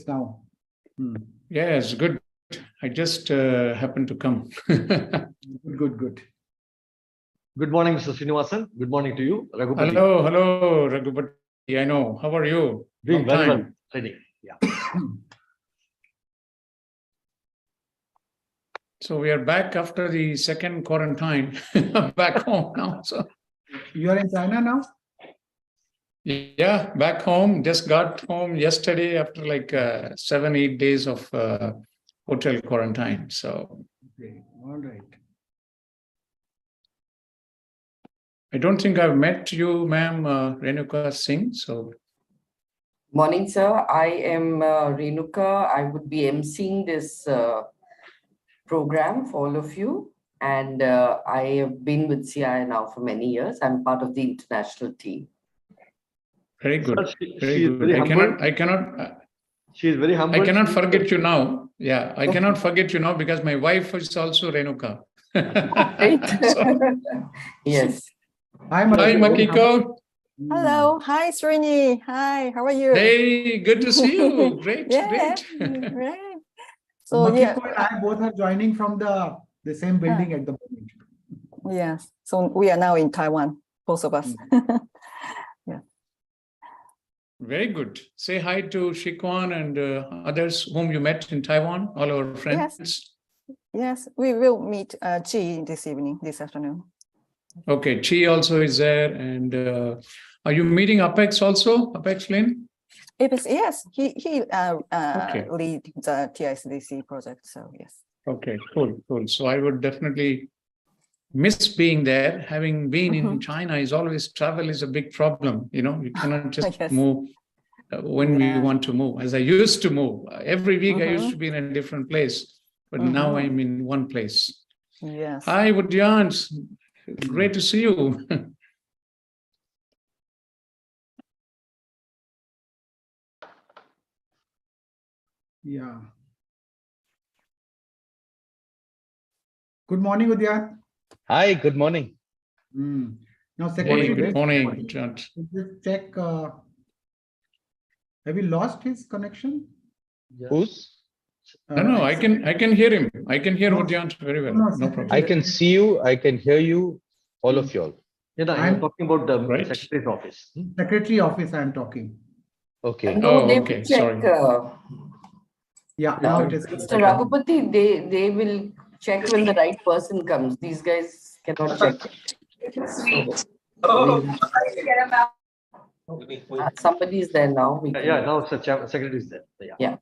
now. Yes, good. I just happened to come. Good. Good morning, Mr. Srinivasan. Good morning to you, Raghupati. Hello, Raghupati. I know. How are you? Doing Long very well. time. Ready. Yeah. So we are back after the second quarantine, back home now. So You are in China now? yeah, back home. Just got home yesterday after like 7-8 days of hotel quarantine. So Okay, all right. I don't think I've met you, ma'am, Renuka Singh. So Morning, sir. I am Renuka. I would be emceeing this program for all of you. And I have been with CII now for many years. I'm part of the international team. very good. Sir, Very she is good. very humble. She is very humble. I cannot forget you now. Yeah, I cannot forget you now because my wife is also Renuka. Yes. Hi, Hi, Makiko. Hello. Hi, Srini. Hi, how are you? Hey, good to see you. Great, Yeah, great. great. So So, yeah. Makiko and I both are joining from the same building at the moment. Yes. So we are now in Taiwan, both of us. Very good. Say hi to Shikwan and others whom you met in Taiwan, all our friends. Yes, we will meet Chi this afternoon. Okay, Chi also is there. And are you meeting Apex also? Apex Lin? Yes, he Okay. lead the TICDC project. So yes. Okay, cool. So I would definitely miss being there. Having been in China is always, travel is a big problem. You know, you cannot just Yes. move when we want to move. As I used to move, every week I used to be in a different place, but now I'm in one place. Yes. Hi, Woodjans. Great to see you. Yeah. Good morning, Udyan. Hi, good morning. Now, Hey, Secretary, good morning, Woodjans. just check. Have you lost his connection? Who's? No, I can hear him. I can hear No. Woodjans very well. No, No problem. I can see you, I can hear you, all of y'all. Yeah, I'm I'm talking about the Right. Secretary's office. Secretary office, I'm talking. Okay. Oh, They okay, will check, sorry. Yeah, now it is. Mr. Raghupati, they will check when the right person comes. These guys cannot check. Somebody is there now. We can- Yeah, now Secretary is there. Yeah.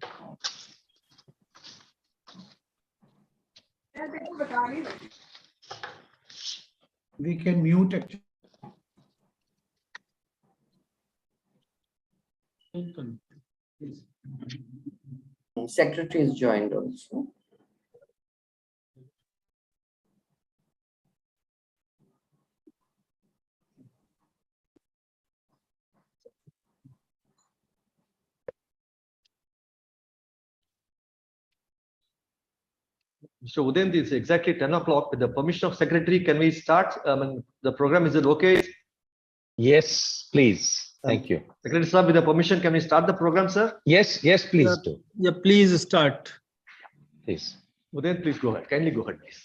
We can mute it. Secretary is joined also. So Udayan, it's exactly 10 o'clock. With the permission of Secretary, can we start? The program, is it okay? Yes, please. Thank you. Secretary sir, with the permission, can we start the program, sir? Yes, please do. Yeah, please start. Please. Udayan, please go ahead. Kindly go ahead, please.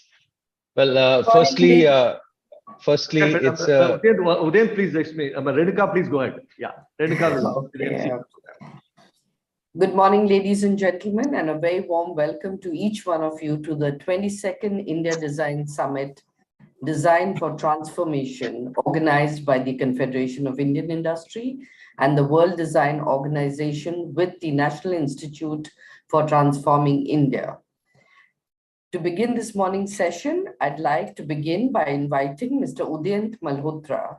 Well, firstly, it's Udayan, please explain. Renuka, please go ahead. Yeah, Renuka will. Yeah. Good morning, ladies and gentlemen, and a very warm welcome to each one of you to the 22nd India Design Summit, Design for Transformation, organized by the Confederation of Indian Industry and the World Design Organization with the National Institute for Transforming India. To begin this morning's session, I'd like to begin by inviting Mr. Udayant Malhotra,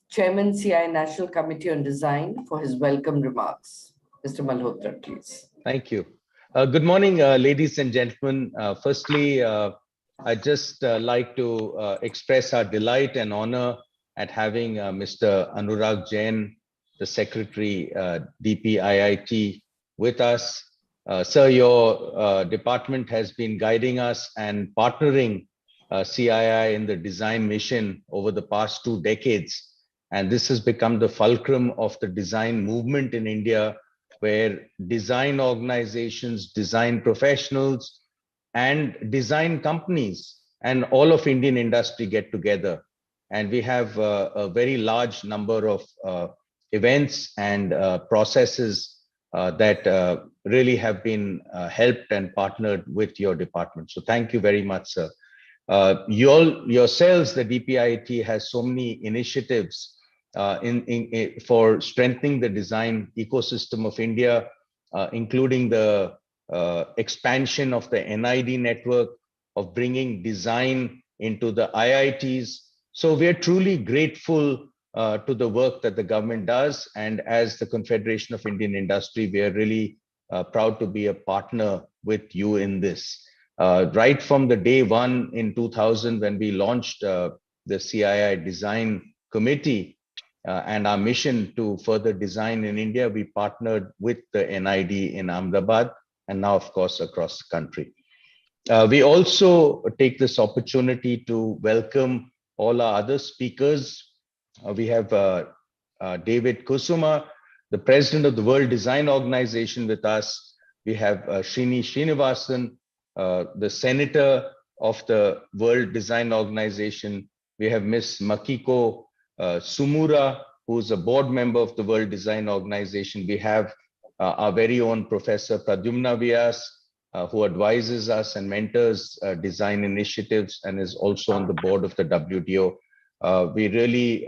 Chairman CII National Committee on Design, for his welcome remarks. Mr. Malhotra, please. Thank you. Good morning, ladies and gentlemen. Firstly, I'd just like to express our delight and honor at having Mr. Anurag Jain, the Secretary, DPIIT, with us. Sir, your department has been guiding us and partnering CII in the design mission over the past 2 decades. And this has become the fulcrum of the design movement in India where design organizations, design professionals, and design companies and all of Indian industry get together. And we have a very large number of events and processes that really have been helped and partnered with your department. So thank you very much, sir. You all yourselves, the DPIIT has so many initiatives for strengthening the design ecosystem of India, including the expansion of the NID network, of bringing design into the IITs. So we're truly grateful to the work that the government does. And as the Confederation of Indian Industry, we are really proud to be a partner with you in this. Right from the day one in 2000, when we launched the CII Design Committee and our mission to further design in India, we partnered with the NID in Ahmedabad and now, of course, across the country. We also take this opportunity to welcome all our other speakers. We have David Kusuma, the president of the World Design Organization with us. We have Srini Srinivasan, the senator of the World Design Organization. We have Ms. Makiko Sumura, who's a board member of the World Design Organization. We have our very own Professor Pradyumna Vyas, who advises us and mentors design initiatives and is also on the board of the WDO. We really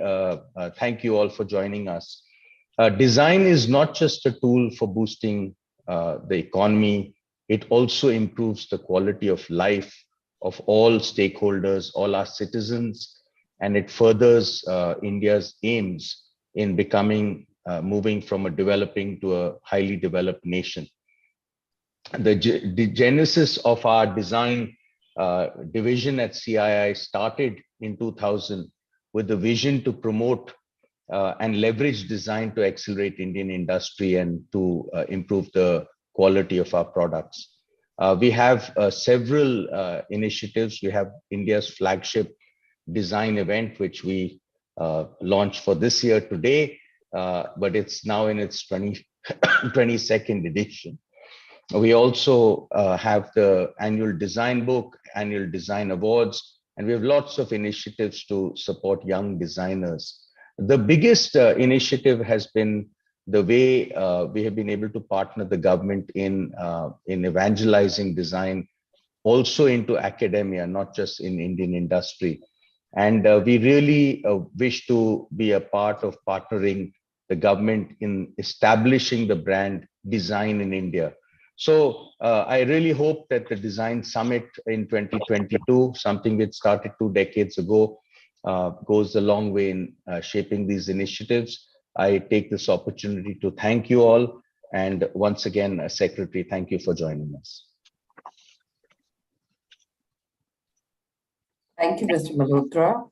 thank you all for joining us. Design is not just a tool for boosting the economy, it also improves the quality of life of all stakeholders, all our citizens, and it furthers India's aims in becoming, moving from a developing to a highly developed nation. The genesis of our design division at CII started in 2000 with the vision to promote and leverage design to accelerate Indian industry and to improve the quality of our products. We have several initiatives. We have India's flagship design event, which we launched for this year today, but it's now in its 22nd edition. We also have the annual design book, annual design awards, and we have lots of initiatives to support young designers. The biggest initiative has been the way we have been able to partner the government in evangelizing design also into academia, not just in Indian industry. And we really wish to be a part of partnering the government in establishing the brand design in India. So I really hope that the Design Summit in 2022, something which started 2 decades ago, goes a long way in shaping these initiatives. I take this opportunity to thank you all. And once again, Secretary, thank you for joining us. Thank you, Mr. Malhotra.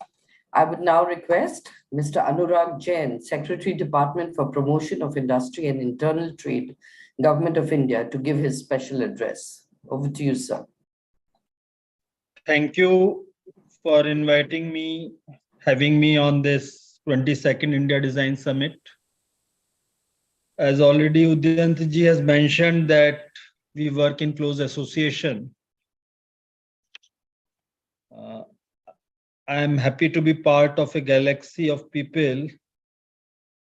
I would now request Mr. Anurag Jain, Secretary, Department for Promotion of Industry and Internal Trade, Government of India, to give his special address. Over to you, sir. Thank you for inviting me, having me on this 22nd India Design Summit. As already Udyanthji has mentioned that we work in close association. I am happy to be part of a galaxy of people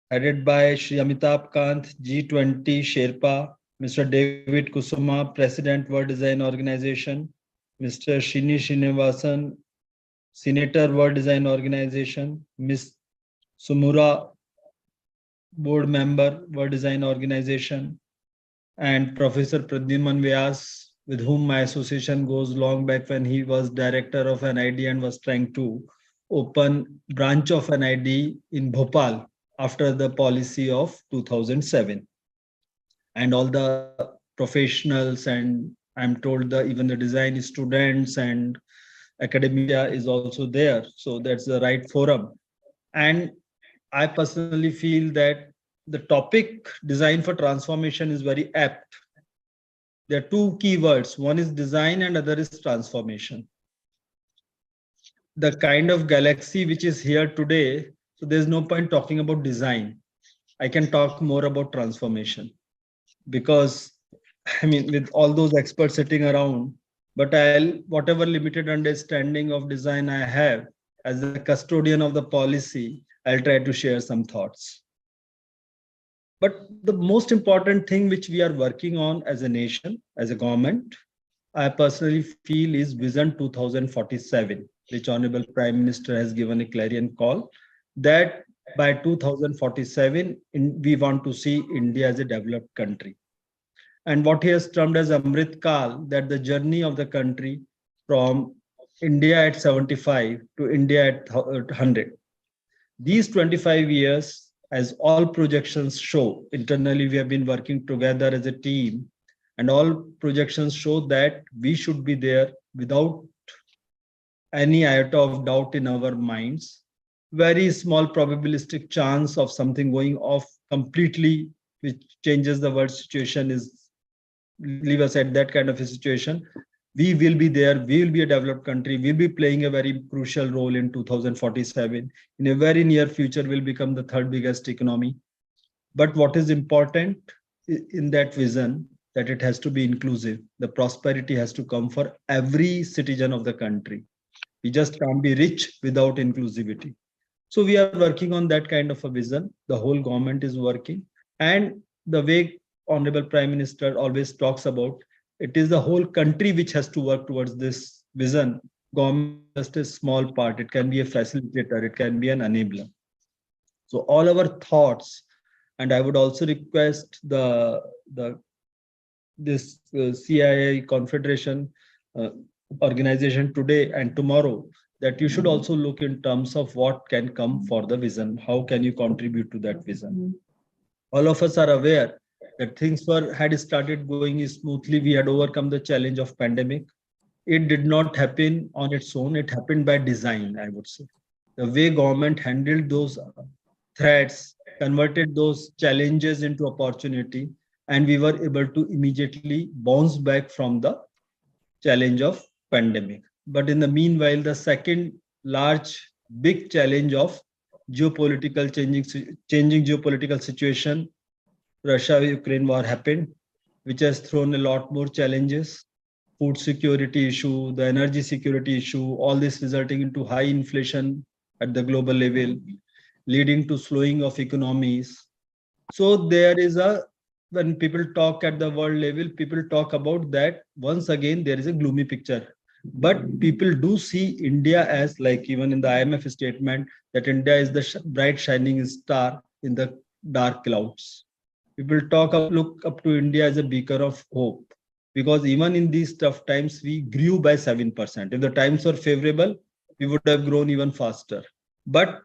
headed by Shri Amitabh Kant, G20 Sherpa, Mr. David Kusuma, President World Design Organization, Mr. Srini Srinivasan, Senator World Design Organization, Ms. Sumura, Board Member World Design Organization, and Professor Pradyumna Vyas, with whom my association goes long back when he was director of NID and was trying to open branch of NID in Bhopal after the policy of 2007. And all the professionals, and I'm told that even the design students and academia is also there. So that's the right forum. And I personally feel that the topic design for transformation is very apt. There are two keywords. One is design and other is transformation. The kind of galaxy which is here today, so there's no point talking about design. I can talk more about transformation. because with all those experts sitting around, but whatever limited understanding of design I have as a custodian of the policy, I'll try to share some thoughts. But the most important thing which we are working on as a nation, as a government, I personally feel is Vision 2047, which Honorable Prime Minister has given a clarion call that by 2047, we want to see India as a developed country. And what he has termed as Amrit Kal, that the journey of the country from India at 75 to India at 100. These 25 years, as all projections show, internally we have been working together as a team, and all projections show that we should be there without any iota of doubt in our minds. Very small probabilistic chance of something going off completely, which changes the world situation, is leave us at that kind of a situation. We will be there, we will be a developed country, we'll be playing a very crucial role in 2047. In a very near future, we'll become the third biggest economy. But what is important in that vision, that it has to be inclusive. The prosperity has to come for every citizen of the country. We just can't be rich without inclusivity. So we are working on that kind of a vision. The whole government is working. And the way Honorable Prime Minister always talks about, it is the whole country which has to work towards this vision. Government is just a small part. It can be a facilitator. It can be an enabler. So all our thoughts, and I would also request this CII Confederation organization today and tomorrow, that you should also look in terms of what can come for the vision. How can you contribute to that vision? All of us are aware that things had started going smoothly. We had overcome the challenge of pandemic. It did not happen on its own. It happened by design, I would say. The way government handled those threats, converted those challenges into opportunity, and we were able to immediately bounce back from the challenge of pandemic. But in the meanwhile, the second large, big challenge of changing geopolitical situation, Russia-Ukraine war happened, which has thrown a lot more challenges. Food security issue, the energy security issue, all this resulting into high inflation at the global level, leading to slowing of economies. So there is when people talk at the world level, people talk about that. Once again, there is a gloomy picture. But people do see India as, like even in the IMF statement, that India is the bright shining star in the dark clouds. People look up to India as a beacon of hope, because even in these tough times, we grew by 7%. If the times were favorable, we would have grown even faster. But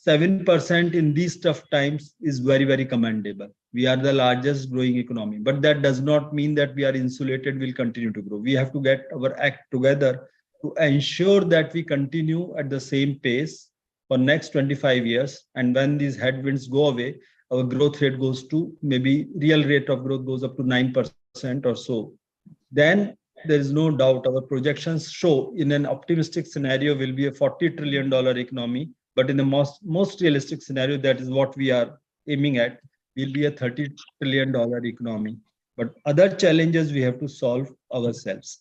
7% in these tough times is very, very commendable. We are the largest growing economy, but that does not mean that we are insulated, will continue to grow. We have to get our act together to ensure that we continue at the same pace for next 25 years. And when these headwinds go away, our growth rate goes to, maybe real rate of growth goes up to 9% or so. Then there is no doubt our projections show in an optimistic scenario will be a $40 trillion economy. But in the most realistic scenario, that is what we are aiming at, will be a $30 trillion economy. But other challenges we have to solve ourselves.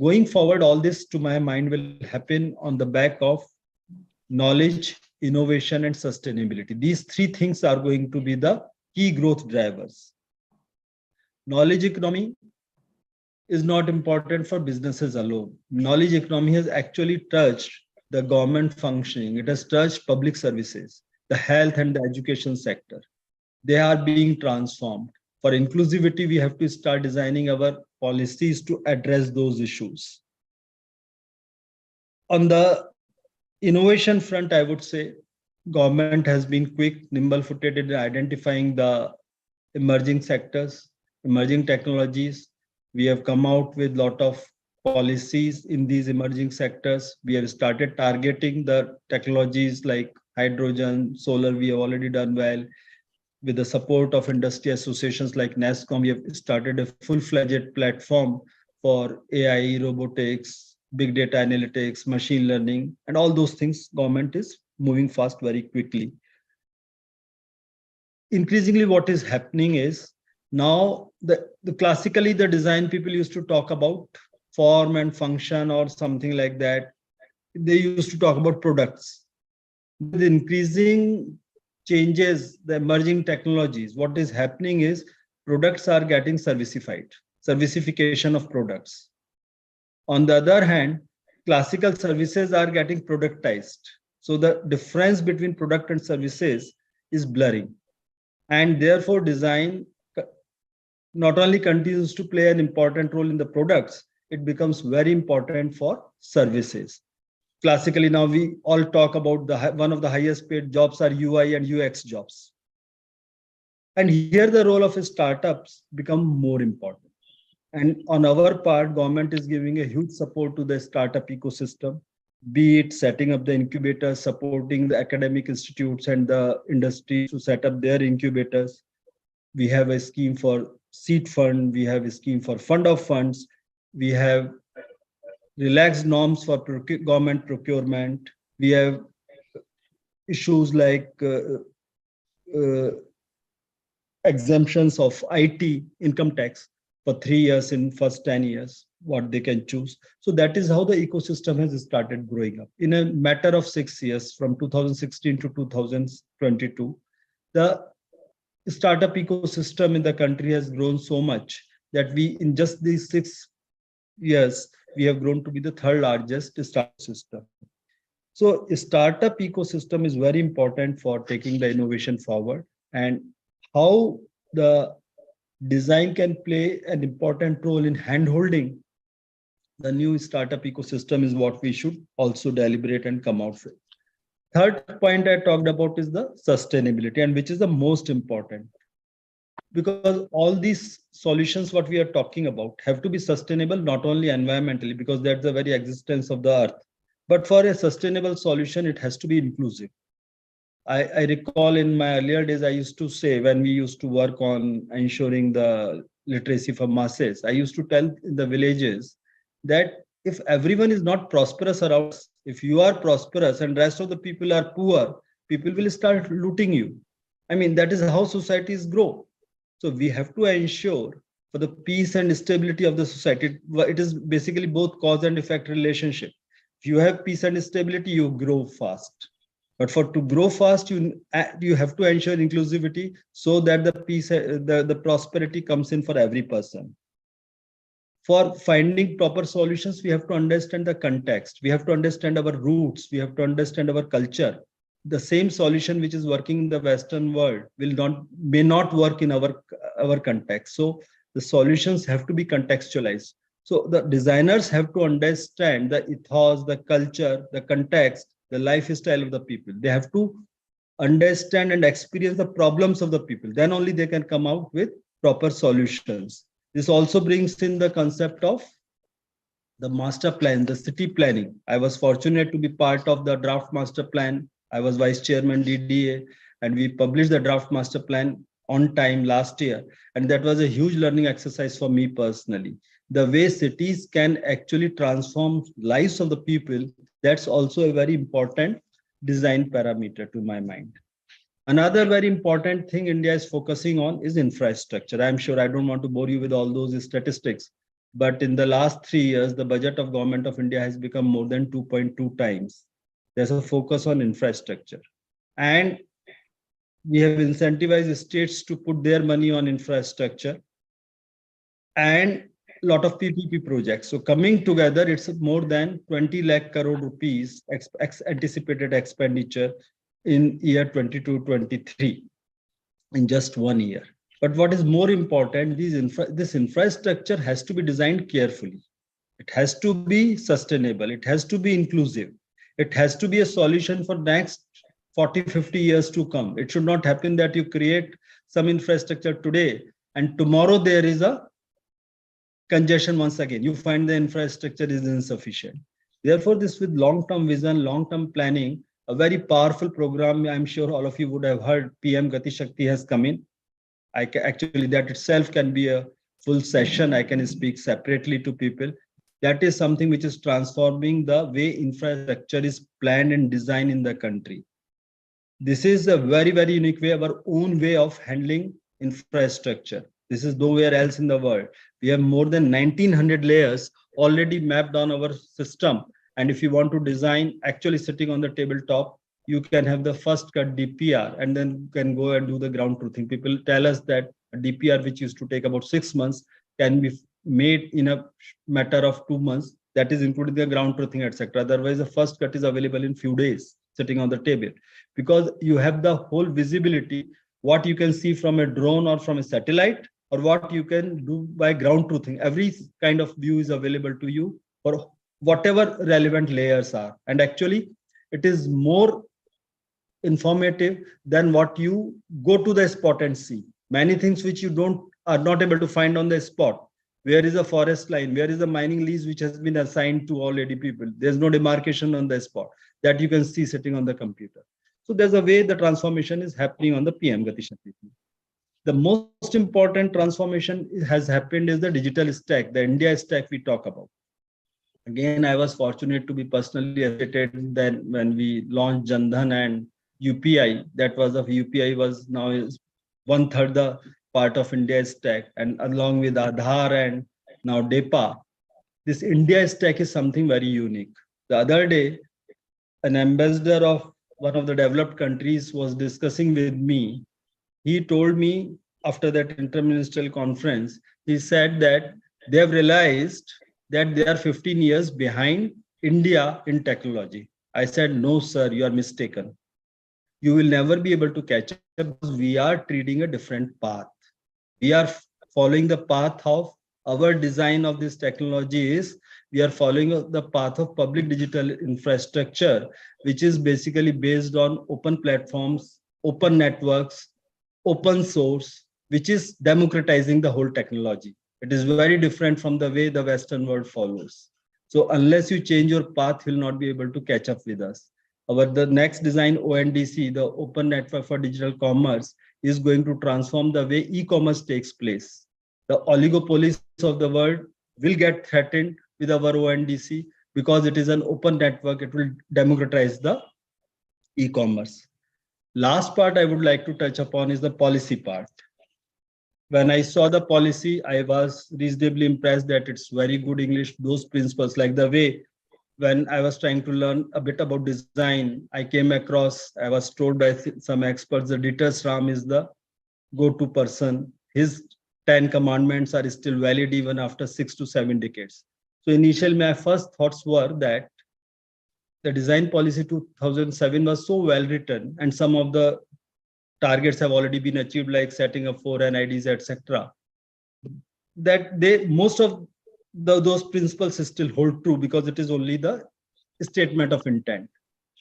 Going forward, all this to my mind will happen on the back of knowledge, innovation, and sustainability. These three things are going to be the key growth drivers. Knowledge economy is not important for businesses alone. Knowledge economy has actually touched the government functioning. It has touched public services, the health and the education sector. They are being transformed. For inclusivity, we have to start designing our policies to address those issues. On the innovation front, I would say government has been quick, nimble-footed in identifying the emerging sectors, emerging technologies. We have come out with a lot of policies in these emerging sectors. We have started targeting the technologies like hydrogen, solar. We have already done well. With the support of industry associations like NASSCOM, we have started a full-fledged platform for AI, robotics, big data analytics, machine learning, and all those things. Government is moving fast very quickly. Increasingly, what is happening is Now, classically, the design people used to talk about form and function or something like that. They used to talk about products. With increasing changes, the emerging technologies, what is happening is products are getting servicified, servicification of products. On the other hand, classical services are getting productized. So the difference between product and services is blurring. And therefore, design not only continues to play an important role in the products, it becomes very important for services. Classically, now we all talk about one of the highest paid jobs are UI and UX jobs. And here the role of startups become more important. And on our part, government is giving a huge support to the startup ecosystem, be it setting up the incubators, supporting the academic institutes and the industry to set up their incubators. We have a scheme for seed fund. We have a scheme for fund of funds. We have relaxed norms for government procurement. We have issues like exemptions of IT income tax for 3 years in first 10 years, what they can choose. So that is how the ecosystem has started growing up. In a matter of 6 years, from 2016 to 2022, the startup ecosystem in the country has grown so much that in just these 6 years, we have grown to be the third largest startup system. So a startup ecosystem is very important for taking the innovation forward, and how the design can play an important role in hand-holding the new startup ecosystem is what we should also deliberate and come out with. Third point I talked about is the sustainability, and which is the most important. Because all these solutions, what we are talking about, have to be sustainable, not only environmentally, because that's the very existence of the earth. But for a sustainable solution, it has to be inclusive. I recall in my earlier days, I used to say, when we used to work on ensuring the literacy for masses, I used to tell in the villages that if everyone is not prosperous around us, if you are prosperous and rest of the people are poor, people will start looting you. I mean, that is how societies grow. So we have to ensure for the peace and stability of the society. It is basically both cause and effect relationship. If you have peace and stability, you grow fast. But to grow fast, you have to ensure inclusivity so that the peace, the prosperity comes in for every person. For finding proper solutions, we have to understand the context. We have to understand our roots. We have to understand our culture. The same solution which is working in the Western world may not work in our context. So the solutions have to be contextualized. So the designers have to understand the ethos, the culture, the context, the lifestyle of the people. They have to understand and experience the problems of the people. Then only they can come out with proper solutions. This also brings in the concept of the master plan, the city planning. I was fortunate to be part of the draft master plan. I was vice chairman DDA, and we published the draft master plan on time last year. And that was a huge learning exercise for me personally. The way cities can actually transform lives of the people, that's also a very important design parameter to my mind. Another very important thing India is focusing on is infrastructure. I'm sure I don't want to bore you with all those statistics, but in the last 3 years, the budget of Government of India has become more than 2.2 times. There's a focus on infrastructure. And we have incentivized states to put their money on infrastructure and a lot of PPP projects. So coming together, it's more than 20 lakh crore rupees anticipated expenditure in year 22-23 in just 1 year. But what is more important, this infrastructure has to be designed carefully. It has to be sustainable. It has to be inclusive. It has to be a solution for next 40-50 years to come. It should not happen that you create some infrastructure today and tomorrow there is a congestion once again. You find the infrastructure is insufficient. Therefore, this with long-term vision, long-term planning, a very powerful program. I'm sure all of you would have heard PM Gati Shakti has come in. Actually, that itself can be a full session. I can speak separately to people. That is something which is transforming the way infrastructure is planned and designed in the country. This is a very, very unique way, our own way of handling infrastructure. This is nowhere else in the world. We have more than 1900 layers already mapped on our system. And if you want to design actually sitting on the tabletop, you can have the first cut DPR and then you can go and do the ground truthing. People tell us that a DPR, which used to take about 6 months, can be made in a matter of 2 months. That is including the ground truthing, etc. Otherwise, the first cut is available in few days sitting on the table, because you have the whole visibility, what you can see from a drone or from a satellite, or what you can do by ground truthing. Every kind of view is available to you for whatever relevant layers are. And actually, it is more informative than what you go to the spot and see. Many things which you are not able to find on the spot. Where is a forest line? Where is the mining lease which has been assigned to already people? There's no demarcation on the spot that you can see sitting on the computer. So there's a way the transformation is happening on the PM Gati Shakti. The most important transformation has happened is the digital stack, the India stack we talk about. Again, I was fortunate to be personally associated then when we launched Jan Dhan and UPI. That was of UPI was now is 1/3 the part of India's stack, and along with Aadhaar and now DEPA, this India stack is something very unique. The other day, an ambassador of one of the developed countries was discussing with me. He told me after that interministerial conference, he said that they have realized that they are 15 years behind India in technology. I said, no, sir, you are mistaken. You will never be able to catch up because we are treading a different path. We are following the path of our design of this technology is we are following the path of public digital infrastructure, which is basically based on open platforms, open networks, open source, which is democratizing the whole technology. It is very different from the way the Western world follows. So unless you change your path, you'll not be able to catch up with us. The next design ONDC, the Open Network for Digital Commerce, is going to transform the way e-commerce takes place. The oligopolies of the world will get threatened with our ONDC because it is an open network. It will democratize the e-commerce. Last part I would like to touch upon is the policy part. When I saw the policy, I was reasonably impressed that it's very good English, those principles, like the way when I was trying to learn a bit about design, I came across, I was told by some experts, the Dieter Ram is the go-to person. His 10 commandments are still valid even after 6 to 7 decades. So initially, my first thoughts were that the design policy 2007 was so well written, and some of the targets have already been achieved, like setting up 4 NIDs, etc. That most of those principles still hold true because it is only the statement of intent.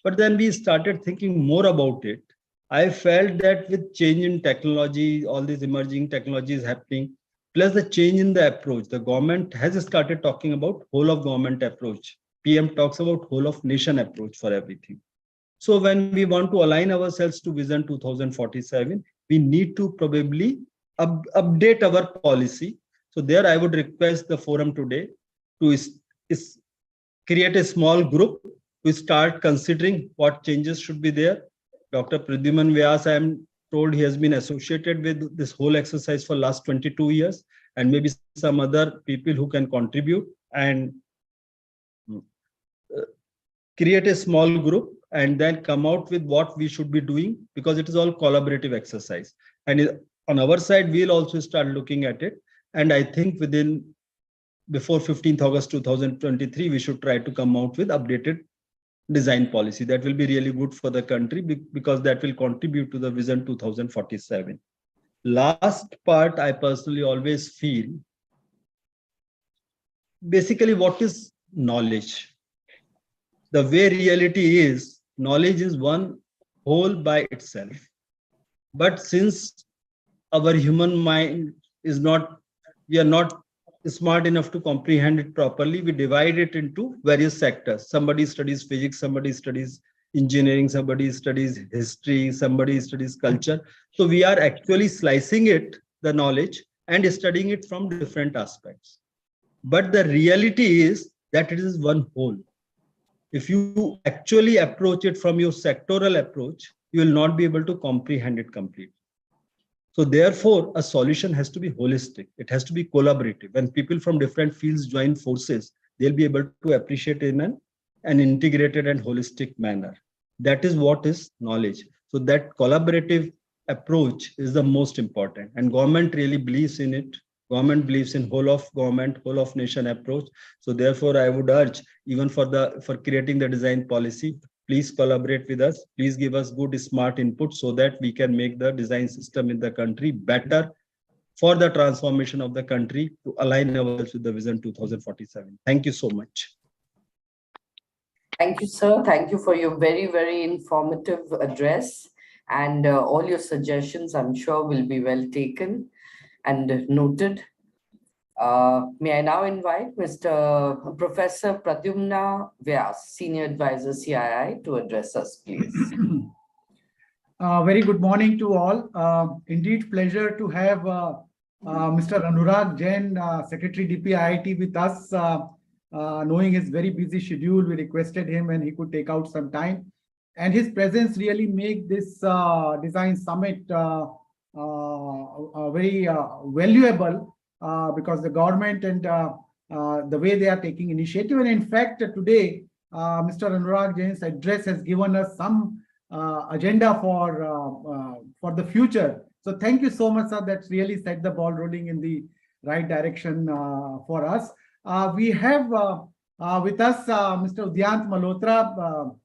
But then we started thinking more about it. I felt that with change in technology, all these emerging technologies happening, plus the change in the approach, the government has started talking about whole of government approach. PM talks about whole of nation approach for everything. So when we want to align ourselves to Vision 2047, we need to probably update our policy. So there I would request the forum today to create a small group to start considering what changes should be there. Dr. Pradyuman Vyas, I am told he has been associated with this whole exercise for last 22 years, and maybe some other people who can contribute and create a small group and then come out with what we should be doing, because it is all collaborative exercise. And on our side, we'll also start looking at it. And I think before 15th August 2023, we should try to come out with updated design policy. That will be really good for the country because that will contribute to the Vision 2047. Last part, I personally always feel, basically what is knowledge? The way reality is, knowledge is one whole by itself. But since our human mind is not, we are not smart enough to comprehend it properly, we divide it into various sectors. Somebody studies physics, somebody studies engineering, somebody studies history, somebody studies culture. So we are actually slicing it, the knowledge, and studying it from different aspects. But the reality is that it is one whole. If you actually approach it from your sectoral approach, you will not be able to comprehend it completely. So therefore, a solution has to be holistic. It has to be collaborative. When people from different fields join forces, they'll be able to appreciate in an integrated and holistic manner. That is what is knowledge. So that collaborative approach is the most important, and government really believes in it. Government believes in whole of government, whole of nation approach. So therefore, I would urge, even for creating the design policy, please collaborate with us. Please give us good, smart input so that we can make the design system in the country better for the transformation of the country to align ourselves with the Vision 2047. Thank you so much. Thank you, sir. Thank you for your very, very informative address, and all your suggestions, I'm sure, will be well taken and noted. May I now invite Mr. Professor Pradyumna Vyas, Senior Advisor, CII, to address us, please. Very good morning to all. Indeed, pleasure to have Mr. Anurag Jain, Secretary DPIIT, with us. Knowing his very busy schedule, we requested him and he could take out some time. And his presence really make this design summit very valuable because the government and the way they are taking initiative. And in fact, today, Mr. Anurag Jain's address has given us some agenda for the future. So thank you so much, sir. That's really set the ball rolling in the right direction for us. We have with us Mr. Udyant Malhotra.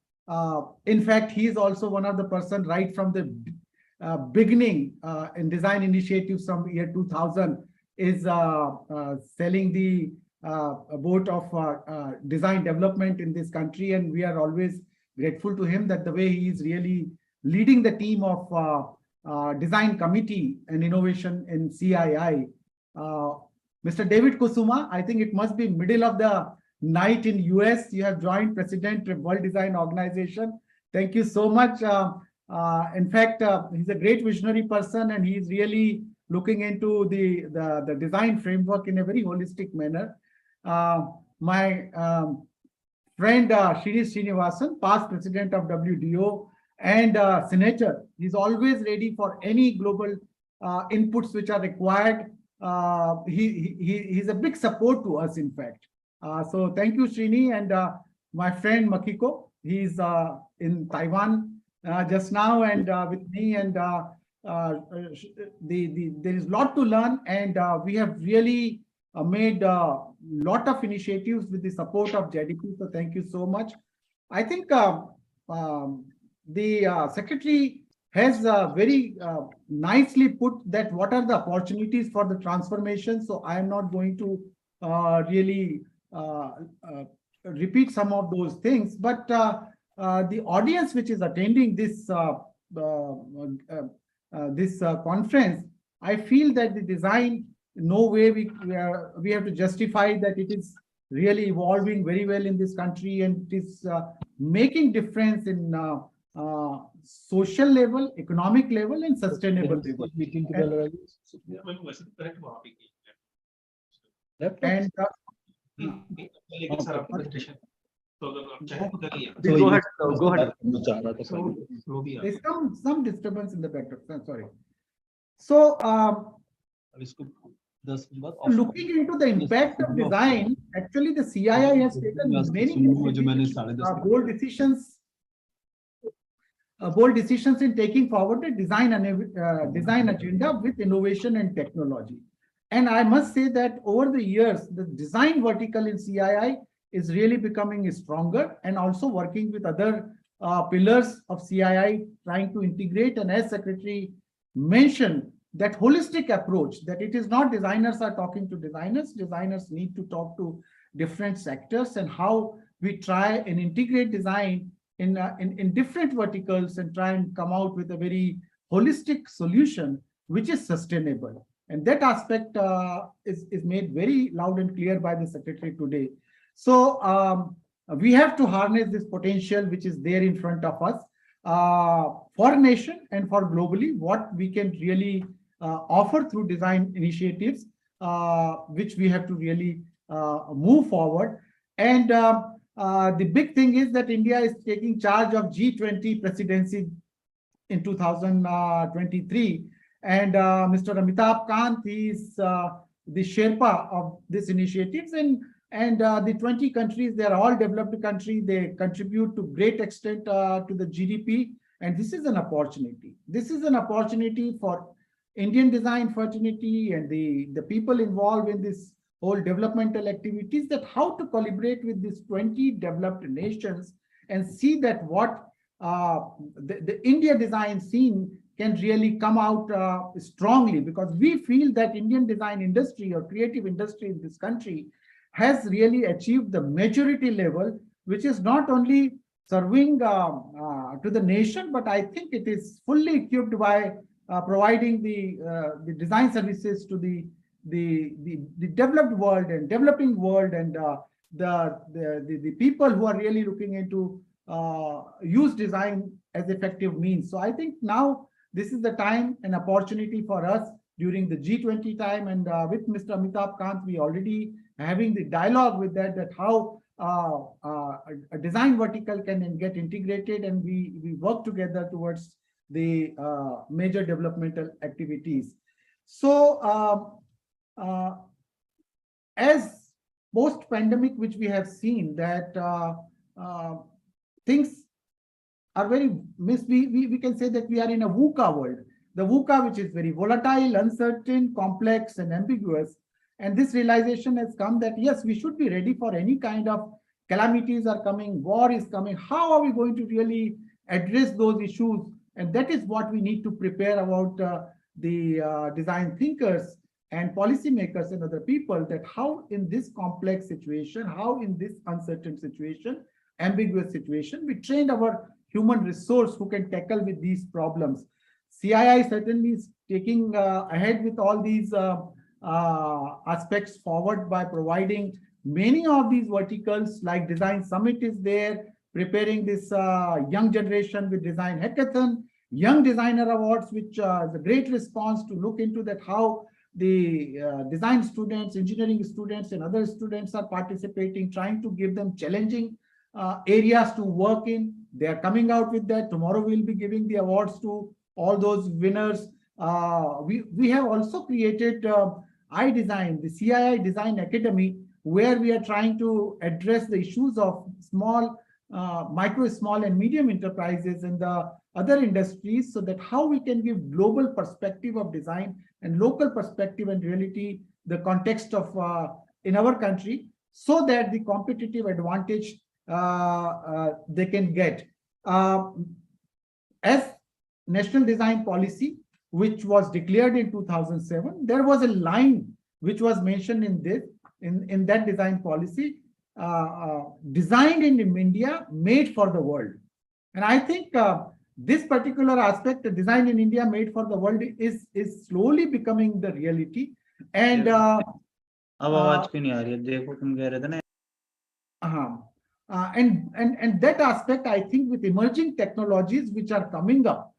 In fact, he is also one of the person right from the beginning in design initiatives from year 2000 is selling the boat of design development in this country, and we are always grateful to him that the way he is really leading the team of design committee and innovation in CII. Mr. David Kusuma, I think it must be middle of the night in US. You have joined President of World Design Organization. Thank you so much. In fact, he's a great visionary person, and he's really looking into the design framework in a very holistic manner. My friend Shri Srinivasan, past president of WDO and senator, he's always ready for any global inputs which are required. He's a big support to us, in fact. So thank you, Srini. And my friend Makiko, he's in Taiwan just now and with me. And there is a lot to learn. And we have really made a lot of initiatives with the support of JDP. So thank you so much. I think the secretary has very nicely put that what are the opportunities for the transformation. So I am not going to really repeat some of those things, but the audience which is attending this conference, I feel that the design, no way we have to justify that it is really evolving very well in this country, and it is making difference in social level, economic level, and sustainable level. And Go ahead. Go ahead. there's some disturbance in the background. Sorry. So looking into the impact of design, actually the CII has taken many bold decisions in taking forward the design agenda with innovation and technology. And I must say that over the years, the design vertical in CII is really becoming stronger, and also working with other pillars of CII, trying to integrate. And as Secretary mentioned, that holistic approach, that it is not designers are talking to designers, designers need to talk to different sectors, and how we try and integrate design in different verticals and try and come out with a very holistic solution which is sustainable. And that aspect is made very loud and clear by the Secretary today. So we have to harness this potential which is there in front of us for nation and for globally, what we can really offer through design initiatives, which we have to really move forward. And the big thing is that India is taking charge of G20 presidency in 2023. And Mr. Amitabh Kant, he is the Sherpa of this initiatives, and the 20 countries, they are all developed countries. They contribute to great extent to the GDP, and this is an opportunity. This is an opportunity for Indian design fraternity and the people involved in this whole developmental activities, that how to collaborate with these 20 developed nations and see that what the India design scene can really come out strongly, because we feel that Indian design industry or creative industry in this country has really achieved the maturity level, which is not only serving to the nation, but I think it is fully equipped by providing the design services to the developed world and developing world, and the people who are really looking into use design as effective means. So I think now this is the time and opportunity for us during the G20 time, and with Mr. Amitabh Kant, we already having the dialogue with that how a design vertical can get integrated, and we work together towards the major developmental activities. So as post-pandemic, which we have seen that things are very we can say that we are in a VUCA world. The VUCA, which is very volatile, uncertain, complex, and ambiguous. And this realization has come that yes, we should be ready for any kind of calamities are coming, war is coming. How are we going to really address those issues? And that is what we need to prepare about the design thinkers and policymakers and other people, that how in this complex situation, how in this uncertain situation, ambiguous situation, we train our human resource who can tackle with these problems. CII certainly is taking ahead with all these aspects forward by providing many of these verticals, like Design Summit is there, preparing this young generation with Design Hackathon, Young Designer Awards, which is a great response to look into that how the design students, engineering students, and other students are participating, trying to give them challenging areas to work in. They are coming out with that. Tomorrow we'll be giving the awards to all those winners. We have also created iDesign, the CII Design Academy, where we are trying to address the issues of small, micro, small, and medium enterprises and the other industries, so that how we can give global perspective of design and local perspective and reality, the context of in our country, so that the competitive advantage they can get. As National Design Policy, which was declared in 2007, there was a line which was mentioned in this, in that design policy, designed in India, made for the world. And I think this particular aspect, the design in India, made for the world, is slowly becoming the reality. And and that aspect, I think, with emerging technologies which are coming up,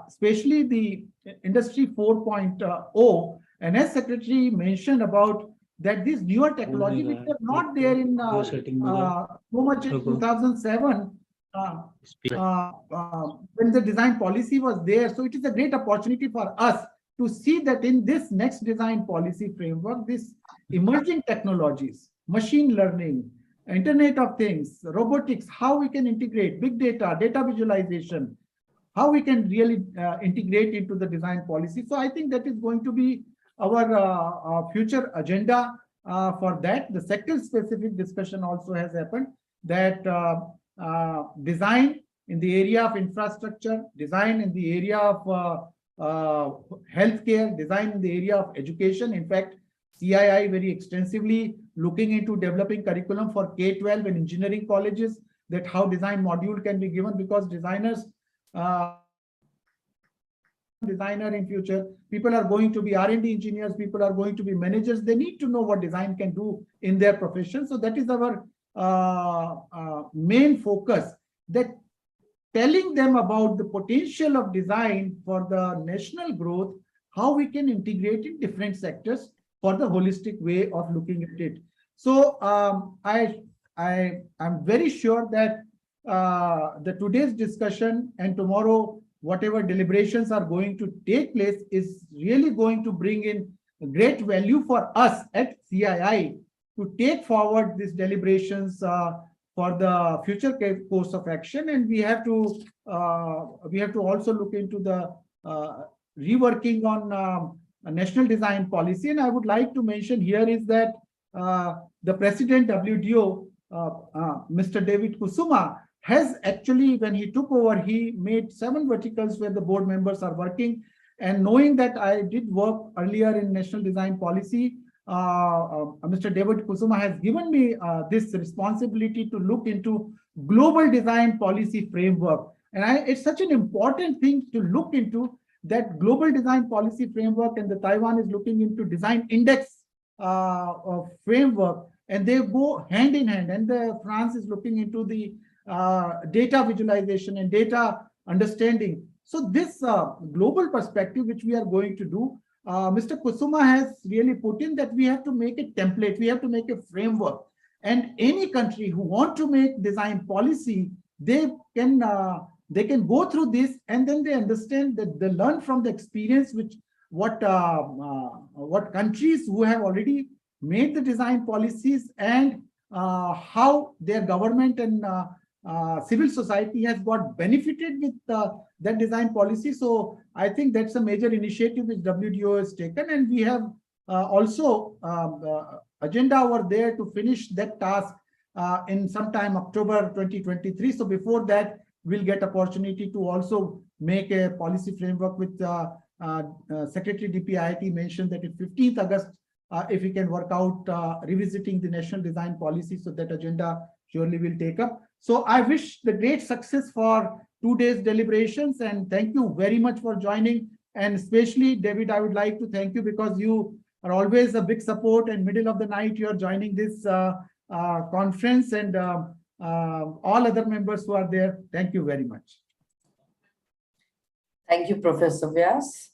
especially the Industry 4.0, and as Secretary mentioned about that these newer technology which were not there in so much in 2007 when the design policy was there. So it is a great opportunity for us to see that in this next design policy framework, this emerging technologies, machine learning, Internet of Things, robotics, how we can integrate big data, data visualization, how we can really integrate into the design policy. So I think that is going to be our future agenda for that. The sector-specific discussion also has happened, that design in the area of infrastructure, design in the area of healthcare, design in the area of education. In fact, CII very extensively looking into developing curriculum for K-12 and engineering colleges, that how design module can be given, because designers, designer in future, people are going to be R&D engineers, people are going to be managers. They need to know what design can do in their profession. So that is our main focus, that telling them about the potential of design for the national growth, how we can integrate in different sectors for the holistic way of looking at it. So I'm very sure that the today's discussion and tomorrow whatever deliberations are going to take place is really going to bring in great value for us at CII to take forward these deliberations for the future course of action. And we have to also look into the reworking on a national design policy. And I would like to mention here is that the President WDO, Mr. David Kusuma, has actually, when he took over, he made 7 verticals where the board members are working. And knowing that I did work earlier in national design policy, Mr. David Kusuma has given me this responsibility to look into global design policy framework. And it's such an important thing to look into, that global design policy framework, and the Taiwan is looking into design index framework, and they go hand in hand. And France is looking into the data visualization and data understanding. So this global perspective, which we are going to do, Mr. Kusuma has really put in that we have to make a template, we have to make a framework. And any country who want to make design policy, they can go through this, and then they understand that they learn from the experience what countries who have already made the design policies, and how their government and civil society has got benefited with that design policy. So I think that's a major initiative which WDO has taken, and we have also agenda over there to finish that task in sometime October 2023. So before that, we'll get opportunity to also make a policy framework with Secretary DPIIT mentioned that in 15th August, if we can work out revisiting the national design policy, so that agenda surely will take up. So I wish the great success for 2 days deliberations, and thank you very much for joining. And especially David, I would like to thank you because you are always a big support, and middle of the night you are joining this conference, and all other members who are there. Thank you very much. Thank you, Professor Vyas.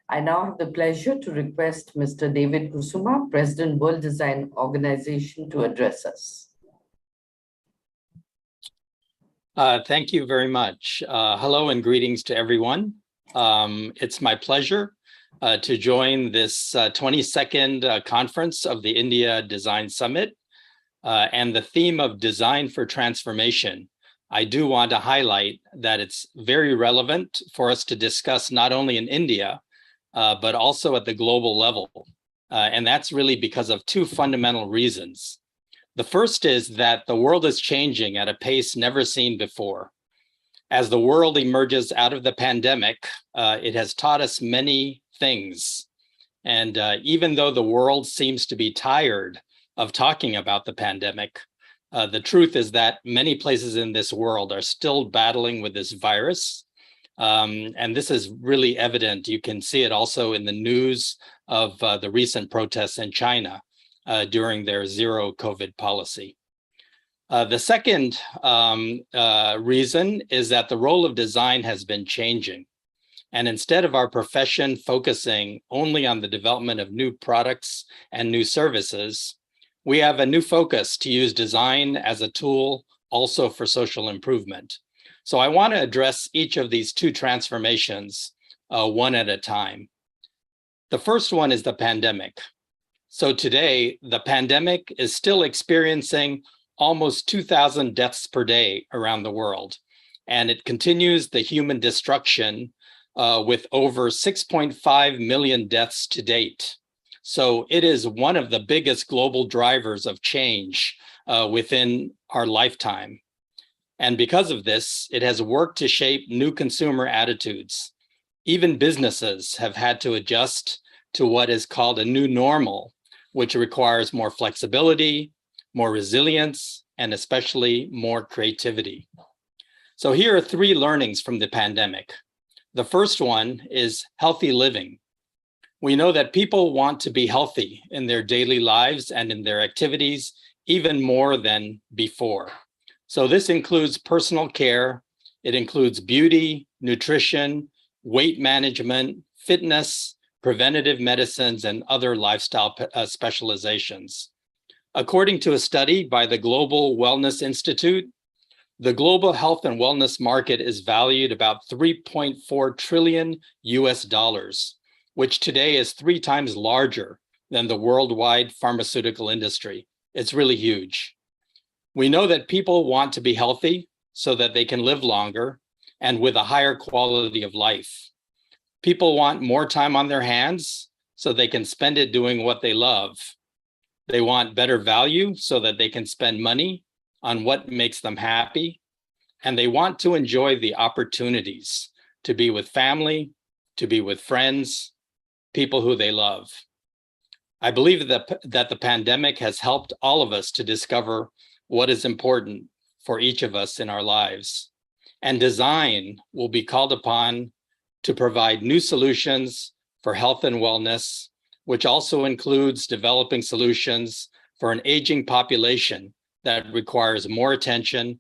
I now have the pleasure to request Mr. David Kusuma, President, World Design Organization, to address us. Thank you very much. Hello and greetings to everyone. It's my pleasure to join this 22nd conference of the India Design Summit, and the theme of design for transformation. I do want to highlight that it's very relevant for us to discuss not only in India, but also at the global level. And that's really because of 2 fundamental reasons. The first is that the world is changing at a pace never seen before. As the world emerges out of the pandemic, it has taught us many things. And even though the world seems to be tired of talking about the pandemic, the truth is that many places in this world are still battling with this virus. And this is really evident. You can see it also in the news of the recent protests in China during their zero COVID policy. The second reason is that the role of design has been changing. And instead of our profession focusing only on the development of new products and new services, we have a new focus to use design as a tool also for social improvement. So I want to address each of these 2 transformations one at a time. The first one is the pandemic. So today, the pandemic is still experiencing almost 2,000 deaths per day around the world. And it continues the human destruction with over 6.5 million deaths to date. So it is one of the biggest global drivers of change within our lifetime. And because of this, it has worked to shape new consumer attitudes. Even businesses have had to adjust to what is called a new normal, which requires more flexibility, more resilience, and especially more creativity. So here are 3 learnings from the pandemic. The first one is healthy living. We know that people want to be healthy in their daily lives and in their activities even more than before. So this includes personal care, it includes beauty, nutrition, weight management, fitness, preventative medicines, and other lifestyle specializations. According to a study by the Global Wellness Institute, The global health and wellness market is valued about $3.4 trillion US, which today is 3 times larger than the worldwide pharmaceutical industry. It's really huge. We know that people want to be healthy so that they can live longer and with a higher quality of life. People want more time on their hands so they can spend it doing what they love. They want better value so that they can spend money on what makes them happy. And they want to enjoy the opportunities to be with family, to be with friends, people who they love. I believe that the pandemic has helped all of us to discover what is important for each of us in our lives. And design will be called upon to provide new solutions for health and wellness, which also includes developing solutions for an aging population that requires more attention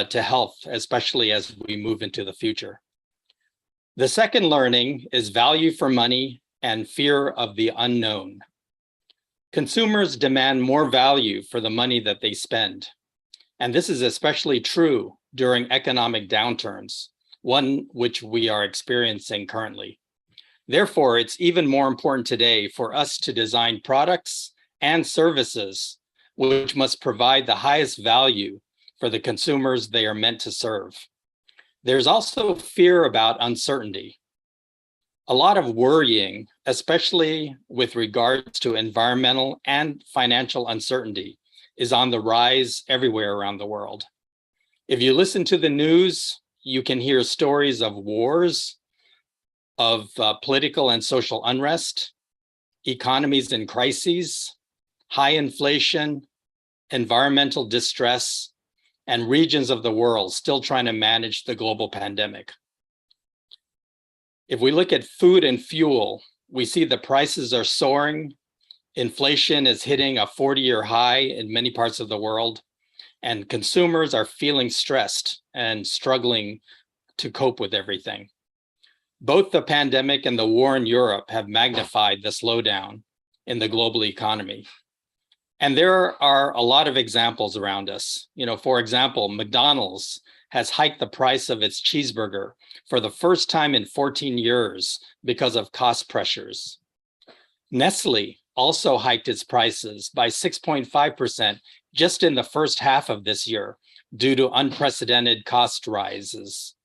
to health, especially as we move into the future. The second learning is value for money and fear of the unknown. Consumers demand more value for the money that they spend. And this is especially true during economic downturns, one which we are experiencing currently. Therefore, it's even more important today for us to design products and services which must provide the highest value for the consumers they are meant to serve. There's also fear about uncertainty. A lot of worrying, especially with regards to environmental and financial uncertainty, is on the rise everywhere around the world. If you listen to the news, you can hear stories of wars, of political and social unrest, economies in crises, high inflation, environmental distress, and regions of the world still trying to manage the global pandemic. If we look at food and fuel, we see the prices are soaring. Inflation is hitting a 40-year high in many parts of the world, and consumers are feeling stressed and struggling to cope with everything. Both the pandemic and the war in Europe have magnified the slowdown in the global economy. And there are a lot of examples around us. For example, McDonald's has hiked the price of its cheeseburger for the first time in 14 years because of cost pressures. Nestle also hiked its prices by 6.5% just in the first half of this year due to unprecedented cost rises.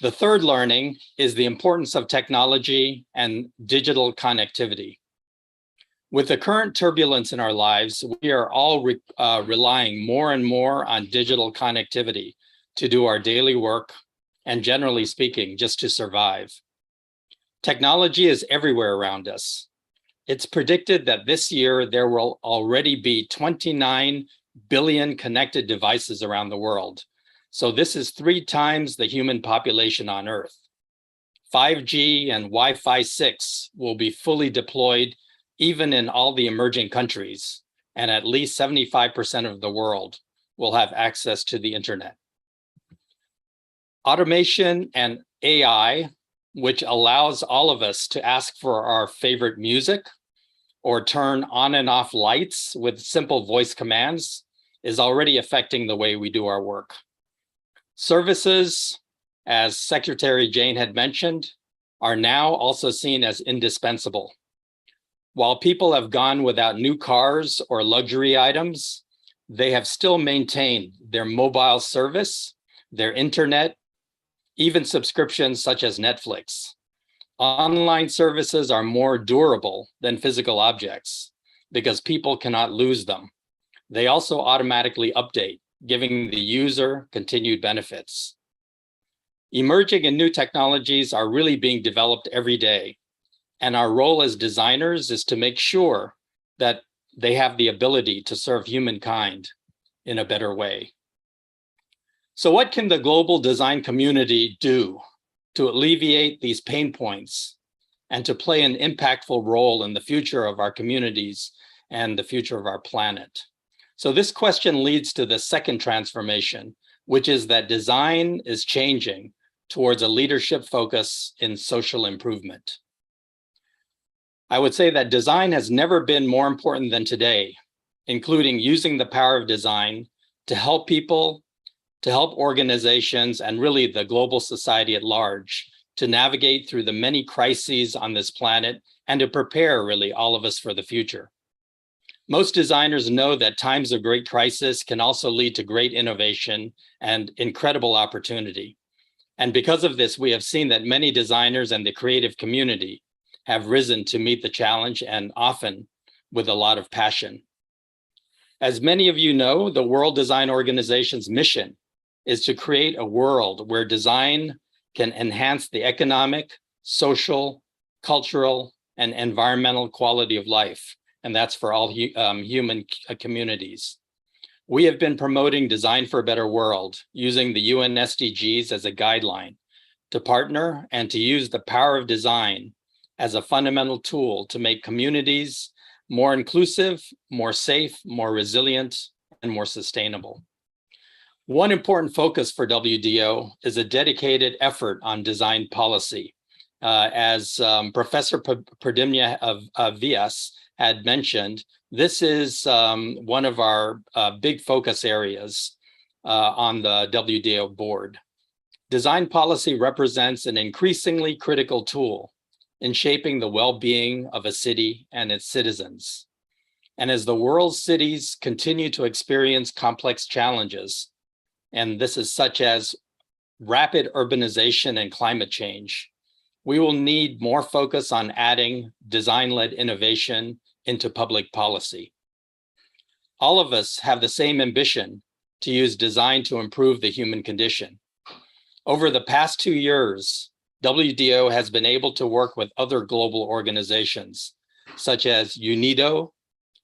The third learning is the importance of technology and digital connectivity. With the current turbulence in our lives, we are all relying more and more on digital connectivity to do our daily work and, generally speaking, just to survive. Technology is everywhere around us. It's predicted that this year there will already be 29 billion connected devices around the world. So this is 3 times the human population on Earth. 5G and Wi-Fi 6 will be fully deployed even in all the emerging countries, and at least 75% of the world will have access to the internet. Automation and AI, which allows all of us to ask for our favorite music or turn on and off lights with simple voice commands, is already affecting the way we do our work. Services, as Secretary Jane had mentioned, are now also seen as indispensable. While people have gone without new cars or luxury items, they have still maintained their mobile service, their internet, even subscriptions such as Netflix. Online services are more durable than physical objects because people cannot lose them. They also automatically update, giving the user continued benefits. Emerging and new technologies are really being developed every day. And our role as designers is to make sure that they have the ability to serve humankind in a better way. So what can the global design community do to alleviate these pain points and to play an impactful role in the future of our communities and the future of our planet? So this question leads to the second transformation, which is that design is changing towards a leadership focus in social improvement. I would say that design has never been more important than today, including using the power of design to help people to help organizations and really the global society at large to navigate through the many crises on this planet and to prepare really all of us for the future. Most designers know that times of great crisis can also lead to great innovation and incredible opportunity. And because of this, we have seen that many designers and the creative community have risen to meet the challenge, and often with a lot of passion. As many of you know, the World Design Organization's mission is to create a world where design can enhance the economic, social, cultural, and environmental quality of life. And that's for all human communities. We have been promoting Design for a Better World using the UN SDGs as a guideline to partner and to use the power of design as a fundamental tool to make communities more inclusive, more safe, more resilient, and more sustainable. One important focus for WDO is a dedicated effort on design policy. As Professor Pradimya of VS had mentioned, this is one of our big focus areas on the WDO board. Design policy represents an increasingly critical tool in shaping the well-being of a city and its citizens. And as the world's cities continue to experience complex challenges, and this is such as rapid urbanization and climate change, we will need more focus on adding design-led innovation into public policy. All of us have the same ambition to use design to improve the human condition. Over the past 2 years, WDO has been able to work with other global organizations, such as UNIDO,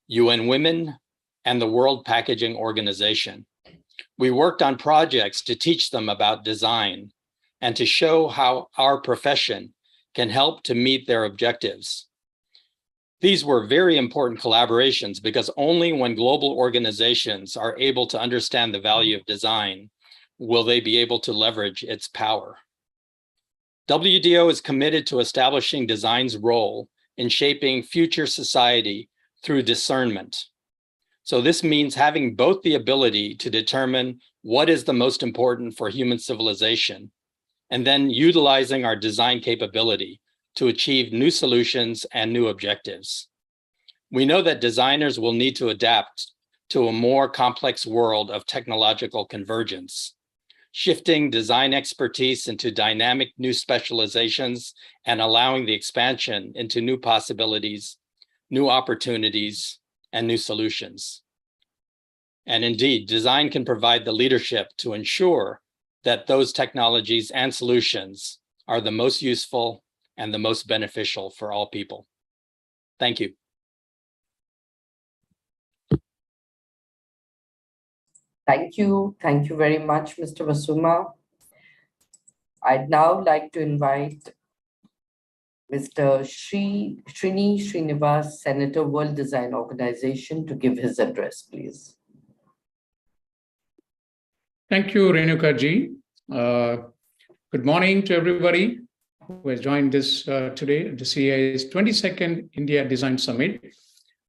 UN Women, and the World Packaging Organization. We worked on projects to teach them about design and to show how our profession can help to meet their objectives. These were very important collaborations because only when global organizations are able to understand the value of design will they be able to leverage its power. WDO is committed to establishing design's role in shaping future society through discernment. So this means having both the ability to determine what is the most important for human civilization, and then utilizing our design capability to achieve new solutions and new objectives. We know that designers will need to adapt to a more complex world of technological convergence, shifting design expertise into dynamic new specializations and allowing the expansion into new possibilities, new opportunities, and new solutions. And indeed, design can provide the leadership to ensure that those technologies and solutions are the most useful and the most beneficial for all people. Thank you. Thank you. Thank you very much, Mr. Vasuma. I'd now like to invite Mr. Srini Srinivas, Senator, World Design Organization, to give his address, please. Thank you, Renuka ji. Good morning to everybody who has joined this today at the CII's 22nd India Design Summit.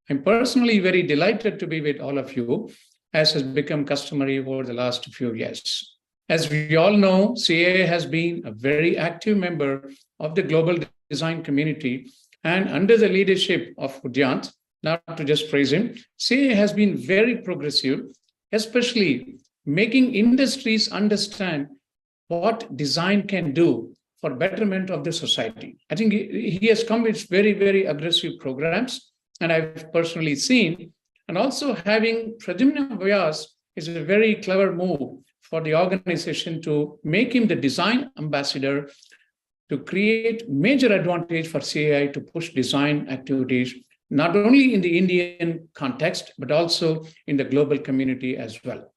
I'm personally very delighted to be with all of you, as has become customary over the last few years. As we all know, CII has been a very active member of the global design community, and under the leadership of Udyant, not to just praise him, CII has been very progressive, especially making industries understand what design can do for betterment of the society. I think he has come with very, very aggressive programs, and I've personally seen. And also having Pradimya Vyas is a very clever move for the organization to make him the design ambassador to create major advantage for CII to push design activities, not only in the Indian context, but also in the global community as well.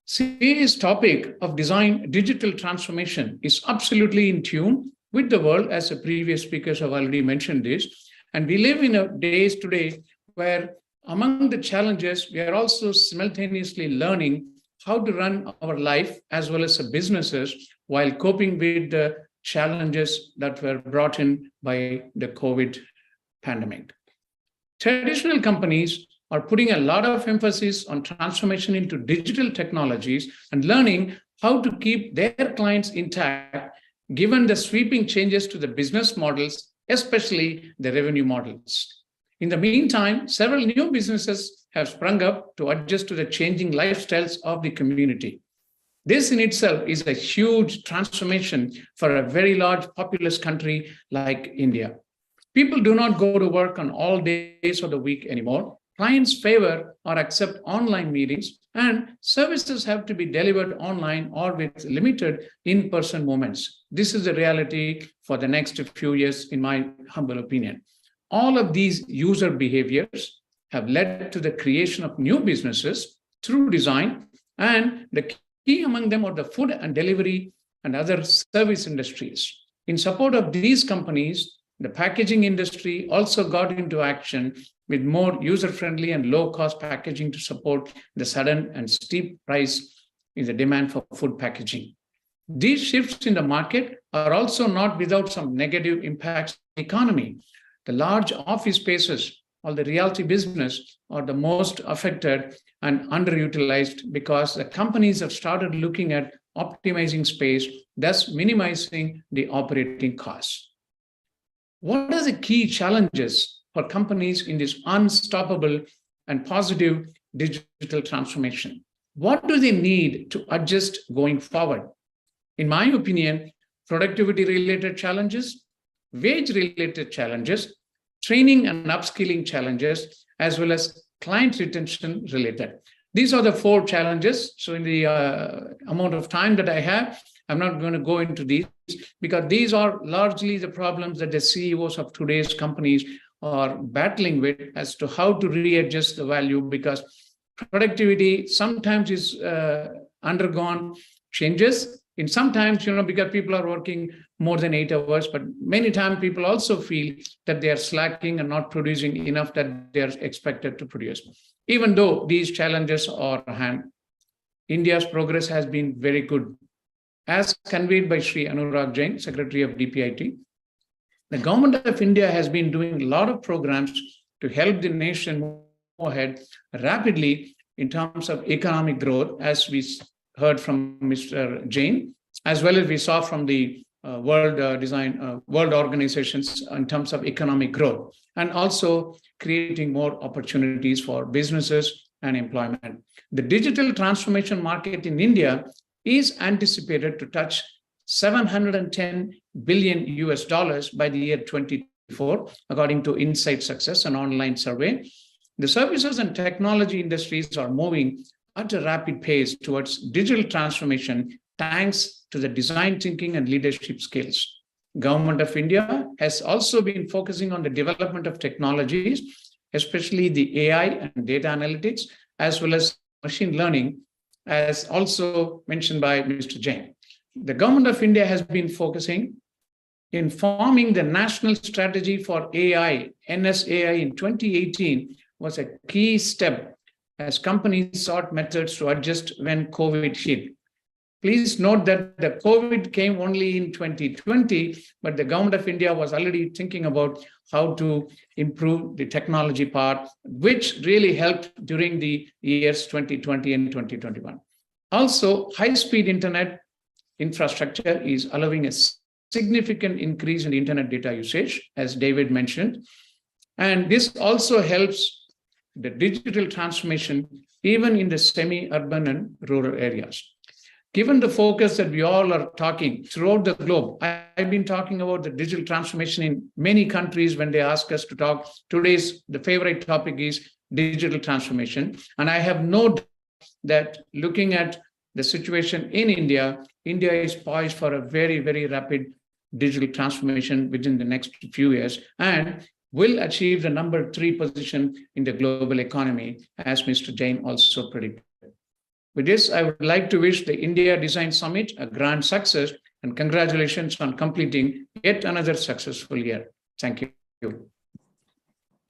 CII's topic of design digital transformation is absolutely in tune with the world, as the previous speakers have already mentioned this. And we live in a days today where among the challenges, we are also simultaneously learning how to run our life as well as businesses while coping with the challenges that were brought in by the COVID pandemic. Traditional companies are putting a lot of emphasis on transformation into digital technologies and learning how to keep their clients intact, given the sweeping changes to the business models, especially the revenue models. In the meantime, several new businesses have sprung up to adjust to the changing lifestyles of the community. This in itself is a huge transformation for a very large populous country like India. People do not go to work on all days of the week anymore. Clients favor or accept online meetings, and services have to be delivered online or with limited in-person moments. This is the reality for the next few years, in my humble opinion. All of these user behaviors have led to the creation of new businesses through design, and the key among them are the food and delivery and other service industries. In support of these companies, the packaging industry also got into action with more user-friendly and low-cost packaging to support the sudden and steep rise in the demand for food packaging. These shifts in the market are also not without some negative impacts on the economy. The large office spaces or the realty business are the most affected and underutilized because the companies have started looking at optimizing space, thus minimizing the operating costs. What are the key challenges for companies in this unstoppable and positive digital transformation? What do they need to adjust going forward? In my opinion, productivity-related challenges, wage-related challenges, training and upskilling challenges, as well as client retention related. These are the 4 challenges. So in the amount of time that I have, I'm not going to go into these because these are largely the problems that the CEOs of today's companies are battling with as to how to readjust the value, because productivity sometimes is undergone changes. In sometimes, because people are working more than 8 hours, but many times people also feel that they are slacking and not producing enough that they are expected to produce. Even though these challenges are at hand, India's progress has been very good. As conveyed by Sri Anurag Jain, Secretary of DPIT, the government of India has been doing a lot of programs to help the nation move ahead rapidly in terms of economic growth, as we heard from Mr. Jain, as well as we saw from the world organizations in terms of economic growth, and also creating more opportunities for businesses and employment. The digital transformation market in India is anticipated to touch $710 billion by the year 2024, according to Insight Success, an online survey. The services and technology industries are moving at a rapid pace towards digital transformation, thanks to the design thinking and leadership skills. Government of India has also been focusing on the development of technologies, especially the AI and data analytics, as well as machine learning, as also mentioned by Mr. Jain. The government of India has been focusing in forming the national strategy for AI, NSAI in 2018 was a key step as companies sought methods to adjust when COVID hit. Please note that the COVID came only in 2020, but the government of India was already thinking about how to improve the technology part, which really helped during the years 2020 and 2021. Also, high-speed internet infrastructure is allowing a significant increase in internet data usage, as David mentioned. And this also helps the digital transformation even in the semi-urban and rural areas. Given the focus that we all are talking throughout the globe, I've been talking about the digital transformation in many countries when they ask us to talk. The favorite topic is digital transformation. And I have no doubt that looking at the situation in India, India is poised for a very, very rapid digital transformation within the next few years and will achieve the number 3 position in the global economy, as Mr. Jain also predicted. With this, I would like to wish the India Design Summit a grand success and congratulations on completing yet another successful year. Thank you.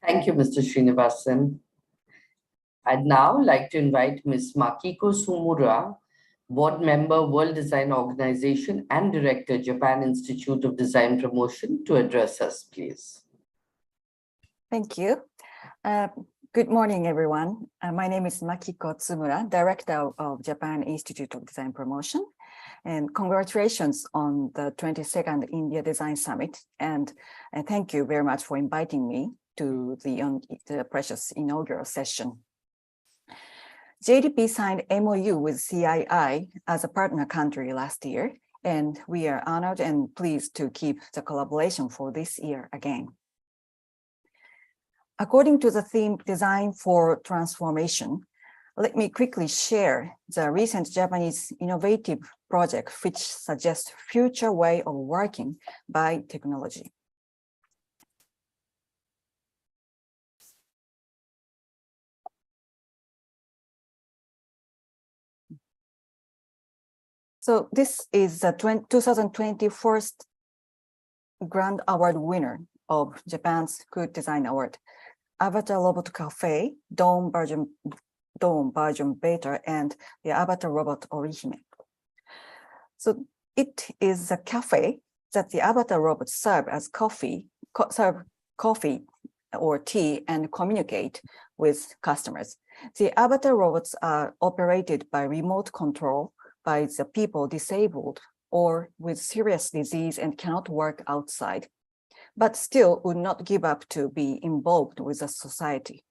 Thank you, Mr. Srinivasan. I'd now like to invite Ms. Makiko Sumura, Board Member, World Design Organization and Director, Japan Institute of Design Promotion, to address us, please. Thank you. Good morning, everyone. My name is Makiko Tsumura, Director of Japan Institute of Design Promotion. And congratulations on the 22nd India Design Summit. And thank you very much for inviting me to the precious inaugural session. JDP signed MOU with CII as a partner country last year, and we are honored and pleased to keep the collaboration for this year again. According to the theme Design for Transformation, let me quickly share the recent Japanese innovative project which suggests future way of working by technology. So this is the 2021 Grand Award winner of Japan's Good Design Award. Avatar Robot Cafe, Dawn version Beta, and the Avatar Robot Orihime. So it is a cafe that the Avatar robots serve as coffee or tea and communicate with customers. The Avatar robots are operated by remote control by the people disabled or with serious disease and cannot work outside, but still would not give up to be involved with the society.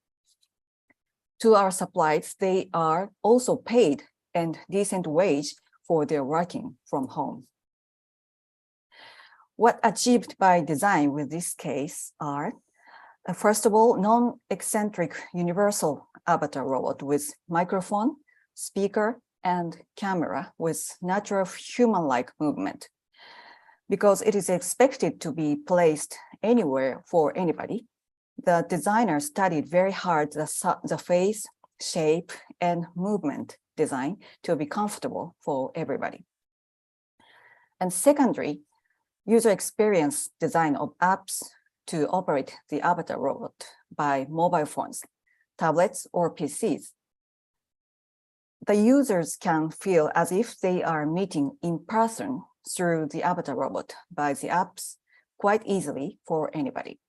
To our suppliers, they are also paid and decent wage for their working from home. What achieved by design with this case are, first of all, non-eccentric universal avatar robot with microphone, speaker, and camera with natural human-like movement. Because it is expected to be placed anywhere for anybody, the designer studied very hard the face, shape, and movement design to be comfortable for everybody. And secondly, user experience design of apps to operate the avatar robot by mobile phones, tablets, or PCs. The users can feel as if they are meeting in person through the avatar robot by the apps quite easily for anybody.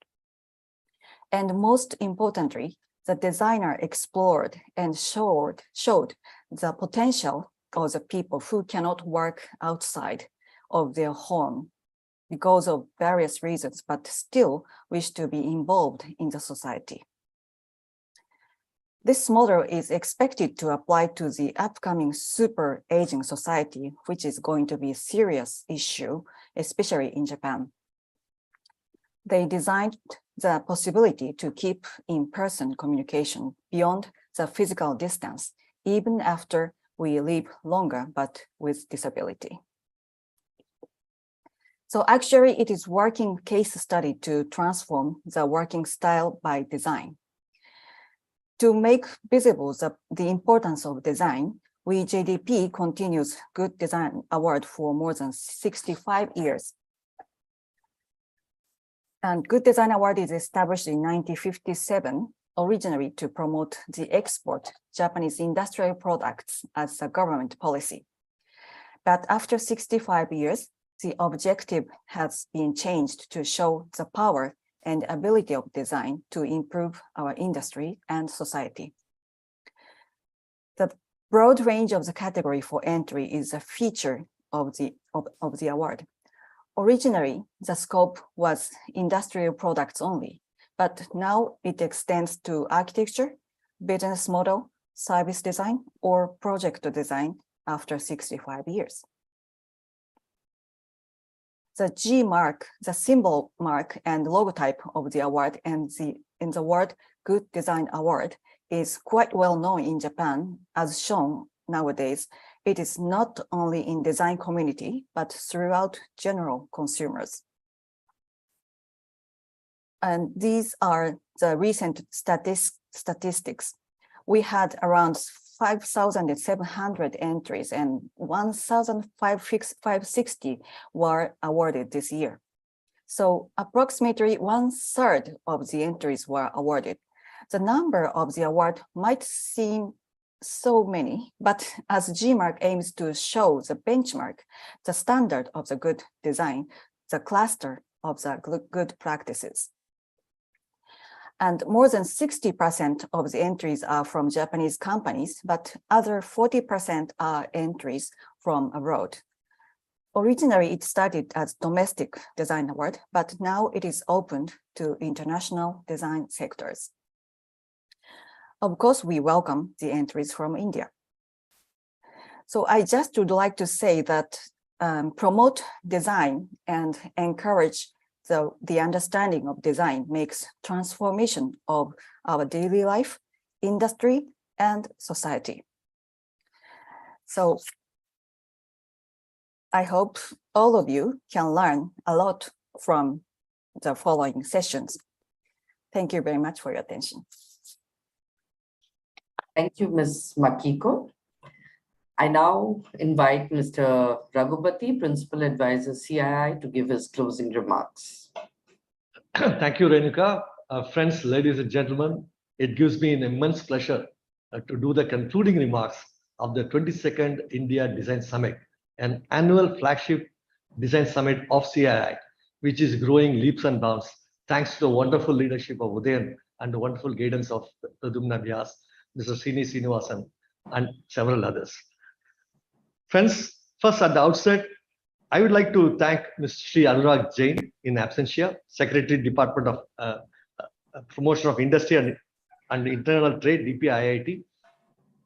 And most importantly, the designer explored and showed the potential of the people who cannot work outside of their home because of various reasons, but still wish to be involved in the society. This model is expected to apply to the upcoming super aging society, which is going to be a serious issue, especially in Japan. They designed the possibility to keep in-person communication beyond the physical distance, even after we live longer, but with disability. So actually, it is working case study to transform the working style by design. To make visible the importance of design, we JDP continues Good Design Award for more than 65 years. And Good Design Award is established in 1957, originally to promote the export Japanese industrial products as a government policy. But after 65 years, the objective has been changed to show the power and ability of design to improve our industry and society. The broad range of the category for entry is a feature of the award. Originally, the scope was industrial products only, but now it extends to architecture, business model, service design, or project design after 65 years. The G mark, the symbol mark and logotype of the award and in the word Good Design Award is quite well known in Japan. As shown nowadays, it is not only in design community, but throughout general consumers. And these are the recent statistics. We had around 5,700 entries and 1,560 were awarded this year. So approximately 1/3 of the entries were awarded. The number of the award might seem so many, but as GMARC aims to show the benchmark, the standard of the good design, the cluster of the good practices. And more than 60% of the entries are from Japanese companies, but other 40% are entries from abroad. Originally, it started as domestic design award, but now it is opened to international design sectors. Of course, we welcome the entries from India. So I just would like to say that promote design and encourage the understanding of design makes transformation of our daily life, industry, and society. So I hope all of you can learn a lot from the following sessions. Thank you very much for your attention. Thank you, Ms. Makiko. I now invite Mr. Raghupati, Principal Advisor, CII, to give his closing remarks. Thank you, Renuka. Friends, ladies and gentlemen, it gives me an immense pleasure to do the concluding remarks of the 22nd India Design Summit, an annual flagship design summit of CII, which is growing leaps and bounds thanks to the wonderful leadership of Udayan and the wonderful guidance of Pradyumna Vyas, Mr. Srini Srinivasan, and several others. Friends, first at the outset, I would like to thank Mr. Sri Anurag Jain in absentia, Secretary Department of Promotion of Industry and Internal Trade, DPIIT.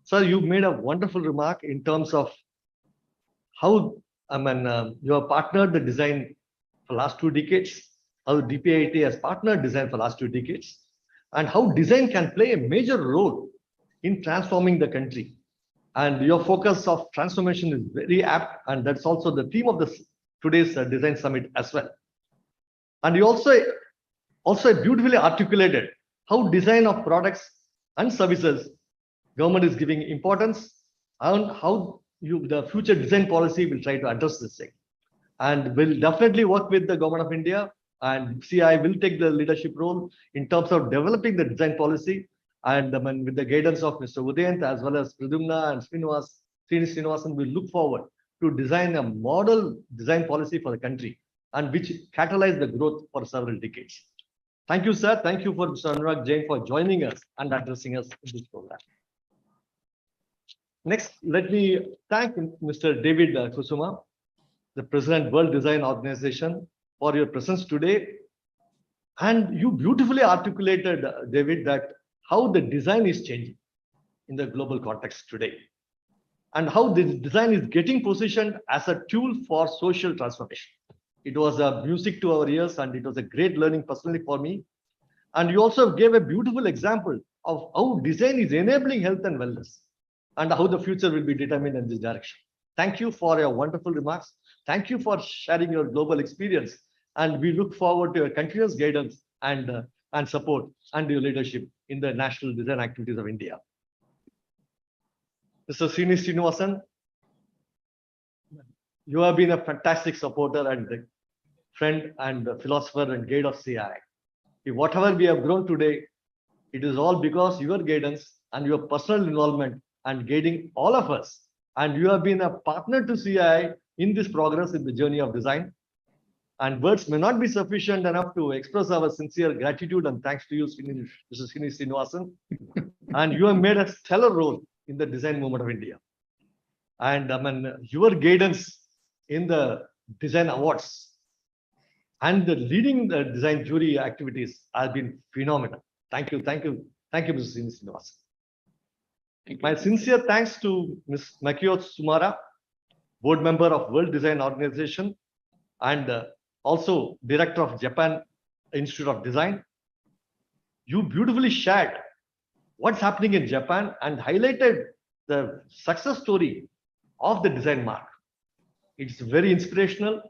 Sir, you made a wonderful remark in terms of how you have partnered the design for last 2 decades, how DPIIT has partnered design for last 2 decades, and how design can play a major role in transforming the country. And your focus of transformation is very apt, and that's also the theme of today's design summit as well. And you also beautifully articulated how design of products and services government is giving importance, and how the future design policy will try to address this thing. And we'll definitely work with the government of India, and CII will take the leadership role in terms of developing the design policy. And with the guidance of Mr. Udayant as well as Pradyumna and Srini Srinivasan, we look forward to design a model design policy for the country, and which catalyze the growth for several decades. Thank you, sir. Thank you for Mr. Anurag Jain for joining us and addressing us in this program. Next, let me thank Mr. David Kusuma, the President, World Design Organization, for your presence today. And you beautifully articulated, David, that how the design is changing in the global context today, and how this design is getting positioned as a tool for social transformation. It was a music to our ears, and it was a great learning personally for me. And you also gave a beautiful example of how design is enabling health and wellness, and how the future will be determined in this direction. Thank you for your wonderful remarks. Thank you for sharing your global experience, and we look forward to your continuous guidance and support and your leadership in the national design activities of India. Mr. Srini Srinivasan, you have been a fantastic supporter and friend and philosopher and guide of CII. Whatever we have grown today, it is all because your guidance and your personal involvement and guiding all of us. And you have been a partner to CII in this progress in the journey of design. And words may not be sufficient enough to express our sincere gratitude and thanks to you, Mr. Srini Srinivasan. And you have made a stellar role in the design movement of India. And your guidance in the design awards and the leading the design jury activities has been phenomenal. Thank you, thank you, thank you, Mr. Srini Srinivasan. My sincere thanks to Ms. Makio Sumara, board member of World Design Organization, and also director of Japan Institute of Design. You beautifully shared what's happening in Japan and highlighted the success story of the design mark. It's very inspirational,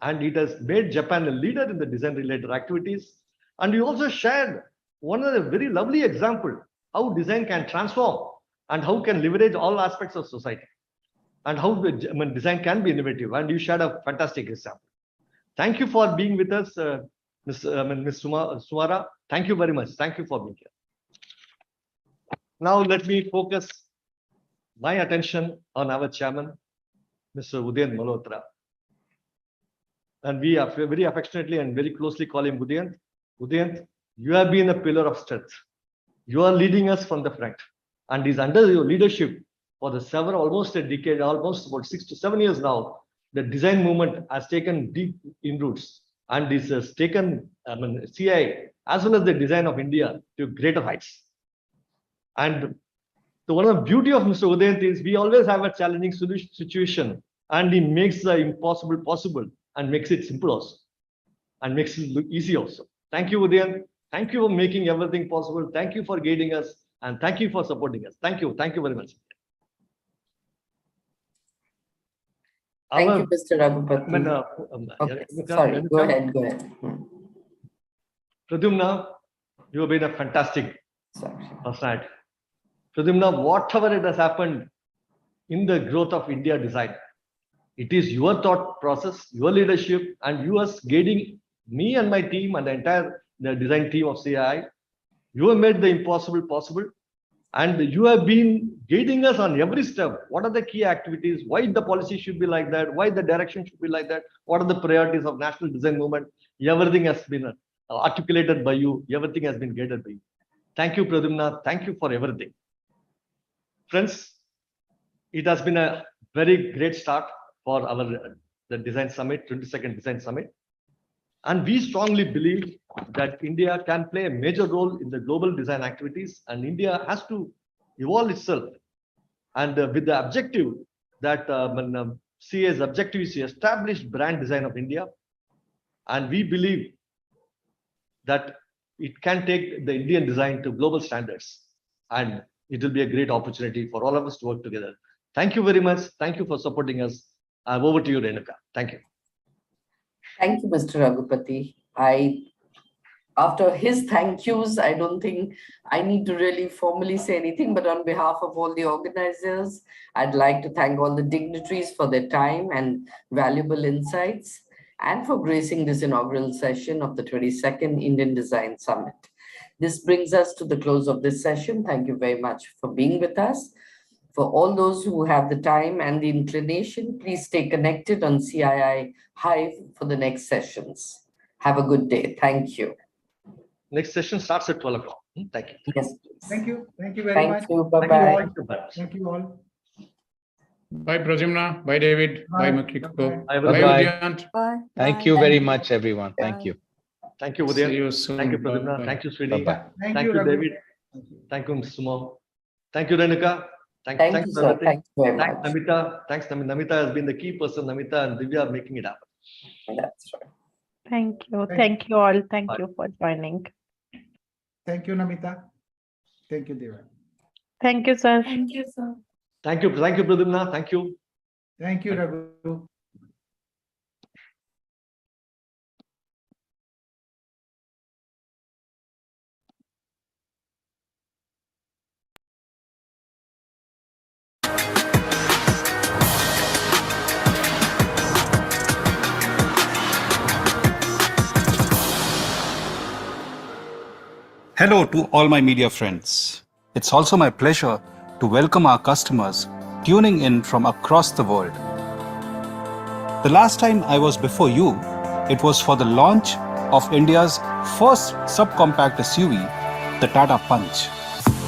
and it has made Japan a leader in the design related activities. And you also shared one of the very lovely example how design can transform and how can leverage all aspects of society, and how design can be innovative. And you shared a fantastic example. Thank you for being with us, Ms. Sumara. Thank you very much. Thank you for being here. Now let me focus my attention on our chairman, Mr. Udayant Malhotra. And we are very affectionately and very closely call him Udayant. Udayant, You have been a pillar of strength. You are leading us from the front, and is under your leadership for the almost a decade, almost about 6 to 7 years now. The design movement has taken deep inroads and has taken CII as well as the design of India to greater heights. And so one of the beauty of Mr. Udayant is we always have a challenging situation, and he makes the impossible possible and makes it simple also, and makes it look easy also. Thank you, Udayant. Thank you for making everything possible. Thank you for guiding us, and thank you for supporting us. Thank you. Thank you very much. Thank you, Mr. Raghupati. Okay. Sorry, go ahead. Pradyumna, you have been a fantastic personality. Pradyumna, whatever it has happened in the growth of India design, it is your thought process, your leadership, and you are guiding me and my team and the entire design team of CII. You have made the impossible possible, and you have been guiding us on every step. What are the key activities? Why the policy should be like that? Why the direction should be like that? What are the priorities of national design movement? Everything has been articulated by you. Everything has been guided by you. Thank you, Pradyumna. Thank you for everything. Friends, it has been a very great start for the Design Summit, 22nd Design Summit. And we strongly believe that India can play a major role in the global design activities, and India has to evolve itself. And with the objective that CII's objective is to establish brand design of India. And we believe that it can take the Indian design to global standards, and it will be a great opportunity for all of us to work together. Thank you very much. Thank you for supporting us. Over to you, Renuka. Thank you. Thank you, Mr. Raghupati. After his thank yous, I don't think I need to really formally say anything, but on behalf of all the organizers, I'd like to thank all the dignitaries for their time and valuable insights, and for gracing this inaugural session of the 22nd Indian Design Summit. This brings us to the close of this session. Thank you very much for being with us. For all those who have the time and the inclination, please stay connected on CII Hive for the next sessions. Have a good day. Thank you. Next session starts at 12 o'clock. Thank you. Yes, please. Thank you. Thank you very much. Thank you. Bye-bye. Thank you all. Bye, Pradyumna. Bye, David. Bye, Makiko. Bye. Bye, Udayant. Bye. Thank you very much, everyone. Thank you. Thank you, See Udayant. you soon. Thank you, Pradyumna. Bye-bye. Thank you, Srini. Bye-bye. Thank you, Raghu. David. Thank you, Mr. Sumo. Thank you, Renuka. Thank you, sir. Thank you very Thanks, much. Namita. Thanks, Namita. Namita has been the key person. Namita and Divya are making it happen. That's right. Thank you. Thank Thank you all. Thank Bye. you for joining. Thank you, Namita. Thank you, Deva. Thank you, sir. Thank you, Pradyumna. Thank you. Thank you, Raghu. Hello to all my media friends. It's also my pleasure to welcome our customers tuning in from across the world. The last time I was before you, it was for the launch of India's first subcompact SUV, the Tata Punch.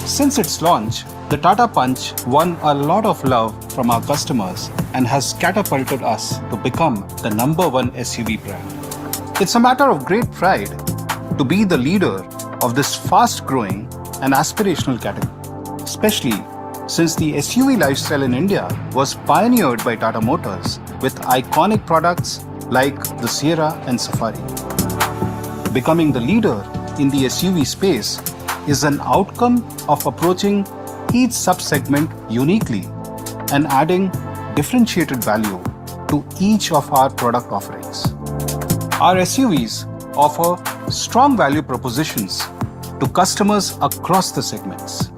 Since its launch, the Tata Punch won a lot of love from our customers and has catapulted us to become the #1 SUV brand. It's a matter of great pride to be the leader of this fast-growing and aspirational category, especially since the SUV lifestyle in India was pioneered by Tata Motors with iconic products like the Sierra and Safari. Becoming the leader in the SUV space is an outcome of approaching each sub-segment uniquely and adding differentiated value to each of our product offerings. Our SUVs offer strong value propositions to customers across the segments.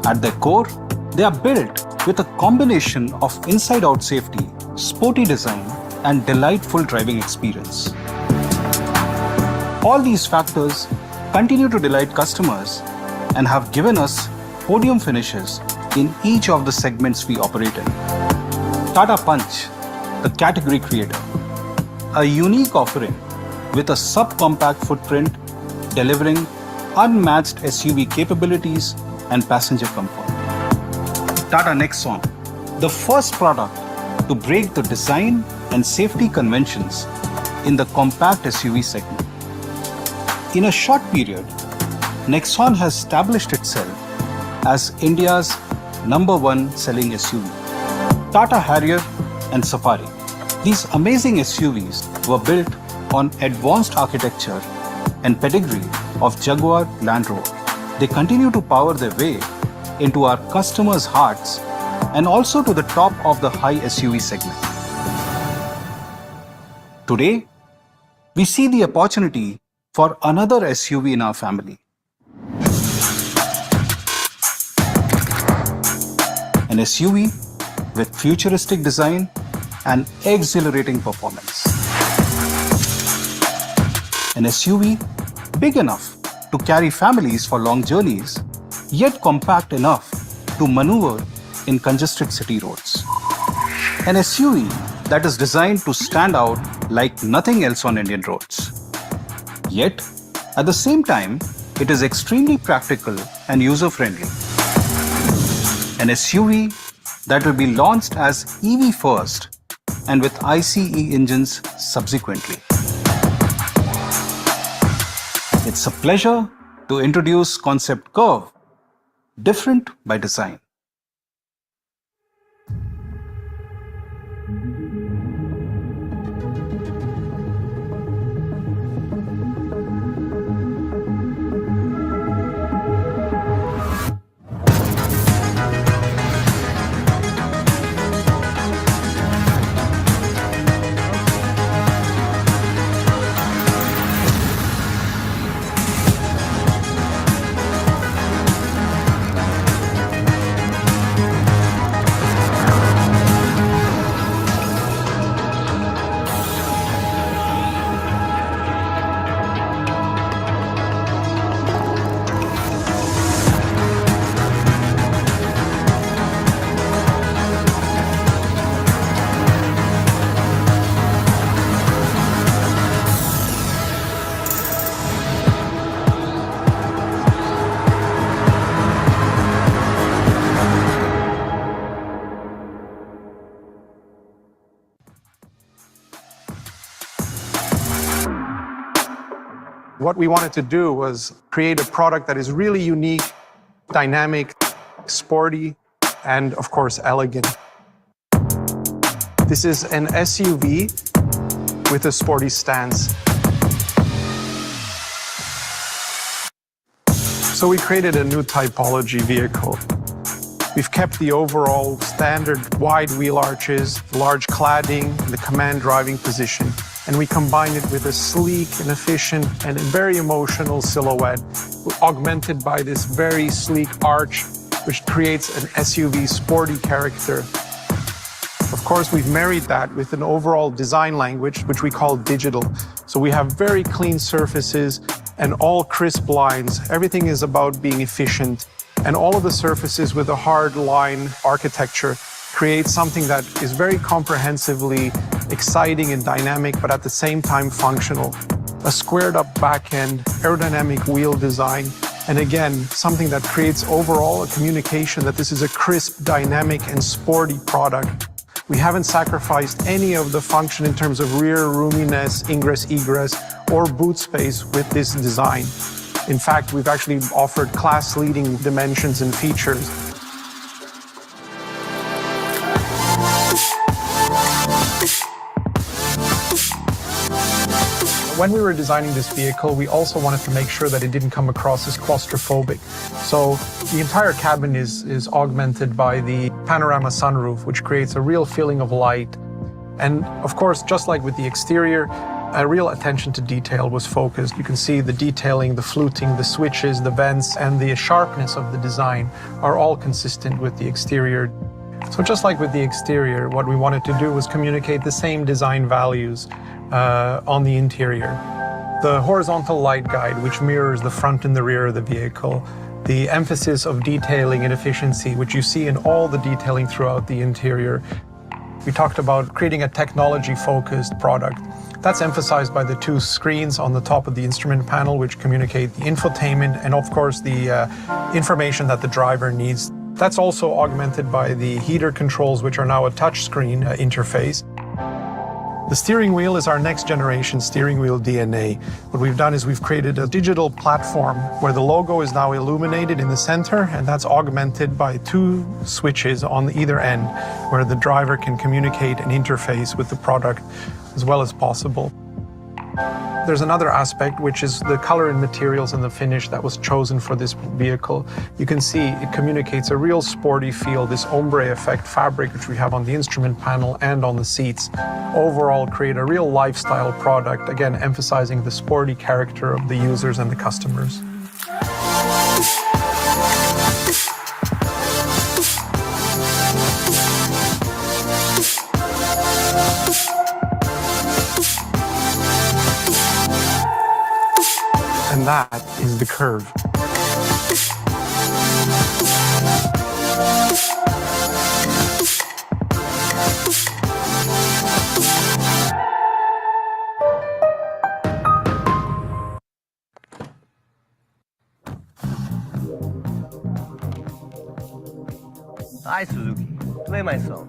At their core, they are built with a combination of inside-out safety, sporty design, and delightful driving experience. All these factors continue to delight customers and have given us podium finishes in each of the segments we operate in. Tata Punch, the category creator, a unique offering with a subcompact footprint delivering unmatched SUV capabilities and passenger comfort. Tata Nexon, the first product to break the design and safety conventions in the compact SUV segment. In a short period, Nexon has established itself as India's #1 selling SUV. Tata Harrier and Safari. These amazing SUVs were built on advanced architecture and pedigree of Jaguar Land Rover. They continue to power their way into our customers' hearts and also to the top of the high SUV segment. Today, we see the opportunity for another SUV in our family. An SUV with futuristic design and exhilarating performance. An SUV big enough to carry families for long journeys, yet compact enough to maneuver in congested city roads. An SUV that is designed to stand out like nothing else on Indian roads. Yet, at the same time, it is extremely practical and user-friendly. An SUV that will be launched as EV first and with ICE engines subsequently. It's a pleasure to introduce Concept Curve, different by design. What we wanted to do was create a product that is really unique, dynamic, sporty, and of course, elegant. This is an SUV with a sporty stance. So we created a new typology vehicle. We've kept the overall standard wide wheel arches, large cladding, the command driving position, and we combined it with a sleek and efficient and very emotional silhouette, augmented by this very sleek arch, which creates an SUV sporty character. Of course, we've married that with an overall design language, which we call digital. So we have very clean surfaces and all crisp lines. Everything is about being efficient. And all of the surfaces with a hard line architecture create something that is very comprehensively exciting and dynamic, but at the same time functional. A squared up back end, aerodynamic wheel design, and again, something that creates overall a communication that this is a crisp, dynamic, and sporty product. We haven't sacrificed any of the function in terms of rear roominess, ingress, egress, or boot space with this design. In fact, we've actually offered class-leading dimensions and features. When we were designing this vehicle, we also wanted to make sure that it didn't come across as claustrophobic. So the entire cabin is augmented by the panorama sunroof, which creates a real feeling of light. And of course, just like with the exterior, a real attention to detail was focused. You can see the detailing, the fluting, the switches, the vents, and the sharpness of the design are all consistent with the exterior. So just like with the exterior, what we wanted to do was communicate the same design values on the interior. The horizontal light guide, which mirrors the front and the rear of the vehicle. The emphasis of detailing and efficiency, which you see in all the detailing throughout the interior. We talked about creating a technology-focused product. That's emphasized by the two screens on the top of the instrument panel, which communicate the infotainment and, of course, the information that the driver needs. That's also augmented by the heater controls, which are now a touchscreen interface. The steering wheel is our next generation steering wheel DNA. What we've done is we've created a digital platform where the logo is now illuminated in the center, and that's augmented by two switches on either end where the driver can communicate and interface with the product as well as possible. There's another aspect, which is the color and materials and the finish that was chosen for this vehicle. You can see it communicates a real sporty feel, this ombre effect fabric, which we have on the instrument panel and on the seats. Overall, create a real lifestyle product, again, emphasizing the sporty character of the users and the customers. And that is the curve. Hi, Suzuki. Play my song.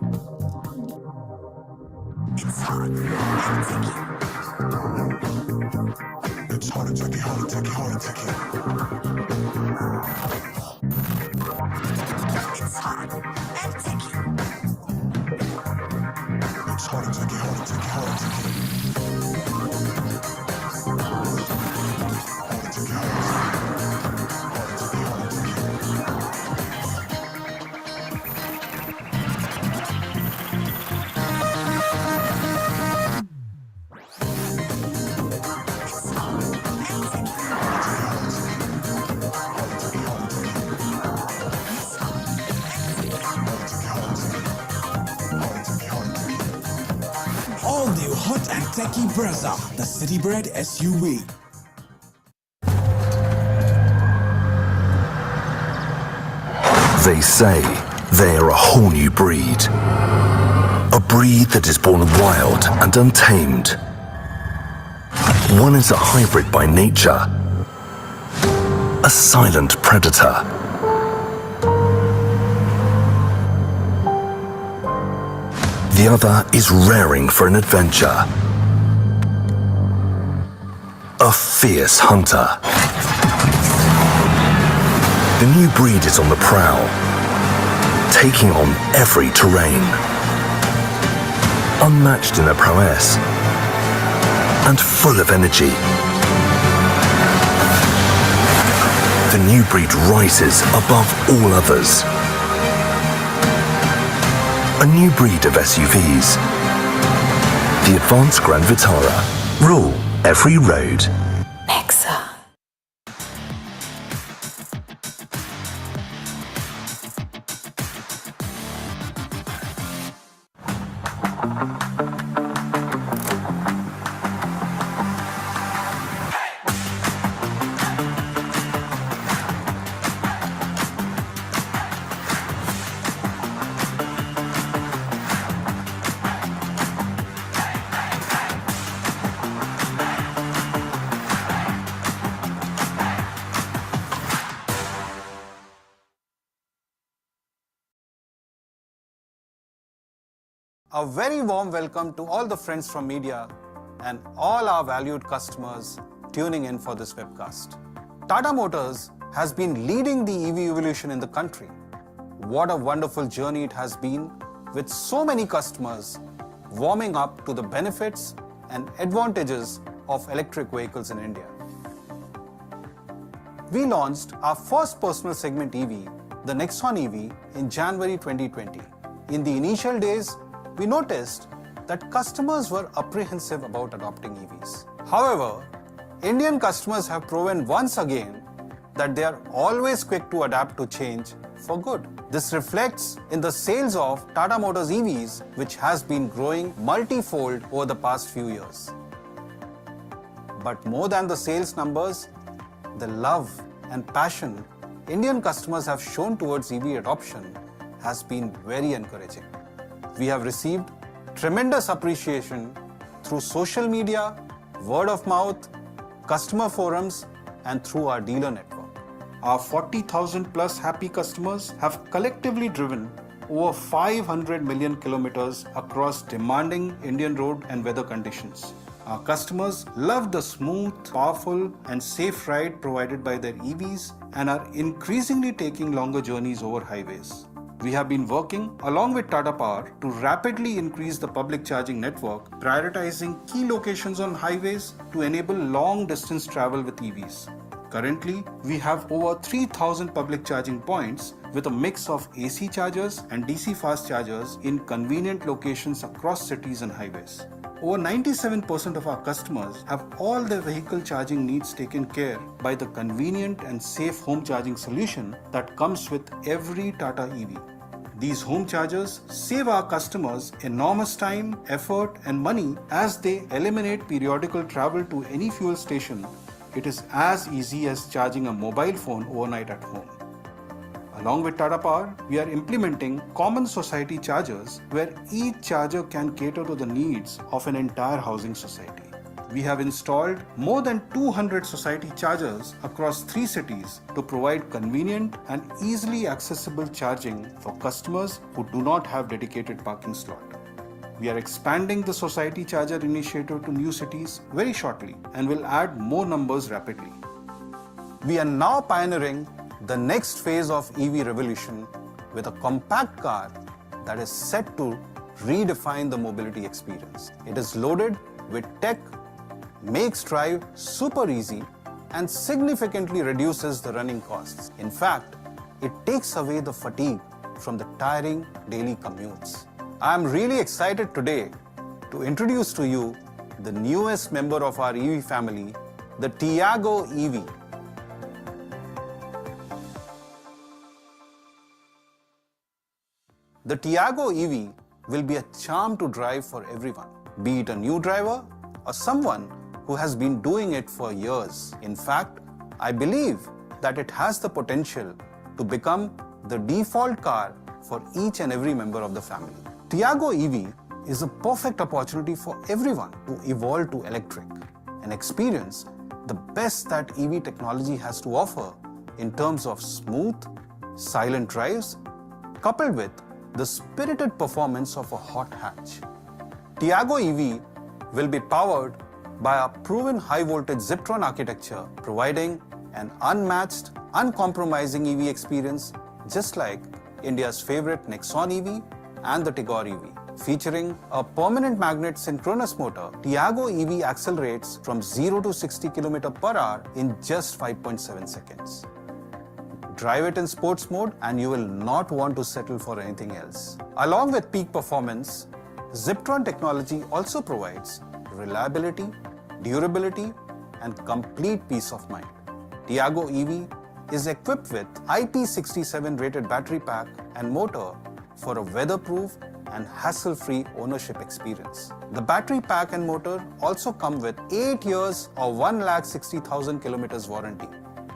It's hot and techy. It's hot and techy, hot and techy, hot and techy. It's hot and techy. It's hot and techy, hot and techy, hot and techy. Hot and techy, hot and techy. All-new hot and techy Brezza, the city-bred SUV. They say they're a whole new breed. A breed that is born wild and untamed. One is a hybrid by nature. A silent predator. The other is raring for an adventure. A fierce hunter. The new breed is on the prowl, taking on every terrain. Unmatched in their prowess and full of energy. The new breed rises above all others. A new breed of SUVs. The advanced Grand Vitara. Rule every road. Nexa. A very warm welcome to all the friends from media and all our valued customers tuning in for this webcast. Tata Motors has been leading the EV evolution in the country. What a wonderful journey it has been, with so many customers warming up to the benefits and advantages of electric vehicles in India. We launched our first personal segment EV, the Nexon EV, in January 2020. In the initial days, we noticed that customers were apprehensive about adopting EVs. However, Indian customers have proven once again that they are always quick to adapt to change for good. This reflects in the sales of Tata Motors EVs, which has been growing multi-fold over the past few years. But more than the sales numbers, the love and passion Indian customers have shown towards EV adoption has been very encouraging. We have received tremendous appreciation through social media, word of mouth, customer forums, and through our dealer network. Our 40,000 plus happy customers have collectively driven over 500 million kilometers across demanding Indian road and weather conditions. Our customers love the smooth, powerful, and safe ride provided by their EVs and are increasingly taking longer journeys over highways. We have been working along with Tata Power to rapidly increase the public charging network, prioritizing key locations on highways to enable long-distance travel with EVs. Currently, we have over 3,000 public charging points with a mix of AC chargers and DC fast chargers in convenient locations across cities and highways. Over 97% of our customers have all their vehicle charging needs taken care by the convenient and safe home charging solution that comes with every Tata EV. These home chargers save our customers enormous time, effort, and money as they eliminate periodical travel to any fuel station. It is as easy as charging a mobile phone overnight at home. Along with Tata Power, we are implementing common society chargers where each charger can cater to the needs of an entire housing society. We have installed more than 200 society chargers across 3 cities to provide convenient and easily accessible charging for customers who do not have dedicated parking slot. We are expanding the society charger initiative to new cities very shortly and will add more numbers rapidly. We are now pioneering the next phase of EV revolution with a compact car that is set to redefine the mobility experience. It is loaded with tech, makes drive super easy, and significantly reduces the running costs. In fact, it takes away the fatigue from the tiring daily commutes. I am really excited today to introduce to you the newest member of our EV family, the Tiago EV. The Tiago EV will be a charm to drive for everyone, be it a new driver or someone who has been doing it for years. In fact, I believe that it has the potential to become the default car for each and every member of the family. Tiago EV is a perfect opportunity for everyone to evolve to electric and experience the best that EV technology has to offer in terms of smooth, silent drives, coupled with the spirited performance of a hot hatch. Tiago EV will be powered by a proven high-voltage Ziptron architecture, providing an unmatched, uncompromising EV experience, just like India's favorite Nexon EV and the Tigor EV. Featuring a permanent magnet synchronous motor, Tiago EV accelerates from 0 to 60 km/h in just 5.7 seconds. Drive it in sports mode and you will not want to settle for anything else. Along with peak performance, Ziptron technology also provides reliability, durability, and complete peace of mind. Tiago EV is equipped with IP67 rated battery pack and motor for a weatherproof and hassle-free ownership experience. The battery pack and motor also come with 8 years or 1,60,000 kilometers warranty.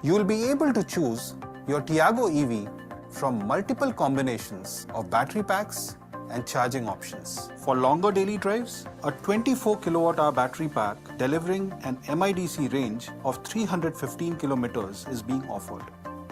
You will be able to choose your Tiago EV from multiple combinations of battery packs and charging options. For longer daily drives, a 24 kWh battery pack delivering an MIDC range of 315 kilometers is being offered.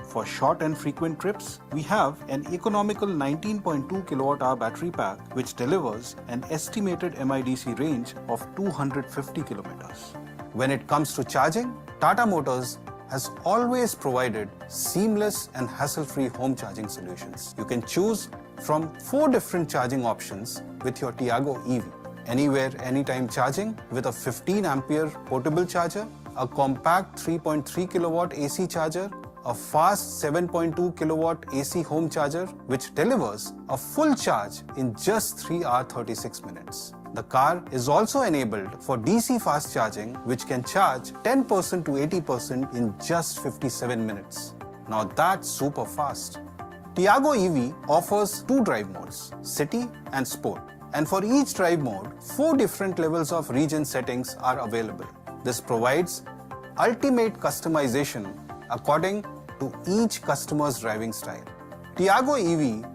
For short and frequent trips, we have an economical 19.2 kWh battery pack which delivers an estimated MIDC range of 250 kilometers. When it comes to charging, Tata Motors has always provided seamless and hassle-free home charging solutions. You can choose from 4 different charging options with your Tiago EV. Anywhere, anytime charging with a 15 ampere portable charger, a compact 3.3 kilowatt AC charger, a fast 7.2 kilowatt AC home charger which delivers a full charge in just 3 hours 36 minutes. The car is also enabled for DC fast charging which can charge 10% to 80% in just 57 minutes. Now that's super fast. Tiago EV offers 2 drive modes, City and Sport. And for each drive mode, 4 different levels of regen settings are available. This provides ultimate customization according to each customer's driving style. Tiago EV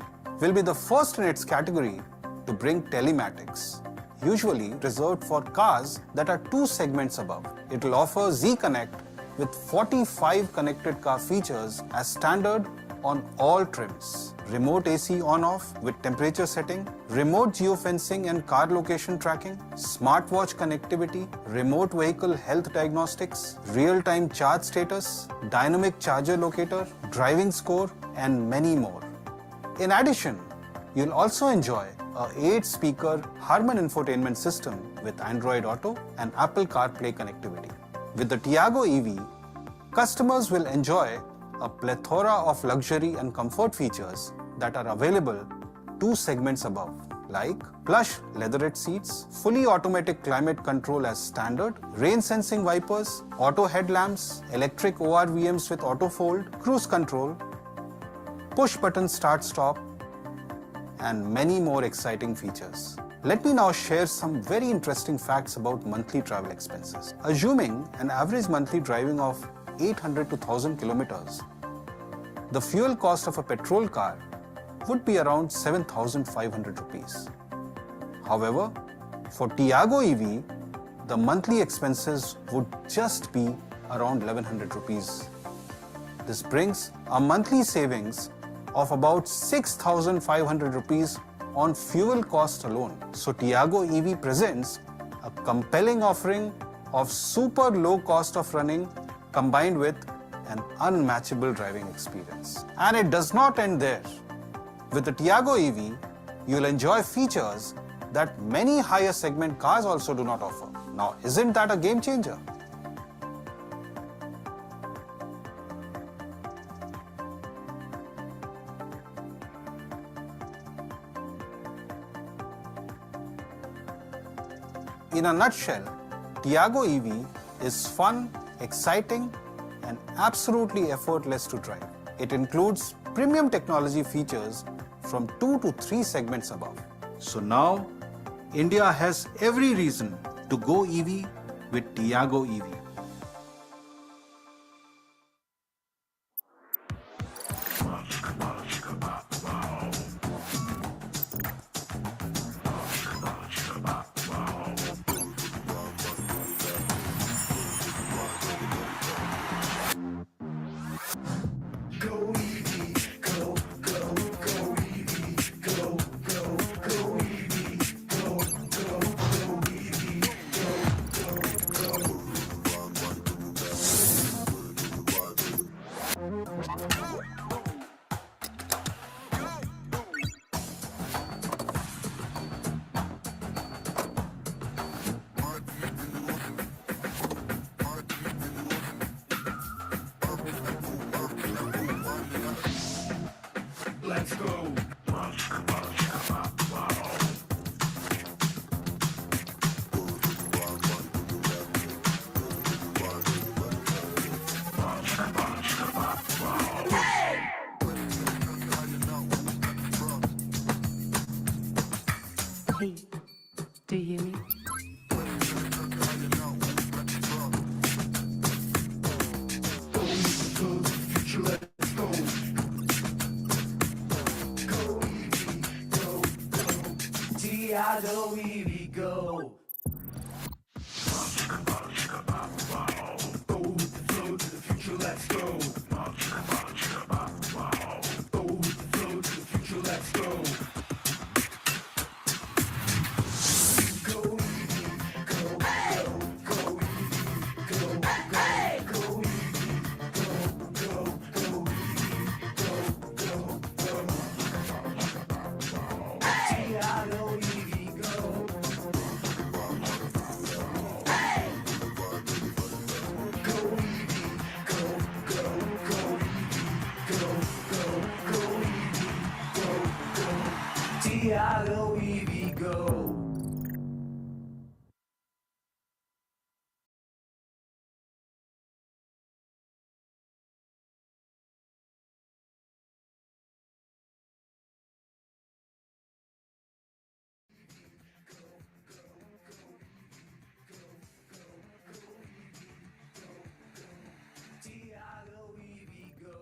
will be the first in its category to bring telematics. usually reserved for cars that are 2 segments above. It will offer Z Connect with 45 connected car features as standard on all trims. Remote AC on-off with temperature setting, remote geofencing and car location tracking, smartwatch connectivity, remote vehicle health diagnostics, real-time charge status, dynamic charger locator, driving score, and many more. In addition, you'll also enjoy a 8-speaker Harman infotainment system with Android Auto and Apple CarPlay connectivity. With the Tiago EV, customers will enjoy a plethora of luxury and comfort features that are available 2 segments above, like plush leatherette seats, fully automatic climate control as standard, rain sensing wipers, auto headlamps, electric ORVMs with auto fold, cruise control, push button start stop, and many more exciting features. Let me now share some very interesting facts about monthly travel expenses. Assuming an average monthly driving of 800 to 1000 kilometers, the fuel cost of a petrol car would be around 7,500 rupees. However, for Tiago EV, the monthly expenses would just be around 1100 rupees. This brings a monthly savings of about 6,500 rupees on fuel cost alone. So Tiago EV presents a compelling offering of super low cost of running combined with an unmatchable driving experience. And it does not end there. With the Tiago EV, you'll enjoy features that many higher segment cars also do not offer. Now, isn't that a game changer? In a nutshell, Tiago EV is fun, exciting, and absolutely effortless to drive. It includes premium technology features from 2 to 3 segments above. So now, India has every reason to go EV with Tiago EV. Let's go. Hey, do you hear me? Tiago EV go. Go with the flow to the future, let's go. Go with the flow to the future, let's go. Go EV, go, go EV, go, go EV, go, Tiago EV go. Tiago EV go. Tiago EV go.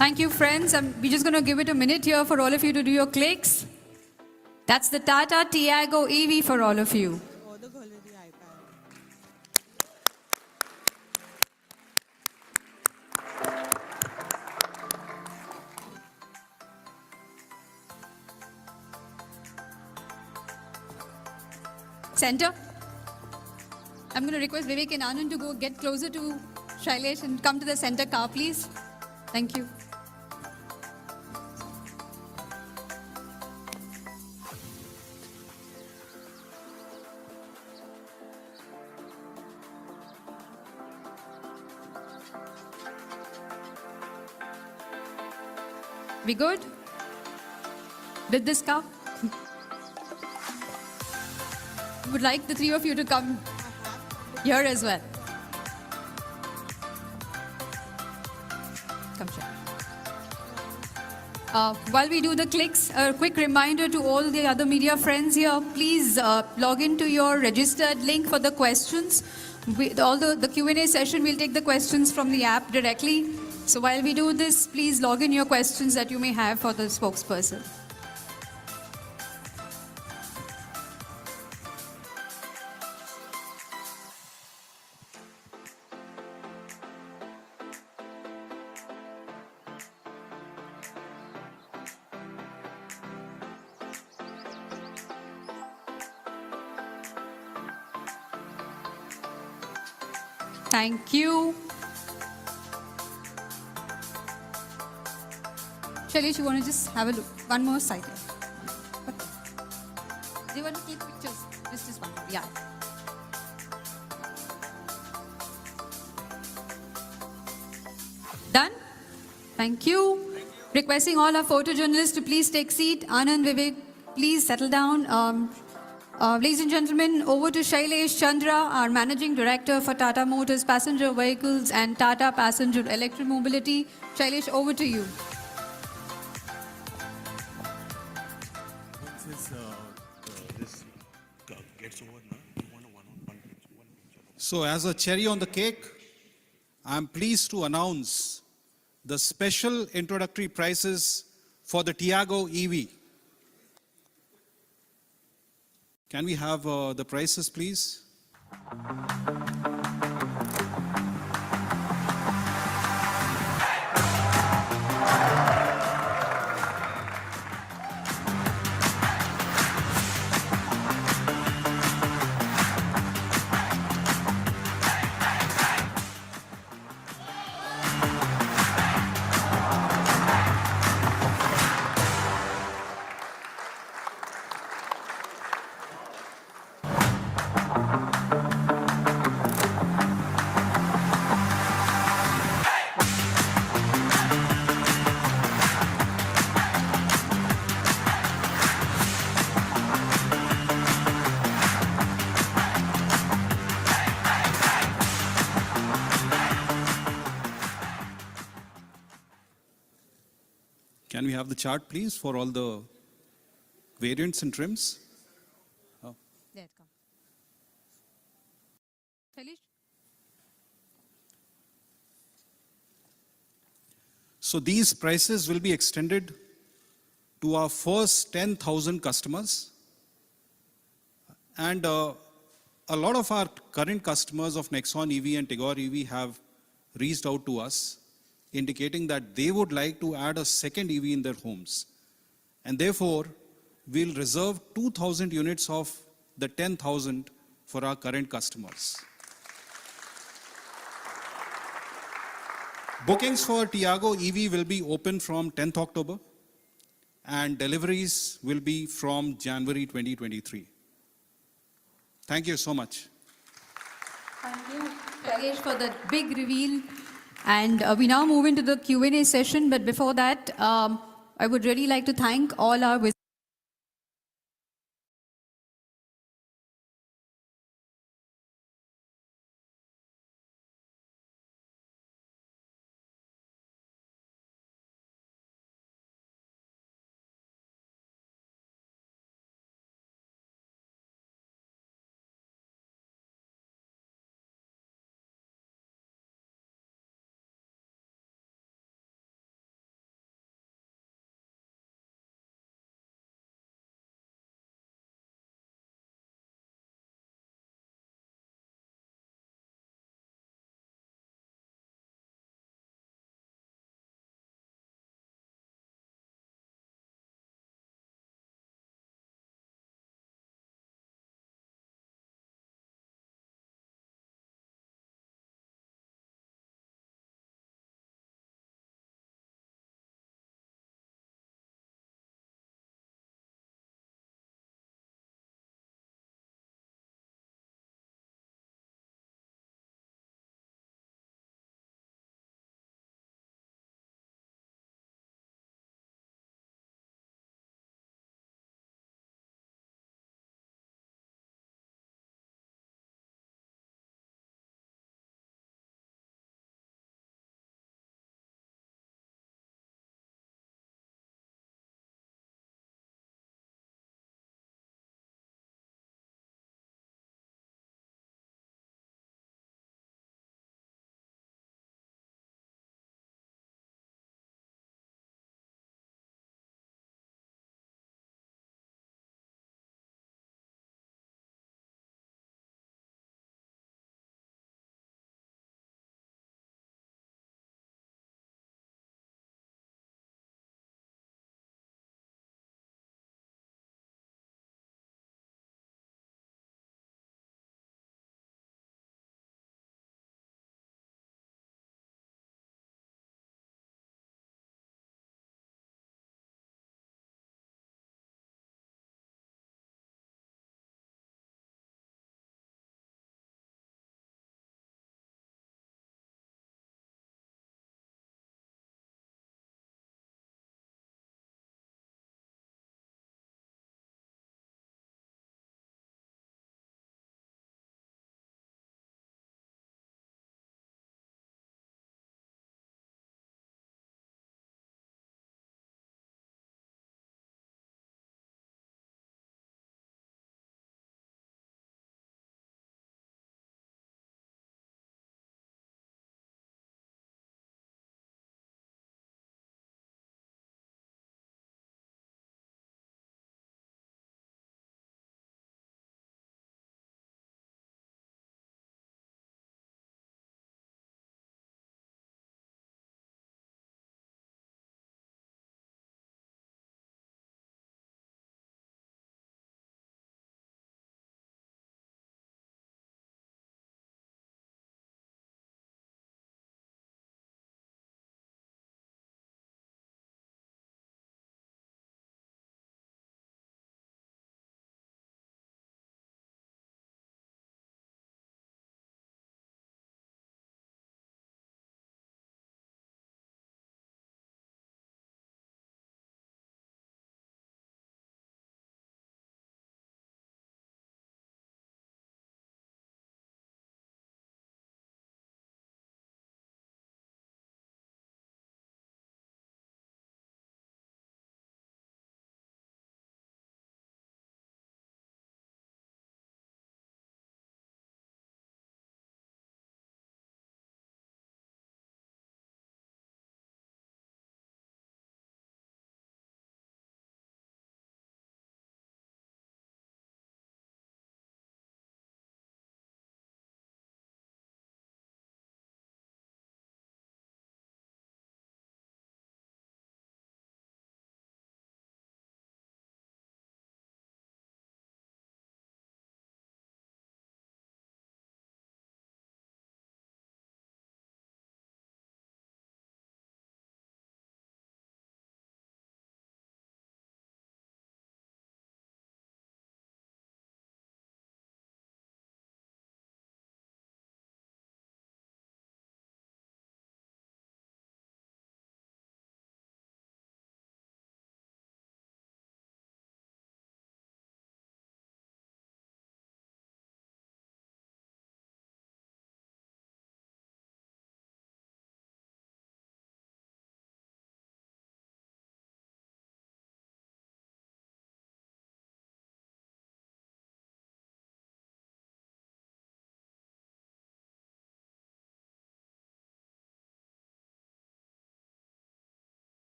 Thank you, friends. We're just going to give it a minute here for all of you to do your clicks. That's the Tata Tiago EV for all of you. Center. I'm going to request Vivek and Anand to go get closer to Shailesh and come to the center car, please. Thank you. We good with this car? Would like the three of you to come here as well. Come, while we do the clicks, a quick reminder to all the other media friends here, please log into your registered link for the questions. The Q&A session, we'll take the questions from the app directly. So while we do this, please log in your questions that you may have for the spokesperson. Thank you. Shailesh, you want to just have a look? One more side. Do you want to take pictures? Just one more. Yeah. Done? Thank you. Requesting all our photojournalists to please take seat. Anand, Vivek, please settle down. Ladies and gentlemen, over to Shailesh Chandra, our Managing Director for Tata Motors Passenger Vehicles and Tata Passenger Electromobility. Shailesh, over to you. So as a cherry on the cake, I'm pleased to announce the special introductory prices for the Tiago EV. Can we have the prices, please? Can we have the chart, please, for all the variants and trims? Oh. There it comes. Shailesh? So these prices will be extended to our first 10,000 customers. And a lot of our current customers of Nexon EV and Tigor EV have reached out to us, indicating that they would like to add a second EV in their homes. And therefore, we'll reserve 2,000 units of the 10,000 for our current customers. Bookings for Tiago EV will be open from 10th October, and deliveries will be from January 2023. Thank you so much. Thank you, Shailesh, for that big reveal. And we now move into the Q&A session. But before that, I would really like to thank all our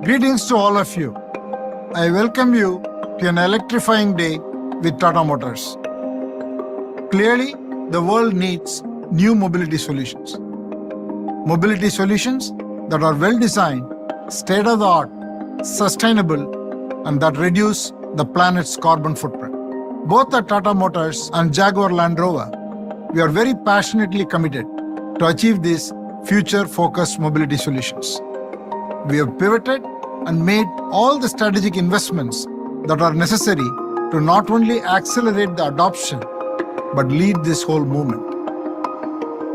Greetings to all of you. I welcome you to an electrifying day with Tata Motors. Clearly, the world needs new mobility solutions. Mobility solutions that are well designed, state-of-the-art, sustainable, and that reduce the planet's carbon footprint. Both at Tata Motors and Jaguar Land Rover, we are very passionately committed to achieve these future-focused mobility solutions. We have pivoted and made all the strategic investments that are necessary to not only accelerate the adoption, but lead this whole movement.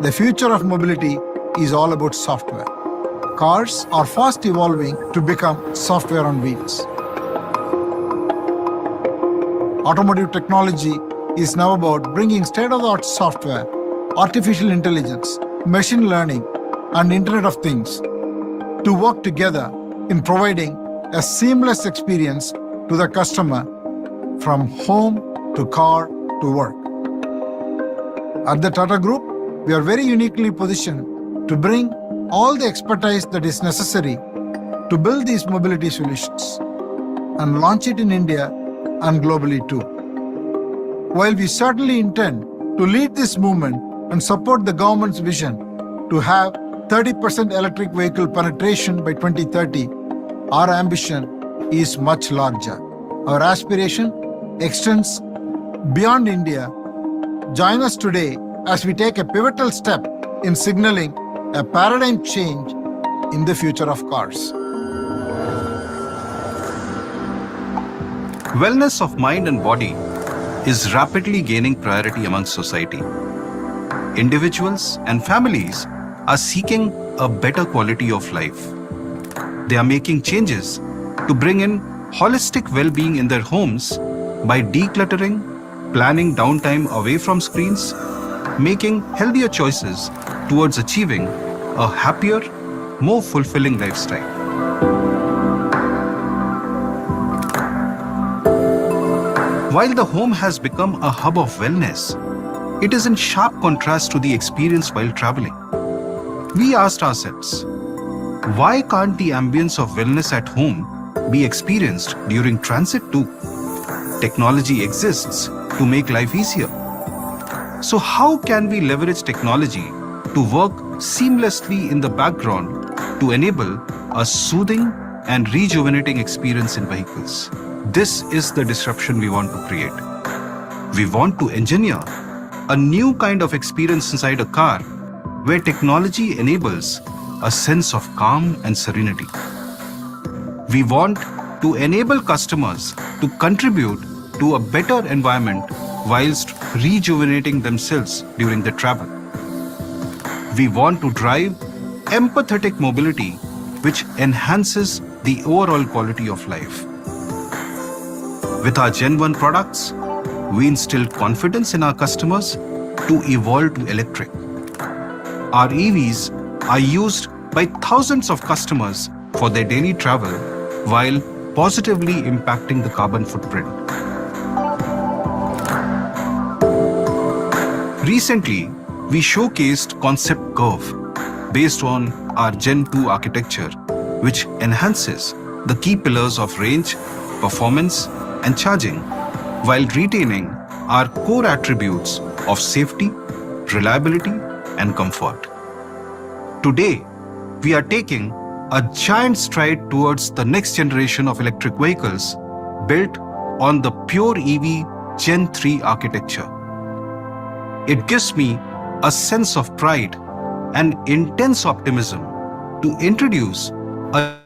The future of mobility is all about software. Cars are fast evolving to become software on wheels. Automotive technology is now about bringing state-of-the-art software, artificial intelligence, machine learning, and Internet of Things to work together in providing a seamless experience to the customer from home to car to work. At the Tata Group, we are very uniquely positioned to bring all the expertise that is necessary to build these mobility solutions and launch it in India and globally too. While we certainly intend to lead this movement and support the government's vision to have 30% electric vehicle penetration by 2030, our ambition is much larger. Our aspiration extends beyond India. Join us today as we take a pivotal step in signaling a paradigm change in the future of cars. Wellness of mind and body is rapidly gaining priority among society. Individuals and families are seeking a better quality of life. They are making changes to bring in holistic well-being in their homes by decluttering, planning downtime away from screens, making healthier choices towards achieving a happier, more fulfilling lifestyle. While the home has become a hub of wellness, it is in sharp contrast to the experience while traveling. We asked ourselves, why can't the ambience of wellness at home be experienced during transit too? Technology exists to make life easier. So how can we leverage technology to work seamlessly in the background to enable a soothing and rejuvenating experience in vehicles? This is the disruption we want to create. We want to engineer a new kind of experience inside a car where technology enables a sense of calm and serenity. We want to enable customers to contribute to a better environment whilst rejuvenating themselves during the travel. We want to drive empathetic mobility which enhances the overall quality of life. With our Gen 1 products, we instill confidence in our customers to evolve to electric. Our EVs are used by thousands of customers for their daily travel while positively impacting the carbon footprint. Recently, we showcased Concept Curve based on our Gen 2 architecture, which enhances the key pillars of range, performance, and charging, while retaining our core attributes of safety, reliability, and comfort. Today, we are taking a giant stride towards the next generation of electric vehicles built on the pure EV Gen 3 architecture. It gives me a sense of pride and intense optimism to introduce a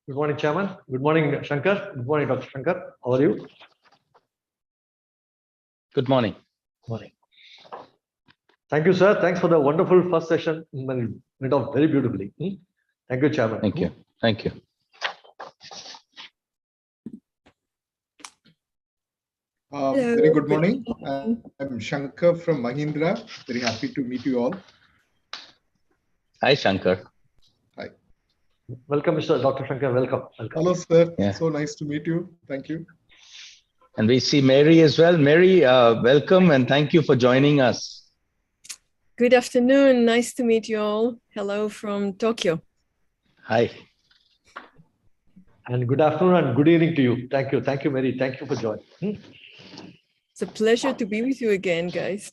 Good morning, Chairman. Good morning, Shankar. Good morning, Dr. Shankar. How are you? Good morning. Morning. Thank you, sir. Thanks for the wonderful first session. Went off very beautifully. Thank you, Chairman. Thank you. Thank you. Very good morning. I'm Shankar from Mahindra. Very happy to meet you all. Hi, Shankar. Hi. Welcome, Mr. Dr. Shankar. Welcome. Hello, sir. Yeah. So nice to meet you. Thank you. And we see Mary as well. Mary, welcome and thank you for joining us. Good afternoon. Nice to meet you all. Hello from Tokyo. Hi. And good afternoon and good evening to you. Thank you. Thank you, Mary. Thank you for joining. It's a pleasure to be with you again, guys.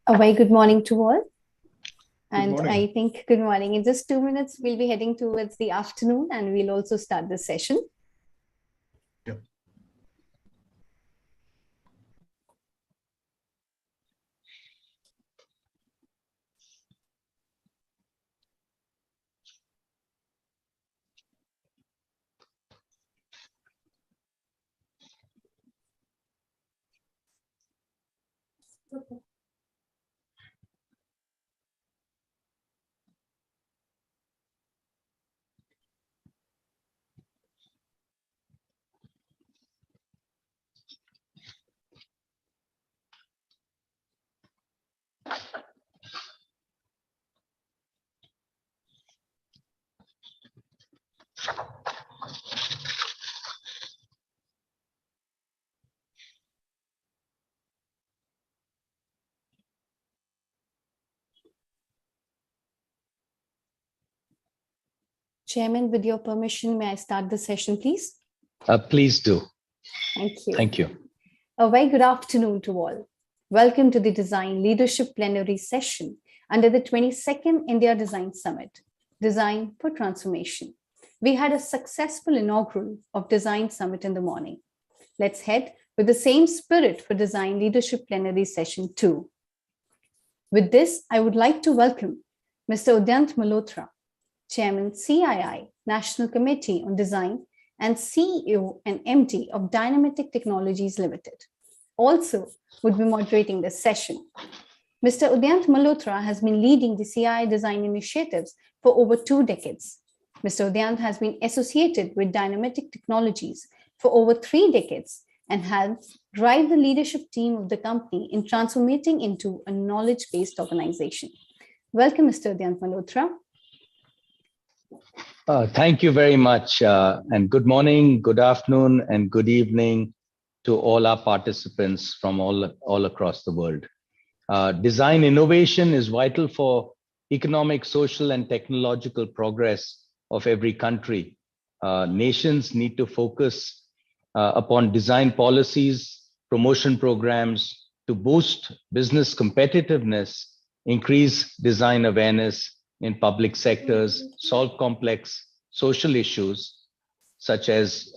A very good morning to all. And morning. I think good morning. In just 2 minutes, we'll be heading towards the afternoon and we'll also start the session. Yep. Chairman, with your permission, may I start the session, please? Please do. Thank you. Thank you. A very good afternoon to all. Welcome to the Design Leadership Plenary Session under the 22nd India Design Summit, Design for Transformation. We had a successful inaugural of Design Summit in the morning. Let's head with the same spirit for Design Leadership Plenary Session 2. With this, I would like to welcome Mr. Udyant Malhotra, Chairman, CII, National Committee on Design, and CEO and MD of Dynamitic Technologies Limited. Also would be moderating this session. Mr. Udyant Malhotra has been leading the CII design initiatives for over 2 decades. Mr. Udyant has been associated with Dynamitic Technologies for over 3 decades and has driven the leadership team of the company in transforming into a knowledge-based organization. Welcome, Mr. Udyant Malhotra. Thank you very much. And good morning, good afternoon, and good evening to all our participants from all across the world. Design innovation is vital for economic, social, and technological progress of every country. Nations need to focus upon design policies, promotion programs to boost business competitiveness, increase design awareness in public sectors, solve complex social issues such as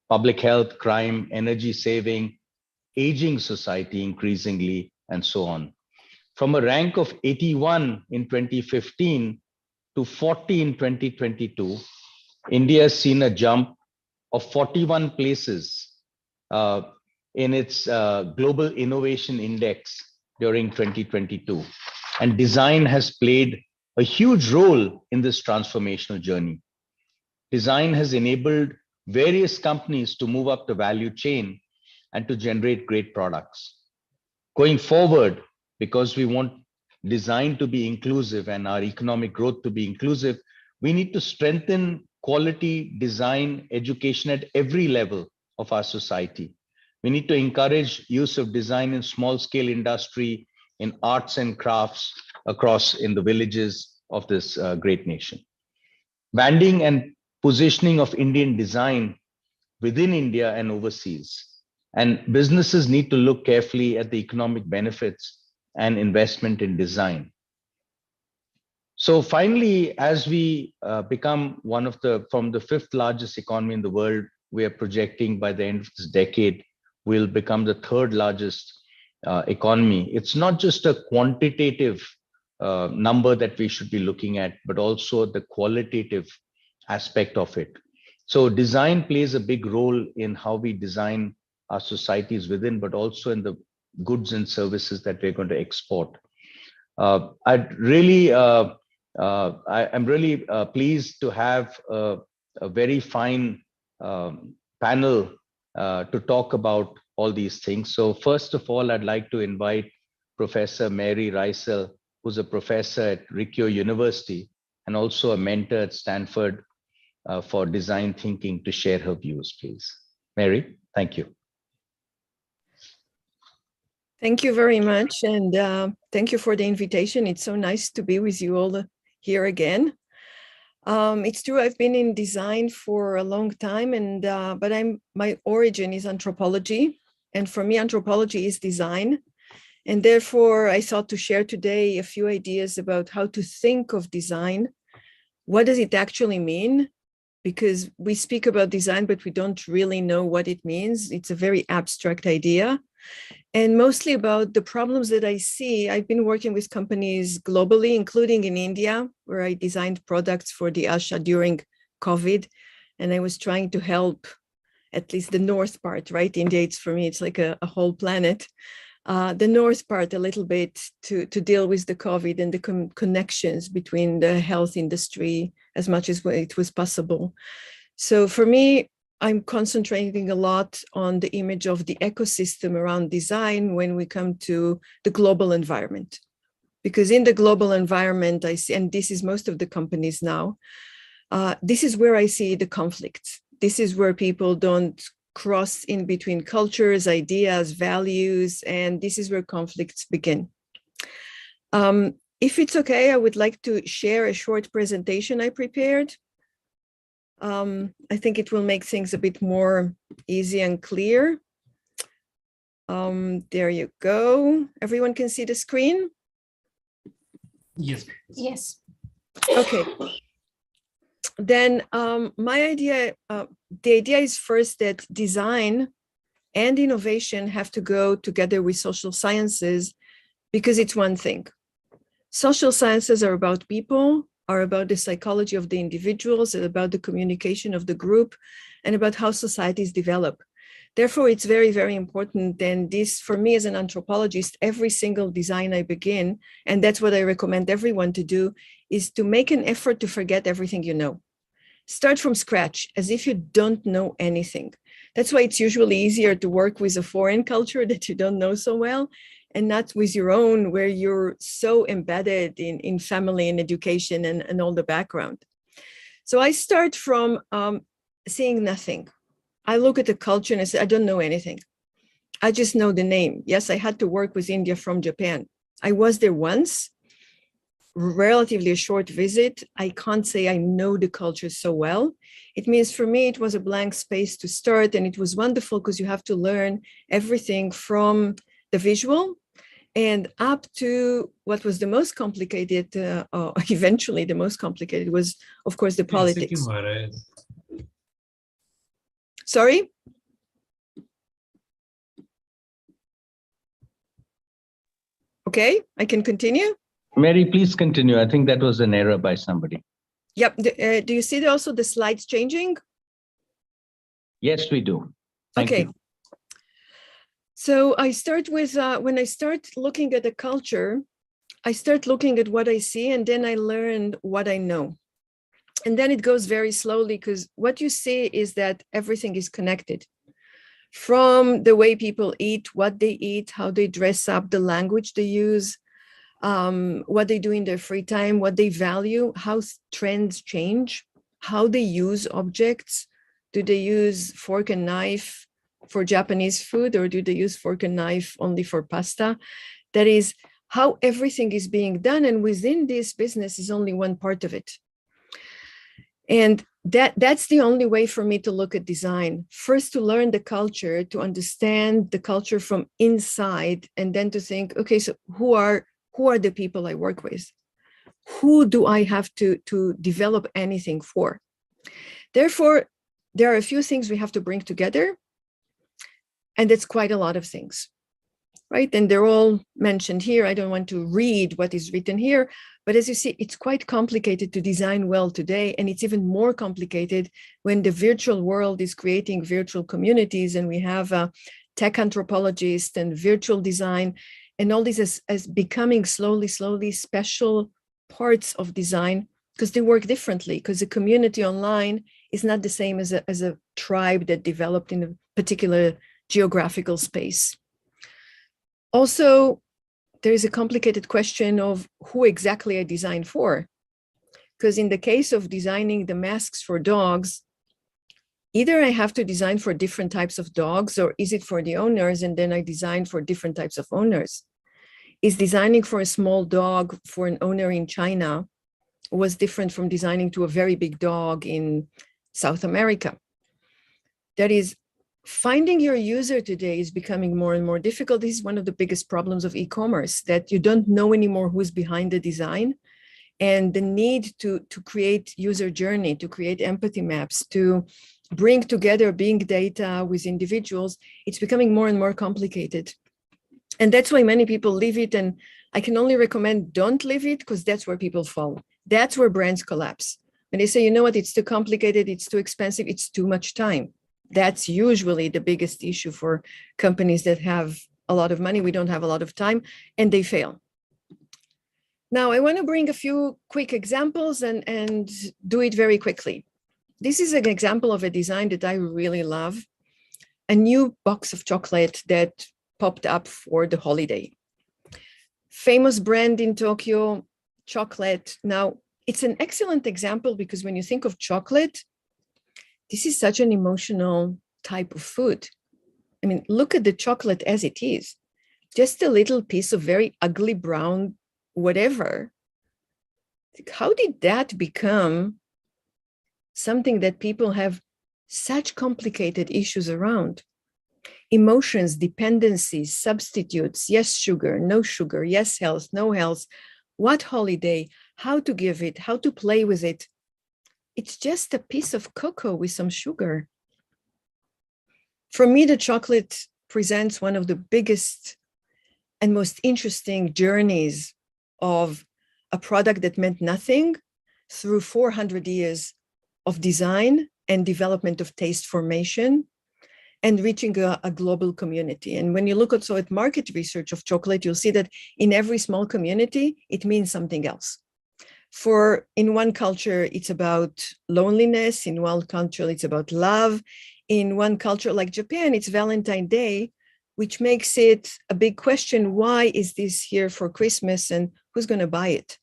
public health, crime, energy saving, aging society increasingly, and so on. From a rank of 81 in 2015 to 40 in 2022, India has seen a jump of 41 places in its Global Innovation Index during 2022. And design has played a huge role in this transformational journey. Design has enabled various companies to move up the value chain and to generate great products. Going forward, because we want design to be inclusive and our economic growth to be inclusive, we need to strengthen quality design education at every level of our society. We need to encourage use of design in small scale industry, in arts and crafts across in the villages of this great nation. Branding and positioning of Indian design within India and overseas. And businesses need to look carefully at the economic benefits and investment in design. So finally, as we become from the 5th largest economy in the world, we are projecting by the end of this decade, we'll become the 3rd largest economy. It's not just a quantitative number that we should be looking at, but also the qualitative aspect of it. So design plays a big role in how we design our societies within, but also in the goods and services that we're going to export. I'm really pleased to have a very fine panel to talk about all these things. So first of all, I'd like to invite Professor Mary Reisel, who's a professor at Rikyo University and also a mentor at Stanford for design thinking, to share her views, please. Mary, thank you. Thank you very much. And thank you for the invitation. It's so nice to be with you all here again. It's true, I've been in design for a long time, and but my origin is anthropology. And for me, anthropology is design. And therefore, I thought to share today a few ideas about how to think of design. What does it actually mean? Because we speak about design, but we don't really know what it means. It's a very abstract idea. And mostly about the problems that I see. I've been working with companies globally, including in India, where I designed products for the ASHA during COVID. And I was trying to help at least the north part, right? India, for me, it's like a whole planet. The north part a little bit to deal with the COVID and the connections between the health industry as much as it was possible. So for me, I'm concentrating a lot on the image of the ecosystem around design when we come to the global environment. Because in the global environment, I see, and this is most of the companies now, this is where I see the conflicts. This is where people don't cross in between cultures, ideas, values, and this is where conflicts begin. If it's okay, I would like to share a short presentation I prepared. I think it will make things a bit more easy and clear. There you go. Everyone can see the screen? Yes. Yes. Okay. Then my idea, the idea is first that design and innovation have to go together with social sciences because it's one thing. Social sciences are about people, are about the psychology of the individuals, and about the communication of the group, and about how societies develop. Therefore, it's very, very important. And this, for me as an anthropologist, every single design I begin, and that's what I recommend everyone to do, is to make an effort to forget everything you know. Start from scratch, as if you don't know anything. That's why it's usually easier to work with a foreign culture that you don't know so well, and not with your own, where you're so embedded in family and education and all the background. So I start from seeing nothing. I look at the culture and I say, I don't know anything. I just know the name. Yes, I had to work with India from Japan. I was there once, relatively a short visit. I can't say I know the culture so well. It means for me, it was a blank space to start, and it was wonderful because you have to learn everything from the visual and up to what was the most complicated, eventually the most complicated was, of course, the politics. Sorry? Okay, I can continue. Mary, please continue. I think that was an error by somebody. Yep. Do you see also the slides changing? Yes, we do. Thank you. So I start with, when I start looking at the culture, I start looking at what I see, and then I learn what I know. And then it goes very slowly, because what you see is that everything is connected. From the way people eat, what they eat, how they dress up, the language they use, what they do in their free time, what they value, how trends change, how they use objects. Do they use fork and knife for Japanese food, or do they use fork and knife only for pasta? That is how everything is being done. And within this business is only one part of it. And that's the only way for me to look at design. First, to learn the culture, to understand the culture from inside, and then to think, okay, so who are the people I work with? Who do I have to develop anything for? Therefore, there are a few things we have to bring together, and it's quite a lot of things, right? And they're all mentioned here. I don't want to read what is written here, but as you see, it's quite complicated to design well today, and it's even more complicated when the virtual world is creating virtual communities, and we have tech anthropologists and virtual design, and all this as becoming slowly special parts of design, because they work differently, because the community online is not the same as a tribe that developed in a particular geographical space. Also, there is a complicated question of who exactly I design for. Because in the case of designing the masks for dogs, either I have to design for different types of dogs, or is it for the owners and then I design for different types of owners? Is designing for a small dog for an owner in China was different from designing to a very big dog in South America? That is, finding your user today is becoming more and more difficult. This is one of the biggest problems of e-commerce, that you don't know anymore who's behind the design, and the need to create user journey, to create empathy maps, to bring together big data with individuals, it's becoming more and more complicated. And that's why many people leave it, and I can only recommend don't leave it, because that's where people fall. That's where brands collapse. When they say, you know what, it's too complicated, it's too expensive, it's too much time. That's usually the biggest issue for companies that have a lot of money. We don't have a lot of time, and they fail. Now, I want to bring a few quick examples and do it very quickly. This is an example of a design that I really love, a new box of chocolate that popped up for the holiday. Famous brand in Tokyo, chocolate. Now, it's an excellent example because when you think of chocolate, this is such an emotional type of food. I mean, look at the chocolate as it is. Just a little piece of very ugly brown whatever. How did that become something that people have such complicated issues around? Emotions, dependencies, substitutes, yes sugar, no sugar, yes health, no health, what holiday, how to give it, how to play with it. It's just a piece of cocoa with some sugar. For me, the chocolate presents one of the biggest and most interesting journeys of a product that meant nothing through 400 years of design and development of taste formation and reaching a global community. And when you look also at market research of chocolate, you'll see that in every small community, it means something else. In one culture, it's about loneliness. In one culture, it's about love. In one culture like Japan, it's Valentine's Day, which makes it a big question. Why is this here for Christmas and who's going to buy it?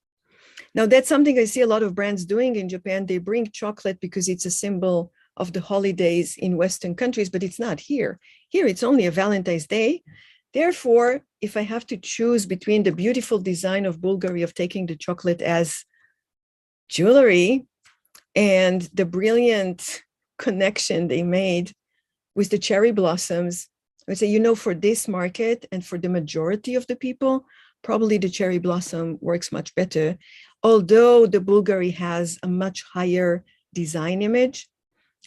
Now, that's something I see a lot of brands doing in Japan. They bring chocolate because it's a symbol of the holidays in Western countries, but it's not here. Here, it's only a Valentine's Day. Therefore, if I have to choose between the beautiful design of Bulgari of taking the chocolate as jewelry and the brilliant connection they made with the cherry blossoms, I would say, you know, for this market and for the majority of the people, probably the cherry blossom works much better. Although the Bulgari has a much higher design image,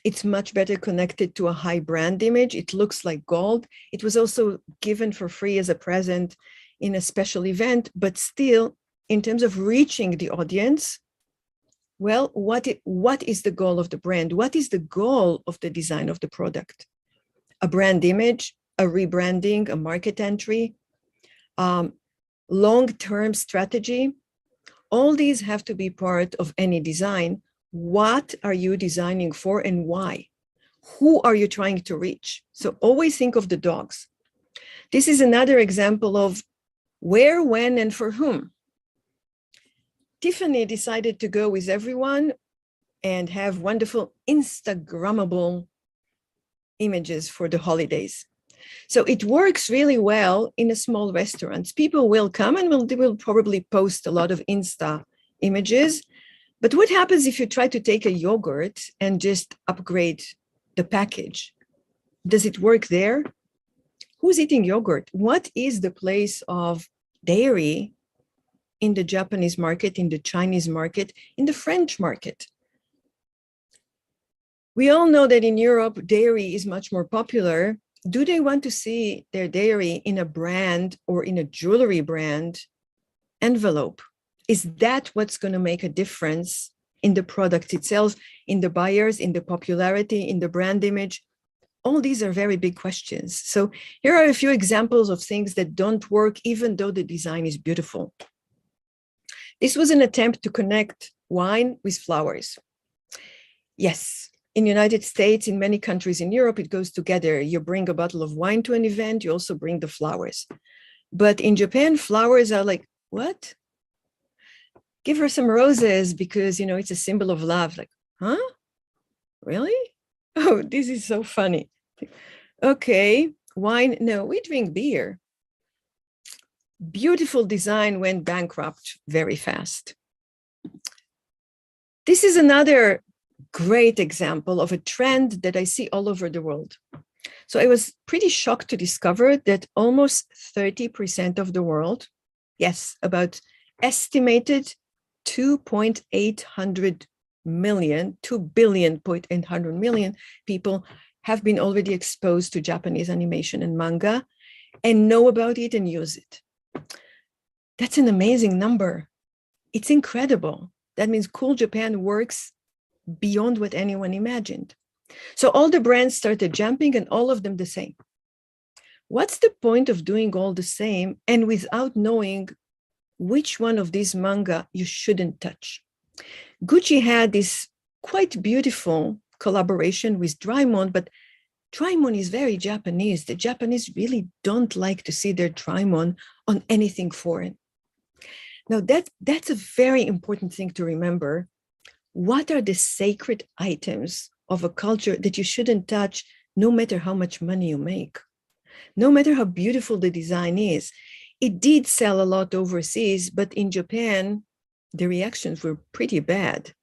it's much better connected to a high brand image. It looks like gold. It was also given for free as a present in a special event, but still, in terms of reaching the audience, well, what is the goal of the brand? What is the goal of the design of the product? A brand image, a rebranding, a market entry, long-term strategy. All these have to be part of any design. What are you designing for and why? Who are you trying to reach? So always think of the dogs. This is another example of where, when, and for whom. Tiffany decided to go with everyone and have wonderful Instagrammable images for the holidays. So it works really well in a small restaurant. People will come and they will probably post a lot of Insta images, But what happens if you try to take a yogurt and just upgrade the package? Does it work there? Who's eating yogurt? What is the place of dairy in the Japanese market, in the Chinese market, in the French market? We all know that in Europe, dairy is much more popular. Do they want to see their dairy in a brand or in a jewelry brand envelope? Is that what's going to make a difference in the product itself, in the buyers, in the popularity, in the brand image? All these are very big questions. So here are a few examples of things that don't work, even though the design is beautiful. This was an attempt to connect wine with flowers. Yes, in the United States, in many countries in Europe, it goes together. You bring a bottle of wine to an event, you also bring the flowers. But in Japan, flowers are like, what? Give her some roses because, you know, it's a symbol of love. Like, huh? Really? Oh, this is so funny. Okay, wine. No, we drink beer. Beautiful design went bankrupt very fast. This is another great example of a trend that I see all over the world. So I was pretty shocked to discover that almost 30% of the world, yes, about estimated 2.8 billion people have been already exposed to Japanese animation and manga and know about it and use it. That's an amazing number. It's incredible. That means Cool Japan works beyond what anyone imagined. So all the brands started jumping and all of them the same. What's the point of doing all the same and without knowing which one of these manga you shouldn't touch? Gucci had this quite beautiful collaboration with Drymon, but Drymon is very Japanese. The Japanese really don't like to see their Drymon on anything foreign. Now that's a very important thing to remember. What are the sacred items of a culture that you shouldn't touch no matter how much money you make? No matter how beautiful the design is. It did sell a lot overseas, but in Japan, the reactions were pretty bad.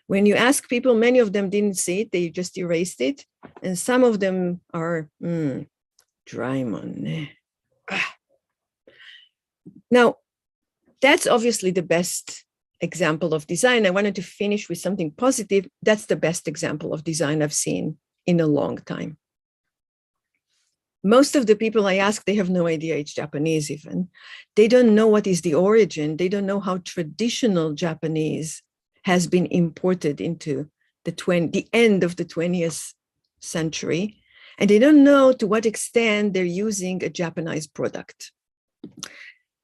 When you ask people, many of them didn't see it, they just erased it. And some of them are, Drymon. Now, that's obviously the best example of design. I wanted to finish with something positive. That's the best example of design I've seen in a long time. Most of the people I ask, they have no idea it's Japanese even. They don't know what is the origin. They don't know how traditional Japanese has been imported into the end of the 20th century. And they don't know to what extent they're using a Japanese product.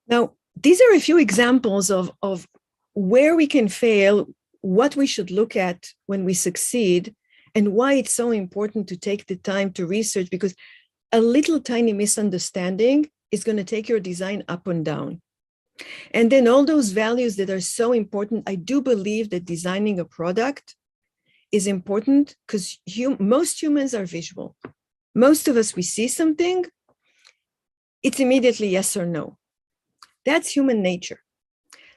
Now, these are a few examples of where we can fail, what we should look at when we succeed, and why it's so important to take the time to research, because a little tiny misunderstanding is going to take your design up and down. And then all those values that are so important, I do believe that designing a product is important because most humans are visual. Most of us, we see something, it's immediately yes or no. That's human nature.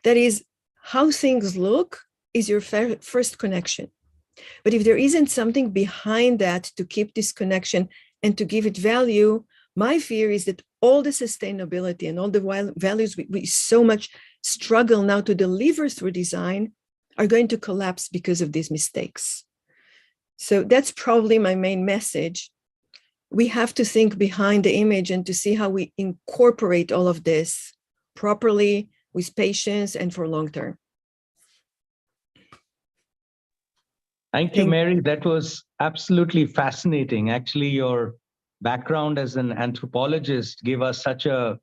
That is, how things look is your first connection. But if there isn't something behind that to keep this connection and to give it value, my fear is that all the sustainability and all the values we so much struggle now to deliver through design are going to collapse because of these mistakes. So that's probably my main message. We have to think behind the image and to see how we incorporate all of this properly, with patience, and for long term. Thank you, Mary. That was absolutely fascinating. Actually, your background as an anthropologist gave us such a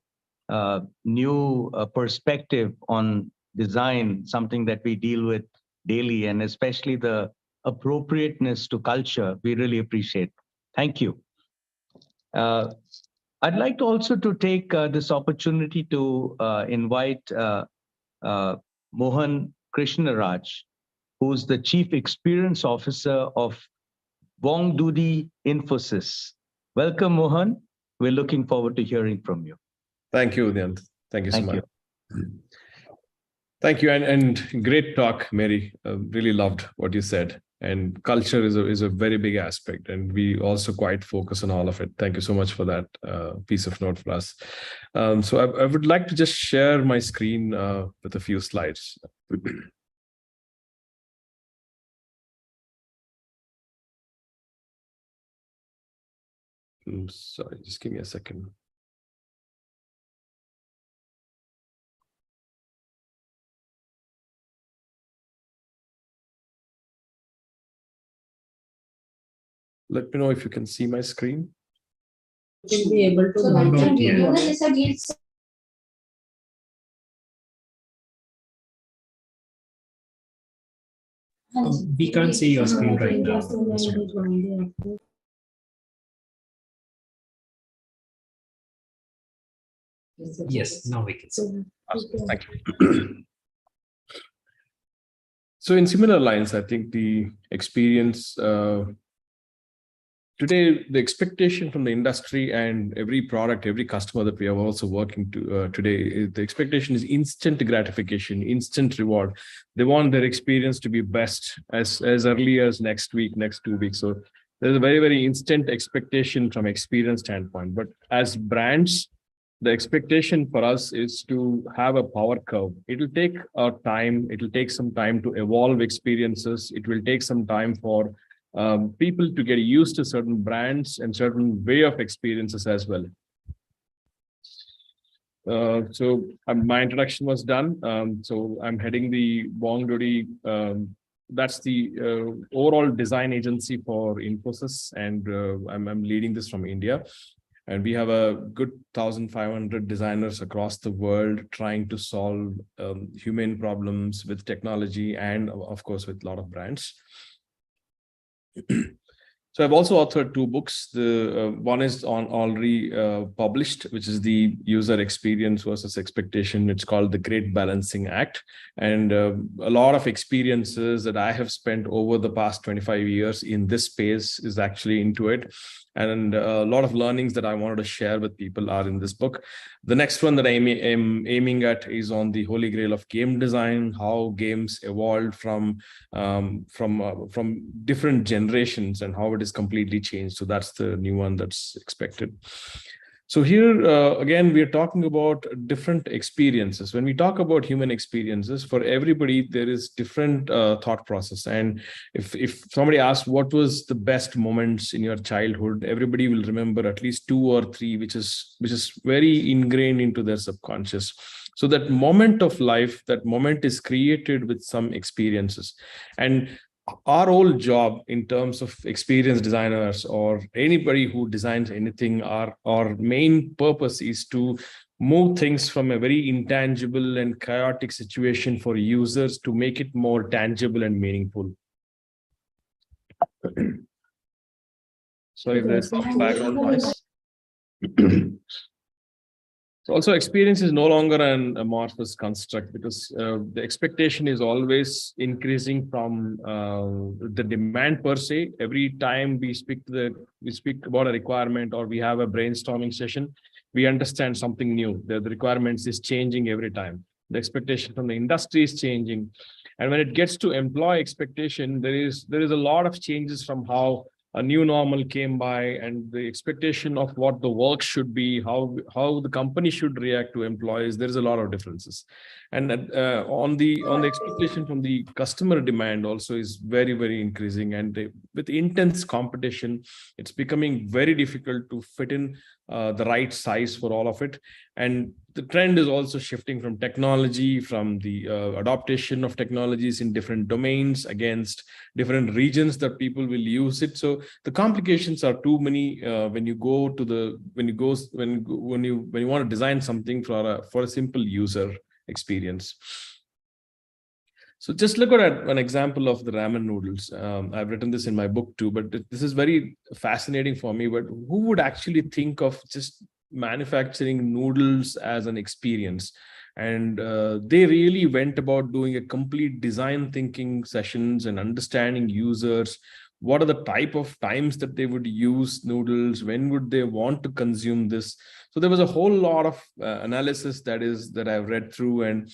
new perspective on design, something that we deal with daily, and especially the appropriateness to culture. We really appreciate. Thank you. I'd like to also to take this opportunity to invite Mohan Krishnaraj, who's the Chief Experience Officer of Wongdoody Infosys. Welcome, Mohan. We're looking forward to hearing from you. Thank you, Udhyant. Thank you so much. Thank you, and great talk, Mary. Really loved what you said. And culture is a very big aspect, and we also quite focus on all of it. Thank you so much for that piece of note for us. So I would like to just share my screen with a few slides. Sorry, just give me a second. Let me know if you can see my screen. Will be able to download. We can't see your screen right now. Yes, now we can see. Awesome. Thank you. So in similar lines, I think the experience today, the expectation from the industry and every product, every customer that we are also working to today, the expectation is instant gratification, instant reward. They want their experience to be best as early as next week, next 2 weeks. So there's a very, very instant expectation from experience standpoint. But as brands, the expectation for us is to have a power curve. It will take time. It will take some time to evolve experiences. It will take some time for people to get used to certain brands and certain way of experiences as well. So my introduction was done. So I'm heading the Bongdodi. That's the overall design agency for Infosys, and I'm leading this from India. And we have a good 1,500 designers across the world trying to solve human problems with technology and, of course, with a lot of brands. So I've also authored 2 books. The one is already published, which is the user experience versus expectation. It's called The Great Balancing Act. And a lot of experiences that I have spent over the past 25 years in this space is actually into it. And a lot of learnings that I wanted to share with people are in this book. The next one that I'm aiming at is on the holy grail of game design, how games evolved from different generations and how it is completely changed. So that's the new one that's expected. So here, again, we are talking about different experiences. When we talk about human experiences, for everybody, there is different thought process. And if somebody asks what was the best moments in your childhood, everybody will remember at least 2 or 3, which is very ingrained into their subconscious. So that moment of life, that moment is created with some experiences. And our whole job in terms of experienced designers or anybody who designs anything, our main purpose is to move things from a very intangible and chaotic situation for users to make it more tangible and meaningful. Sorry, there's some background noise. Also, experience is no longer an amorphous construct because the expectation is always increasing from the demand per se. Every time we speak about a requirement or we have a brainstorming session, we understand something new. The requirements is changing every time. The expectation from the industry is changing, and when it gets to employee expectation, there is a lot of changes from how a new normal came by and the expectation of what the work should be, how the company should react to employees. There's a lot of differences. And on the expectation from the customer demand also is very, very increasing. And with intense competition, it's becoming very difficult to fit in the right size for all of it. And the trend is also shifting from technology, from the adaptation of technologies in different domains against different regions that people will use it. So the complications are too many when you want to design something for a simple user experience. So just look at an example of the ramen noodles. I've written this in my book too, but this is very fascinating for me. But who would actually think of just manufacturing noodles as an experience? And they really went about doing a complete design thinking sessions and understanding users. what are the type of times that they would use noodles, when would they want to consume this. So there was a whole lot of analysis that I've read through, and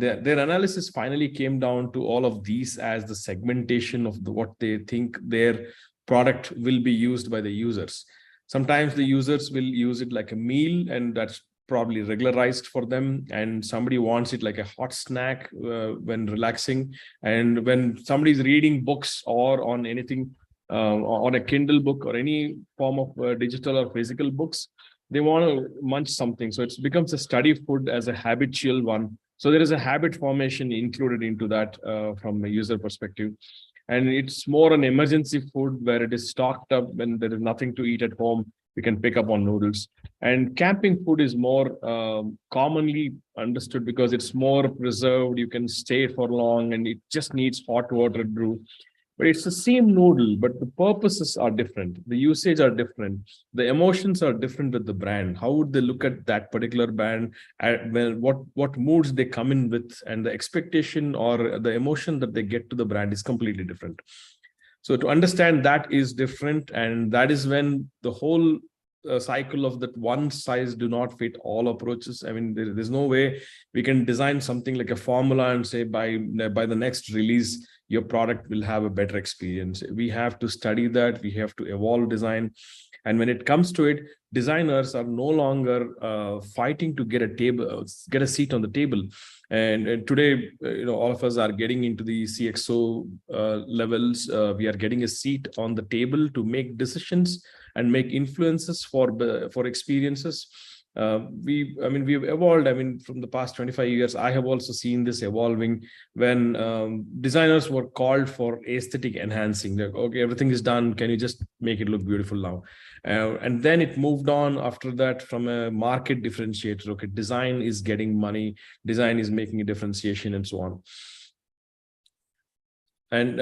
their analysis finally came down to all of these as the segmentation of what they think their product will be used by the users. Sometimes the users will use it like a meal, and that's probably regularized for them, and somebody wants it like a hot snack when relaxing. And when somebody's reading books or on anything, on a Kindle book or any form of digital or physical books, they want to munch something. So it becomes a study food as a habitual one. So there is a habit formation included into that from a user perspective. And it's more an emergency food where it is stocked up when there is nothing to eat at home. We can pick up on noodles. And camping food is more commonly understood because it's more preserved. You can stay for long, and it just needs hot water brew. But it's the same noodle, but the purposes are different. The usage are different. The emotions are different with the brand. How would they look at that particular brand? What moods they come in with, and the expectation or the emotion that they get to the brand is completely different. So to understand that is different, and that is when the whole cycle of that one size do not fit all approaches. I mean, there's no way we can design something like a formula and say by the next release, your product will have a better experience. We have to study that. We have to evolve design. And when it comes to it, designers are no longer fighting to get a seat on the table. And today, all of us are getting into the CXO levels. We are getting a seat on the table to make decisions and make influences for experiences. We've evolved. From the past 25 years, I have also seen this evolving when designers were called for aesthetic enhancing. Like, okay, everything is done. Can you just make it look beautiful now? And then it moved on after that from a market differentiator. Okay, design is getting money. Design is making a differentiation, and so on. And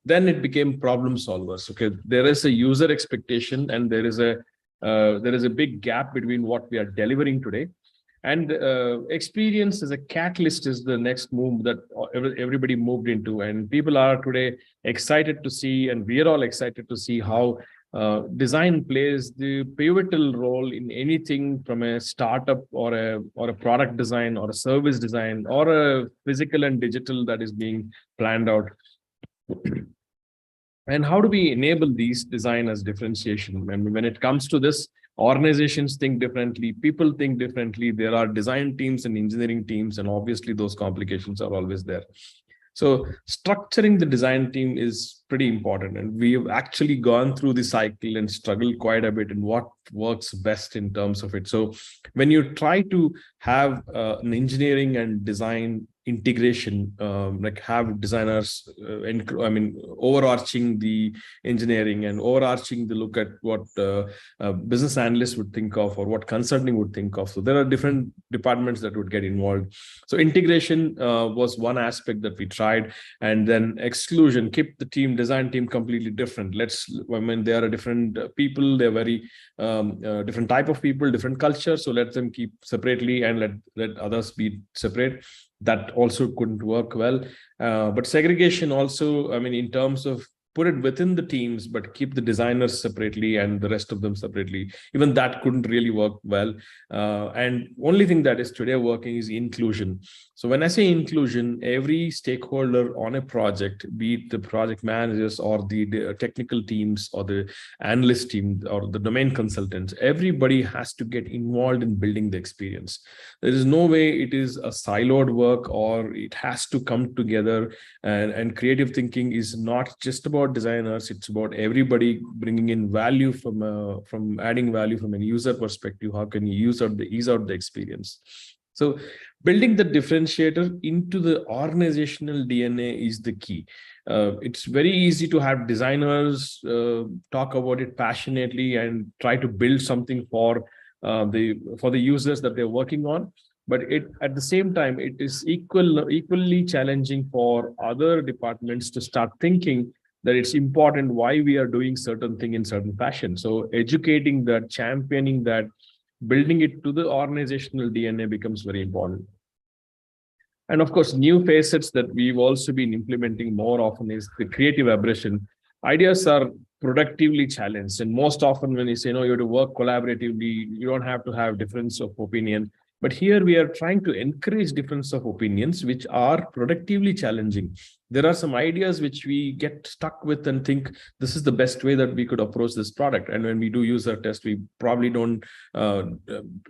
then it became problem solvers. Okay, there is a user expectation, and there is a big gap between what we are delivering today. And experience as a catalyst is the next move that everybody moved into. And people are today excited to see, and we are all excited to see how design plays the pivotal role in anything from a startup or a product design or a service design or a physical and digital that is being planned out. And how do we enable these design as differentiation? And when it comes to this, organizations think differently, people think differently. There are design teams and engineering teams, and obviously those complications are always there. So structuring the design team is pretty important. And we've actually gone through the cycle and struggled quite a bit in what works best in terms of it. So when you try to have an engineering and design integration, like have designers, overarching the engineering and overarching the look at what business analysts would think of or what consulting would think of. So there are different departments that would get involved. So integration was one aspect that we tried, and then exclusion, keep the design team completely different. They are a different people, they're very different type of people, different culture. So let them keep separately and let others be separate. That also couldn't work well. But segregation also, in terms of put it within the teams, but keep the designers separately and the rest of them separately. Even that couldn't really work well. And only thing that is today working is inclusion. So when I say inclusion, every stakeholder on a project, be it the project managers or the technical teams or the analyst team or the domain consultants, everybody has to get involved in building the experience. There is no way it is a siloed work, or it has to come together. And creative thinking is not just about designers, it's about everybody bringing in value from adding value from a user perspective. How can you ease out the experience? So building the differentiator into the organizational DNA is the key. It's very easy to have designers talk about it passionately and try to build something for the users that they're working on. But at the same time, it is equally challenging for other departments to start thinking that it's important why we are doing certain thing in certain fashion. So educating that, championing that, building it to the organizational DNA becomes very important. And of course, new facets that we've also been implementing more often is the creative aberration. ideas are productively challenged. And most often when you say, no, you have to work collaboratively, you don't have to have difference of opinion. But here we are trying to encourage difference of opinions, which are productively challenging. There are some ideas which we get stuck with and think this is the best way that we could approach this product. And when we do user test, we probably don't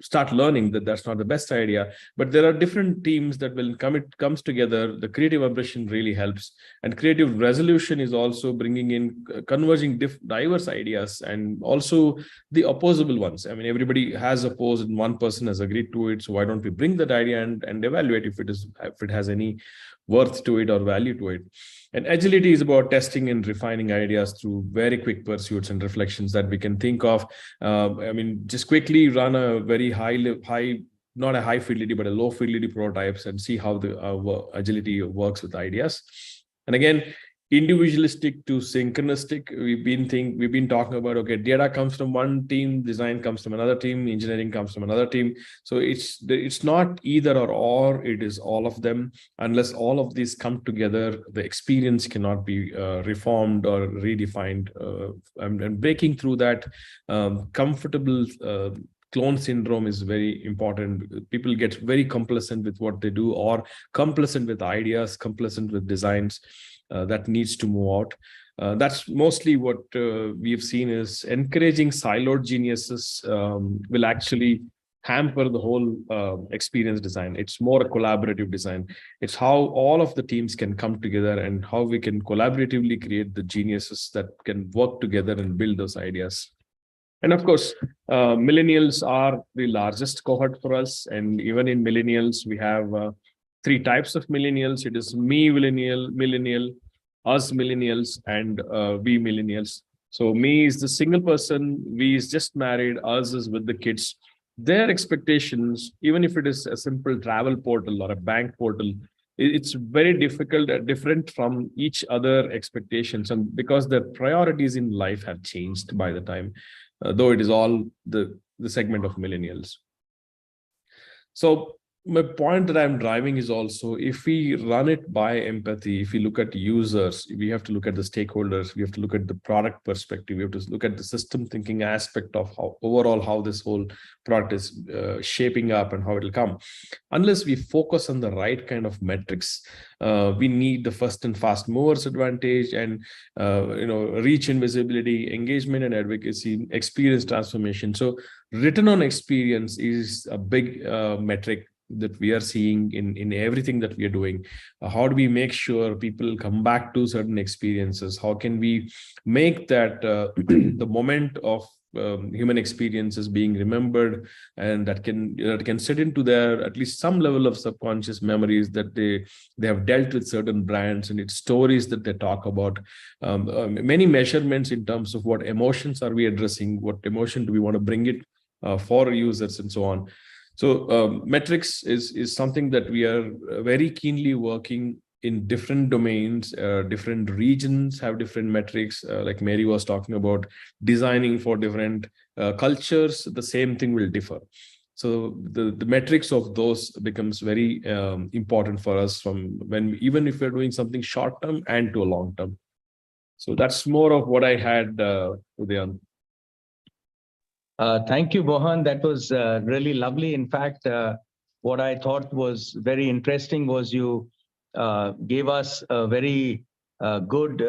start learning that that's not the best idea. But there are different teams that will come, it comes together. The creative aggression really helps. And creative resolution is also bringing in converging diverse ideas and also the opposable ones. I mean, everybody has opposed and one person has agreed to it. So why don't we bring that idea and evaluate if it has any worth to it or value to it. And agility is about testing and refining ideas through very quick pursuits and reflections that we can think of. I mean, just quickly run a very not a high fidelity, but a low fidelity prototypes and see how the agility works with ideas. And again, individualistic to synchronistic. We've been talking about, okay, data comes from one team, design comes from another team, engineering comes from another team. So it's not either or, it is all of them. Unless all of these come together, the experience cannot be reformed or redefined. And breaking through that comfortable clone syndrome is very important. People get very complacent with what they do, or complacent with ideas, complacent with designs. That needs to move out. That's mostly what we've seen is encouraging siloed geniuses will actually hamper the whole experience design. It's more a collaborative design. It's how all of the teams can come together and how we can collaboratively create the geniuses that can work together and build those ideas. And of course, millennials are the largest cohort for us. And even in millennials, we have three types of millennials. It is me millennial, us millennials, and we millennials. So me is the single person, we is just married, us is with the kids. Their expectations, even if it is a simple travel portal or a bank portal, it's very different from each other expectations, and because their priorities in life have changed by the time, though it is all the segment of millennials. So my point that I'm driving is also, if we run it by empathy, if we look at users, we have to look at the stakeholders, we have to look at the product perspective, we have to look at the system thinking aspect of how this whole product is shaping up and how it'll come. Unless we focus on the right kind of metrics, we need the first and fast movers advantage and reach and visibility, engagement and advocacy, experience transformation. So return on experience is a big metric that we are seeing in everything that we are doing. How do we make sure people come back to certain experiences? How can we make that the moment of human experiences being remembered, and that can sit into their at least some level of subconscious memories, that they have dealt with certain brands and its stories that they talk about. Many measurements in terms of what emotions are we addressing, what emotion do we want to bring it for users, and so on. So metrics is something that we are very keenly working in different domains. Different regions have different metrics. Like Mary was talking about, designing for different cultures, the same thing will differ. So the metrics of those becomes very important for us from even if we're doing something short term and to a long term. So that's more of what I had, Udayan. Thank you, Mohan. That was really lovely. In fact, what I thought was very interesting was you gave us a very good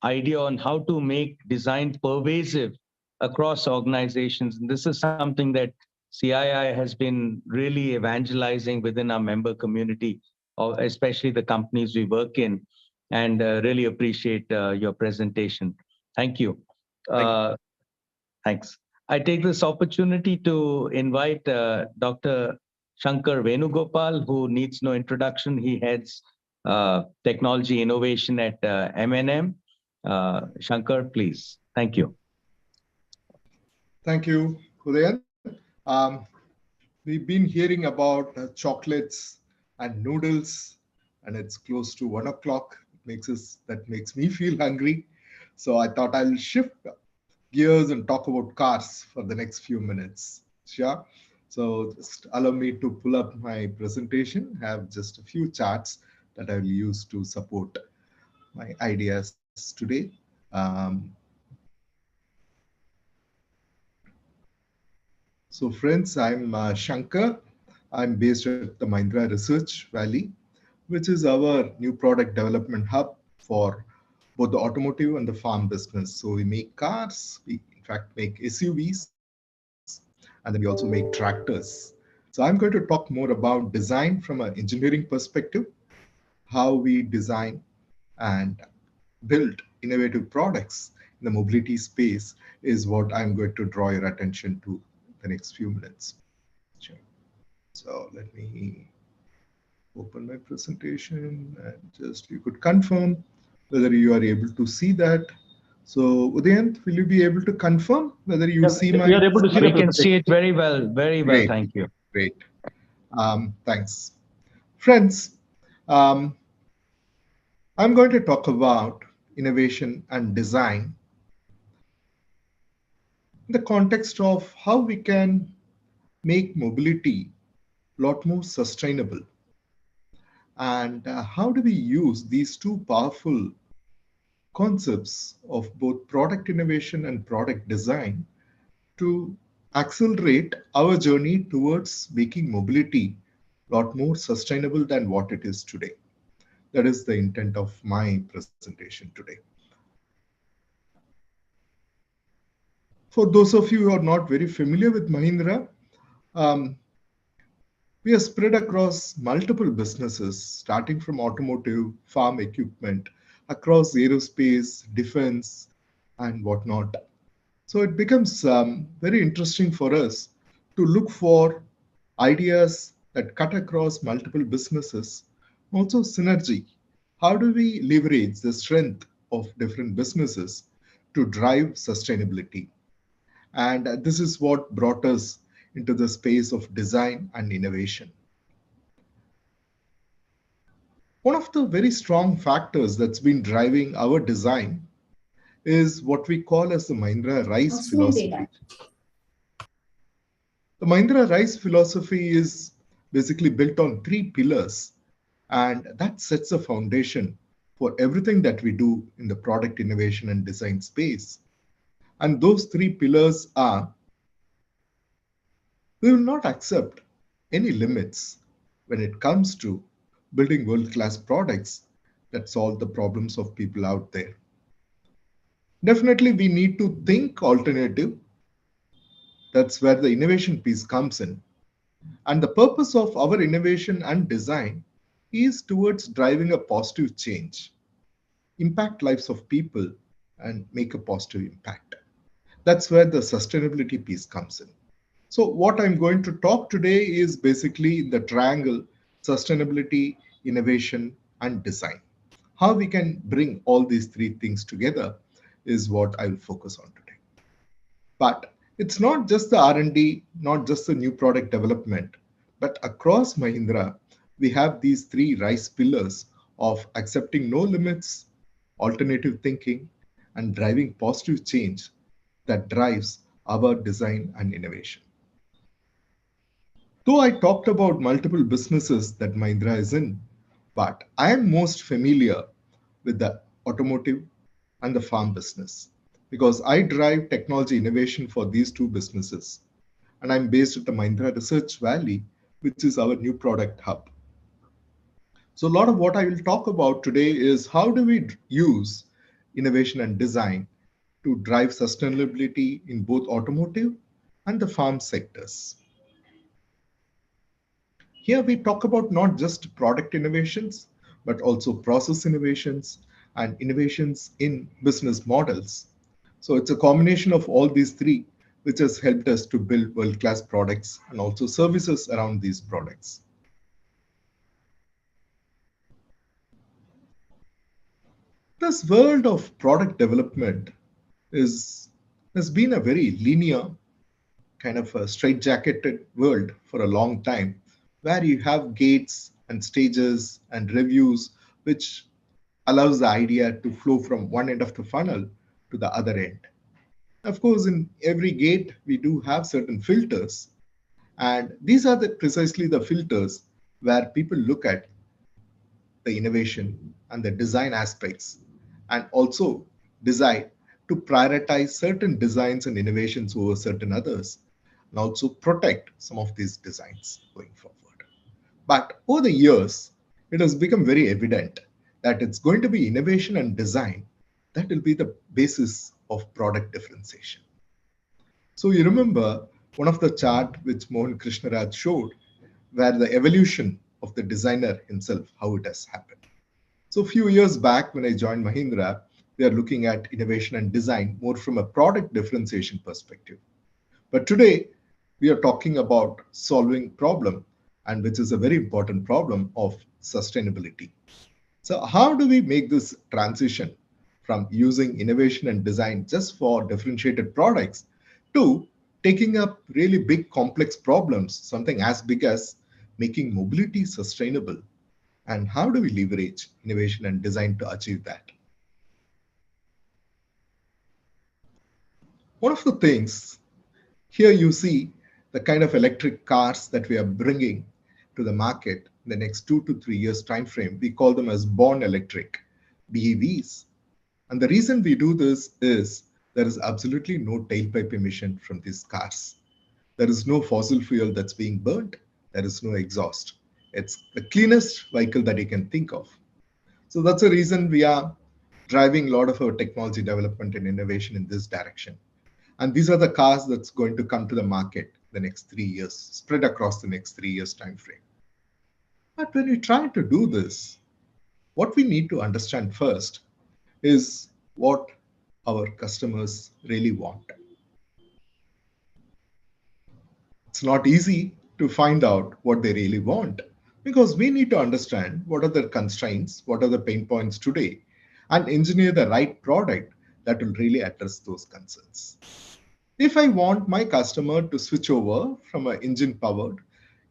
idea on how to make design pervasive across organizations. And this is something that CII has been really evangelizing within our member community, especially the companies we work in, and really appreciate your presentation. Thank you. Thanks. I take this opportunity to invite Dr. Shankar Venugopal, who needs no introduction. He heads technology innovation at M&M. Shankar, please. Thank you. Thank you, Udayan. We've been hearing about chocolates and noodles, and it's close to 1 o'clock. That makes me feel hungry. So I thought I'll shift gears and talk about cars for the next few minutes. Sure. So just allow me to pull up my presentation. I have just a few charts that I will use to support my ideas today. So friends, I'm Shankar. I'm based at the Mahindra Research Valley, which is our new product development hub for both the automotive and the farm business. So we make cars, we in fact make SUVs, and then we also make tractors. So I'm going to talk more about design from an engineering perspective, how we design and build innovative products in the mobility space is what I'm going to draw your attention to the next few minutes. Sure. So let me open my presentation and just you could confirm whether you are able to see that. So Udayant, will you be able to confirm whether you see my? We are able to see We the can see it very well, Great. thank you. Great. Thanks. Friends, I'm going to talk about innovation and design in the context of how we can make mobility a lot more sustainable. And how do we use these two powerful concepts of both product innovation and product design to accelerate our journey towards making mobility a lot more sustainable than what it is today. That is the intent of my presentation today. For those of you who are not very familiar with Mahindra, we are spread across multiple businesses, starting from automotive, farm equipment, across aerospace, defense, and whatnot. So it becomes very interesting for us to look for ideas that cut across multiple businesses, also synergy. How do we leverage the strength of different businesses to drive sustainability? And this is what brought us into the space of design and innovation. One of the very strong factors that's been driving our design is what we call as the Mahindra Rise philosophy. The Mahindra Rise philosophy is basically built on 3 pillars, and that sets a foundation for everything that we do in the product innovation and design space. And those 3 pillars are: we will not accept any limits when it comes to building world-class products that solve the problems of people out there. Definitely, we need to think alternative. That's where the innovation piece comes in. And the purpose of our innovation and design is towards driving a positive change, impact lives of people, and make a positive impact. That's where the sustainability piece comes in. So what I'm going to talk today is basically the triangle: sustainability, innovation, and design. How we can bring all these 3 things together is what I will focus on today. But it's not just the R&D, not just the new product development, but across Mahindra, we have these 3 RISE pillars of accepting no limits, alternative thinking, and driving positive change that drives our design and innovation. Though I talked about multiple businesses that Mahindra is in, but I am most familiar with the automotive and the farm business because I drive technology innovation for these 2 businesses. And I'm based at the Mahindra Research Valley, which is our new product hub. So a lot of what I will talk about today is how do we use innovation and design to drive sustainability in both automotive and the farm sectors. Here we talk about not just product innovations, but also process innovations and innovations in business models. So it's a combination of all these 3 which has helped us to build world-class products and also services around these products. This world of product development has been a very linear, kind of a straitjacketed world for a long time, where you have gates and stages and reviews, which allows the idea to flow from one end of the funnel to the other end. Of course, in every gate, we do have certain filters, and these are precisely the filters where people look at the innovation and the design aspects, and also decide to prioritize certain designs and innovations over certain others, and also protect some of these designs going forward. But over the years, it has become very evident that it's going to be innovation and design that will be the basis of product differentiation. So you remember one of the chart which Mohan Krishnaraj showed, where the evolution of the designer himself, how it has happened. So a few years back when I joined Mahindra, we are looking at innovation and design more from a product differentiation perspective. But today, we are talking about solving problem, and which is a very important problem of sustainability. So how do we make this transition from using innovation and design just for differentiated products to taking up really big complex problems, something as big as making mobility sustainable? And how do we leverage innovation and design to achieve that? One of the things here you see the kind of electric cars that we are bringing to the market in the next 2 to 3 years time frame. We call them as born electric, BEVs. And the reason we do this is there is absolutely no tailpipe emission from these cars. There is no fossil fuel that's being burnt. There is no exhaust. It's the cleanest vehicle that you can think of. So that's the reason we are driving a lot of our technology development and innovation in this direction. And these are the cars that's going to come to the market the next 3 years, spread across the next 3 years time frame. But when we try to do this, what we need to understand first is what our customers really want. It's not easy to find out what they really want, because we need to understand what are their constraints, what are the pain points today, and engineer the right product that will really address those concerns. If I want my customer to switch over from an engine-powered,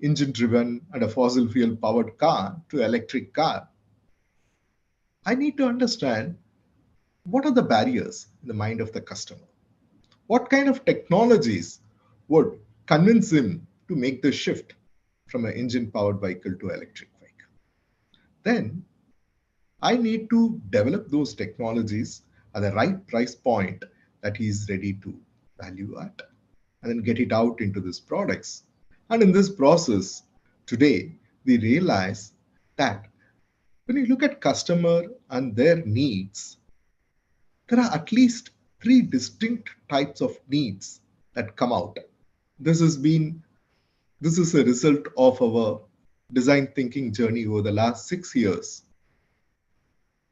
engine-driven, and a fossil fuel-powered car to electric car, I need to understand what are the barriers in the mind of the customer. What kind of technologies would convince him to make the shift from an engine-powered vehicle to electric vehicle? Then I need to develop those technologies at the right price point that he's ready to value at, and then get it out into these products. And in this process, today, we realize that when you look at customer and their needs, there are at least 3 distinct types of needs that come out. This is a result of our design thinking journey over the last 6 years.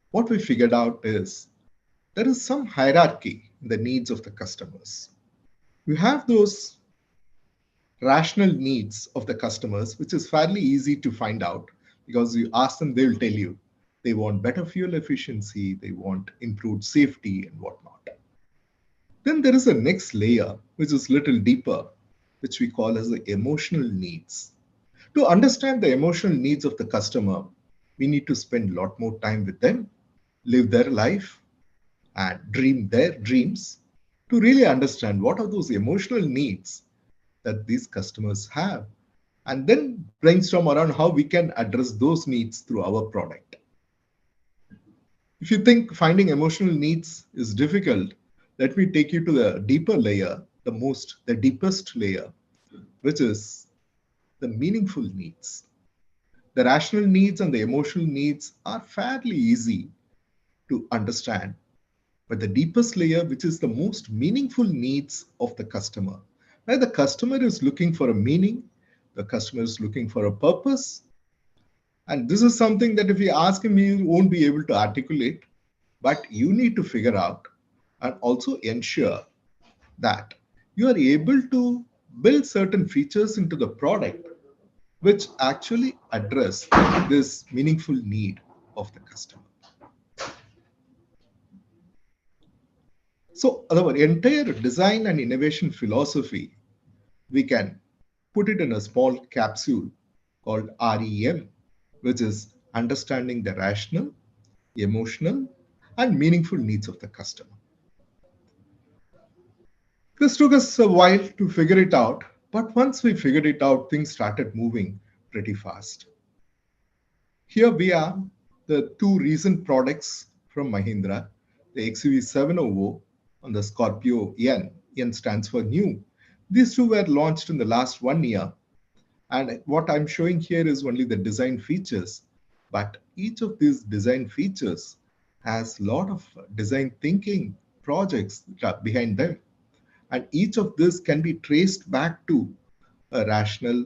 What we figured out is there is some hierarchy in the needs of the customers. You have those rational needs of the customers, which is fairly easy to find out because you ask them, they will tell you they want better fuel efficiency, they want improved safety and whatnot. Then there is a next layer, which is a little deeper, which we call as the emotional needs. To understand the emotional needs of the customer, we need to spend a lot more time with them, live their life, and dream their dreams to really understand what are those emotional needs that these customers have, and then brainstorm around how we can address those needs through our product. If you think finding emotional needs is difficult, let me take you to the deeper layer, the deepest layer, which is the meaningful needs. The rational needs and the emotional needs are fairly easy to understand, but the deepest layer, which is the most meaningful needs of the customer, where the customer is looking for a meaning, the customer is looking for a purpose. And this is something that if you ask him, he won't be able to articulate, but you need to figure out and also ensure that you are able to build certain features into the product which actually address this meaningful need of the customer. So our entire design and innovation philosophy, we can put it in a small capsule called REM, which is understanding the rational, emotional, and meaningful needs of the customer. This took us a while to figure it out, but once we figured it out, things started moving pretty fast. Here we are, the 2 recent products from Mahindra, the XUV700 on the Scorpio N. N stands for new. These two were launched in the last 1 year. And what I'm showing here is only the design features. But each of these design features has a lot of design thinking projects behind them. And each of this can be traced back to a rational,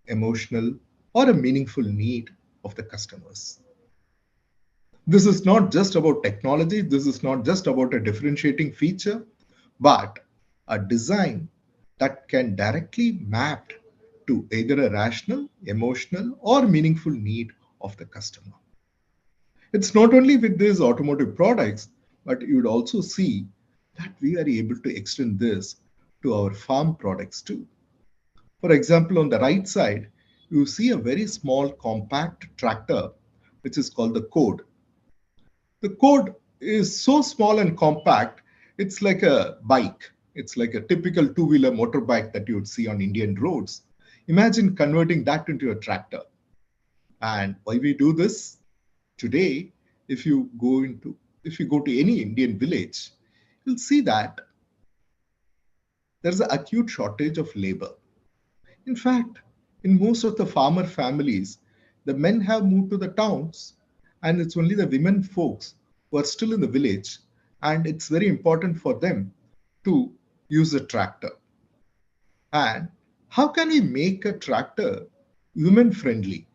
emotional, or a meaningful need of the customers. This is not just about technology. This is not just about a differentiating feature, but a design that can directly map to either a rational, emotional, or meaningful need of the customer. It's not only with these automotive products, but you would also see that we are able to extend this to our farm products too. For example, on the right side, you see a very small compact tractor, which is called the Code. The Code is so small and compact, it's like a bike. It's like a typical two-wheeler motorbike that you would see on Indian roads. Imagine converting that into a tractor. And why we do this? Today, if you go to any Indian village, you'll see that there's an acute shortage of labor. In fact, in most of the farmer families, the men have moved to the towns, and it's only the women folks who are still in the village, and it's very important for them to use a tractor. And how can we make a tractor women friendly?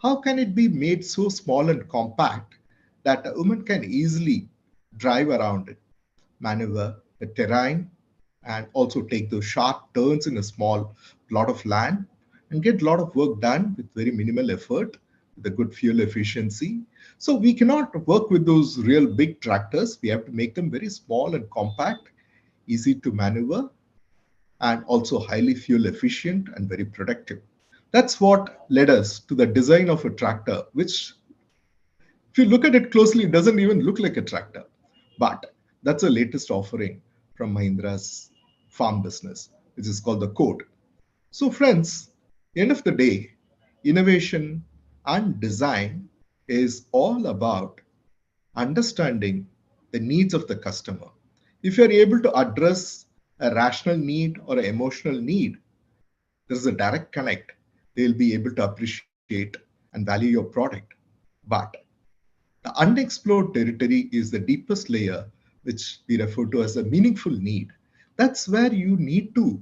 How can it be made so small and compact that a woman can easily drive around it, maneuver the terrain, and also take those sharp turns in a small plot of land and get a lot of work done with very minimal effort, with a good fuel efficiency? So we cannot work with those real big tractors. We have to make them very small and compact, easy to maneuver, and also highly fuel efficient and very productive. That's what led us to the design of a tractor, which, if you look at it closely, it doesn't even look like a tractor. But that's the latest offering from Mahindra's farm business, which is called the Code. So friends, end of the day, innovation and design is all about understanding the needs of the customer. If you're able to address a rational need or an emotional need, there's a direct connect. They'll be able to appreciate and value your product. But the unexplored territory is the deepest layer, which we refer to as a meaningful need. That's where you need to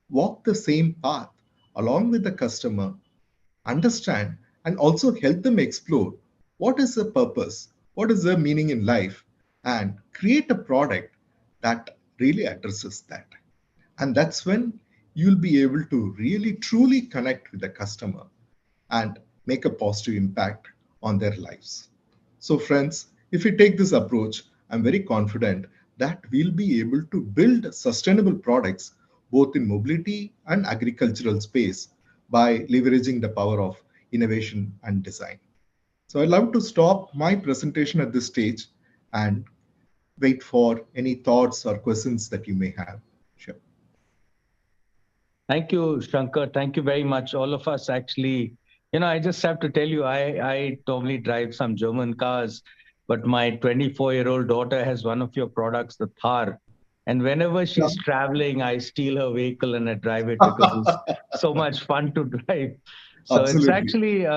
walk the same path along with the customer, understand, and also help them explore what is the purpose, what is the meaning in life, and create a product that really addresses that. And that's when you'll be able to really truly connect with the customer and make a positive impact on their lives. So friends, if we take this approach, I'm very confident that we'll be able to build sustainable products both in mobility and agricultural space by leveraging the power of innovation and design. So I'd love to stop my presentation at this stage and wait for any thoughts or questions that you may have. Sure. Thank you, Shankar. Thank you very much. All of us actually, I just have to tell you, I normally drive some German cars, but my 24-year-old daughter has one of your products, the Thar. And whenever she's traveling, I steal her vehicle and I drive it because it's so much fun to drive. So Absolutely. It's actually,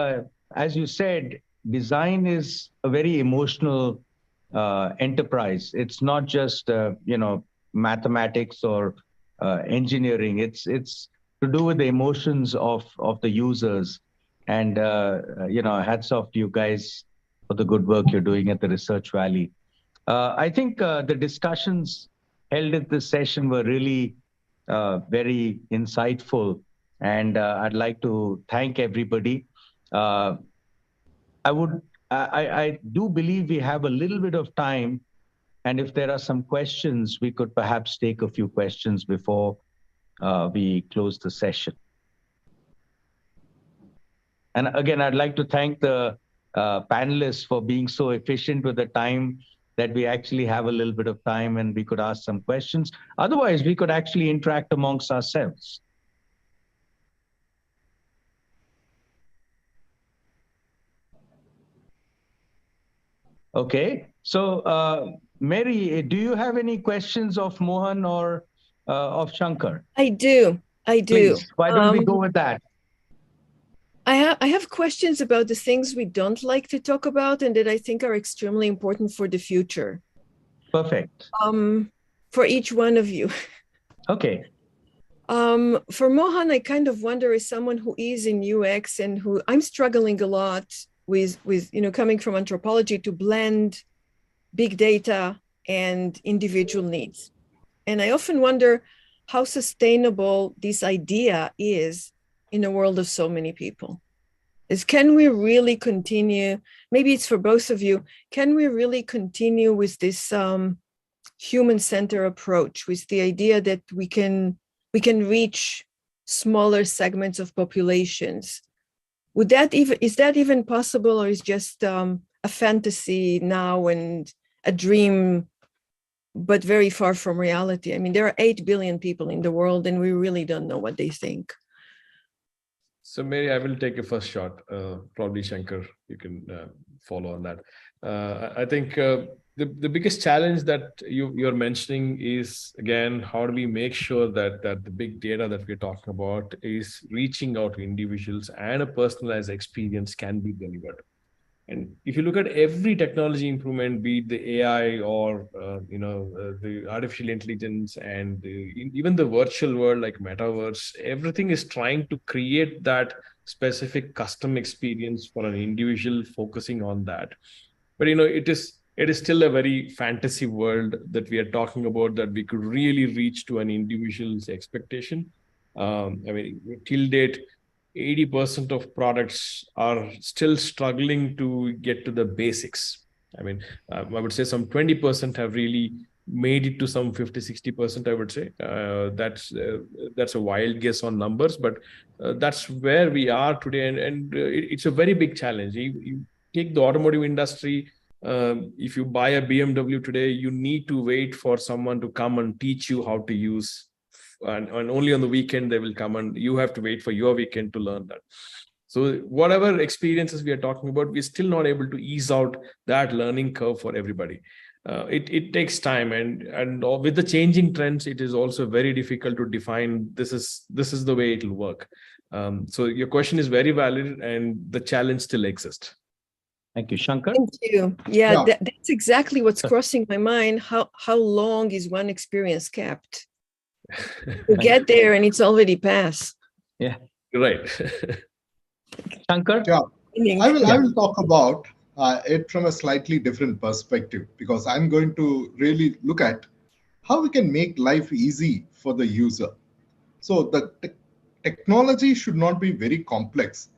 as you said, design is a very emotional enterprise. It's not just, mathematics or engineering. It's to do with the emotions of the users. And, hats off to you guys for the good work you're doing at the Research Valley. I think the discussions held at this session were really very insightful. And I'd like to thank everybody. I do believe we have a little bit of time. And if there are some questions, we could perhaps take a few questions before we close the session. And again, I'd like to thank the panelists for being so efficient with the time that we actually have a little bit of time and we could ask some questions. Otherwise, we could actually interact amongst ourselves. Okay. So, Mary, do you have any questions of Mohan or of Shankar? I do. Please, why don't we go with that? I have questions about the things we don't like to talk about and that I think are extremely important for the future. Perfect. For each one of you. Okay. For Mohan, I kind of wonder, as someone who is in UX and who I'm struggling a lot with coming from anthropology to blend big data and individual needs. And I often wonder how sustainable this idea is in a world of so many people. Can we really continue, maybe it's for both of you, can we really continue with this human-centered approach, with the idea that we can reach smaller segments of populations? Is that even possible, or is just a fantasy now and a dream, but very far from reality? I mean, there are 8 billion people in the world, and we really don't know what they think. So Mary, I will take a first shot. Probably Shankar, you can follow on that. I think the biggest challenge that you're mentioning is, again, how do we make sure that the big data that we're talking about is reaching out to individuals and a personalized experience can be delivered. And if you look at every technology improvement, be it the AI or the artificial intelligence and even the virtual world like metaverse, everything is trying to create that specific custom experience for an individual, focusing on that. But it is still a very fantasy world that we are talking about, that we could really reach to an individual's expectation. I mean, till date, 80% of products are still struggling to get to the basics. I mean, I would say some 20% have really made it to some 50-60%, I would say. That's a wild guess on numbers, but that's where we are today. And it's a very big challenge. You take the automotive industry. If you buy a BMW today, you need to wait for someone to come and teach you how to use, and only on the weekend they will come, and you have to wait for your weekend to learn that. So whatever experiences we are talking about, we're still not able to ease out that learning curve for everybody. It takes time, and with the changing trends, it is also very difficult to define this is the way it will work. So your question is very valid, and the challenge still exists. Thank you, Shankar. Thank you. Yeah. That's exactly what's crossing my mind. How long is one experience kept? We get there and it's already past. Yeah, right. Shankar? Yeah, I will talk about it from a slightly different perspective, because I'm going to really look at how we can make life easy for the user. So the technology should not be very complex.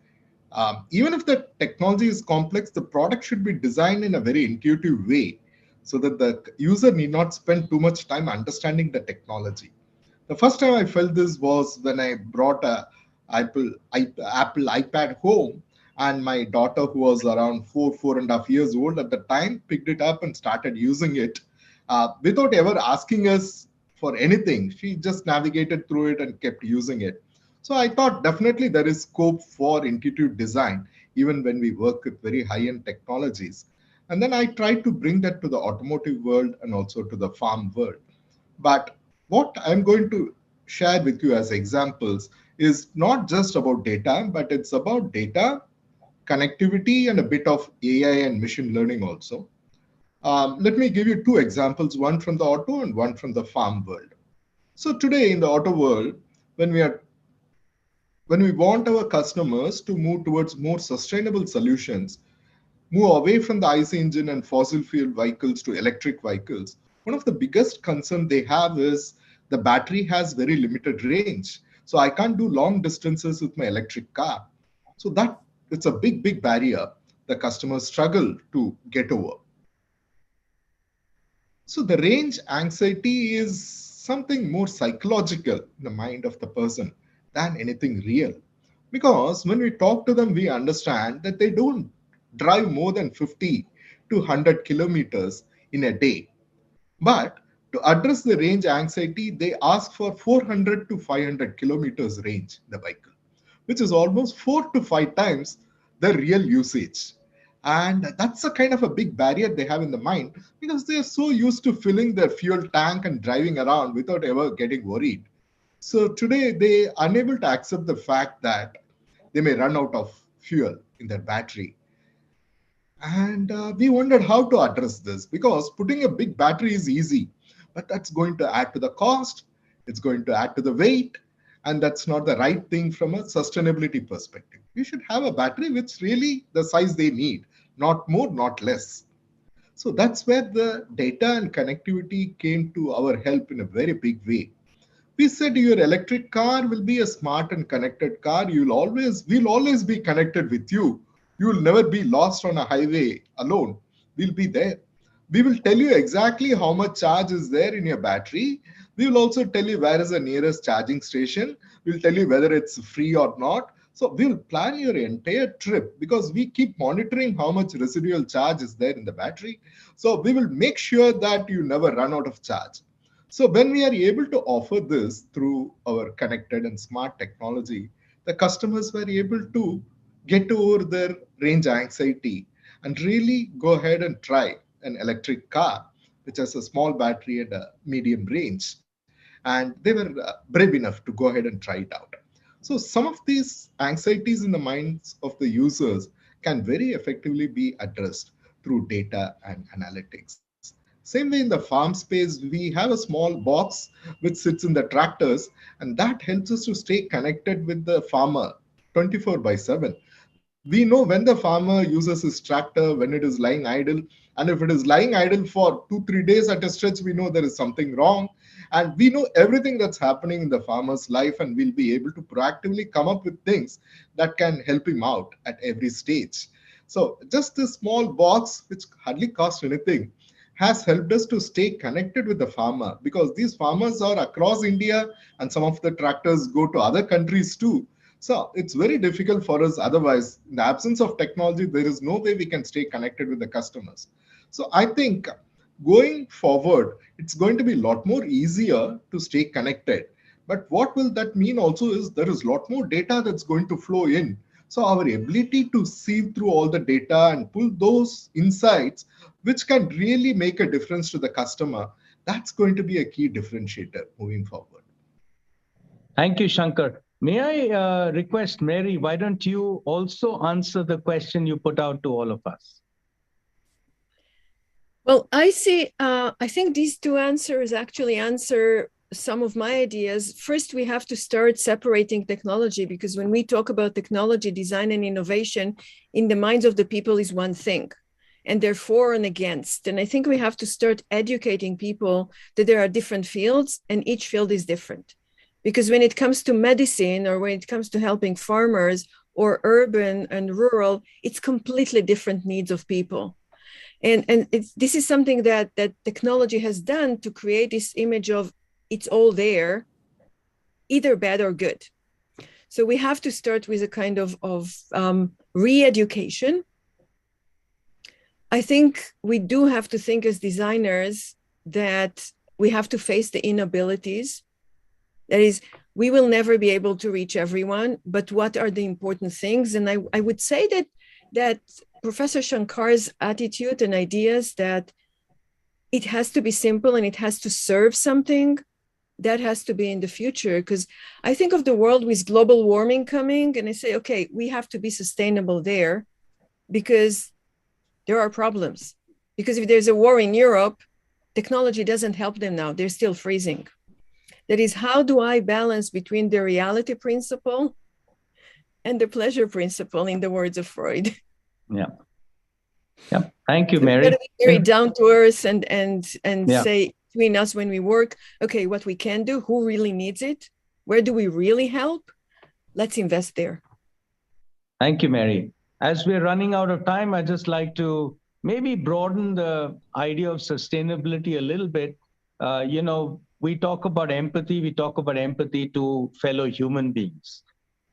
Even if the technology is complex, the product should be designed in a very intuitive way so that the user need not spend too much time understanding the technology. The first time I felt this was when I brought a Apple iPad home, and my daughter, who was around 4.5 years old at the time, picked it up and started using it without ever asking us for anything. She just navigated through it and kept using it. So I thought definitely there is scope for intuitive design, even when we work with very high-end technologies. And then I tried to bring that to the automotive world and also to the farm world. But what I'm going to share with you as examples is not just about data, but it's about data, connectivity, and a bit of AI and machine learning also. Let me give you two examples, one from the auto and one from the farm world. So today in the auto world, when we want our customers to move towards more sustainable solutions, move away from the IC engine and fossil fuel vehicles to electric vehicles, one of the biggest concerns they have is the battery has very limited range. So I can't do long distances with my electric car. So it's a big barrier the customers struggle to get over. So the range anxiety is something more psychological in the mind of the person than anything real. Because when we talk to them, we understand that they don't drive more than 50 to 100 kilometers in a day. But to address the range anxiety, they ask for 400 to 500 kilometers range in the vehicle, which is almost 4 to 5 times the real usage. And that's a kind of a big barrier they have in the mind because they're so used to filling their fuel tank and driving around without ever getting worried. So today they are unable to accept the fact that they may run out of fuel in their battery. And we wondered how to address this because putting a big battery is easy, but that's going to add to the cost, it's going to add to the weight, and that's not the right thing from a sustainability perspective. You should have a battery which really the size they need, not more, not less. So that's where the data and connectivity came to our help in a very big way. We said your electric car will be a smart and connected car. We'll always be connected with you. You will never be lost on a highway alone. We'll be there. We will tell you exactly how much charge is there in your battery. We will also tell you where is the nearest charging station. We'll tell you whether it's free or not. So we'll plan your entire trip because we keep monitoring how much residual charge is there in the battery. So we will make sure that you never run out of charge. So when we are able to offer this through our connected and smart technology, the customers were able to get over their range anxiety and really go ahead and try an electric car, which has a small battery and a medium range. And they were brave enough to go ahead and try it out. So some of these anxieties in the minds of the users can very effectively be addressed through data and analytics. Same way in the farm space, we have a small box which sits in the tractors, and that helps us to stay connected with the farmer 24/7. We know when the farmer uses his tractor, when it is lying idle, and if it is lying idle for 2-3 days at a stretch, we know there is something wrong. And we know everything that's happening in the farmer's life, and we'll be able to proactively come up with things that can help him out at every stage. So just this small box, which hardly costs anything, has helped us to stay connected with the farmer because these farmers are across India and some of the tractors go to other countries too. So it's very difficult for us otherwise. In the absence of technology, there is no way we can stay connected with the customers. So I think going forward, it's going to be a lot more easier to stay connected. But what will that mean also is there is a lot more data that's going to flow in. So our ability to sieve through all the data and pull those insights, which can really make a difference to the customer, that's going to be a key differentiator moving forward. Thank you, Shankar. May I request Mary, why don't you also answer the question you put out to all of us? Well, I think these two answers actually answer some of my ideas. First, we have to start separating technology because when we talk about technology, design, and innovation, in the minds of the people is one thing, and they're for and against. And I think we have to start educating people that there are different fields and each field is different. Because when it comes to medicine or when it comes to helping farmers or urban and rural, it's completely different needs of people. And this is something that technology has done to create this image of it's all there, either bad or good. So we have to start with a kind of re-education. I think we do have to think as designers that we have to face the inabilities. That is, we will never be able to reach everyone, but what are the important things? And I would say that Professor Shankar's attitude and ideas that it has to be simple and it has to serve something, that has to be in the future. Because I think of the world with global warming coming and I say, okay, we have to be sustainable there because there are problems. Because if there's a war in Europe, technology doesn't help them now. They're still freezing. That is, how do I balance between the reality principle and the pleasure principle, in the words of Freud? Yeah. Yeah. Thank you, So Mary. we've got to be very down to earth and Yeah. say between us when we work, okay, what we can do, who really needs it? Where do we really help? Let's invest there. Thank you, Mary. As we're running out of time, I'd just like to maybe broaden the idea of sustainability a little bit. We talk about empathy to fellow human beings.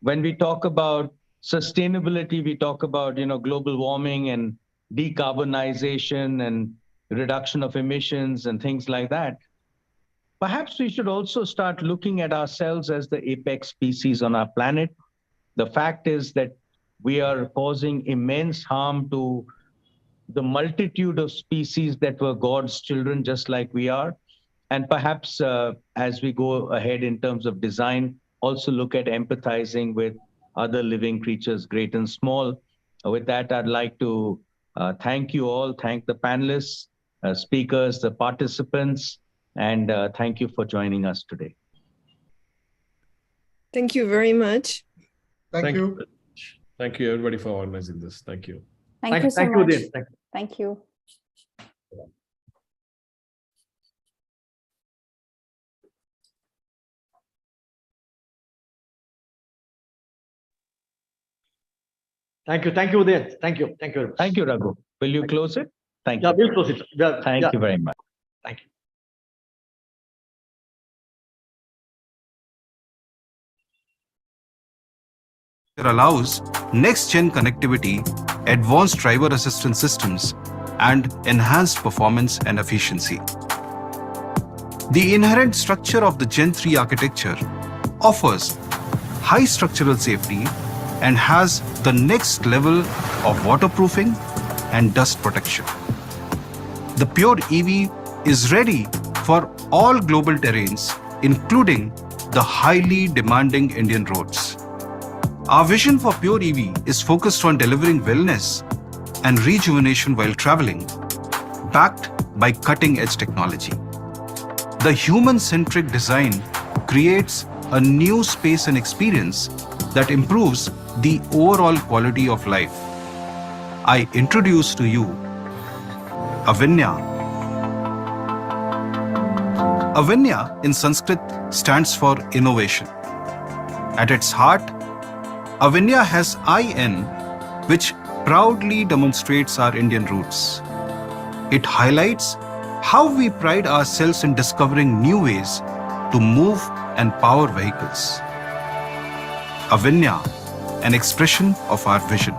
When we talk about sustainability, we talk about, global warming and decarbonization and reduction of emissions and things like that. Perhaps we should also start looking at ourselves as the apex species on our planet. The fact is that we are causing immense harm to the multitude of species that were God's children, just like we are. And perhaps as we go ahead in terms of design, also look at empathizing with other living creatures, great and small. With that, I'd like to thank you all, thank the panelists, speakers, the participants, and thank you for joining us today. Thank you very much. Thank you. Thank you, everybody, for organizing this. Thank you. Thank you so much. Udit. Thank you. Thank you. Thank you, Udit. Thank you. Thank you very much. Thank you, Raghu. Will you close it? Thank Yeah, you. we'll close it. Thank you very much. Thank you. It allows next-gen connectivity, advanced driver assistance systems, and enhanced performance and efficiency. The inherent structure of the Gen 3 architecture offers high structural safety and has the next level of waterproofing and dust protection. The Pure EV is ready for all global terrains, including the highly demanding Indian roads. Our vision for Pure EV is focused on delivering wellness and rejuvenation while traveling, backed by cutting-edge technology. The human-centric design creates a new space and experience that improves the overall quality of life. I introduce to you Avinya. Avinya in Sanskrit stands for innovation. At its heart, Avinya has IN, which proudly demonstrates our Indian roots. It highlights how we pride ourselves in discovering new ways to move and power vehicles. Avinya, an expression of our vision.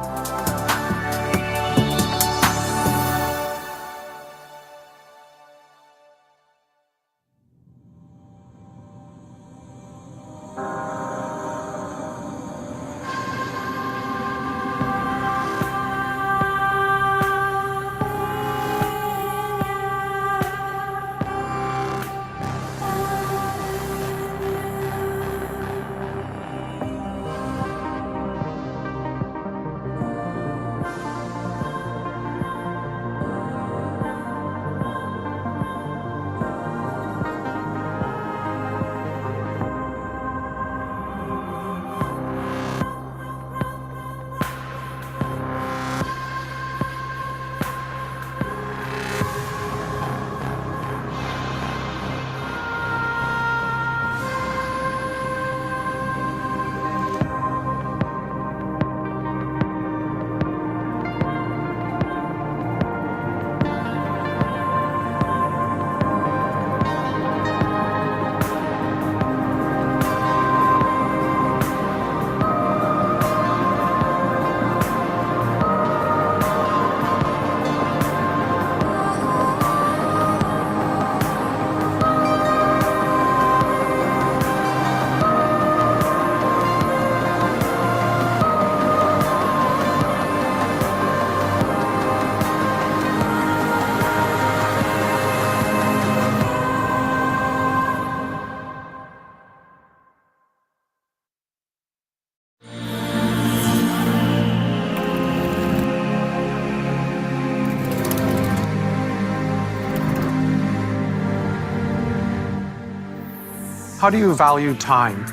How do you value time?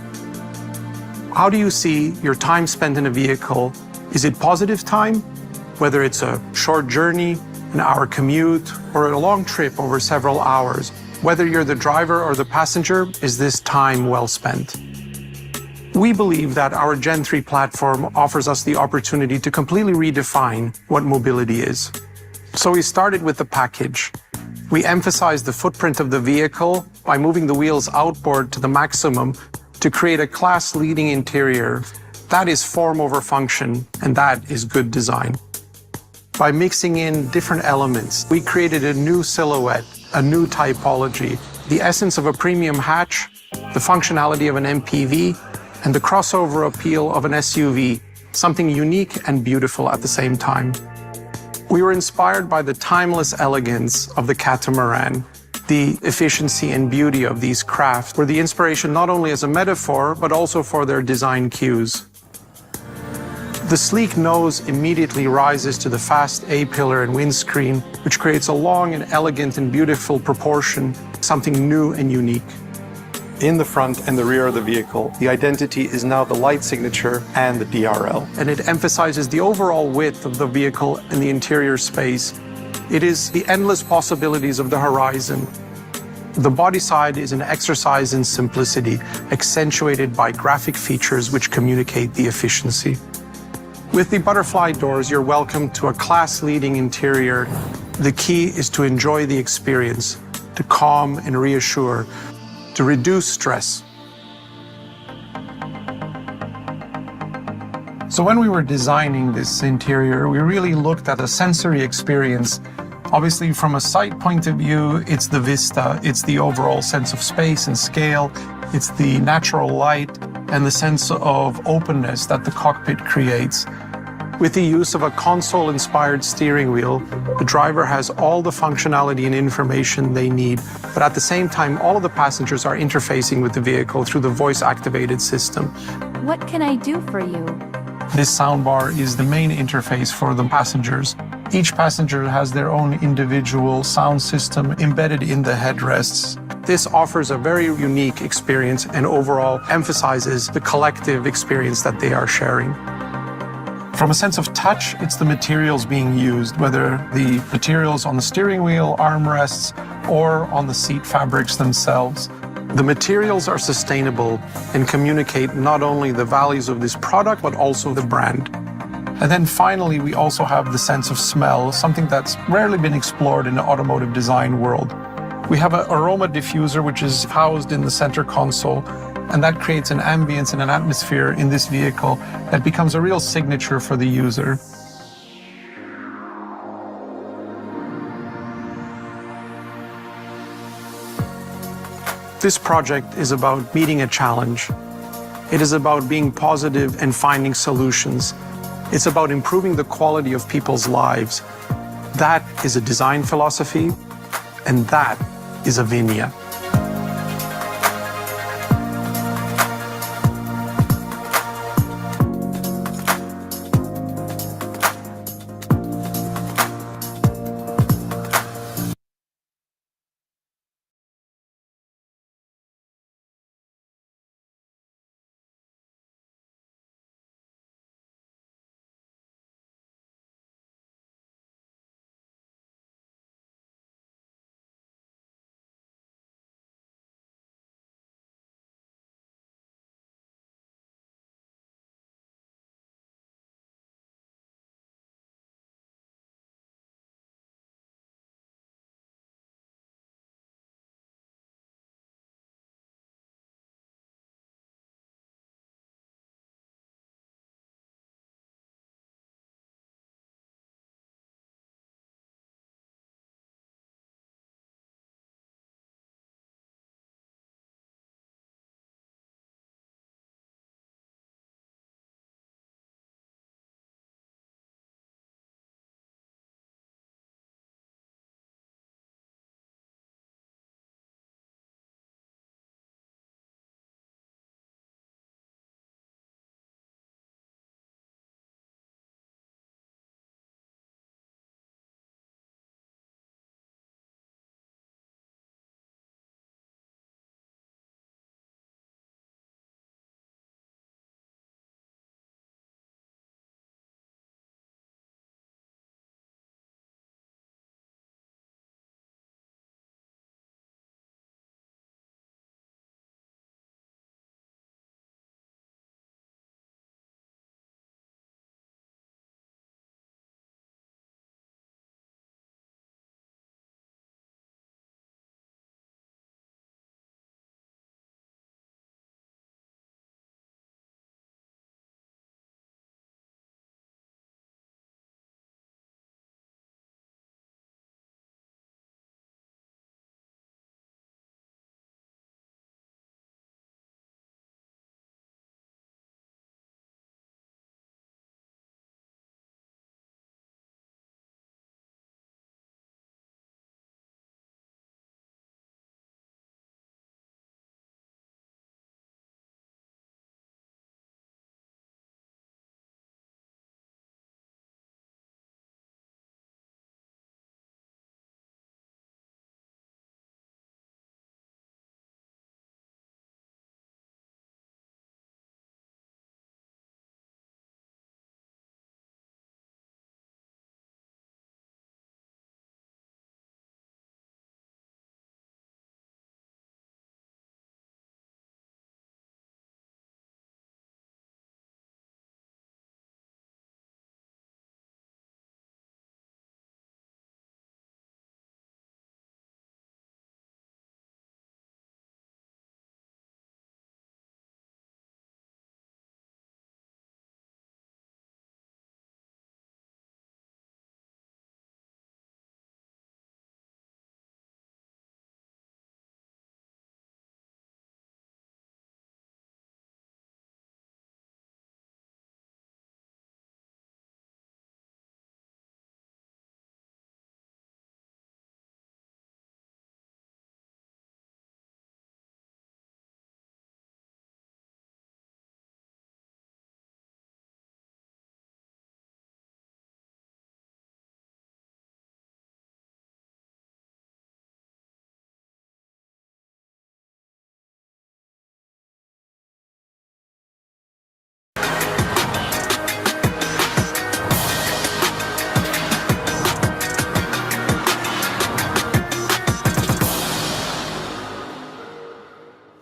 How do you see your time spent in a vehicle? Is it positive time, whether it's a short journey, an hour commute, or a long trip over several hours? Whether you're the driver or the passenger, is this time well spent? We believe that our Gen 3 platform offers us the opportunity to completely redefine what mobility is. So we started with the package. We emphasized the footprint of the vehicle by moving the wheels outboard to the maximum to create a class-leading interior. That is form over function, and that is good design. By mixing in different elements, we created a new silhouette, a new typology, the essence of a premium hatch, the functionality of an MPV, and the crossover appeal of an SUV, something unique and beautiful at the same time. We were inspired by the timeless elegance of the catamaran. The efficiency and beauty of these crafts were the inspiration not only as a metaphor, but also for their design cues. The sleek nose immediately rises to the fast A-pillar and windscreen, which creates a long and elegant and beautiful proportion, something new and unique. In the front and the rear of the vehicle, the identity is now the light signature and the DRL. And it emphasizes the overall width of the vehicle and the interior space. It is the endless possibilities of the horizon. The body side is an exercise in simplicity, accentuated by graphic features which communicate the efficiency. With the butterfly doors, you're welcome to a class-leading interior. The key is to enjoy the experience, to calm and reassure, to reduce stress. So when we were designing this interior, we really looked at a sensory experience. Obviously, from a sight point of view, it's the vista, it's the overall sense of space and scale, it's the natural light and the sense of openness that the cockpit creates. With the use of a console-inspired steering wheel, the driver has all the functionality and information they need, but at the same time, all of the passengers are interfacing with the vehicle through the voice-activated system. What can I do for you? This soundbar is the main interface for the passengers. Each passenger has their own individual sound system embedded in the headrests. This offers a very unique experience and overall emphasizes the collective experience that they are sharing. From a sense of touch, it's the materials being used, whether the materials on the steering wheel, armrests, or on the seat fabrics themselves. The materials are sustainable and communicate not only the values of this product, but also the brand. And then finally, we also have the sense of smell, something that's rarely been explored in the automotive design world. We have an aroma diffuser, which is housed in the center console, and that creates an ambience and an atmosphere in this vehicle that becomes a real signature for the user. This project is about meeting a challenge. It is about being positive and finding solutions. It's about improving the quality of people's lives. That is a design philosophy, and that is a Vinya.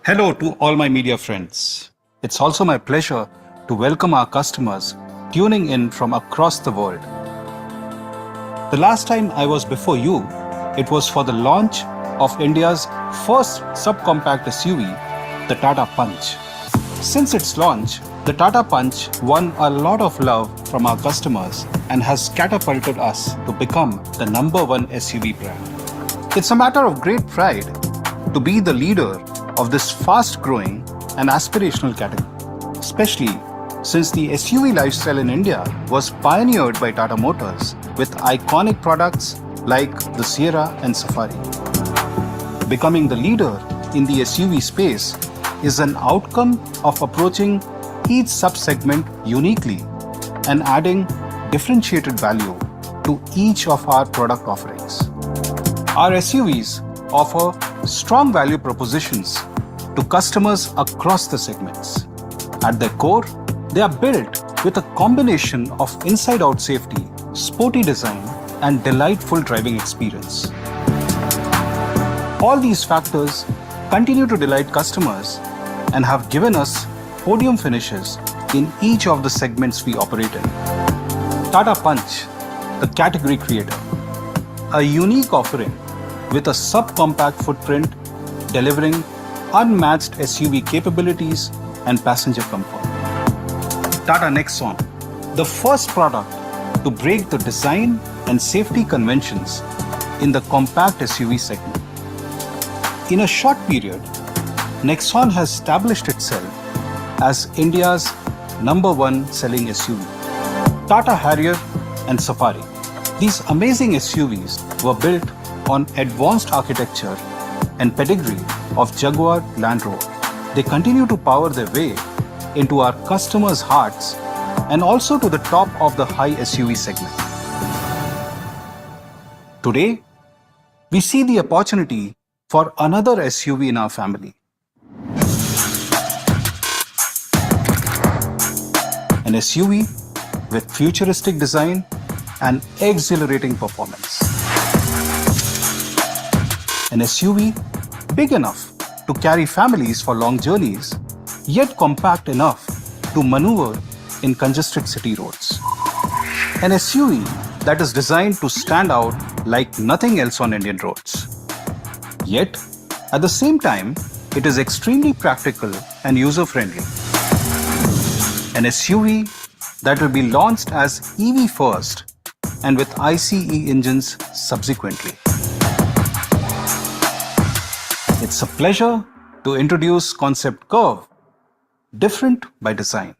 Hello to all my media friends. It's also my pleasure to welcome our customers tuning in from across the world. The last time I was before you, it was for the launch of India's first subcompact SUV, the Tata Punch. Since its launch, the Tata Punch won a lot of love from our customers and has catapulted us to become the #1 SUV brand. It's a matter of great pride to be the leader of this fast-growing and aspirational category, especially since the SUV lifestyle in India was pioneered by Tata Motors with iconic products like the Sierra and Safari. Becoming the leader in the SUV space is an outcome of approaching each sub-segment uniquely and adding differentiated value to each of our product offerings. Our SUVs offer strong value propositions to customers across the segments. At their core, they are built with a combination of inside-out safety, sporty design, and delightful driving experience. All these factors continue to delight customers and have given us podium finishes in each of the segments we operate in. Tata Punch, the category creator, a unique offering with a subcompact footprint delivering unmatched SUV capabilities and passenger comfort. Tata Nexon, the first product to break the design and safety conventions in the compact SUV segment. In a short period, Nexon has established itself as India's #1 selling SUV. Tata Harrier and Safari. These amazing SUVs were built on advanced architecture and pedigree of Jaguar Land Rover. They continue to power their way into our customers' hearts and also to the top of the high SUV segment. Today, we see the opportunity for another SUV in our family. An SUV with futuristic design and exhilarating performance. An SUV big enough to carry families for long journeys, yet compact enough to maneuver in congested city roads. An SUV that is designed to stand out like nothing else on Indian roads. Yet, at the same time, it is extremely practical and user-friendly. An SUV that will be launched as EV first and with ICE engines subsequently. It's a pleasure to introduce Concept Curve, different by design.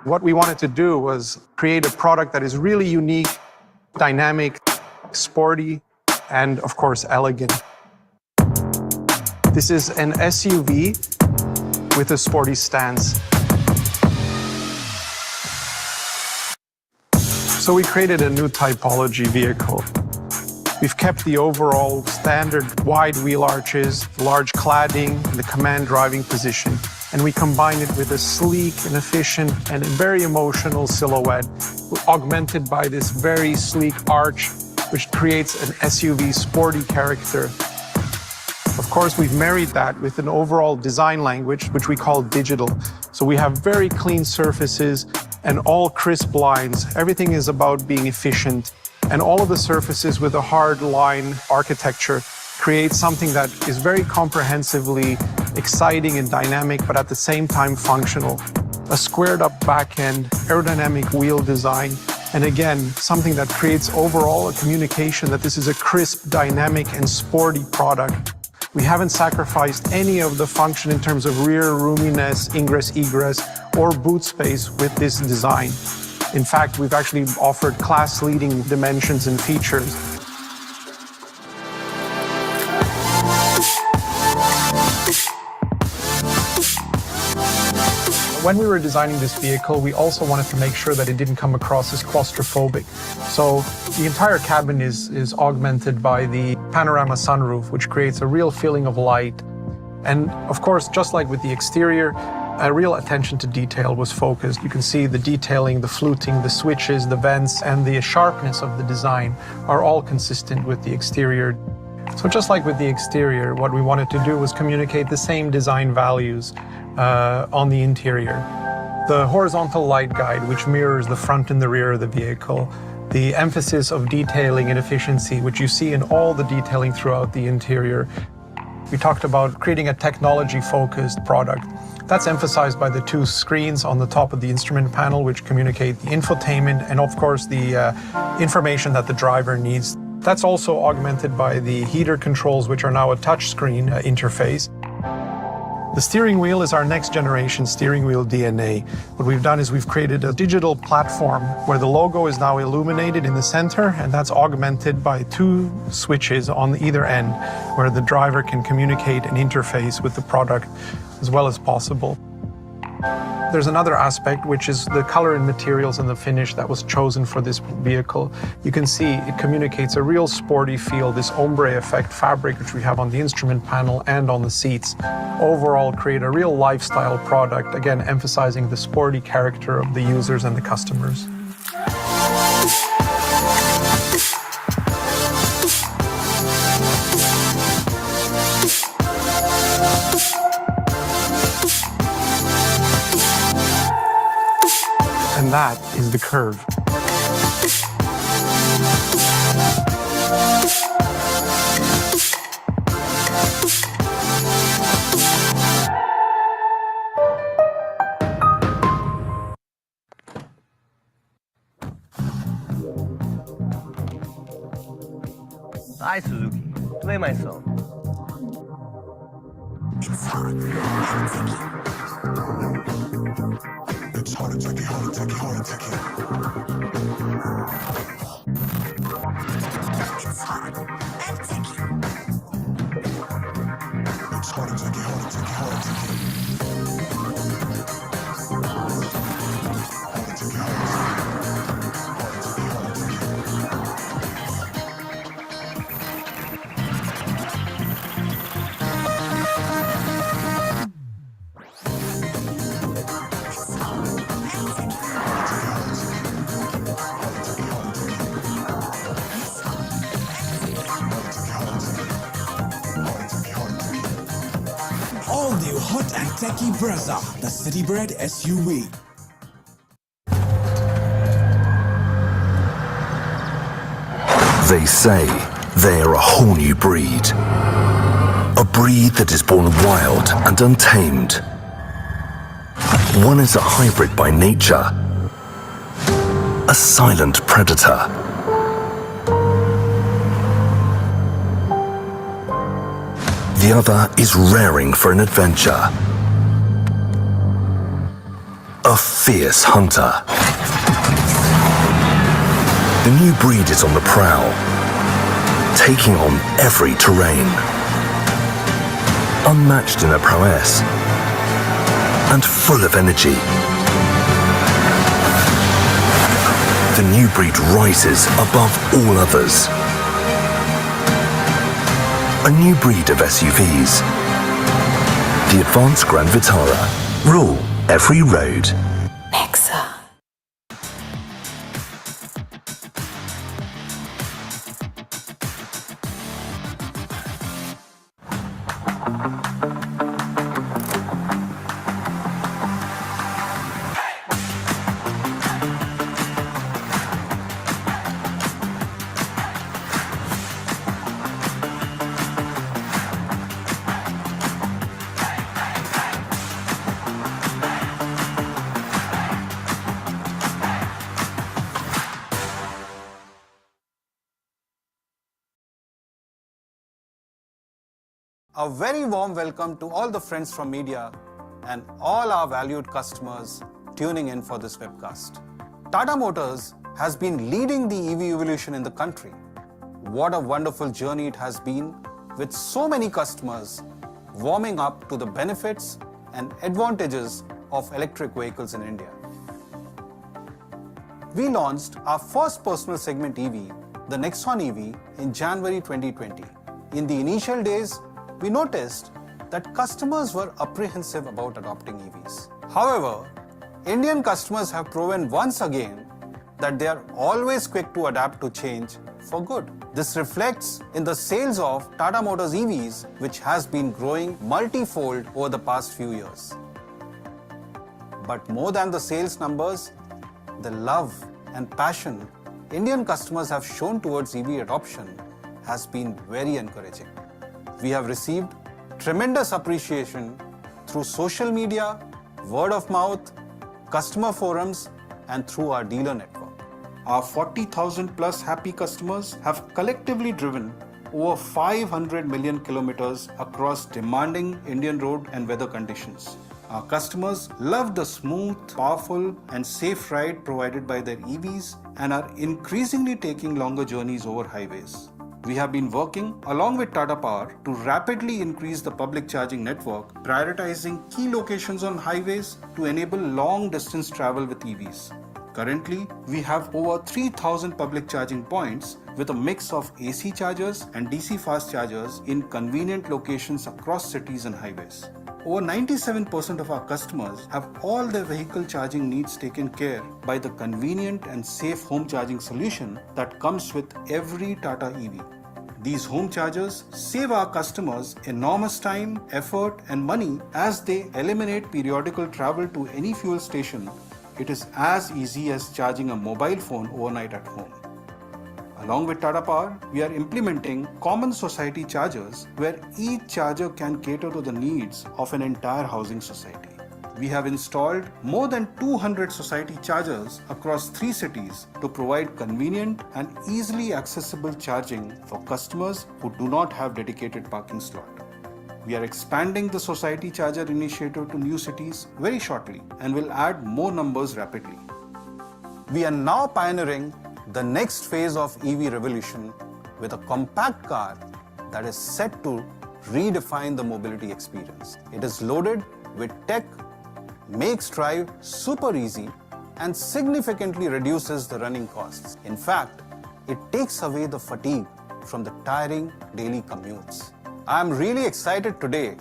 What we wanted to do was create a product that is really unique, dynamic, sporty, and of course, elegant. This is an SUV with a sporty stance. So we created a new typology vehicle. We've kept the overall standard wide wheel arches, large cladding, the command driving position, and we combine it with a sleek and efficient and very emotional silhouette, augmented by this very sleek arch, which creates an SUV sporty character. Of course, we've married that with an overall design language, which we call digital. So we have very clean surfaces and all crisp lines. Everything is about being efficient. And all of the surfaces with a hard line architecture create something that is very comprehensively exciting and dynamic, but at the same time functional. A squared up back end, aerodynamic wheel design, and again, something that creates overall a communication that this is a crisp, dynamic, and sporty product. We haven't sacrificed any of the function in terms of rear roominess, ingress, egress, or boot space with this design. In fact, we've actually offered class-leading dimensions and features. When we were designing this vehicle, we also wanted to make sure that it didn't come across as claustrophobic. So the entire cabin is augmented by the panorama sunroof, which creates a real feeling of light. And of course, just like with the exterior, a real attention to detail was focused. You can see the detailing, the fluting, the switches, the vents, and the sharpness of the design are all consistent with the exterior. So just like with the exterior, what we wanted to do was communicate the same design values on the interior. The horizontal light guide, which mirrors the front and the rear of the vehicle. The emphasis of detailing and efficiency, which you see in all the detailing throughout the interior. We talked about creating a technology-focused product. That's emphasized by the two screens on the top of the instrument panel, which communicate the infotainment and, of course, the information that the driver needs. That's also augmented by the heater controls, which are now a touchscreen interface. The steering wheel is our next generation steering wheel DNA. What we've done is we've created a digital platform where the logo is now illuminated in the center, and that's augmented by two switches on either end where the driver can communicate and interface with the product as well as possible. There's another aspect, which is the color and materials and the finish that was chosen for this vehicle. You can see it communicates a real sporty feel, this ombre effect fabric, which we have on the instrument panel and on the seats. Overall, create a real lifestyle product, again, emphasizing the sporty character of the users and the customers. And that is the curve. Hi, Suzuki. Play my song. It's hot and techie. It's hot and techie, hot and techie, hot and techie. It's hot and techie. It's hot and techie, hot and techie, hot and techie. All new hot and techie Brezza, the city-bred SUV. They say they are a whole new breed. A breed that is born wild and untamed. One is a hybrid by nature. A silent predator. The other is raring for an adventure. A fierce hunter. The new breed is on the prowl, taking on every terrain. Unmatched in their prowess and full of energy. The new breed rises above all others. A new breed of SUVs. The advanced Grand Vitara. Rule every road. Nexa. A very warm welcome to all the friends from media and all our valued customers tuning in for this webcast. Tata Motors has been leading the EV evolution in the country. What a wonderful journey it has been, with so many customers warming up to the benefits and advantages of electric vehicles in India. We launched our first personal segment EV, the Nexon EV, in January 2020. In the initial days, we noticed that customers were apprehensive about adopting EVs. However, Indian customers have proven once again that they are always quick to adapt to change for good. This reflects in the sales of Tata Motors EVs, which has been growing multi-fold over the past few years. But more than the sales numbers, the love and passion Indian customers have shown towards EV adoption has been very encouraging. We have received tremendous appreciation through social media, word of mouth, customer forums, and through our dealer network. Our 40,000 plus happy customers have collectively driven over 500 million kilometers across demanding Indian road and weather conditions. Our customers love the smooth, powerful, and safe ride provided by their EVs and are increasingly taking longer journeys over highways. We have been working along with Tata Power to rapidly increase the public charging network, prioritizing key locations on highways to enable long-distance travel with EVs. Currently, we have over 3,000 public charging points with a mix of AC chargers and DC fast chargers in convenient locations across cities and highways. Over 97% of our customers have all their vehicle charging needs taken care by the convenient and safe home charging solution that comes with every Tata EV. These home chargers save our customers enormous time, effort, and money as they eliminate periodical travel to any fuel station. It is as easy as charging a mobile phone overnight at home. Along with Tata Power, we are implementing common society chargers where each charger can cater to the needs of an entire housing society. We have installed more than 200 society chargers across 3 cities to provide convenient and easily accessible charging for customers who do not have dedicated parking slot. We are expanding the society charger initiative to new cities very shortly and will add more numbers rapidly. We are now pioneering the next phase of EV revolution with a compact car that is set to redefine the mobility experience. It is loaded with tech, makes drive super easy, and significantly reduces the running costs. In fact, it takes away the fatigue from the tiring daily commutes. I am really excited today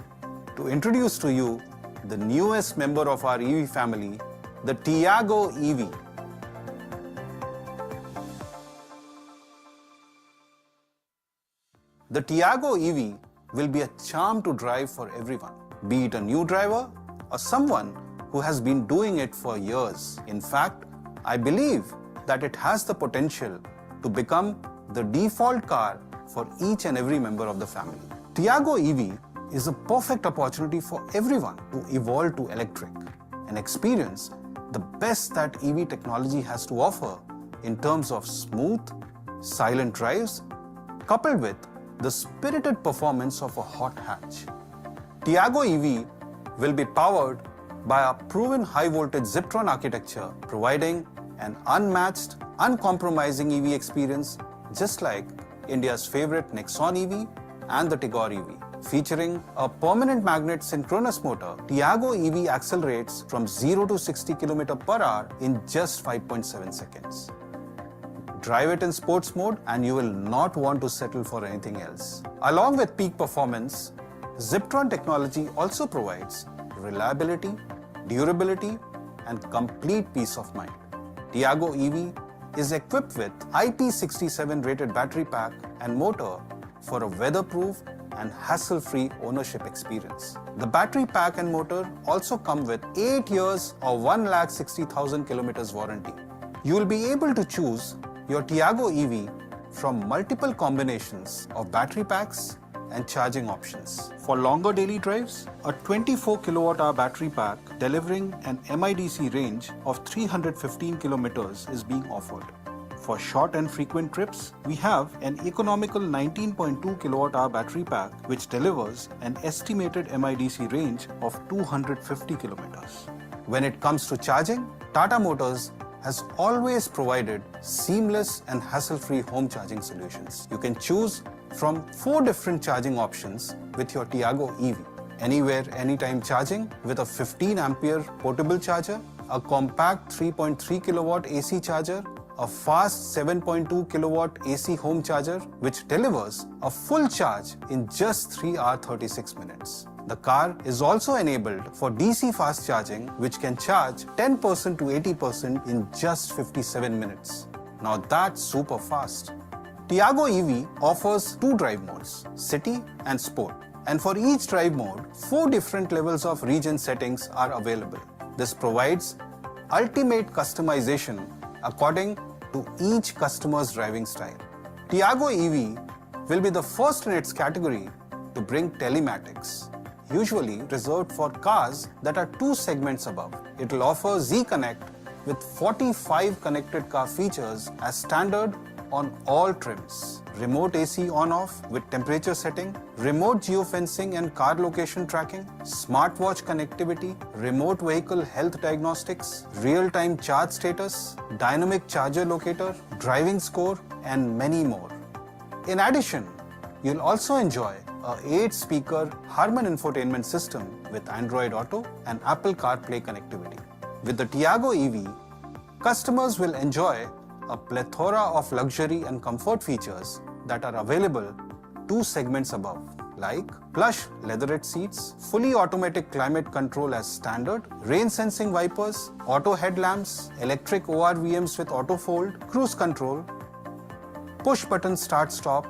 to introduce to you the newest member of our EV family, the Tiago EV. The Tiago EV will be a charm to drive for everyone, be it a new driver or someone who has been doing it for years. In fact, I believe that it has the potential to become the default car for each and every member of the family. Tiago EV is a perfect opportunity for everyone to evolve to electric and experience the best that EV technology has to offer in terms of smooth, silent drives, coupled with the spirited performance of a hot hatch. Tiago EV will be powered by a proven high-voltage Ziptron architecture, providing an unmatched, uncompromising EV experience, just like India's favorite Nexon EV and the Tigor EV. Featuring a permanent magnet synchronous motor, Tiago EV accelerates from 0 to 60 km/h in just 5.7 seconds. Drive it in sports mode and you will not want to settle for anything else. Along with peak performance, Ziptron technology also provides reliability, durability, and complete peace of mind. Tiago EV is equipped with IP67 rated battery pack and motor for a weatherproof and hassle-free ownership experience. The battery pack and motor also come with 8 years or 1,60,000 kilometers warranty. You will be able to choose your Tiago EV from multiple combinations of battery packs and charging options. For longer daily drives, a 24 kWh battery pack delivering an MIDC range of 315 kilometers is being offered. For short and frequent trips, we have an economical 19.2 kilowatt-hour battery pack which delivers an estimated MIDC range of 250 kilometers. When it comes to charging, Tata Motors has always provided seamless and hassle-free home charging solutions. You can choose from 4 different charging options with your Tiago EV. Anywhere, anytime charging with a 15 ampere portable charger, a compact 3.3 kilowatt AC charger, a fast 7.2 kilowatt AC home charger which delivers a full charge in just 3 hours 36 minutes. The car is also enabled for DC fast charging which can charge 10% to 80% in just 57 minutes. Now that's super fast. Tiago EV offers 2 drive modes, City and Sport. And for each drive mode, 4 different levels of regen settings are available. This provides ultimate customization according to each customer's driving style. Tiago EV will be the first in its category to bring telematics, usually reserved for cars that are 2 segments above. It will offer Z Connect with 45 connected car features as standard on all trims. Remote AC on-off with temperature setting, remote geofencing and car location tracking, smartwatch connectivity, remote vehicle health diagnostics, real-time charge status, dynamic charger locator, driving score, and many more. In addition, you'll also enjoy a 8-speaker Harman infotainment system with Android Auto and Apple CarPlay connectivity. With the Tiago EV, customers will enjoy a plethora of luxury and comfort features that are available 2 segments above, like plush leatherette seats, fully automatic climate control as standard, rain sensing wipers, auto headlamps, electric ORVMs with auto fold, cruise control, push button start stop,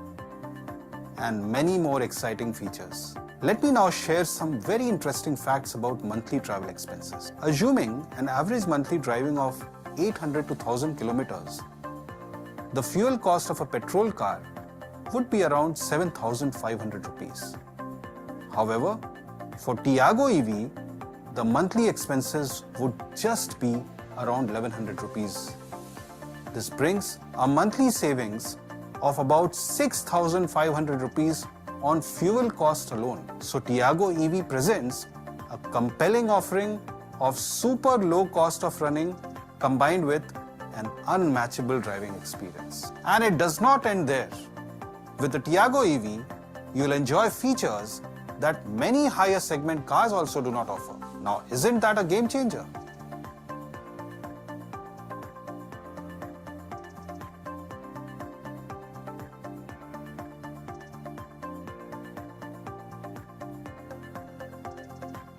and many more exciting features. Let me now share some very interesting facts about monthly travel expenses. Assuming an average monthly driving of 800 to 1000 kilometers, the fuel cost of a petrol car would be around 7,500 rupees. However, for Tiago EV, the monthly expenses would just be around 1100 rupees. This brings a monthly savings of about 6,500 rupees on fuel cost alone. So Tiago EV presents a compelling offering of super low cost of running combined with an unmatchable driving experience. And it does not end there. With the Tiago EV, you'll enjoy features that many higher segment cars also do not offer. Now, isn't that a game changer?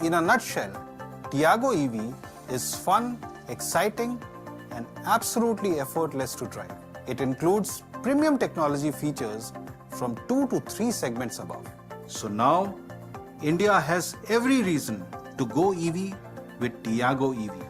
In a nutshell, Tiago EV is fun, exciting, and absolutely effortless to drive. It includes premium technology features from 2 to 3 segments above. So now, India has every reason to go EV with Tiago EV.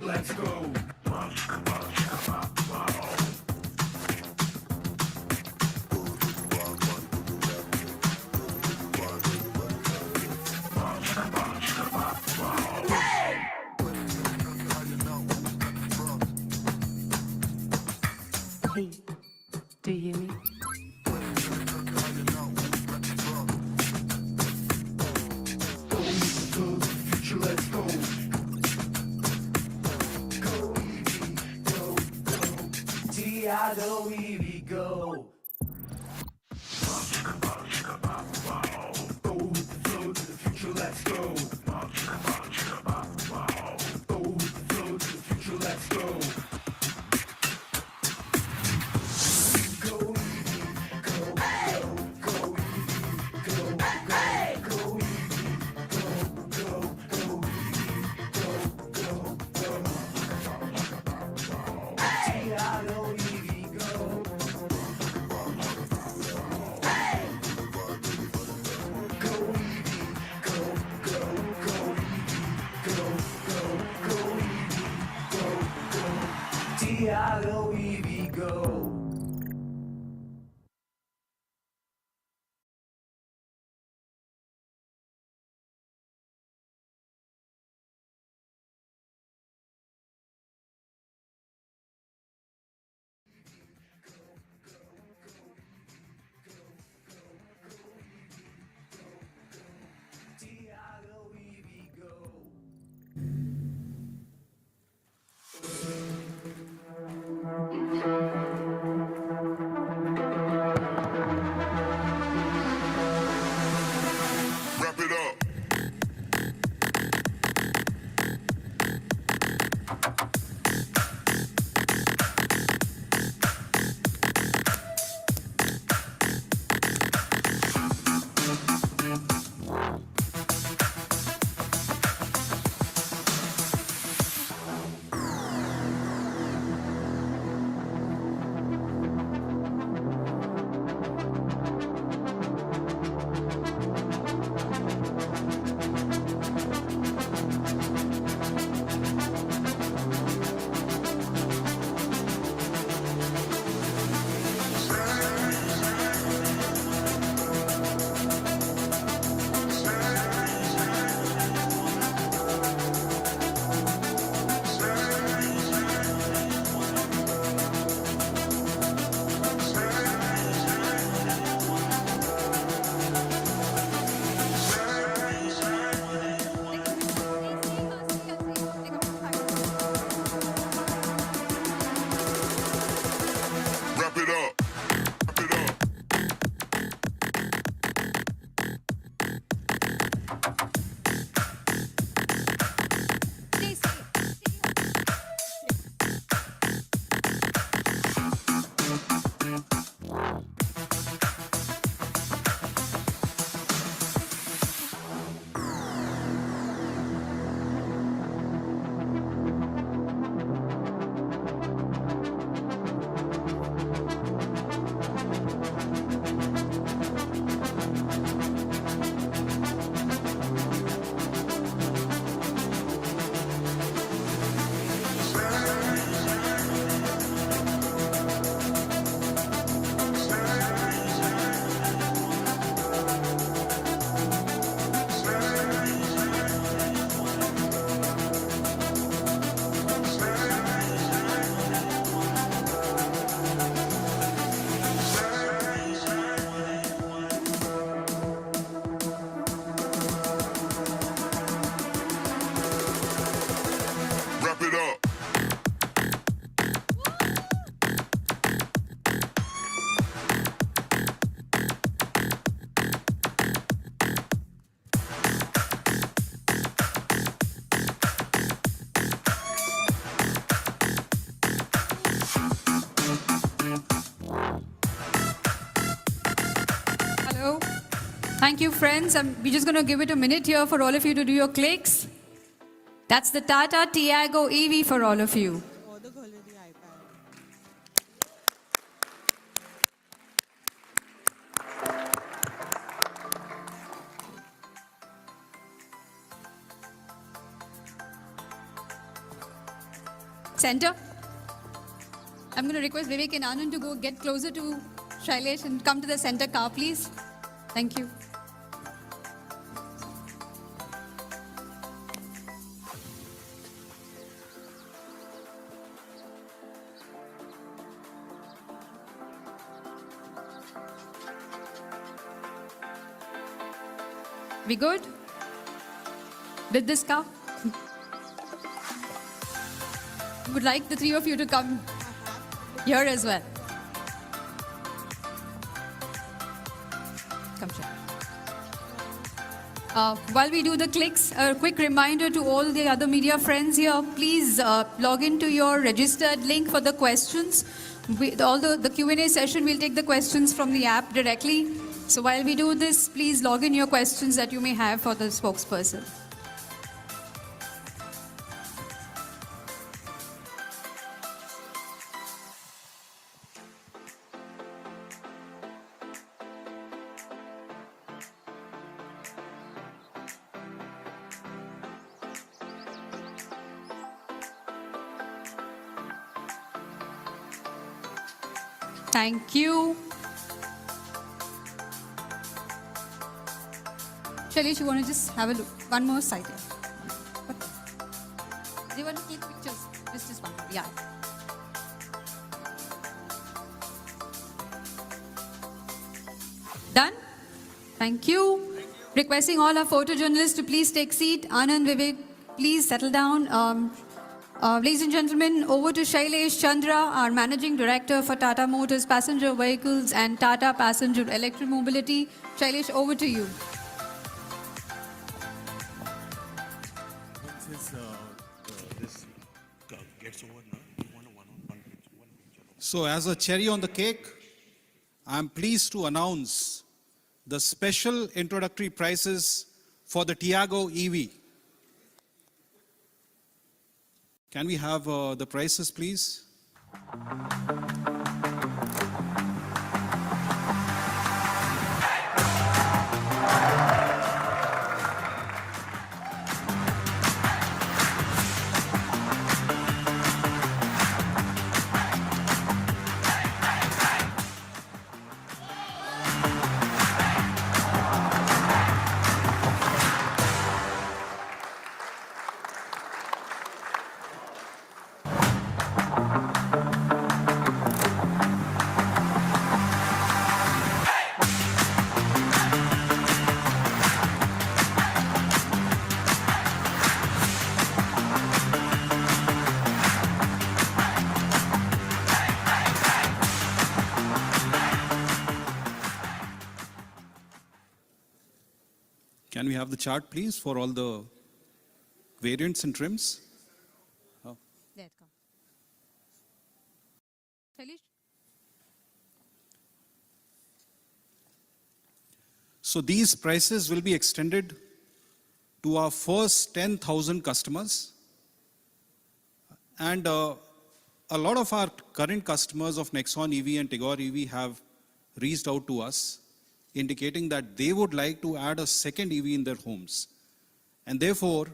Let's go. Hey, do you hear me? Let's go. Tiago EV, go. Go with the flow to the future, let's go. Tiago, Evie, go. Tiago, Evie, go. Wrap it up. Wrap it up. Wrap it up. Wrap it up. Hello. Thank you, friends. We're just going to give it a minute here for all of you to do your clicks. That's the Tata Tiago EV for all of you. Center. I'm going to request Vivek and Anand to go get closer to Shailesh and come to the center car, please. Thank you. We good? With this car? Would like the three of you to come here as well. Come, Shah. While we do the clicks, a quick reminder to all the other media friends here, please log into your registered link for the questions. Although the Q&A session, we'll take the questions from the app directly. So while we do this, please log in your questions that you may have for the spokesperson. Thank you. Shailesh, you want to just have a look? One more side here. Do you want to click pictures? Just one. Yeah. Done? Thank you. Requesting all our photojournalists to please take seat. Anand, Vivek, please settle down. Ladies and gentlemen, over to Shailesh Chandra, our Managing Director for Tata Motors Passenger Vehicles and Tata Passenger Electromobility. Shailesh, over to you. So as a cherry on the cake, I'm pleased to announce the special introductory prizes for the Tiago EV. Can we have the prizes, please? Can we have the chart, please, for all the variants and trims? There it comes. Shailesh? So these prices will be extended to our first 10,000 customers. And a lot of our current customers of Nexon EV and Tigor EV have reached out to us, indicating that they would like to add a second EV in their homes. And therefore,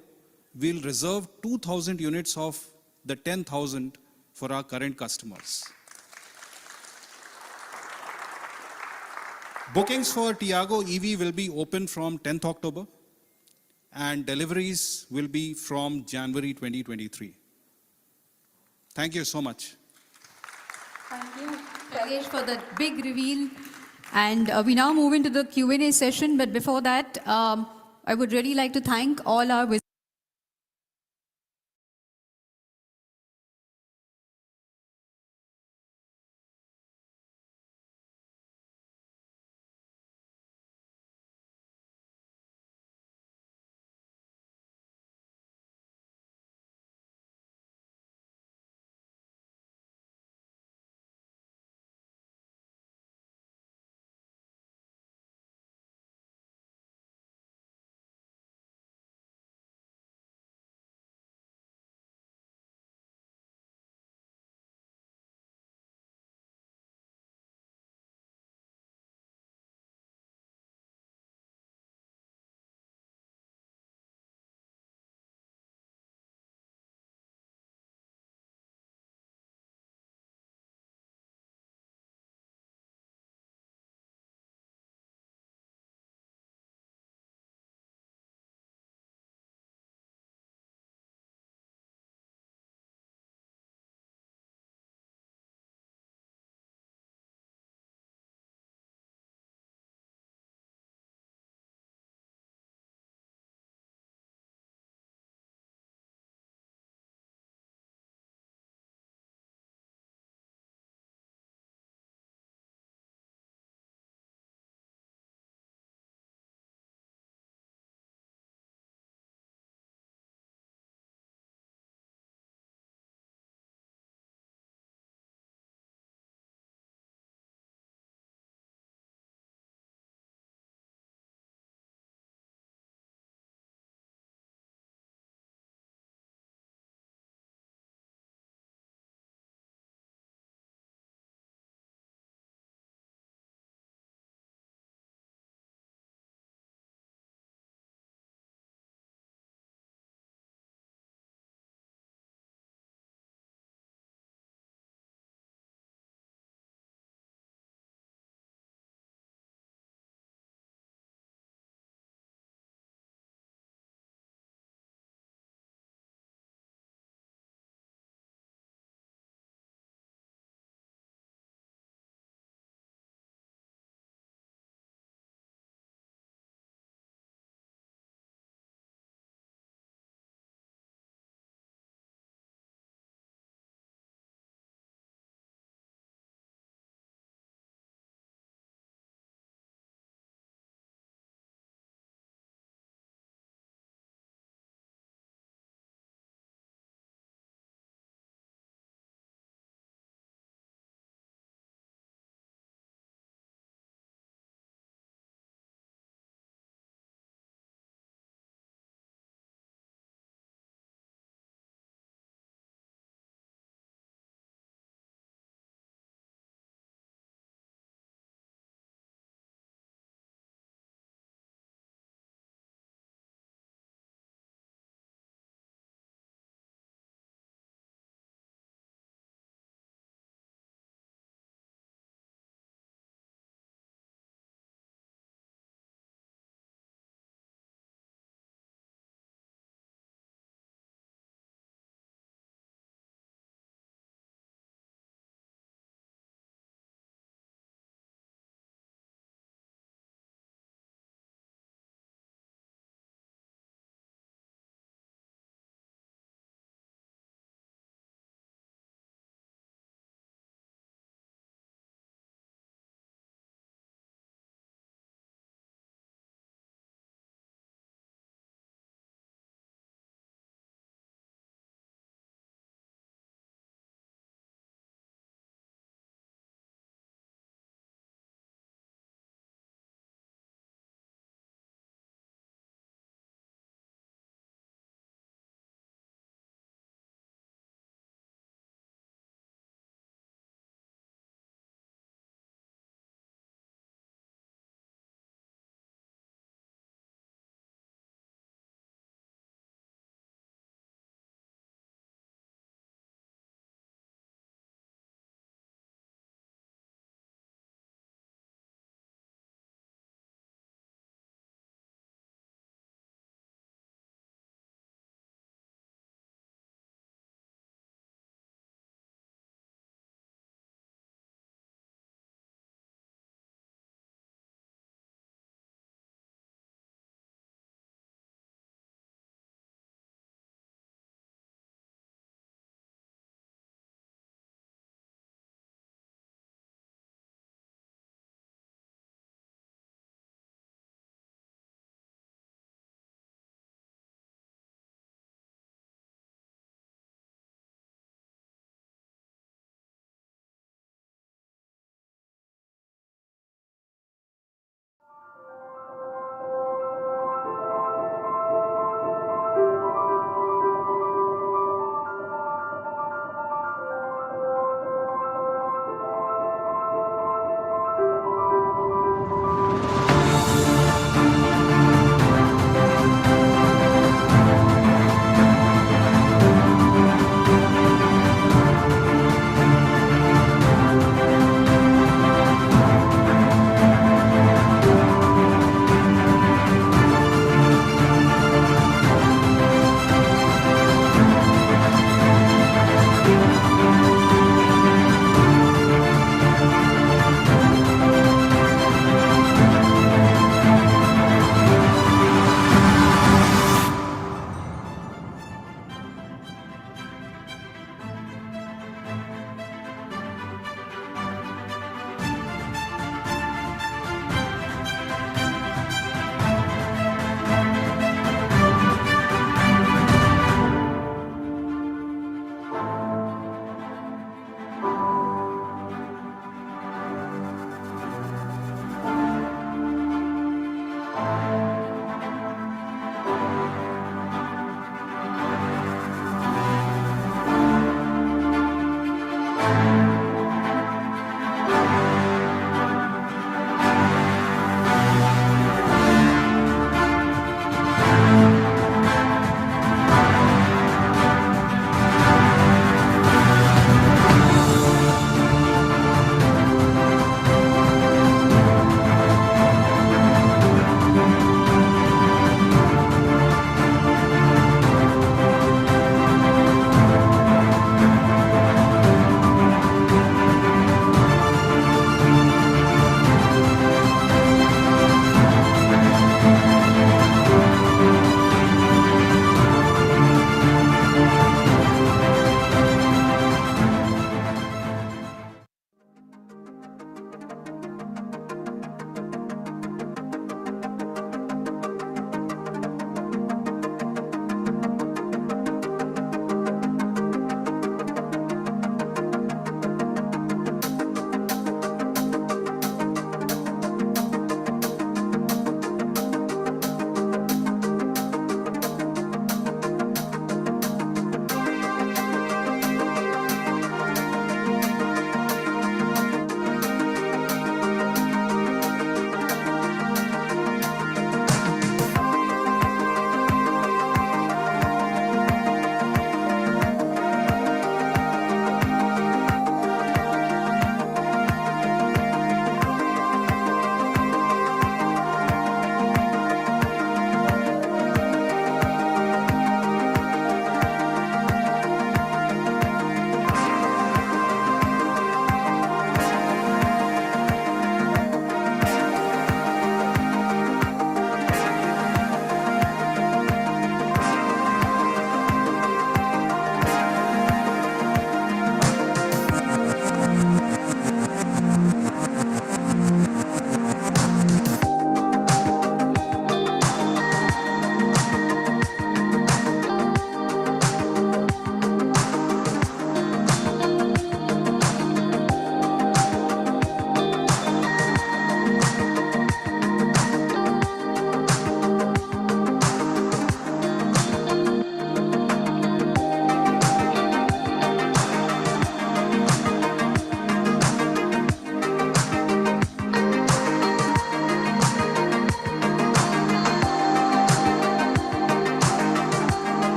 we'll reserve 2,000 units of the 10,000 for our current customers. Bookings for Tiago EV will be open from 10th October and deliveries will be from January 2023. Thank you so much. Thank you, Shailesh, for that big reveal. And we now move into the Q&A session. But before that, I would really like to thank all our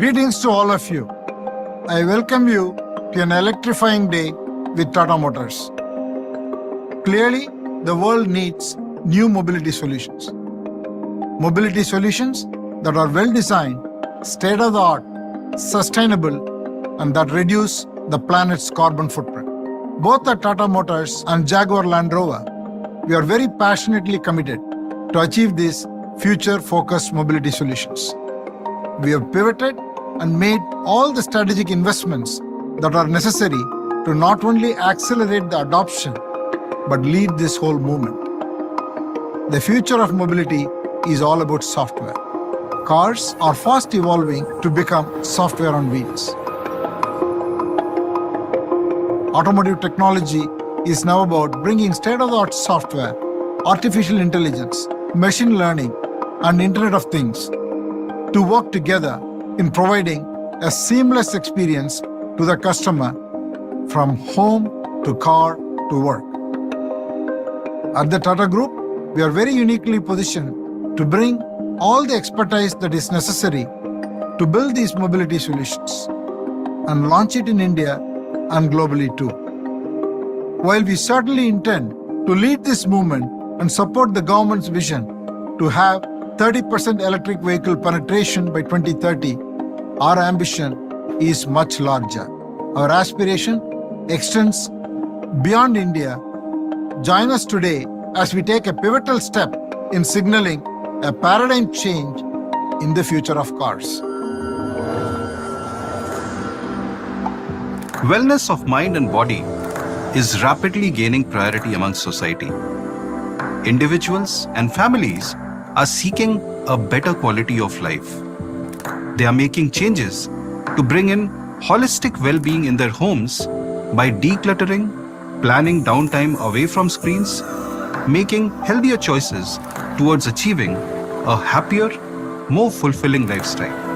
Greetings to all of you. I welcome you to an electrifying day with Tata Motors. Clearly, the world needs new mobility solutions. Mobility solutions that are well designed, state of the art, sustainable, and that reduce the planet's carbon footprint. Both at Tata Motors and Jaguar Land Rover, we are very passionately committed to achieve these future-focused mobility solutions. We have pivoted and made all the strategic investments that are necessary to not only accelerate the adoption, but lead this whole movement. The future of mobility is all about software. Cars are fast evolving to become software on wheels. Automotive technology is now about bringing state-of-the-art software, artificial intelligence, machine learning, and Internet of Things to work together in providing a seamless experience to the customer from home to car to work. At the Tata Group, we are very uniquely positioned to bring all the expertise that is necessary to build these mobility solutions and launch it in India and globally too. While we certainly intend to lead this movement and support the government's vision to have 30% electric vehicle penetration by 2030, our ambition is much larger. Our aspiration extends beyond India. Join us today as we take a pivotal step in signaling a paradigm change in the future of cars. Wellness of mind and body is rapidly gaining priority among society. Individuals and families are seeking a better quality of life. They are making changes to bring in holistic well-being in their homes by decluttering, planning downtime away from screens, making healthier choices towards achieving a happier, more fulfilling lifestyle.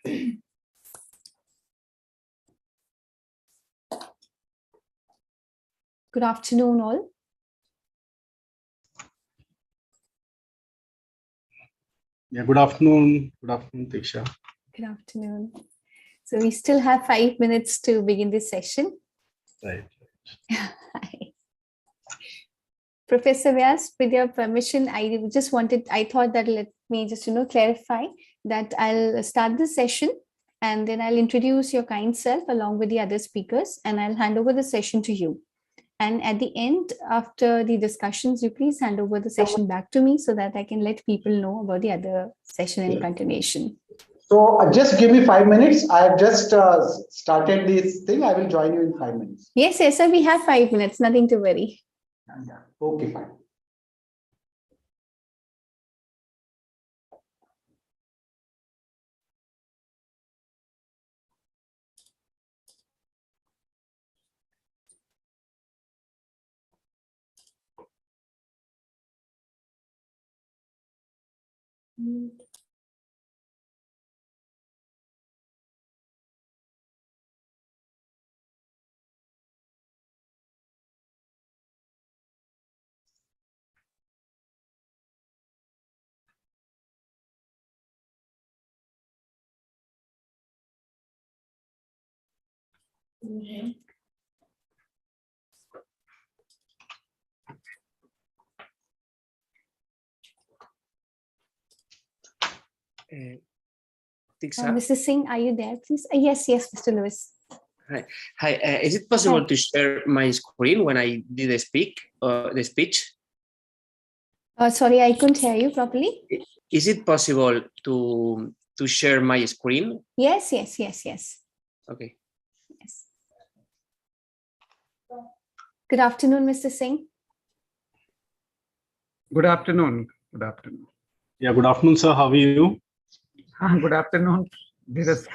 Good afternoon, all. Yeah, good afternoon. Good afternoon, Diksha. Good afternoon. So we still have 5 minutes to begin this session. Right. Hi. Professor Vyas, with your permission, I thought that let me just, clarify that I'll start the session and then I'll introduce your kind self along with the other speakers and I'll hand over the session to you. And at the end, after the discussions, you please hand over the session back to me so that I can let people know about the other session in continuation. So just give me 5 minutes. I have just started this thing. I will join you in 5 minutes. Yes, sir. We have 5 minutes. Nothing to worry. Okay, fine. Mr. Singh, are you there, please? Yes, Mr. Lewis. Hi. Is it possible to share my screen when I did the speech? Sorry, I couldn't hear you properly. Is it possible to share my screen? Yes. Okay. Yes. Good afternoon, Mr. Singh. Good afternoon. Good afternoon. Yeah, good afternoon, sir. How are you? Good afternoon Dheeraj,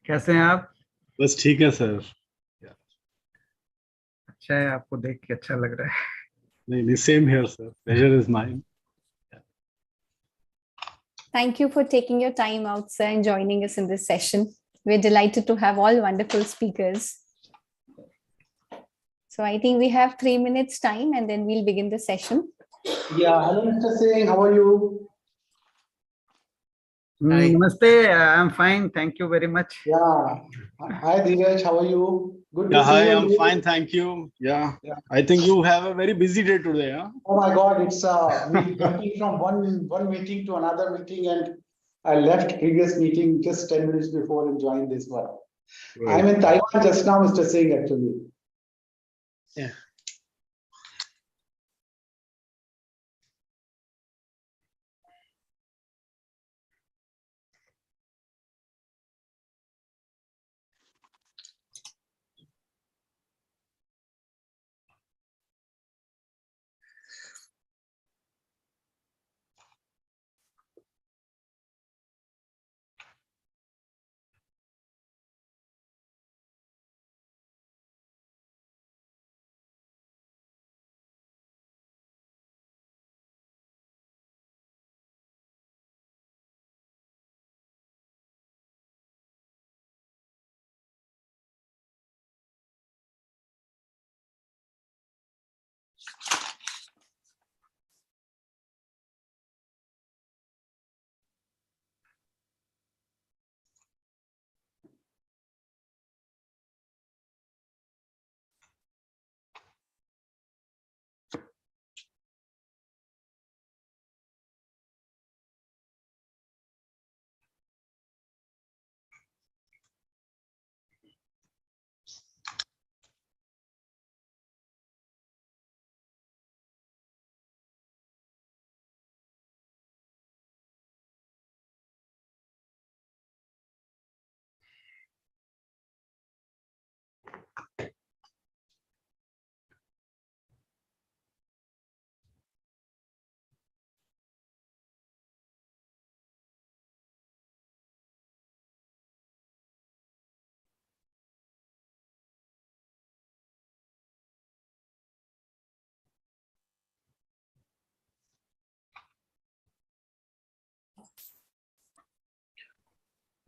कैसे हैं आप? बस ठीक है sir. अच्छा है, आपको देख के अच्छा लग रहा है. नहीं, same here, sir. Pleasure is mine. Thank you for taking your time out, sir, and joining us in this session. We're delighted to have all wonderful speakers. So I think we have 3 minutes time and then we'll begin the session. Yeah, hello, Mr. Singh. How are you? Namaste. I'm fine. Thank you very much. Yeah. Hi, Dheeraj. How are you? Good to see Hi, you. I'm fine. Thank you. Yeah. I think you have a very busy day today, huh? Oh my God, it's me jumping from one meeting to another meeting, and I left previous meeting just 10 minutes before and joined this one. Right. I'm in Taiwan just now, Mr. Singh, actually. Yeah.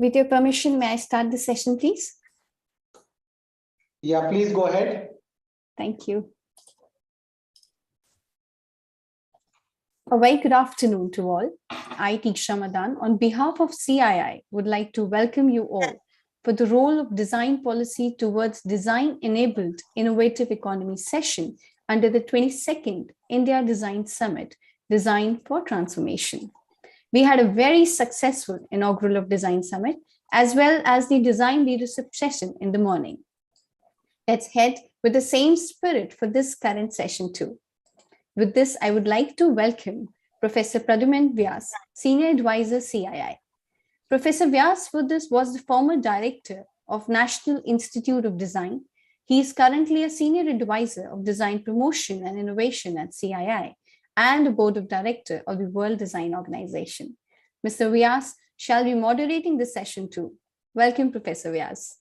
With your permission, may I start the session, please? Yeah, please go ahead. Thank you. A very good afternoon to all. I, Teeksha Madan, on behalf of CII, would like to welcome you all for the role of design policy towards design-enabled innovative economy session under the 22nd India Design Summit, Design for Transformation. We had a very successful inaugural of Design Summit, as well as the design leadership session in the morning. Let's head with the same spirit for this current session too. With this, I would like to welcome Professor Pradyuman Vyas, Senior Advisor, CII. Professor Vyas was the former Director of National Institute of Design. He is currently a Senior Advisor of Design Promotion and Innovation at CII and a Board of Director of the World Design Organization. Mr. Vyas shall be moderating the session too. Welcome, Professor Vyas.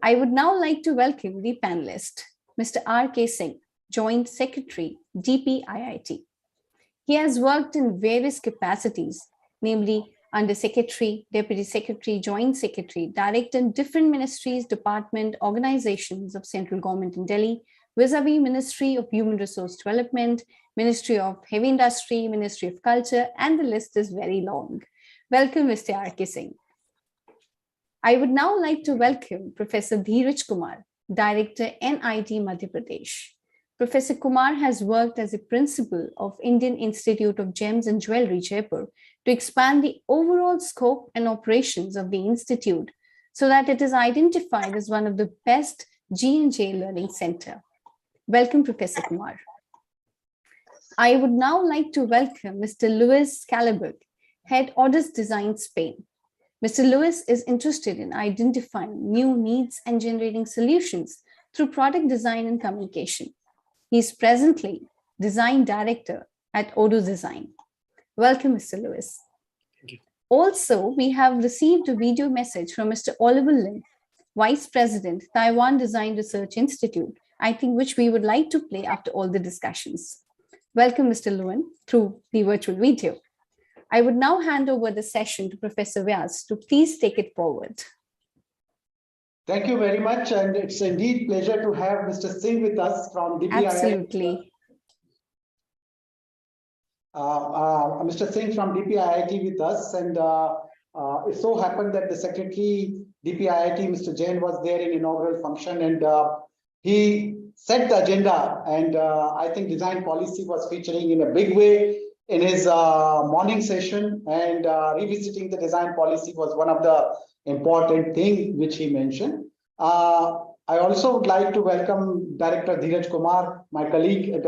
I would now like to welcome the panelist, Mr. R.K. Singh, Joint Secretary, DPIIT. He has worked in various capacities, namely Under Secretary, Deputy Secretary, Joint Secretary, Director in different ministries, department, organizations of central government in Delhi, vis-a-vis Ministry of Human Resource Development, Ministry of Heavy Industry, Ministry of Culture, and the list is very long. Welcome, Mr. R.K. Singh. I would now like to welcome Professor Dheeraj Kumar, Director, NIT Madhya Pradesh. Professor Kumar has worked as a principal of Indian Institute of Gems and Jewelry, Jaipur, to expand the overall scope and operations of the institute so that it is identified as one of the best G&J learning center. Welcome, Professor Kumar. I would now like to welcome Mr. Luis Calabug, Head Orders Design, Spain. Mr. Luis is interested in identifying new needs and generating solutions through product design and communication. He is presently Design Director at Odoo Design. Welcome, Mr. Lewis. Thank you. Also, we have received a video message from Mr. Oliver Lim, Vice President, Taiwan Design Research Institute, I think which we would like to play after all the discussions. Welcome, Mr. Lewin, through the virtual video. I would now hand over the session to Professor Vyas to please take it forward. Thank you very much, and it's indeed a pleasure to have Mr. Singh with us from DPIIT. Absolutely. Mr. Singh from DPIIT with us, and it so happened that the Secretary DPIIT, Mr. Jain, was there in inaugural function, and he set the agenda, and I think design policy was featuring in a big way in his morning session, and revisiting the design policy was one of the important things which he mentioned. I also would like to welcome Director Dheeraj Kumar, my colleague at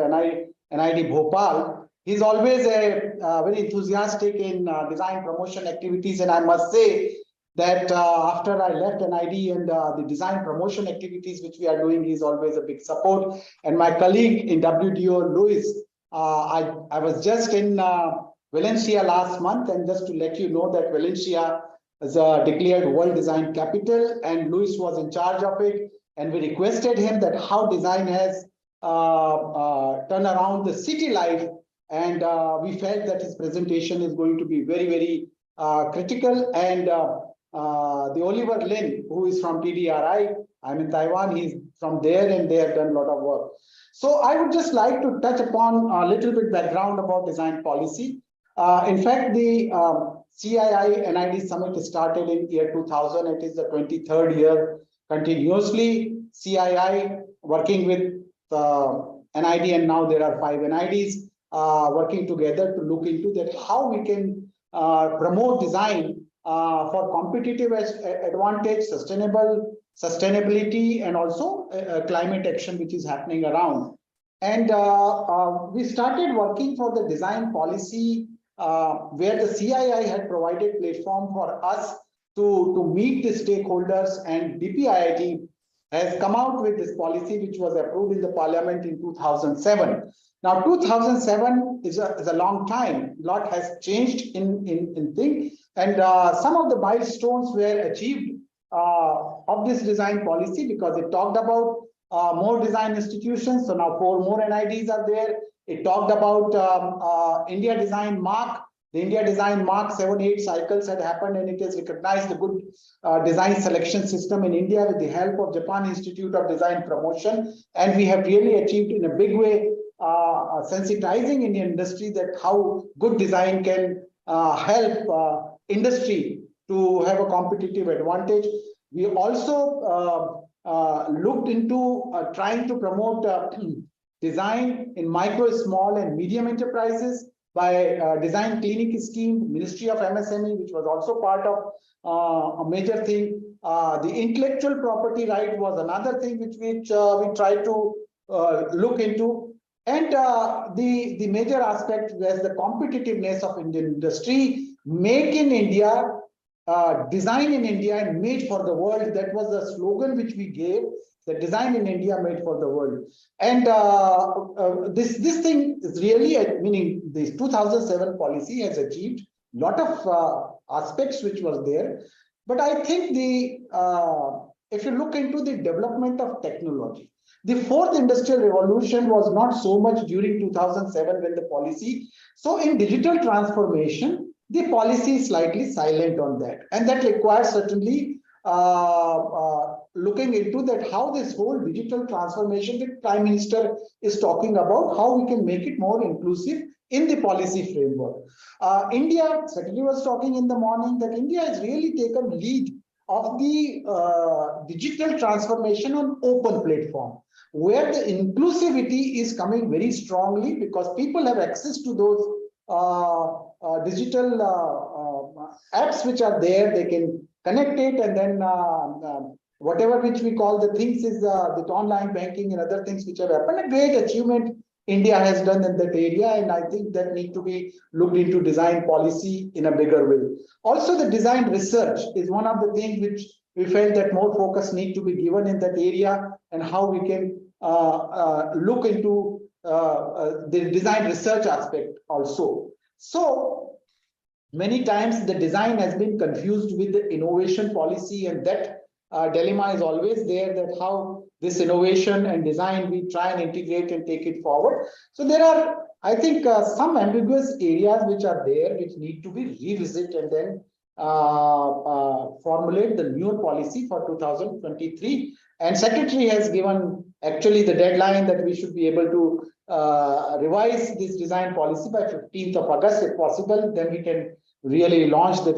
NIT Bhopal. He's always a very enthusiastic in design promotion activities, and I must say that after I left NID and the design promotion activities which we are doing, he's always a big support. And my colleague in WDO, Luis, I was just in Valencia last month, and just to let you know that Valencia is declared World Design Capital, and Luis was in charge of it. And we requested him that how design has turned around the city life, and we felt that his presentation is going to be very, very critical. And the Oliver Lin, who is from TDRI, I'm in Taiwan, he's from there, and they have done a lot of work. So I would just like to touch upon a little bit background about design policy. In fact, the CII NID Summit started in year 2000. It is the 23rd year continuously. CII working with NID, and now there are 5 NIDs working together to look into that how we can promote design for competitive advantage, sustainability, and also climate action which is happening around. And we started working for the design policy where the CII had provided platform for us to meet the stakeholders, and DPIIT has come out with this policy which was approved in the parliament in 2007. Now 2007 is a long time. A lot has changed in things, and some of the milestones were achieved of this design policy, because it talked about more design institutions. So now 4 more NIDs are there. It talked about India Design Mark, The India Design Mark 7-8 cycles had happened, and it has recognized the good design selection system in India with the help of Japan Institute of Design Promotion. And we have really achieved in a big way sensitizing Indian industry that how good design can help industry to have a competitive advantage. We also looked into trying to promote design in micro, small and medium enterprises by design clinic scheme, Ministry of MSME, which was also part of a major thing. The intellectual property right was another thing which we tried to look into. And the major aspect was the competitiveness of Indian industry, make in India, design in India and made for the world. That was the slogan which we gave, the design in India made for the world. And this thing is really, meaning this 2007 policy has achieved a lot of aspects which was there. But I think if you look into the development of technology, the fourth industrial revolution was not so much during 2007 when the policy. So in digital transformation, the policy is slightly silent on that. And that requires certainly looking into that how this whole digital transformation that Prime Minister is talking about, how we can make it more inclusive in the policy framework. India, Secretary was talking in the morning that India has really taken lead of the digital transformation on open platform, where the inclusivity is coming very strongly because people have access to those digital apps which are there. They can connect it, and then whatever which we call the things is the online banking and other things which have happened. A great achievement India has done in that area, and I think that need to be looked into design policy in a bigger way. Also, the design research is one of the things which we felt that more focus need to be given in that area, and how we can look into the design research aspect also. So many times the design has been confused with the innovation policy, and that dilemma is always there, that how this innovation and design we try and integrate and take it forward. So there are, I think, some ambiguous areas which are there which need to be revisited and then formulate the new policy for 2023. And Secretary has given actually the deadline that we should be able to revise this design policy by 15th of August if possible. Then we can really launch the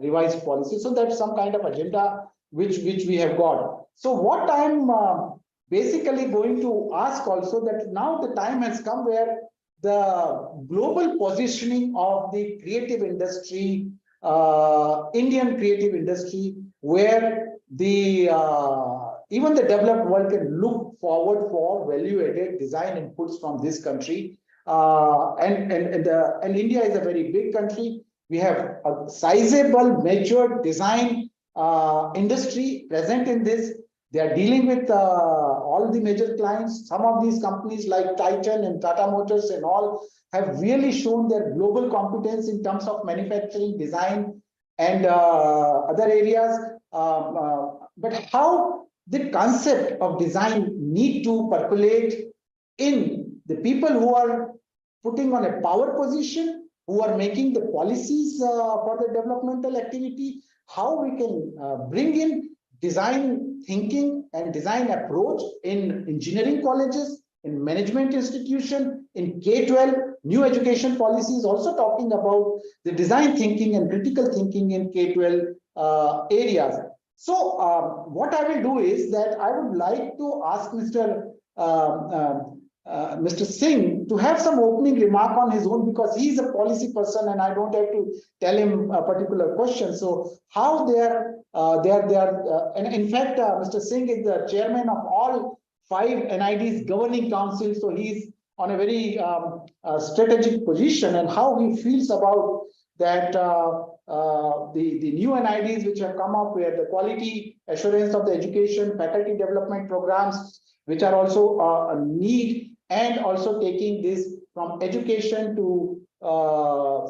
revised policy. So that's some kind of agenda which we have got. So what I'm basically going to ask also, that now the time has come where the global positioning of the creative industry, Indian creative industry, where the even the developed world can look forward for value-added design inputs from this country. And India is a very big country. We have a sizable, mature design industry present in this. They are dealing with all the major clients. Some of these companies like Titan and Tata Motors and all have really shown their global competence in terms of manufacturing, design, and other areas. But how the concept of design need to percolate in the people who are putting on a power position, who are making the policies for the developmental activity, how we can bring in design thinking and design approach in engineering colleges, in management institution, in K-12. New education policy is also talking about the design thinking and critical thinking in K-12 areas. So what I will do is that I would like to ask Mr. Singh to have some opening remark on his own, because he is a policy person and I don't have to tell him a particular question. So how they are, and in fact, Mr. Singh is the chairman of all 5 NIDs governing council. So he's on a very strategic position, and how he feels about that the new NIDs which have come up, where the quality assurance of the education, faculty development programs, which are also a need, and also taking this from education to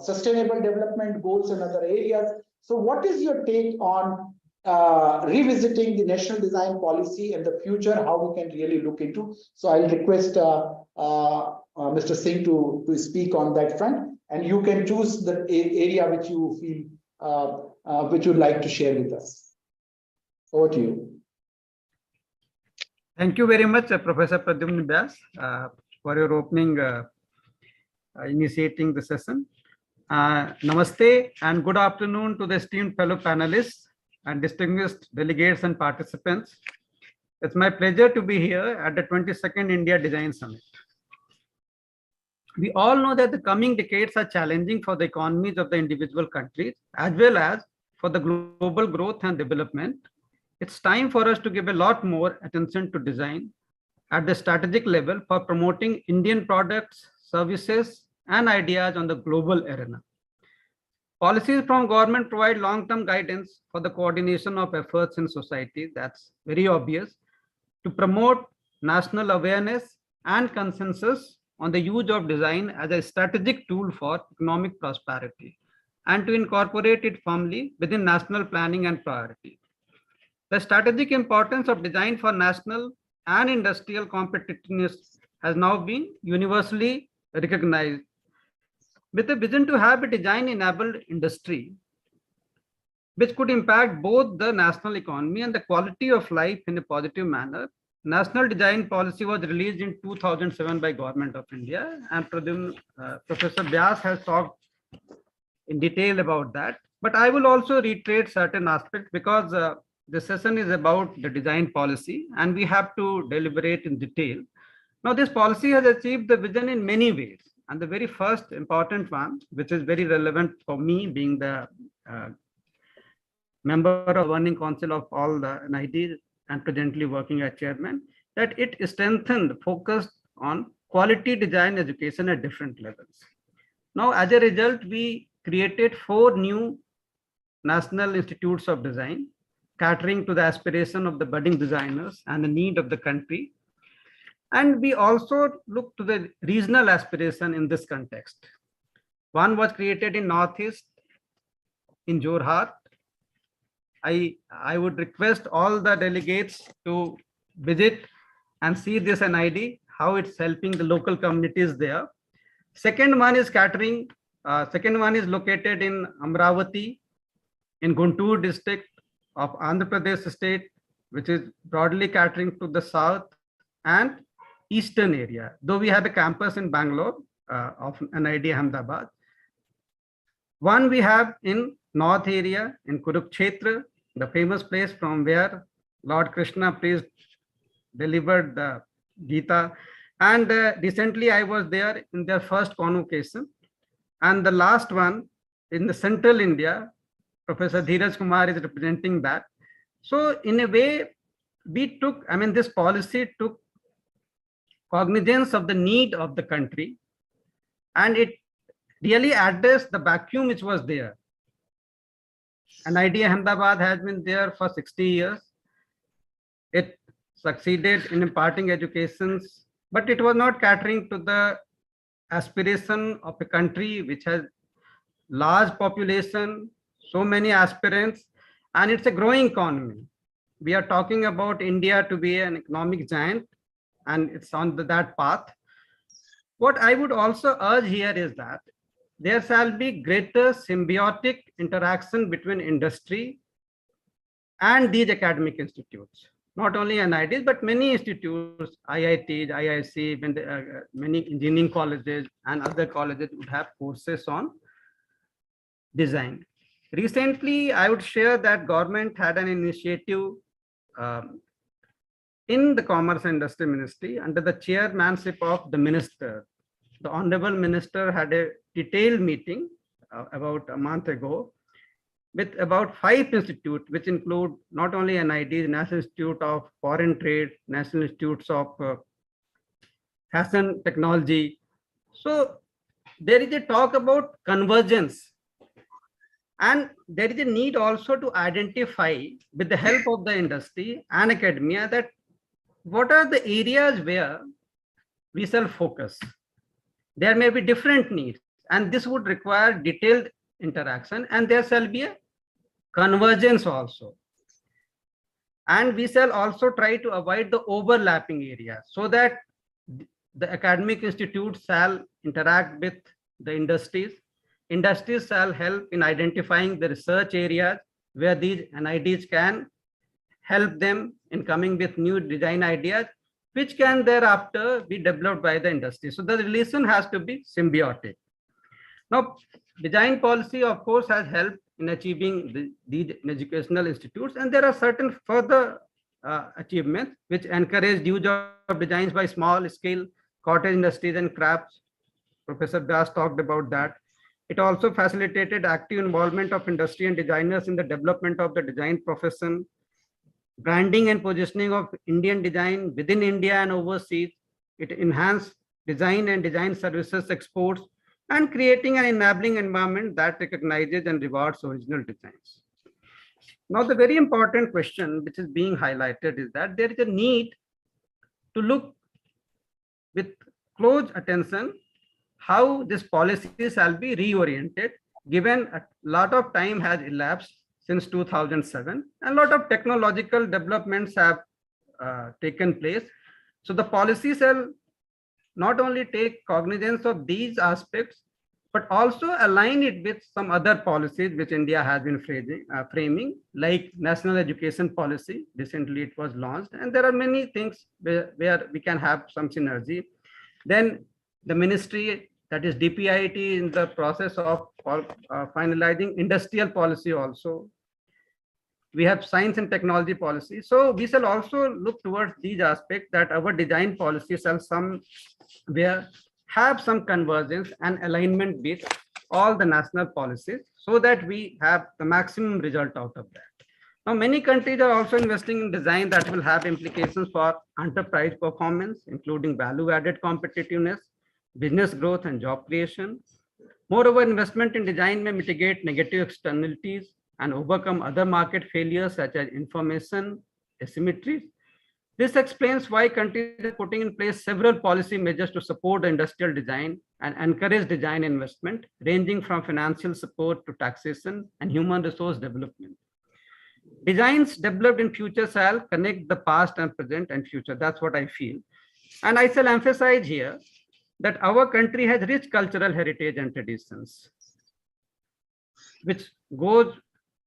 sustainable development goals and other areas. So what is your take on revisiting the national design policy and the future, how we can really look into? So I'll request Mr. Singh to speak on that front. and you can choose the area which you feel which you'd like to share with us. Over to you. Thank you very much, Professor Pradyumna Vyas, for your opening initiating the session. Namaste and good afternoon to the esteemed fellow panelists and distinguished delegates and participants. It's my pleasure to be here at the 22nd India Design Summit. We all know that the coming decades are challenging for the economies of the individual countries as well as for the global growth and development. It's time for us to give a lot more attention to design at the strategic level for promoting Indian products, services, and ideas on the global arena. Policies from government provide long-term guidance for the coordination of efforts in society, that's very obvious, to promote national awareness and consensus on the use of design as a strategic tool for economic prosperity and to incorporate it firmly within national planning and priorities. The strategic importance of design for national and industrial competitiveness has now been universally recognized. With a vision to have a design-enabled industry, which could impact both the national economy and the quality of life in a positive manner, National Design Policy was released in 2007 by Government of India, and Professor Vyas has talked in detail about that. But I will also reiterate certain aspects because the session is about the design policy and we have to deliberate in detail. Now, this policy has achieved the vision in many ways. And the very first important one, which is very relevant for me being the member of the Governing Council of all the NITs and presently working as chairman, that it strengthened focus on quality design education at different levels. Now, as a result, we created 4 new National Institutes of Design, catering to the aspiration of the budding designers and the need of the country. And we also look to the regional aspiration in this context. One was created in Northeast, in Jorhat. I would request all the delegates to visit and see this NID, how it's helping the local communities there. Second one is catering. Second one is located in Amravati, in Guntur district of Andhra Pradesh state, which is broadly catering to the south and eastern area, though we have a campus in Bangalore of NID Ahmedabad. One we have in north area in Kurukshetra, the famous place from where Lord Krishna priest delivered the Gita. And recently I was there in their first convocation. And the last one in the central India, Professor Dheeraj Kumar is representing that. So in a way, we took, this policy took cognizance of the need of the country, and it really addressed the vacuum which was there. NID Ahmedabad has been there for 60 years. It succeeded in imparting educations, but it was not catering to the aspiration of a country which has large population, so many aspirants, and it's a growing economy. We are talking about India to be an economic giant, and it's on that path. What I would also urge here is that there shall be greater symbiotic interaction between industry and these academic institutes. Not only NITs, but many institutes, IITs, IIC, many engineering colleges and other colleges would have courses on design. Recently, I would share that government had an initiative in the Commerce and Industry Ministry under the chairmanship of the minister. The Honorable Minister had a detailed meeting about a month ago with about 5 institutes, which include not only NIDs, National Institute of Foreign Trade, National Institutes of Fashion Technology. So there is a talk about convergence. And there is a need also to identify with the help of the industry and academia that what are the areas where we shall focus. There may be different needs, and this would require detailed interaction, and there shall be a convergence also. And we shall also try to avoid the overlapping areas so that the academic institutes shall interact with the industries industries shall help in identifying the research areas where these NIDs can help them in coming with new design ideas, which can thereafter be developed by the industry. So the relation has to be symbiotic. Now, design policy, of course, has helped in achieving these educational institutes, and there are certain further achievements which encourage use of designs by small scale cottage industries and crafts. Professor Das talked about that. It also facilitated active involvement of industry and designers in the development of the design profession, branding and positioning of Indian design within India and overseas. It enhanced design and design services exports, and creating an enabling environment that recognizes and rewards original designs. Now, the very important question which is being highlighted is that there is a need to look with close attention how this policy shall be reoriented, given a lot of time has elapsed since 2007 and a lot of technological developments have taken place. So the policy shall not only take cognizance of these aspects, but also align it with some other policies which India has been framing, like national education policy. Recently it was launched, and there are many things where we can have some synergy. Then the ministry, that is DPIIT, in the process of finalizing industrial policy also. We have science and technology policy. So we shall also look towards these aspects, that our design policy shall somewhere have some convergence and alignment with all the national policies, so that we have the maximum result out of that. Now, many countries are also investing in design that will have implications for enterprise performance, including value-added competitiveness, business growth, and job creation. Moreover, investment in design may mitigate negative externalities and overcome other market failures such as information asymmetries. This explains why countries are putting in place several policy measures to support industrial design and encourage design investment, ranging from financial support to taxation and human resource development. Designs developed in future shall connect the past and present and future. That's what I feel. And I shall emphasize here that our country has rich cultural heritage and traditions, which goes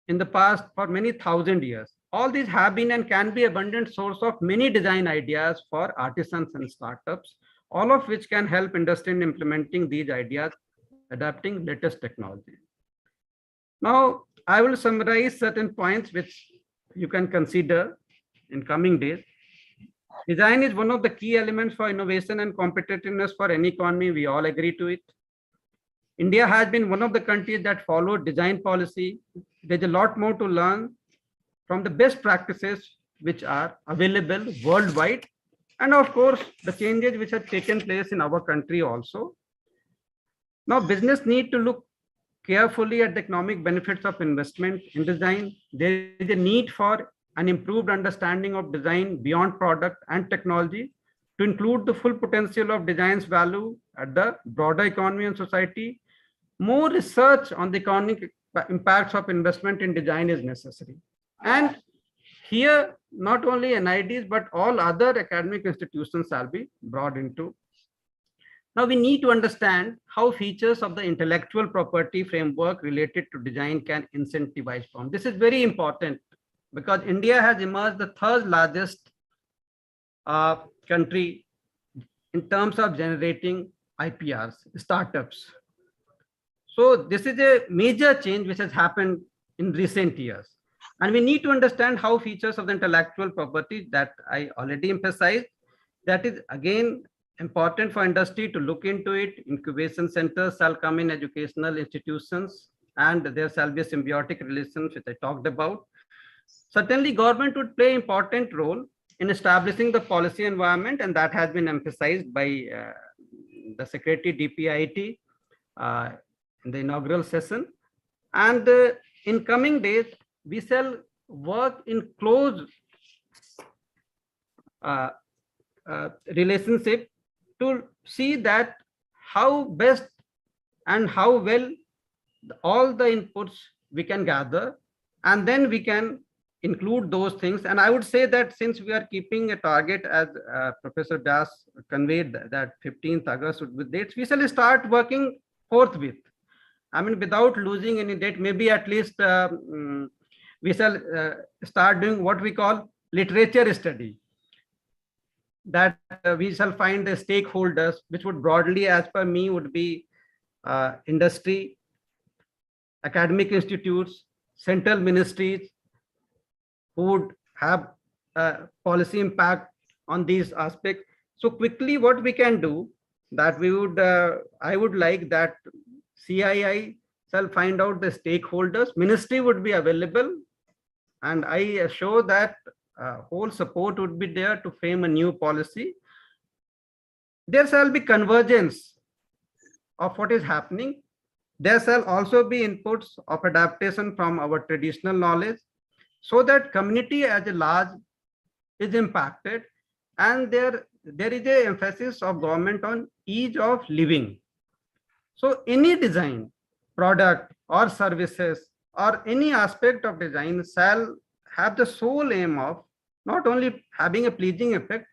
in the past for many thousand years. All these have been and can be abundant source of many design ideas for artisans and startups, all of which can help industry in implementing these ideas, adapting latest technology. Now, I will summarize certain points which you can consider in coming days. Design is one of the key elements for innovation and competitiveness for any economy. We all agree to it. India has been one of the countries that followed design policy. There's a lot more to learn from the best practices which are available worldwide, and of course the changes which have taken place in our country also. Now, business need to look carefully at the economic benefits of investment in design. There is a need for an improved understanding of design beyond product and technology to include the full potential of design's value at the broader economy and society. More research on the economic impacts of investment in design is necessary. And here, not only NIDs, but all other academic institutions shall be brought into. Now, we need to understand how features of the intellectual property framework related to design can incentivize firms. This is very important because India has emerged the third largest country in terms of generating IPRs, startups. So this is a major change which has happened in recent years. And we need to understand how features of the intellectual property that I already emphasized, that is again important for industry to look into it. Incubation centers shall come in educational institutions, and there shall be a symbiotic relation which I talked about. Certainly, government would play an important role in establishing the policy environment, and that has been emphasized by the Secretary DPIIT in the inaugural session. And in coming days, we shall work in close relationship to see that how best and how well all the inputs we can gather, and then we can include those things. And I would say that since we are keeping a target, as Professor Das conveyed, that 15th August would be dates, we shall start working forthwith. I mean, without losing any date, maybe at least we shall start doing what we call literature study. That we shall find the stakeholders, which would broadly, as per me, would be industry, academic institutes, central ministries, who would have policy impact on these aspects. So quickly, what we can do, that we would, I would like that CII shall find out the stakeholders, ministry would be available, and I assure that whole support would be there to frame a new policy. There shall be convergence of what is happening. There shall also be inputs of adaptation from our traditional knowledge, so that community as a large is impacted, and there is a emphasis of government on ease of living. So any design, product or services or any aspect of design shall have the sole aim of not only having a pleasing effect,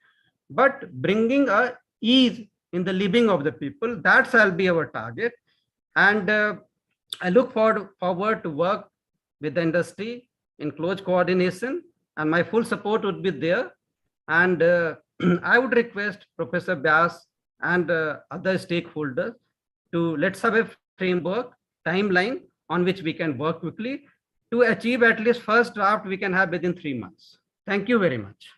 but bringing a ease in the living of the people. That shall be our target. And I look forward to work with the industry in close coordination, and my full support would be there. And I would request Professor Vyas and other stakeholders to let's have a framework, timeline on which we can work quickly to achieve at least first draft we can have within 3 months. Thank you very much.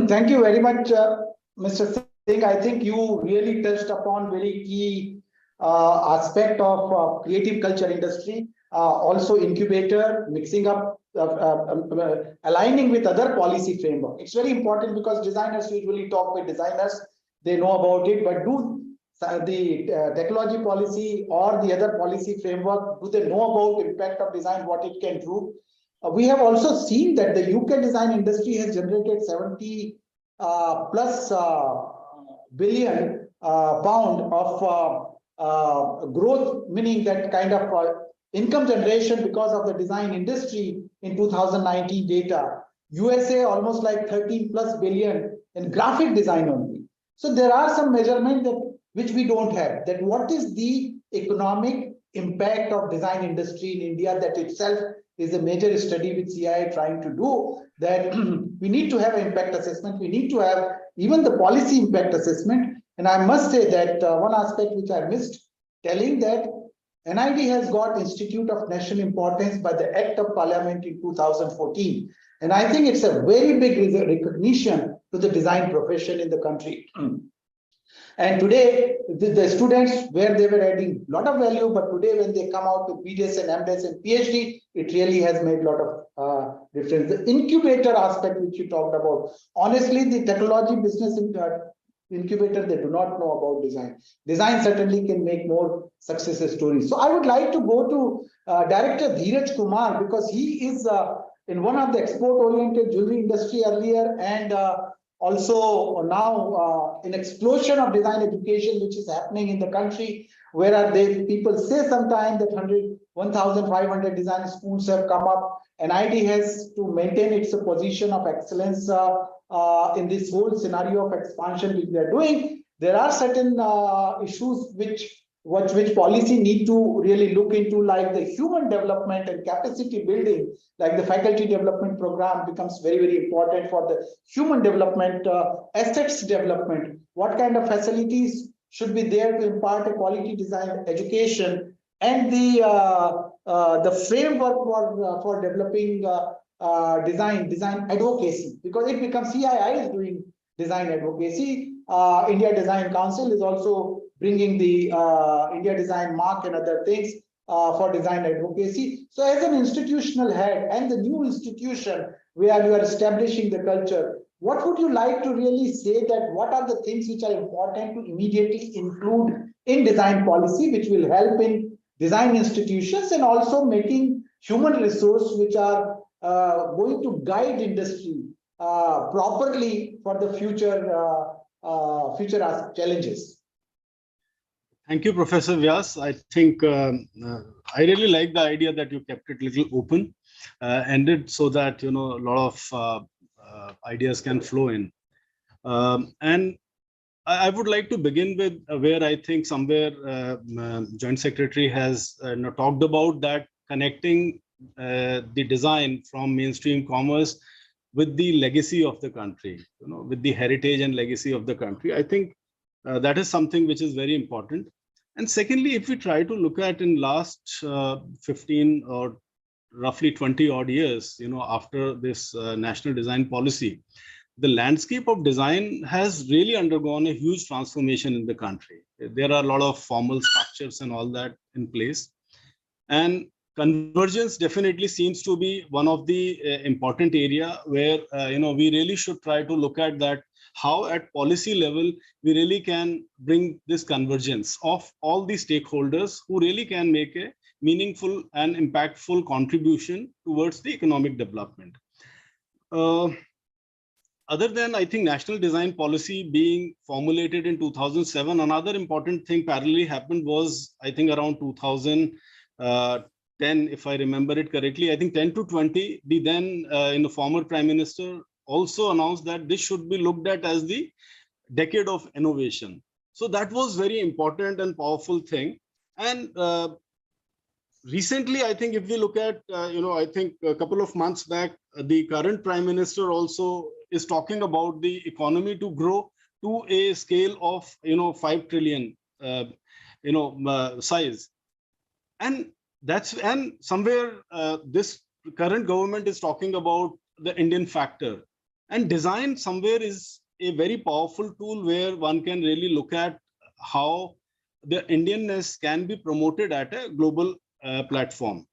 Thank you very much, Mr. Singh. I think you really touched upon very key aspect of creative culture industry, also incubator, mixing up, aligning with other policy framework. It's very important because designers usually talk with designers, they know about it, but do the technology policy or the other policy framework, do they know about impact of design, what it can do? We have also seen that the UK design industry has generated 70 plus billion pound of growth, meaning that kind of income generation because of the design industry in 2019 data. USA almost like 13 plus billion in graphic design only. So there are some measurements that which we don't have, that what is the economic impact of design industry in India. That itself is a major study which CII trying to do, that we need to have an impact assessment, we need to have even the policy impact assessment. And I must say that one aspect which I missed telling, that NID has got Institute of National Importance by the Act of Parliament in 2014. And I think it's a very big recognition to the design profession in the country. And today, the students, where they were adding a lot of value, but today when they come out with BDS and MDS and PhD, it really has made a lot of difference. The incubator aspect which you talked about, honestly, the technology business incubator, they do not know about design. Design certainly can make more success stories. So I would like to go to Director Dheeraj Kumar, because he is in one of the export-oriented jewelry industry earlier, and also now an explosion of design education which is happening in the country, where people say sometimes that 1,500 design schools have come up, and NID has to maintain its position of excellence in this whole scenario of expansion which they are doing. There are certain issues which policy need to really look into, like the human development and capacity building, like the faculty development program becomes very, very important for the human development, assets development. What kind of facilities should be there to impart a quality design education, and the framework for developing design advocacy, because it becomes CII is doing design advocacy. India Design Council is also bringing the India Design Mark and other things for design advocacy. So as an institutional head and the new institution where you are establishing the culture, what would you like to really say, that what are the things which are important to immediately include in design policy, which will help in design institutions and also making human resource which are going to guide industry properly for the future challenges? Thank you, Professor Vyas. I think I really like the idea that you kept it a little open, ended, so that a lot of ideas can flow in. And I would like to begin with where I think somewhere Joint Secretary has talked about that connecting the design from mainstream commerce with the legacy of the country, with the heritage and legacy of the country. I think that is something which is very important. And secondly, if we try to look at in last 15 or roughly 20 odd years, after this national design policy, the landscape of design has really undergone a huge transformation in the country. There are a lot of formal structures and all that in place. And convergence definitely seems to be one of the important area where, we really should try to look at that, how at policy level, we really can bring this convergence of all the stakeholders who really can make a meaningful and impactful contribution towards the economic development. Other than, I think, national design policy being formulated in 2007, another important thing parallelly happened was, I think, around 2010, if I remember it correctly, I think 10 to 20, the then former Prime Minister also announced that this should be looked at as the decade of innovation. So that was very important and powerful thing. And recently, I think if we look at, I think a couple of months back, the current Prime Minister also is talking about the economy to grow to a scale of 5 trillion size, and somewhere this current government is talking about the Indian factor, and design somewhere is a very powerful tool where one can really look at how the Indianness can be promoted at a global platform.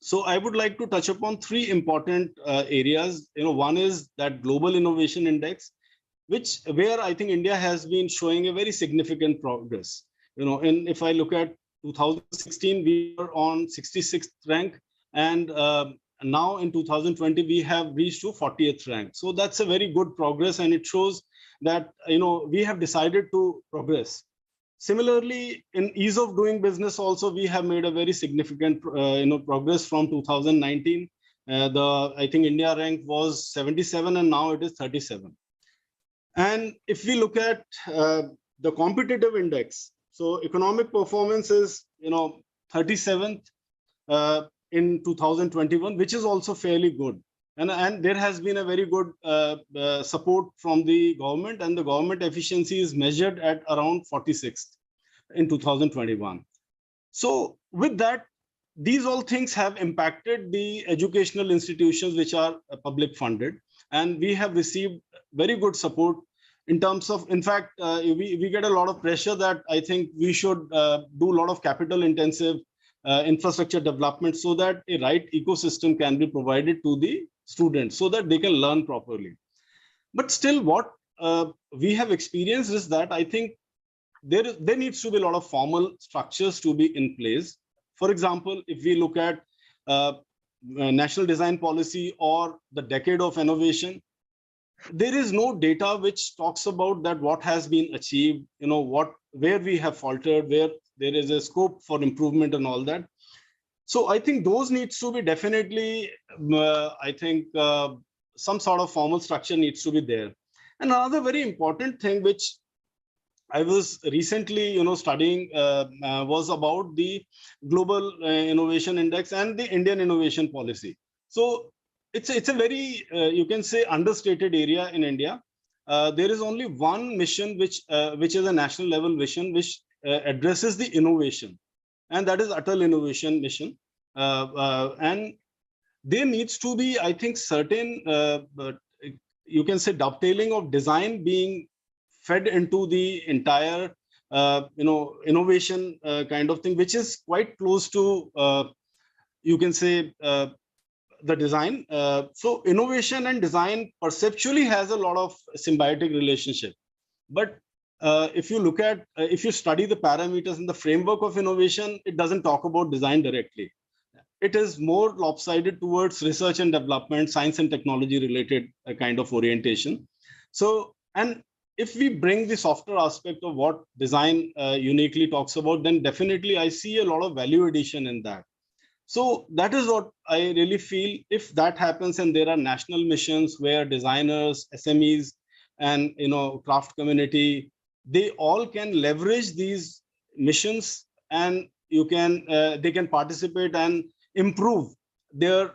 So I would like to touch upon three important areas. One is that Global Innovation Index, where I think India has been showing a very significant progress. And if I look at 2016, we were on 66th rank, and now in 2020 we have reached to 40th rank. So that's a very good progress, and it shows that we have decided to progress. Similarly, in ease of doing business also, we have made a very significant progress from 2019. I think India rank was 77 and now it is 37. And if we look at the competitive index, so economic performance is 37th in 2021, which is also fairly good. And there has been a very good support from the government, and the government efficiency is measured at around 46th in 2021. So with that, these all things have impacted the educational institutions which are public funded, and we have received very good support in terms of, in fact, we get a lot of pressure that I think we should do a lot of capital intensive infrastructure development so that a right ecosystem can be provided to the students so that they can learn properly. But still, what we have experienced is that I think there needs to be a lot of formal structures to be in place. For example, if we look at national design policy or the decade of innovation, there is no data which talks about that what has been achieved, where we have faltered, where there is a scope for improvement and all that. So I think those needs to be definitely, I think some sort of formal structure needs to be there. And another very important thing which I was recently, studying was about the Global Innovation Index and the Indian Innovation Policy. So it's a very, you can say, understated area in India. There is only one mission which is a national level mission which addresses the innovation, and that is Atal Innovation Mission. And there needs to be, I think, certain, you can say, dovetailing of design being fed into the entire, innovation kind of thing, which is quite close to, you can say, the design. So innovation and design perceptually has a lot of symbiotic relationship. But if you look at, if you study the parameters in the framework of innovation, it doesn't talk about design directly. It is more lopsided towards research and development, science and technology related kind of orientation. So, and if we bring the softer aspect of what design uniquely talks about, then definitely I see a lot of value addition in that. So that is what I really feel. If that happens and there are national missions where designers, SMEs, and craft community they all can leverage these missions, and they can participate and improve their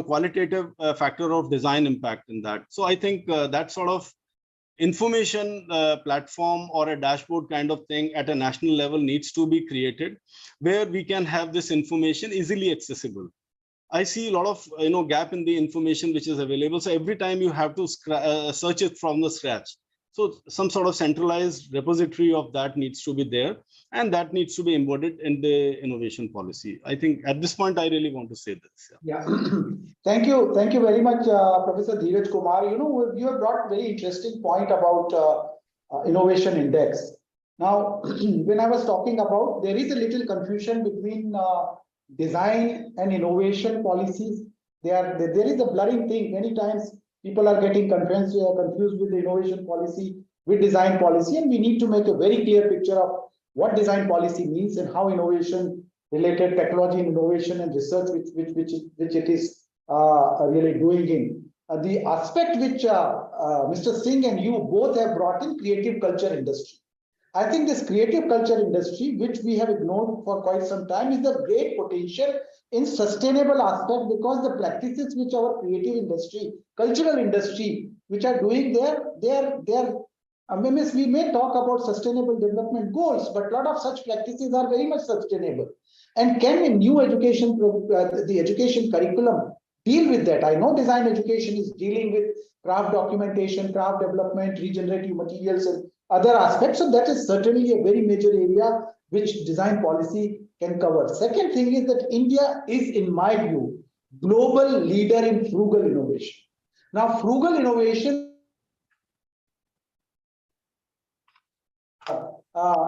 qualitative factor of design impact in that. So I think that sort of information platform or a dashboard kind of thing at a national level needs to be created, where we can have this information easily accessible. I see a lot of gap in the information which is available. So every time you have to search it from the scratch. So some sort of centralized repository of that needs to be there, and that needs to be embodied in the innovation policy. I think at this point, I really want to say this. Yeah. Thank you very much, Professor Dheeraj Kumar. You have brought a very interesting point about innovation index. Now, when I was talking about, there is a little confusion between design and innovation policies. There is a blurring thing. Many times people are getting confused with the innovation policy with design policy, and we need to make a very clear picture of what design policy means and how innovation related technology and innovation and research which it is really doing in. The aspect which Mr. Singh and you both have brought in, creative culture industry. I think this creative culture industry, which we have ignored for quite some time, is the great potential in sustainable aspect, because the practices which our creative industry, cultural industry, which are doing we may talk about sustainable development goals, but a lot of such practices are very much sustainable. And can a new education, the education curriculum deal with that? I know design education is dealing with craft documentation, craft development, regenerative materials, and other aspects. So that is certainly a very major area which design policy can cover. Second thing is that India is, in my view, global leader in frugal innovation. Now, frugal innovation,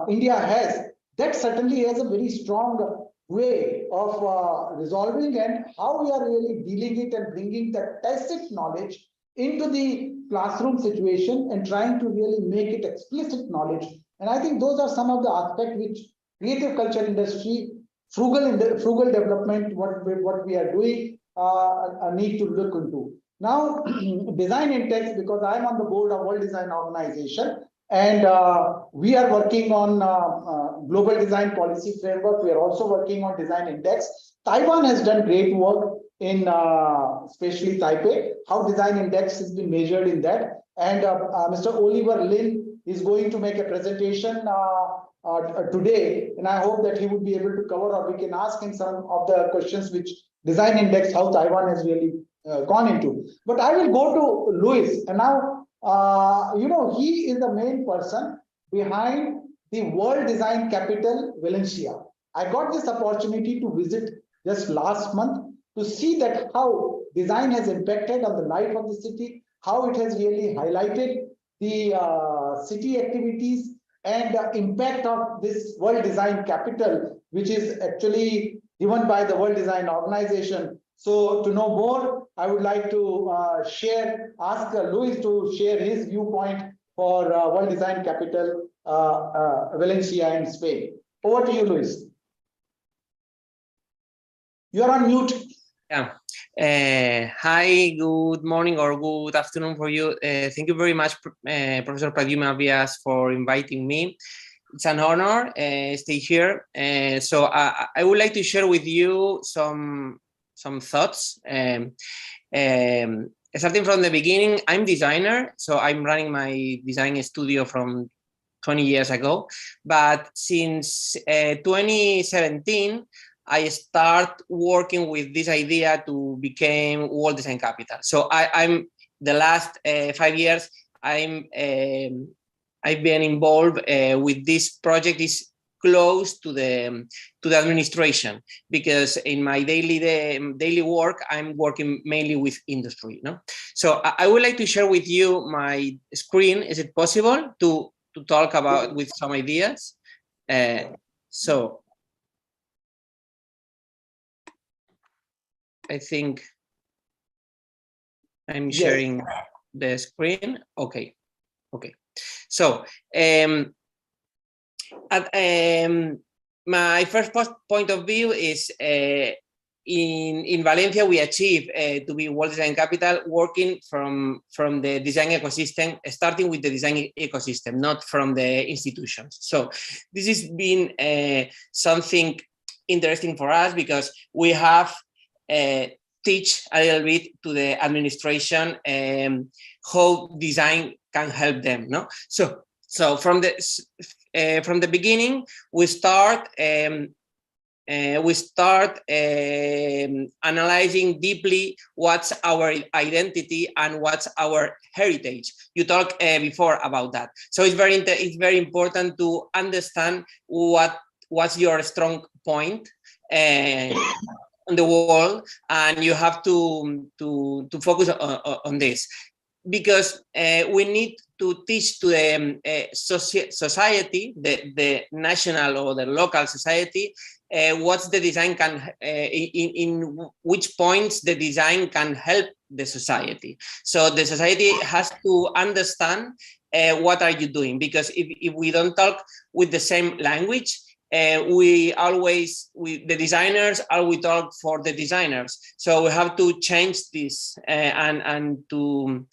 India has, that certainly has a very strong way of resolving, and how we are really dealing it and bringing the tacit knowledge into the classroom situation and trying to really make it explicit knowledge. And I think those are some of the aspects which creative culture industry, frugal development, what we are doing, need to look into. Now, design index, because I'm on the board of World Design Organization, and we are working on global design policy framework. We are also working on design index. Taiwan has done great work in especially Taipei, how design index has been measured in that. And Mr. Oliver Lin is going to make a presentation today, and I hope that he would be able to cover, or we can ask him some of the questions which design index, how Taiwan has really gone into. But I will go to Luis, and now he is the main person behind the World Design Capital, Valencia. I got this opportunity to visit just last month to see that how design has impacted on the life of the city, how it has really highlighted the city activities and the impact of this World Design Capital, which is actually given by the World Design Organization. So to know more, I would like to ask Luis to share his viewpoint for World Design Capital, Valencia in Spain. Over to you, Luis. You are on mute. Yeah. Hi, good morning or good afternoon for you. Thank you very much, Professor Pradyumna Vyas, for inviting me. It's an honor to stay here. So I would like to share with you some thoughts. Starting from the beginning, I'm a designer, so I'm running my design studio from 20 years ago. But since 2017, I start working with this idea to become World Design Capital. So I'm the last 5 years, I've been involved with this project. Is close to the administration, because in my daily work, I'm working mainly with industry. So I would like to share with you my screen. Is it possible to talk about with some ideas? So I think I'm sharing the screen. Okay. So my first point of view is in Valencia, we achieved to be World Design Capital working from the design ecosystem, starting with the design ecosystem, not from the institutions. So this has been something interesting for us because we have teach a little bit to the administration how design can help them. No, so from the beginning we start analyzing deeply what's our identity and what's our heritage. You talked before about that, so it's very important to understand what's your strong point on the world, and you have to focus on this, because we need to teach to the society, the national or the local society, what's the design can, in which points the design can help the society. So the society has to understand what are you doing, because if we don't talk with the same language, the designers always talk for the designers. So we have to change this and to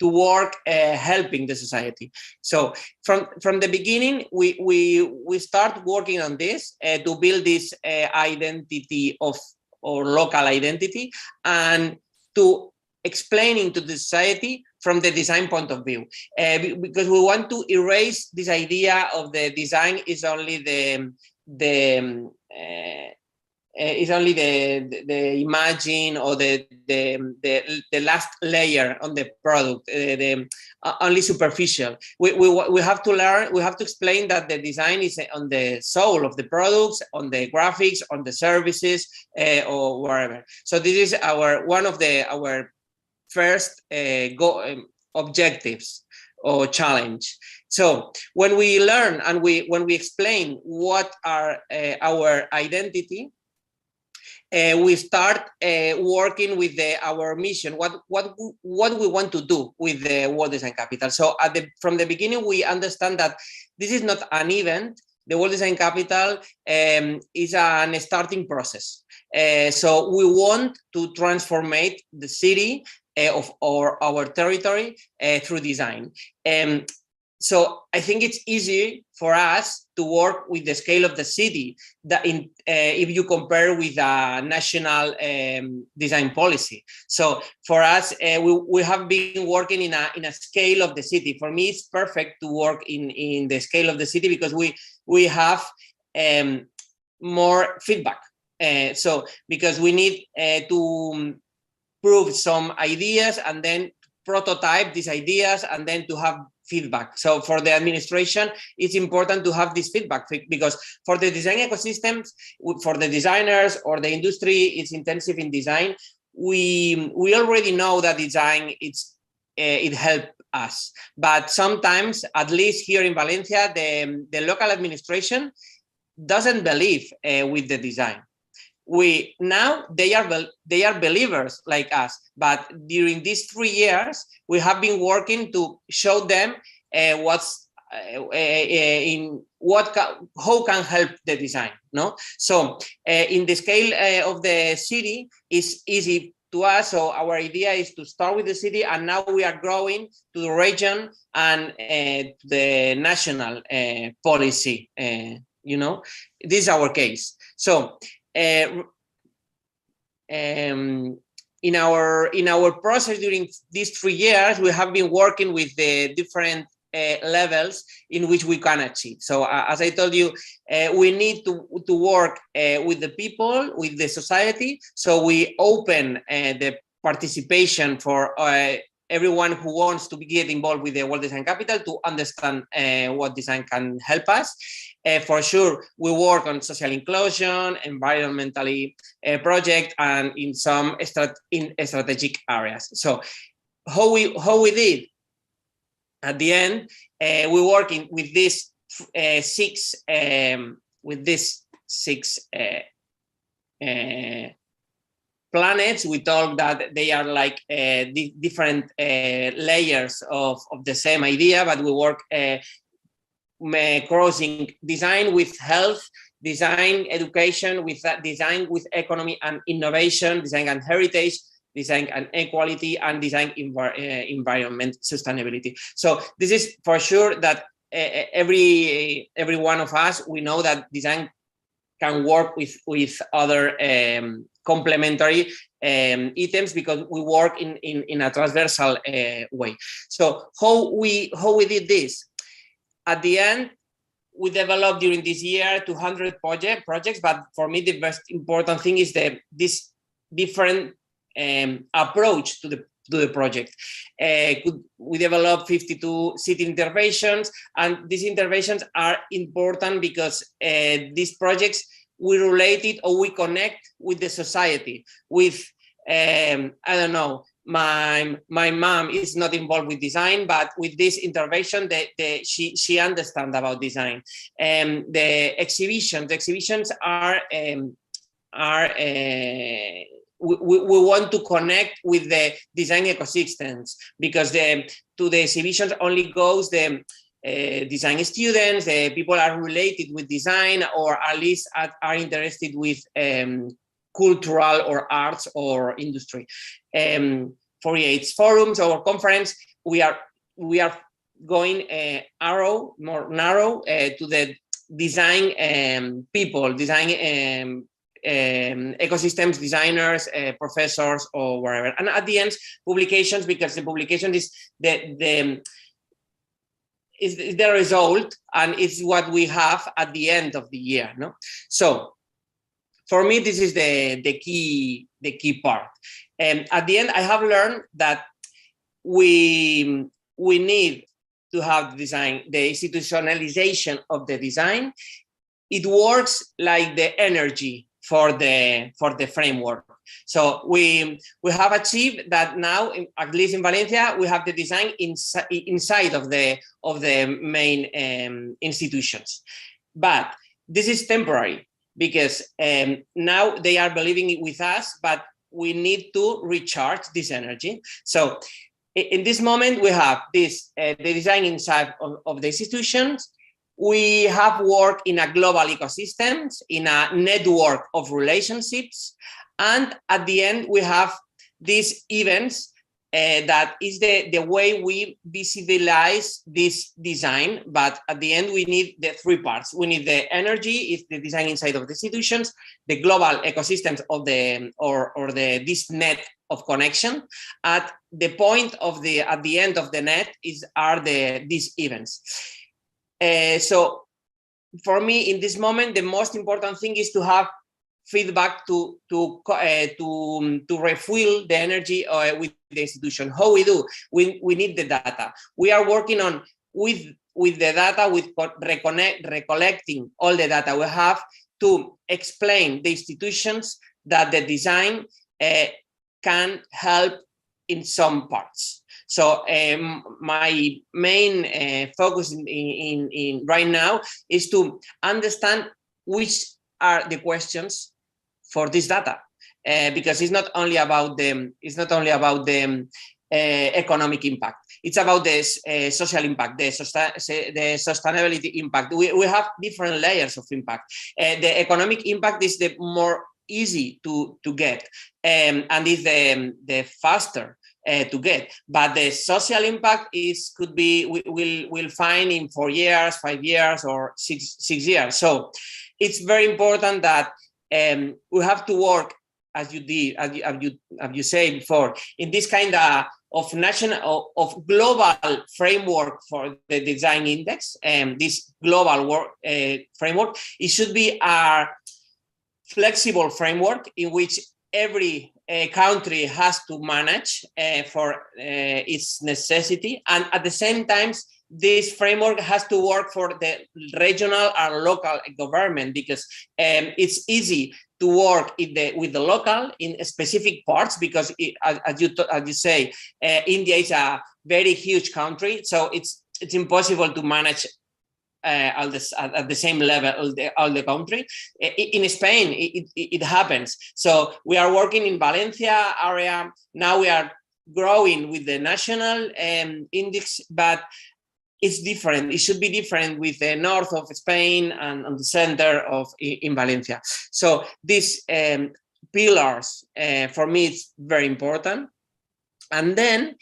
work helping the society. So from the beginning, we start working on this to build this identity or local identity, and to explaining to the society from the design point of view, because we want to erase this idea of the design is only the imagine or the last layer on the product, only superficial. We have to learn, we have to explain that the design is on the soul of the products, on the graphics, on the services, or wherever. So this is one of our first objectives or challenge. So when we learn and when we explain what are our identity, we start working with our mission, what we want to do with the World Design Capital. So from the beginning, we understand that this is not an event. The World Design Capital is a starting process. So we want to transform the city of our territory through design. So I think it's easy for us to work with the scale of the city that if you compare with a national design policy. So for us, we have been working in a scale of the city. For me, it's perfect to work in the scale of the city because we have more feedback. So because we need to prove some ideas and then prototype these ideas and then to have feedback. So for the administration, it's important to have this feedback, because for the design ecosystems, for the designers or the industry, it's intensive in design. We already know that design it helps us, but sometimes, at least here in Valencia, the local administration doesn't believe with the design. They are believers like us, but during these 3 years we have been working to show them how can help the design. No, so in the scale of the city is easy to us. So our idea is to start with the city, and now we are growing to the region and the national policy. This is our case. So. In our process during these 3 years, we have been working with the different levels in which we can achieve. So as I told you, we need to work with the people, with the society. So we open the participation for everyone who wants to get involved with the World Design Capital to understand what design can help us. For sure, we work on social inclusion, environmentally project, and in some strategic areas. So how we did at the end, we working with these six planets. We talk that they are like different layers of the same idea, but we work crossing design with health, design education, with design with economy and innovation, design and heritage, design and equality, and design environment sustainability. So this is for sure that every one of us, we know that design can work with other complementary items, because we work in a transversal way. So how we did this? At the end, we developed during this year 200 projects, but for me the most important thing is this different approach to the project. We developed 52 city interventions, and these interventions are important because these projects, we related or we connect with the society, with I don't know, my mom is not involved with design, but with this intervention, she understands about design. The exhibitions are we want to connect with the design ecosystems, because to the exhibitions only goes the design students, the people are related with design, or at least are interested with cultural or arts or industry. 48 forums or conference, we are going more narrow to the design people, design ecosystems, designers, professors, or wherever. And at the end, publications, because the publication is the result, and it's what we have at the end of the year. No, so for me, this is the key part. And at the end, I have learned that we need to have design, the institutionalization of the design. It works like the energy for the framework. So we have achieved that now, at least in Valencia, we have the design inside of the main institutions. But this is temporary, because now they are believing with us, but we need to recharge this energy. So in this moment, we have this the design inside of the institutions. We have worked in a global ecosystem, in a network of relationships, and at the end, we have these events that is the way we visualize this design. But at the end, we need the three parts. We need the energy, is the design inside of the institutions, the global ecosystems of this net of connection. At the point of at the end of the net are these events. So for me, in this moment, the most important thing is to have feedback to refuel the energy with the institution. How we do? We need the data. We are working on with the data, with recollecting all the data we have to explain the institutions that the design can help in some parts. So my main focus in right now is to understand which are the questions for this data, because it's not only about the economic impact. It's about the social impact, the sustainability impact. We have different layers of impact. The economic impact is the more easy to get, and is the faster to get. But the social impact could be we'll find in 4 years, 5 years, or 6 years. So it's very important that we have to work, as you say before, in this kind of national of global framework for the design index. This global framework, it should be a flexible framework in which every country has to manage for its necessity, and at the same time, this framework has to work for the regional and local government, because it's easy to work with the local in specific parts, because as you say, India is a very huge country, so it's impossible to manage at the same level all the country. In Spain, it happens. So we are working in Valencia area. Now we are growing with the national index, but it's different. It should be different with the north of Spain and on the center of in Valencia. So these pillars, for me, it's very important. And then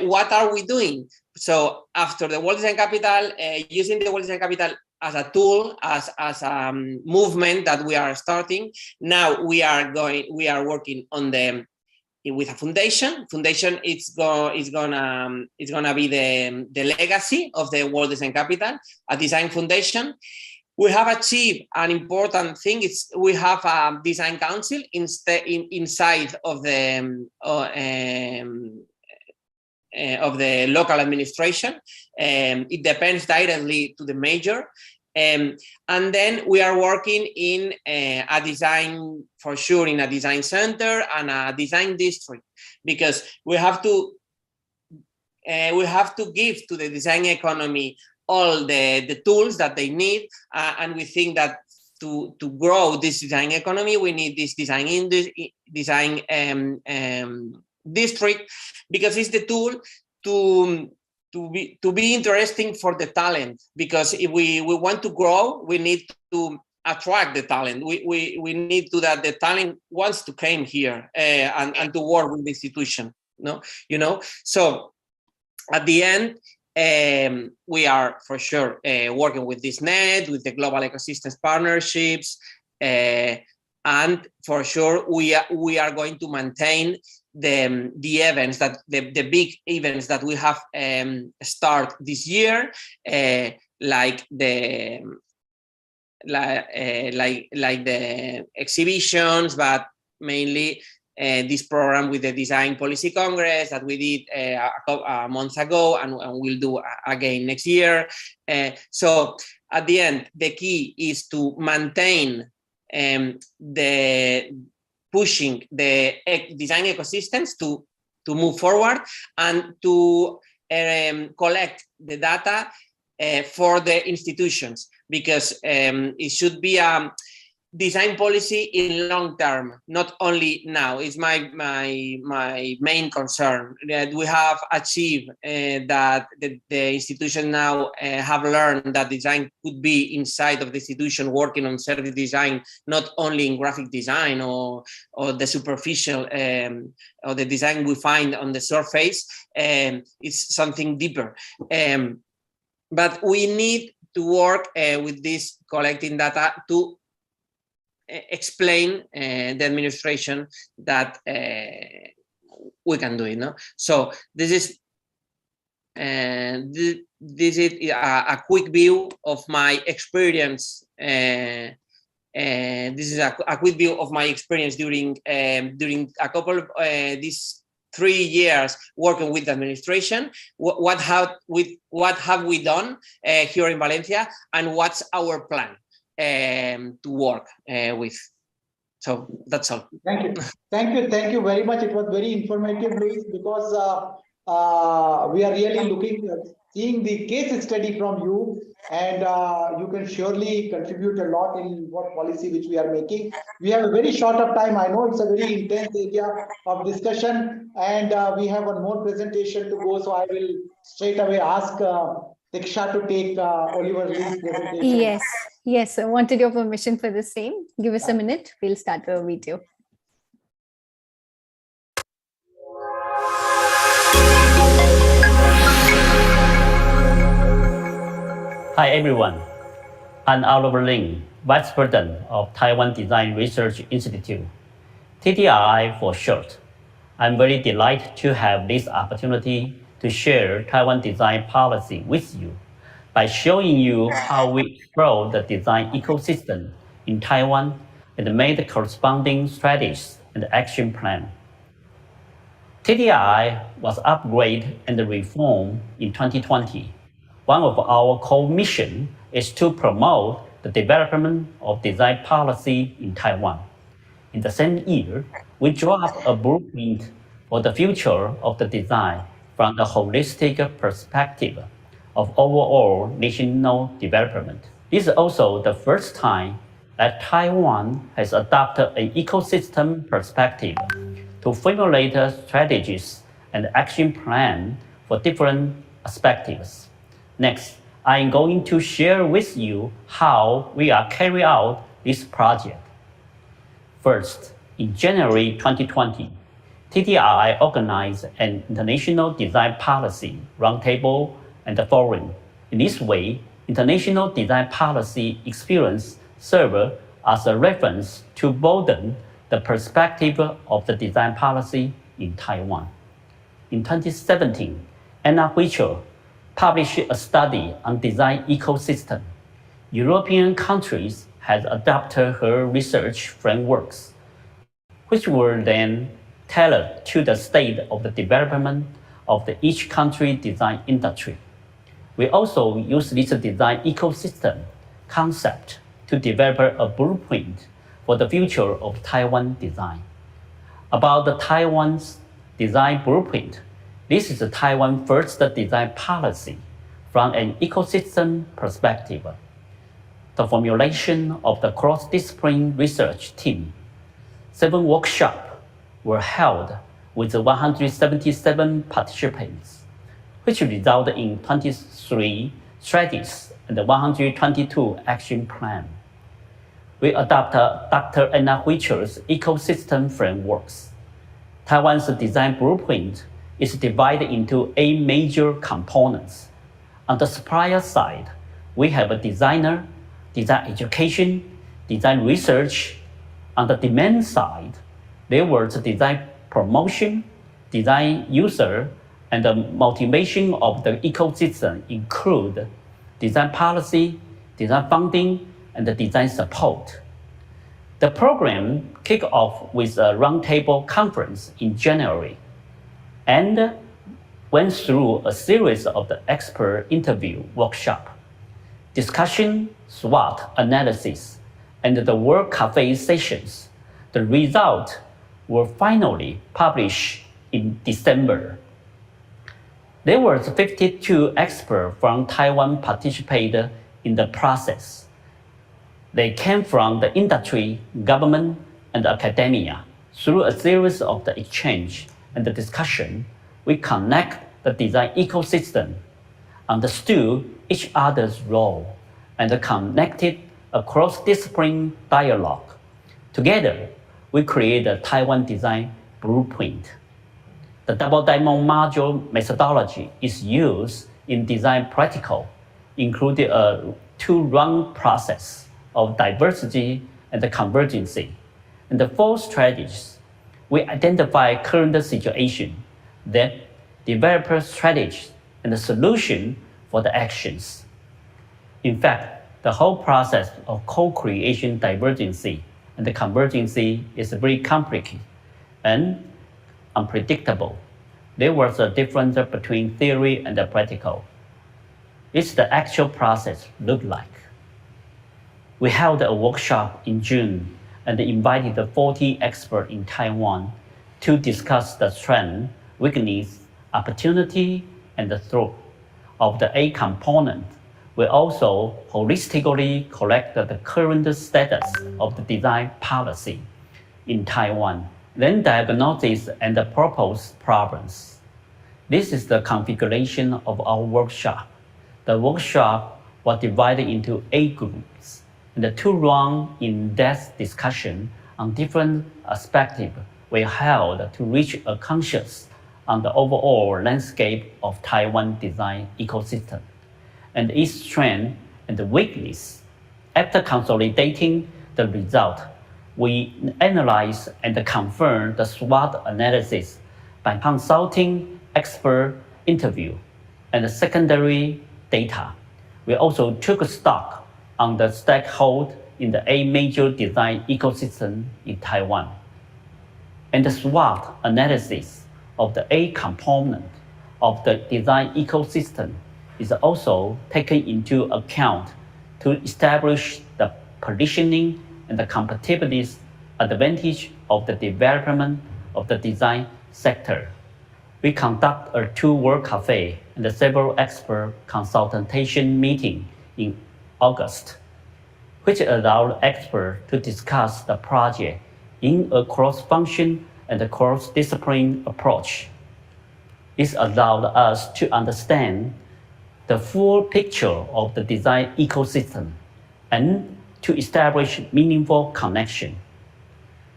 what are we doing? So after the World Design Capital, using the World Design Capital as a tool, as a movement that we are starting, now we are working on with a foundation. Foundation is gonna be the legacy of the World Design Capital, a design foundation. We have achieved an important thing. We have a design council inside of the local administration. It depends directly to the mayor. And then we are working in a design, for sure, in a design center and a design district, because we have to give to the design economy all the tools that they need, and we think that to grow this design economy, we need this design district, because it's the tool to be interesting for the talent. Because if we want to grow, we need to attract the talent. We need to that the talent wants to come here and to work with the institution. So at the end, we are for sure working with this net, with the global ecosystems partnerships, and for sure we are going to maintain the events that the big events that we have start this year, like the exhibitions, but mainly this program with the Design Policy Congress that we did a month ago, and we'll do again next year. So at the end, the key is to maintain pushing the design ecosystems to move forward and to collect the data for the institutions, because it should be a design policy in long term, not only now. It's my main concern that we have achieved that the institution now have learned that design could be inside of the institution, working on service design, not only in graphic design or the superficial or the design we find on the surface. It's something deeper. But we need to work with this collecting data to explain the administration that we can do it. No? So this is a quick view of my experience. This is a quick view of my experience during a couple of these 3 years working with the administration. What have we done here in Valencia, and what's our plan to work with. So that's all. Thank you very much. It was very informative, Luis, because we are really seeing the case study from you, and you can surely contribute a lot in what policy which we are making. We have a very short of time. I know it's a very intense area of discussion, and we have one more presentation to go. So I will straight away ask Diksha to take Oliver Lee's presentation. Yes, I wanted your permission for the same. Give us a minute. We'll start the video. Hi everyone, I'm Oliver Ling, Vice President of Taiwan Design Research Institute, TDRI for short. I'm very delighted to have this opportunity to share Taiwan design policy with you by showing you how we explore the design ecosystem in Taiwan and made the corresponding strategies and action plan. TDI was upgraded and reformed in 2020. One of our core missions is to promote the development of design policy in Taiwan. In the same year, we drafted a blueprint for the future of the design from the holistic perspective of overall national development. This is also the first time that Taiwan has adopted an ecosystem perspective to formulate strategies and action plans for different perspectives. Next, I'm going to share with you how we are carrying out this project. First, in January 2020, TDI organized an international design policy roundtable and forum. In this way, international design policy experience serves as a reference to broaden the perspective of the design policy in Taiwan. In 2017, Anna Whicher published a study on design ecosystem. European countries had adopted her research frameworks, which were then tailored to the state of the development of each country design industry. We also use this design ecosystem concept to develop a blueprint for the future of Taiwan design. About the Taiwan's design blueprint, this is Taiwan's first design policy from an ecosystem perspective. The formulation of the cross-discipline research team. 7 workshops were held with 177 participants, which resulted in 23 strategies and 122 action plans. We adopted Dr. Anna Whicher's ecosystem frameworks. Taiwan's design blueprint is divided into 8 major components. On the supplier side, we have a designer, design education, design research. On the demand side, there was design promotion, design user, and the motivation of the ecosystem include design policy, design funding, and the design support. The program kicked off with a roundtable conference in January and went through a series of the expert interview workshop, discussion, SWOT analysis, and the World Cafe sessions. The results were finally published in December. There were 52 experts from Taiwan participated in the process. They came from the industry, government, and academia. Through a series of the exchange and the discussion, we connect the design ecosystem, understood each other's role, and connected a cross-discipline dialogue. Together, we create a Taiwan design blueprint. The double diamond module methodology is used in design practical, including a 2-round process of diversity and the convergency. And the 4 strategies, we identify current situation, then develop strategies and the solution for the actions. In fact, the whole process of co-creation divergency and the convergency is very complicated and unpredictable. There was a difference between theory and the practical. It's the actual process look like. We held a workshop in June and invited the 40 experts in Taiwan to discuss the strength, weakness, opportunity, and the threat of the 8 components. We also holistically collected the current status of the design policy in Taiwan, then diagnosis and the proposed problems. This is the configuration of our workshop. The workshop was divided into 8 groups, and the 2 rounds in-depth discussion on different aspects were held to reach a consensus on the overall landscape of Taiwan design ecosystem and its strength and weakness. After consolidating the result, we analyze and confirm the SWOT analysis by consulting expert interview and the secondary data. We also took stock on the stakeholders in the 8 major design ecosystem in Taiwan. And the SWOT analysis of the 8 components of the design ecosystem is also taken into account to establish the positioning and the competitiveness advantage of the development of the design sector. We conduct a 2 World Cafe and several expert consultation meetings in August, which allowed experts to discuss the project in a cross-function and a cross-discipline approach. This allowed us to understand the full picture of the design ecosystem and to establish meaningful connection.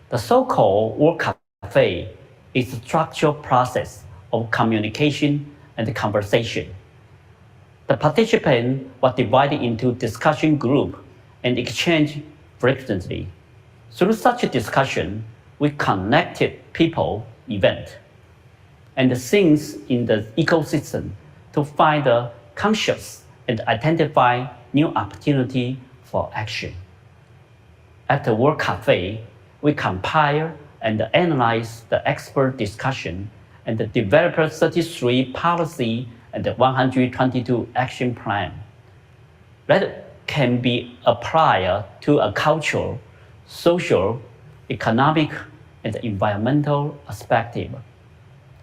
The so-called Work Cafe is a structured process of communication and conversation. The participants were divided into discussion groups and exchanged frequently. Through such a discussion, we connected people, event, and the things in the ecosystem to find the conscious and identify new opportunity for action. At the Work Cafe, we compile and analyze the expert discussion and the developer 33 policy and the 122 action plan that can be applied to a cultural, social, economic, and environmental perspective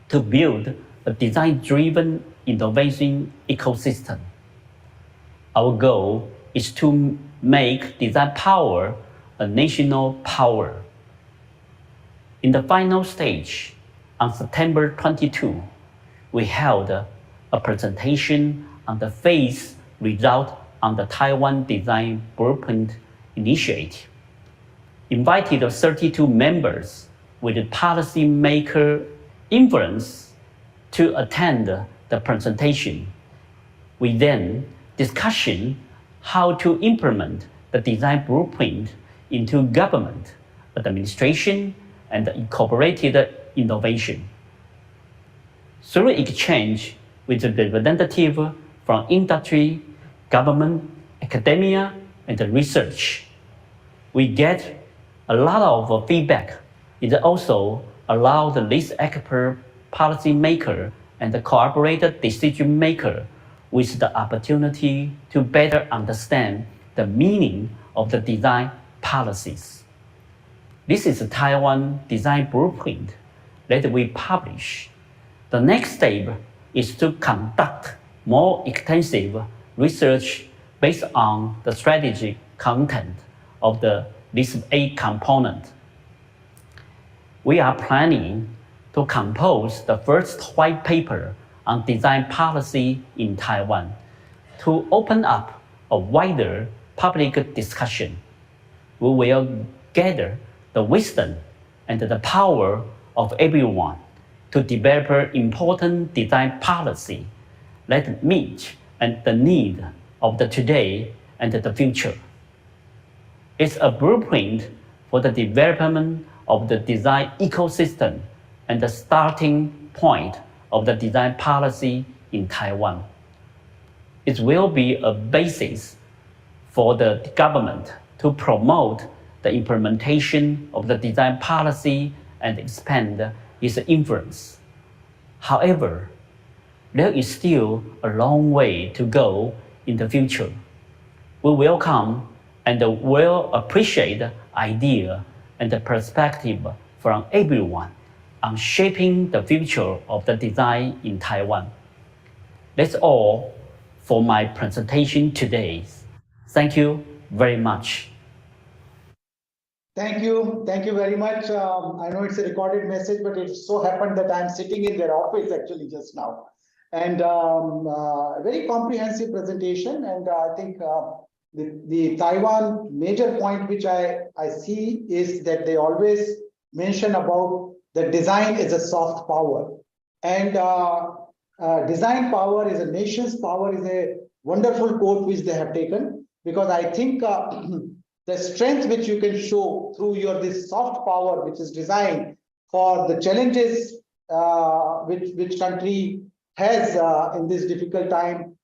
to build a design-driven innovation ecosystem. Our goal is to make design power a national power. In the final stage, on September 22, we held a presentation on the phase result on the Taiwan Design Blueprint Initiative. Invited 32 members with policymaker influence to attend the presentation. We then discussed how to implement the design blueprint into government, administration, and incorporated innovation. Through exchange with the representative from industry, government, academia, and research, we get a lot of feedback. It also allows the least expert policymaker and the cooperated decision maker with the opportunity to better understand the meaning of the design policies. This is the Taiwan Design Blueprint that we publish. The next step is to conduct more extensive research based on the strategic content of these 8 components. We are planning to compose the first white paper on design policy in Taiwan to open up a wider public discussion. We will gather the wisdom and the power of everyone to develop important design policy that meet the need of the today and the future. It's a blueprint for the development of the design ecosystem and the starting point of the design policy in Taiwan. It will be a basis for the government to promote the implementation of the design policy and expand its influence. However, there is still a long way to go in the future. We welcome and will appreciate the idea and the perspective from everyone on shaping the future of the design in Taiwan. That's all for my presentation today. Thank you very much. Thank you very much. I know it's a recorded message, but it so happened that I'm sitting in their office actually just now. And a very comprehensive presentation. And I think the Taiwan major point which I see is that they always mention about the design is a soft power. And design power is a nation's power is a wonderful quote which they have taken, because I think the strength which you can show through your this soft power, which is designed for the challenges which country has in this difficult time,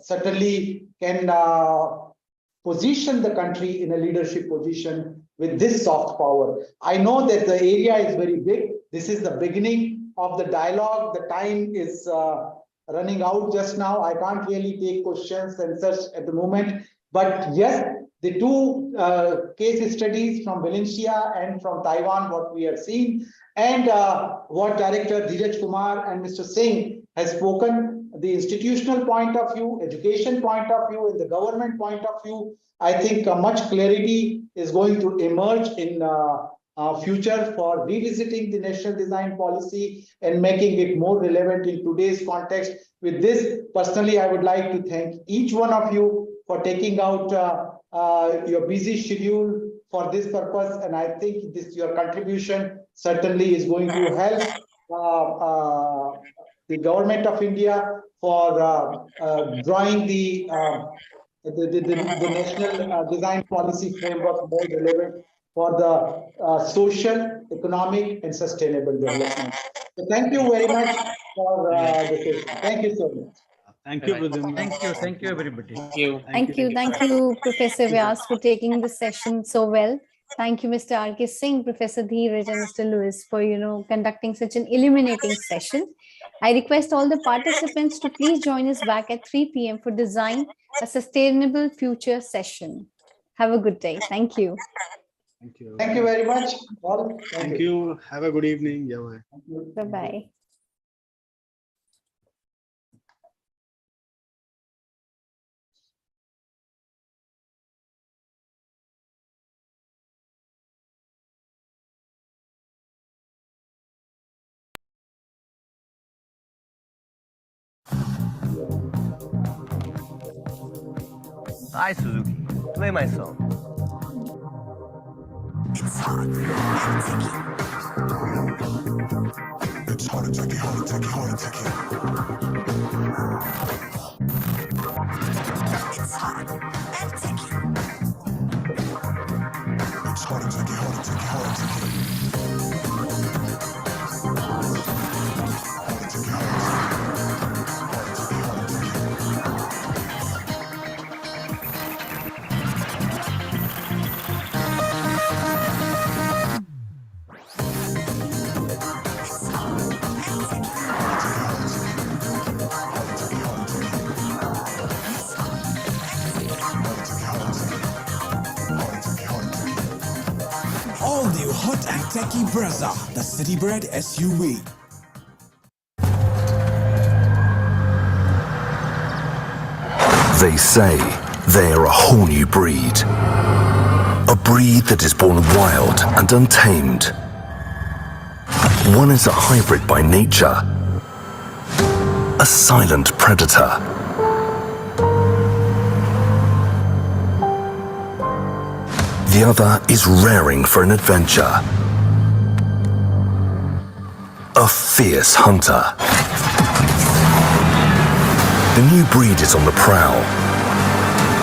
certainly can position the country in a leadership position with this soft power. I know that the area is very big. This is the beginning of the dialogue. The time is running out just now. I can't really take questions and such at the moment. But yes, the 2 case studies from Valencia and from Taiwan, what we have seen, and what Director Dheeraj Kumar and Mr. Singh has spoken, the institutional point of view, education point of view, and the government point of view, I think much clarity is going to emerge in future for revisiting the national design policy and making it more relevant in today's context. With this, personally, I would like to thank each one of you for taking out your busy schedule for this purpose. And I think your contribution certainly is going to help the government of India for drawing the national design policy framework more relevant for the social, economic, and sustainable development. So thank you very much for the session. Thank you so much. Thank you, Vidya. Thank you, everybody. Thank you, Professor Vyas, for taking the session so well. Thank you, Mr. R.K. Singh, Professor Dheeraj, and Mr. Lewis for conducting such an illuminating session. I request all the participants to please join us back at 3 p.m. for Design a Sustainable Future session. Have a good day. Thank you. Thank you. Thank you very much. Thank you. Have a good evening. Bye-bye. Hi, Suzuki. Play my song. It's hard and techy. It's hard and techy, hard and techy, hard and techy. It's hard and techy. It's hard and techy, hard and techy, hard and techy. Hard and techy, hard and all new hot and techy Brezza, the city bred SUV. They say they are a whole new breed. A breed that is born wild and untamed. One is a hybrid by nature. A silent predator. The other is raring for an adventure. A fierce hunter. The new breed is on the prowl,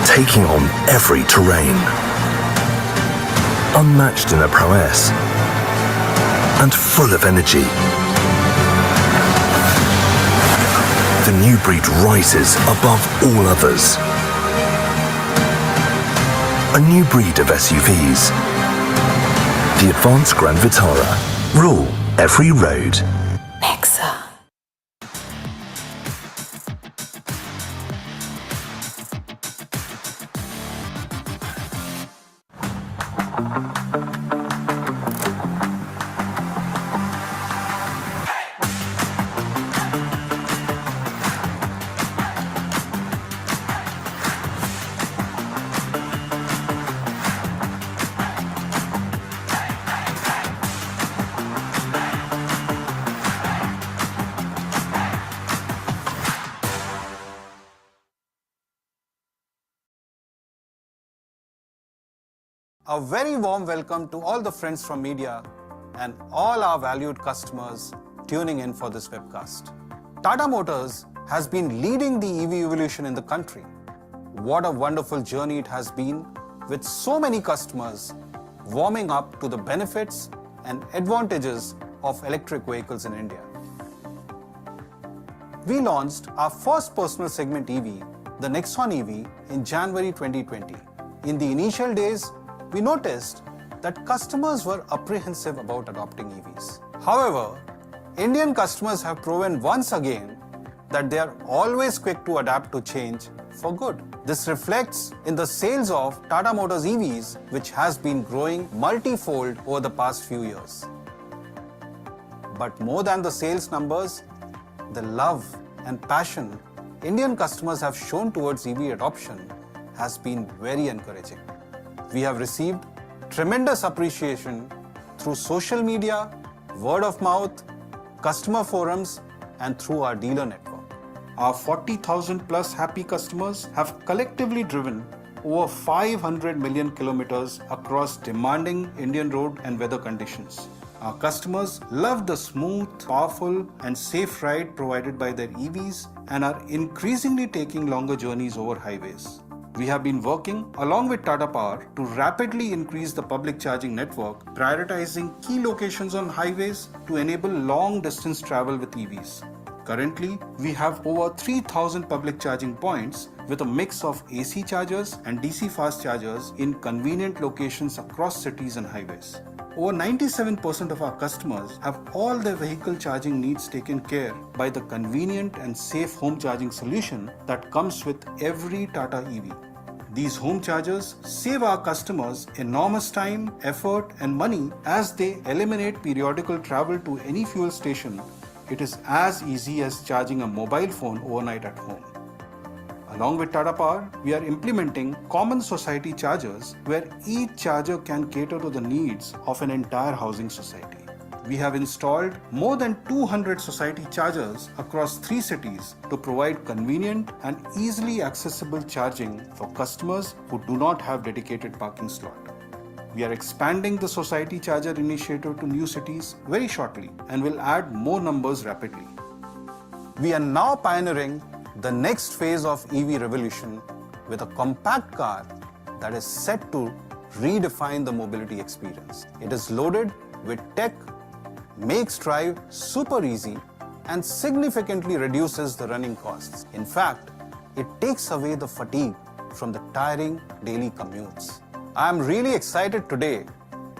taking on every terrain. Unmatched in their prowess and full of energy. The new breed rises above all others. A new breed of SUVs. The advanced Grand Vitara. Rule every road. Nexa. A very warm welcome to all the friends from media and all our valued customers tuning in for this webcast. Tata Motors has been leading the EV evolution in the country. What a wonderful journey it has been, with so many customers warming up to the benefits and advantages of electric vehicles in India. We launched our first personal segment EV, the Nexon EV, in January 2020. In the initial days, we noticed that customers were apprehensive about adopting EVs. However, Indian customers have proven once again that they are always quick to adapt to change for good. This reflects in the sales of Tata Motors EVs, which has been growing multi-fold over the past few years. But more than the sales numbers, the love and passion Indian customers have shown towards EV adoption has been very encouraging. We have received tremendous appreciation through social media, word of mouth, customer forums, and through our dealer network. Our 40,000 plus happy customers have collectively driven over 500 million kilometers across demanding Indian road and weather conditions. Our customers love the smooth, powerful, and safe ride provided by their EVs and are increasingly taking longer journeys over highways. We have been working along with Tata Power to rapidly increase the public charging network, prioritizing key locations on highways to enable long distance travel with EVs. Currently, we have over 3,000 public charging points with a mix of AC chargers and DC fast chargers in convenient locations across cities and highways. Over 97% of our customers have all their vehicle charging needs taken care by the convenient and safe home charging solution that comes with every Tata EV. These home chargers save our customers enormous time, effort, and money as they eliminate periodical travel to any fuel station. It is as easy as charging a mobile phone overnight at home. Along with Tata Power, we are implementing common society chargers where each charger can cater to the needs of an entire housing society. We have installed more than 200 society chargers across 3 cities to provide convenient and easily accessible charging for customers who do not have dedicated parking slot. We are expanding the society charger initiative to new cities very shortly and will add more numbers rapidly. We are now pioneering the next phase of EV revolution with a compact car that is set to redefine the mobility experience. It is loaded with tech, makes drive super easy, and significantly reduces the running costs. In fact, it takes away the fatigue from the tiring daily commutes. I am really excited today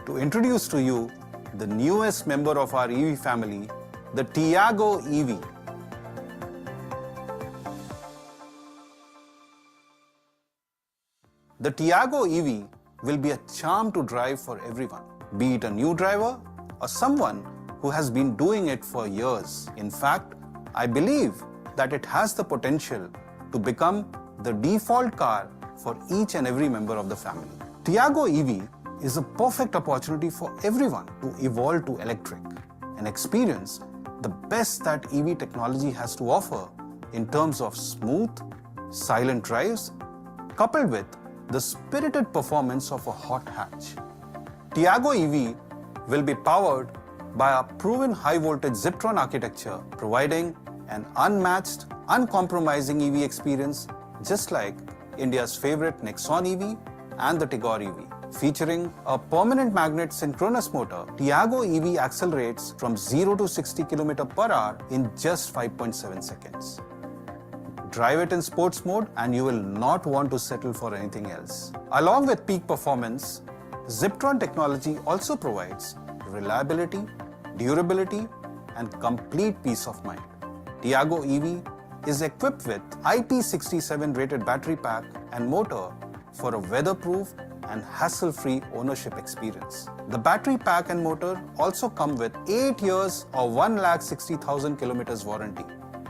to introduce to you the newest member of our EV family, the Tiago EV. The Tiago EV will be a charm to drive for everyone, be it a new driver or someone who has been doing it for years. In fact, I believe that it has the potential to become the default car for each and every member of the family. Tiago EV is a perfect opportunity for everyone to evolve to electric and experience the best that EV technology has to offer in terms of smooth, silent drives, coupled with the spirited performance of a hot hatch. Tiago EV will be powered by a proven high-voltage Ziptron architecture, providing an unmatched, uncompromising EV experience, just like India's favorite Nexon EV and the Tigor EV. Featuring a permanent magnet synchronous motor, Tiago EV accelerates from 0 to 60 km/h in just 5.7 seconds. Drive it in sports mode and you will not want to settle for anything else. Along with peak performance, Ziptron technology also provides reliability, durability, and complete peace of mind. Tiago EV is equipped with IP67 rated battery pack and motor for a weatherproof and hassle-free ownership experience. The battery pack and motor also come with 8 years or 1,60,000 kilometers warranty.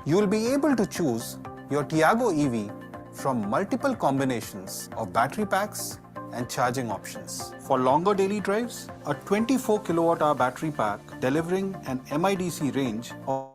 You will be able to choose your Tiago EV from multiple combinations of battery packs and charging options. For longer daily drives, a 24 kWh battery pack delivering an MIDC range of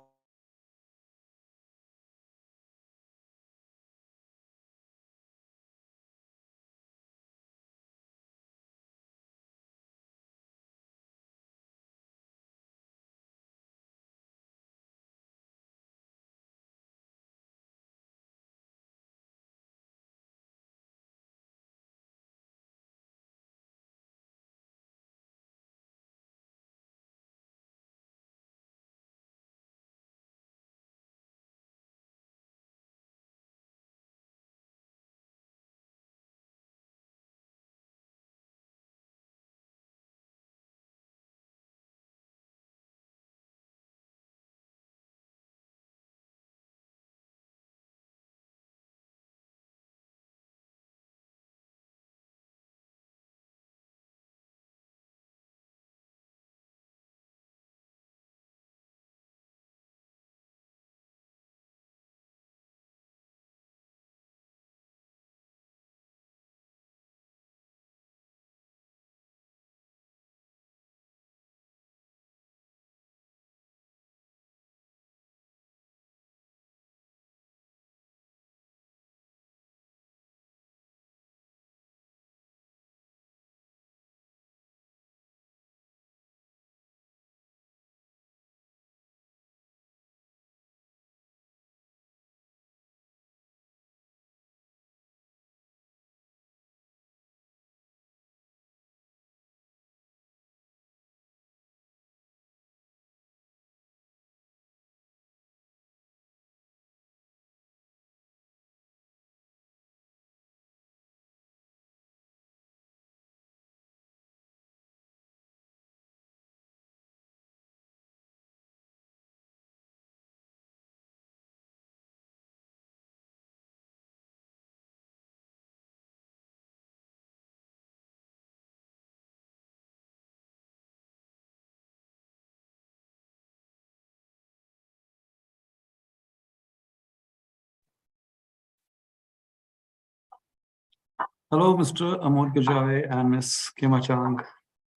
Hello, Mr. Amol Gajare and Ms. Kema Chang.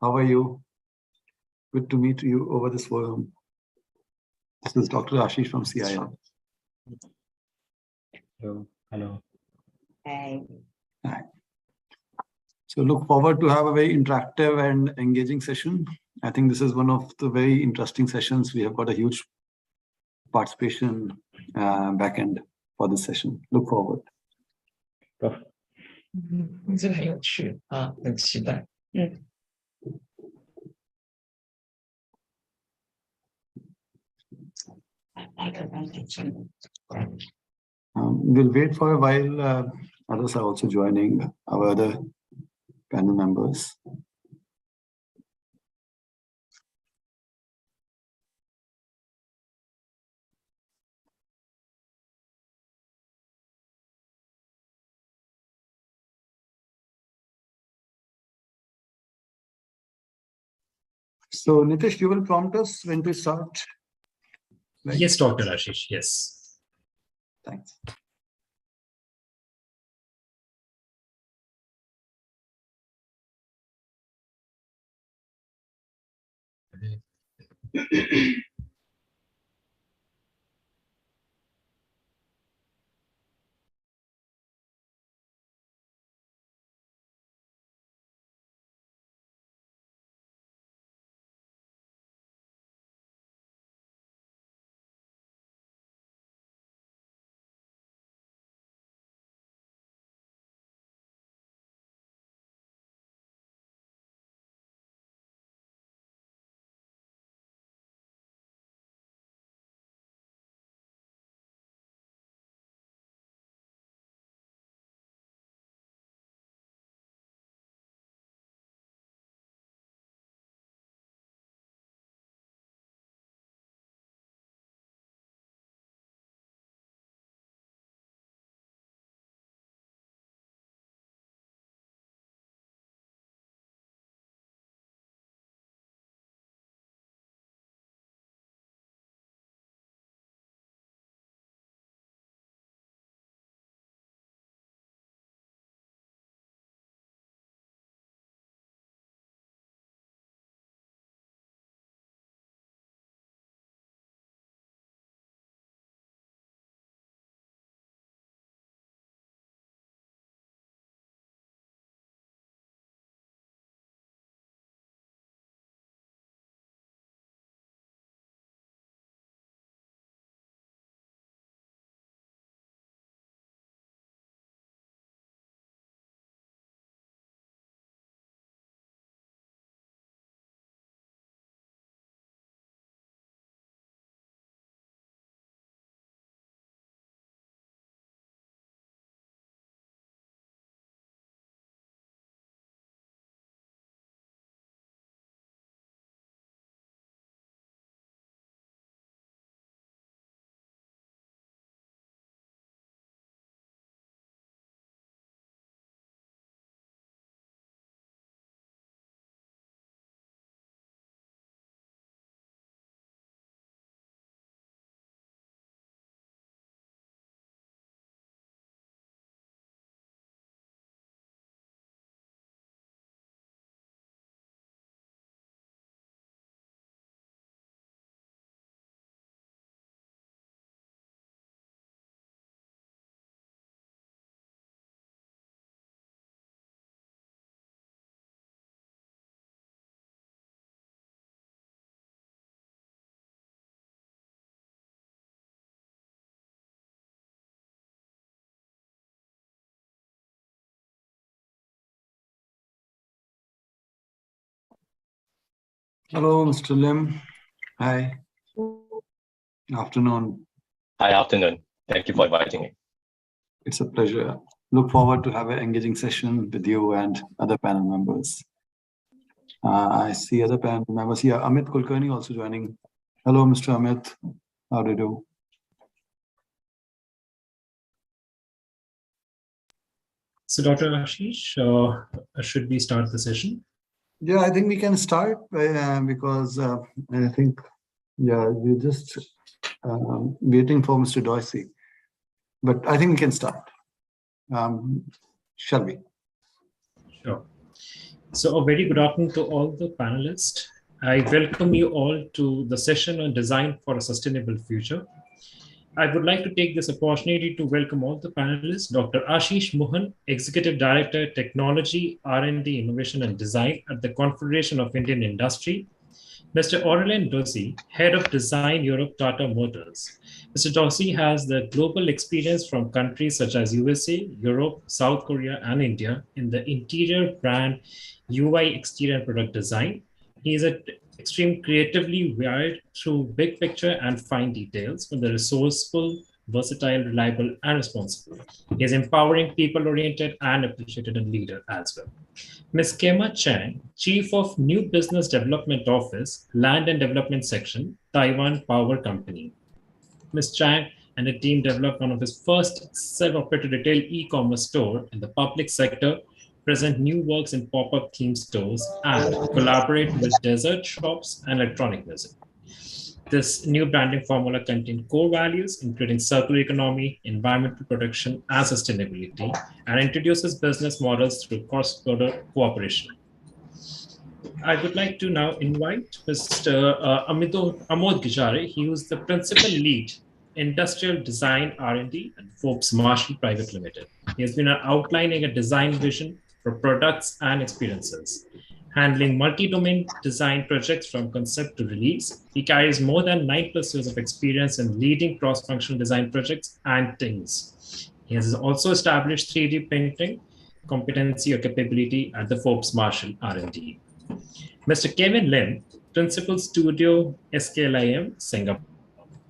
How are you? Good to meet you over this forum. This is Dr. Ashish from CII. Hello. Hi. So look forward to have a very interactive and engaging session. I think this is one of the very interesting sessions. We have got a huge participation backend for this session. Look forward. 这个很有趣啊，很期待。We'll wait for a while. Others are also joining, our other panel members. So Nitish, you will prompt us when to start? Right? Yes, Dr. Ashish, yes. Thanks. Hello, Mr. Lim. Hi. Afternoon. Hi, afternoon. Thank you for inviting me. It's a pleasure. Look forward to have an engaging session with you and other panel members. I see other panel members here. Amit Kulkarni also joining. Hello, Mr. Amit. How do you do? So, Dr. Ashish, should we start the session? Yeah, I think we can start because I think, yeah, we're just waiting for Mr. Dorsey. But I think we can start. Shall we? Sure. So a very good afternoon to all the panelists. I welcome you all to the session on design for a sustainable future. I would like to take this opportunity to welcome all the panelists, Dr. Ashish Mohan, Executive Director, Technology, R&D, Innovation and Design at the Confederation of Indian Industry, Mr. Aurélien Dossy, Head of Design Europe, Tata Motors. Mr. Dossy has the global experience from countries such as USA, Europe, South Korea, and India in the interior brand UI exterior product design. He is extremely creatively wired through big picture and fine details with the resourceful, versatile, reliable, and responsible. He is empowering, people-oriented, and appreciated a leader as well. Ms. Kema Chang, Chief of New Business Development Office, Land and Development Section, Taiwan Power Company. Ms. Chang and her team developed one of his first self-operated retail e-commerce store in the public sector, present new works in pop-up theme stores, and collaborate with desert shops and electronic music. This new branding formula contains core values, including circular economy, environmental protection, and sustainability, and introduces business models through cross-border cooperation. I would like to now invite Mr. Amod Gijare. He is the Principal Lead, Industrial Design R&D at Forbes Marshall Private Limited. He has been outlining a design vision for products and experiences, handling multi-domain design projects from concept to release. He carries more than 9+ years of experience in leading cross-functional design projects and teams. He has also established 3D printing competency or capability at the Forbes Marshall R&D. Mr. Kevin Lim, Principal Studio SKLIM, Singapore.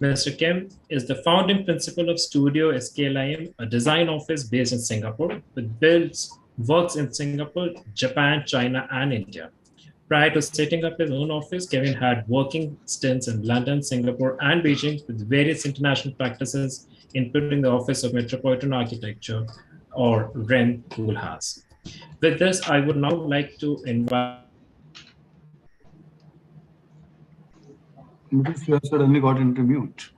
Mr. Kim is the founding principal of Studio SKLIM, a design office based in Singapore, which works in Singapore, Japan, China, and India. Prior to setting up his own office, Kevin had working stints in London, Singapore, and Beijing with various international practices, including the Office of Metropolitan Architecture, or REM, Google has. With this, I would now like to invite. You have suddenly got into mute.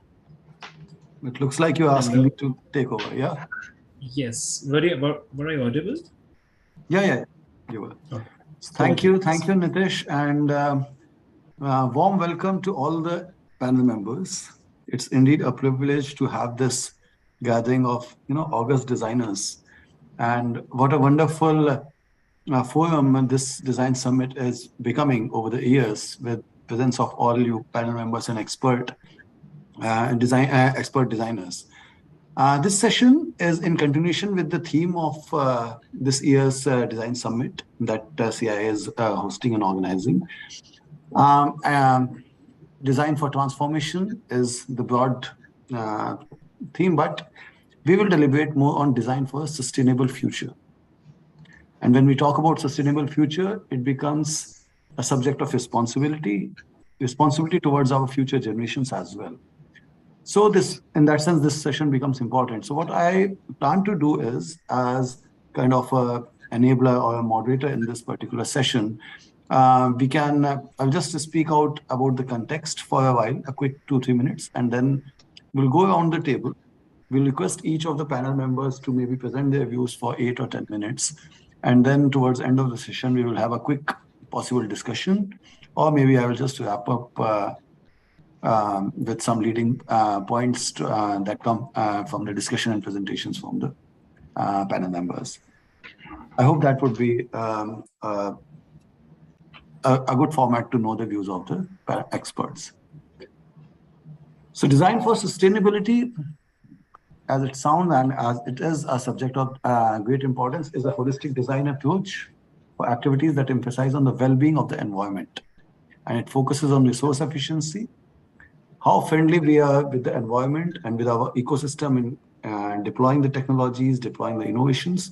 It looks like you're asking me to take over, yeah? Yes. Were I audible? Yeah, you were. Okay. Thank you, Nitish, and warm welcome to all the panel members. It's indeed a privilege to have this gathering of August designers, and what a wonderful forum this design summit is becoming over the years, with presence of all you panel members and expert designers. This session is in continuation with the theme of this year's design summit that CII is hosting and organizing. Design for transformation is the broad theme, but we will deliberate more on design for a sustainable future. And when we talk about sustainable future, it becomes a subject of responsibility towards our future generations as well. So in that sense, this session becomes important. So what I plan to do is, as kind of an enabler or a moderator in this particular session, I'll just speak out about the context for a while, a quick 2-3 minutes, and then we'll go around the table. We'll request each of the panel members to maybe present their views for 8 or 10 minutes. And then towards the end of the session, we will have a quick possible discussion, or maybe I will just wrap up with some leading points that come from the discussion and presentations from the panel members. I hope that would be a good format to know the views of the experts. So design for sustainability, as it sounds and as it is a subject of great importance, is a holistic design approach for activities that emphasize on the well-being of the environment. And it focuses on resource efficiency, how friendly we are with the environment and with our ecosystem in deploying the technologies, deploying the innovations.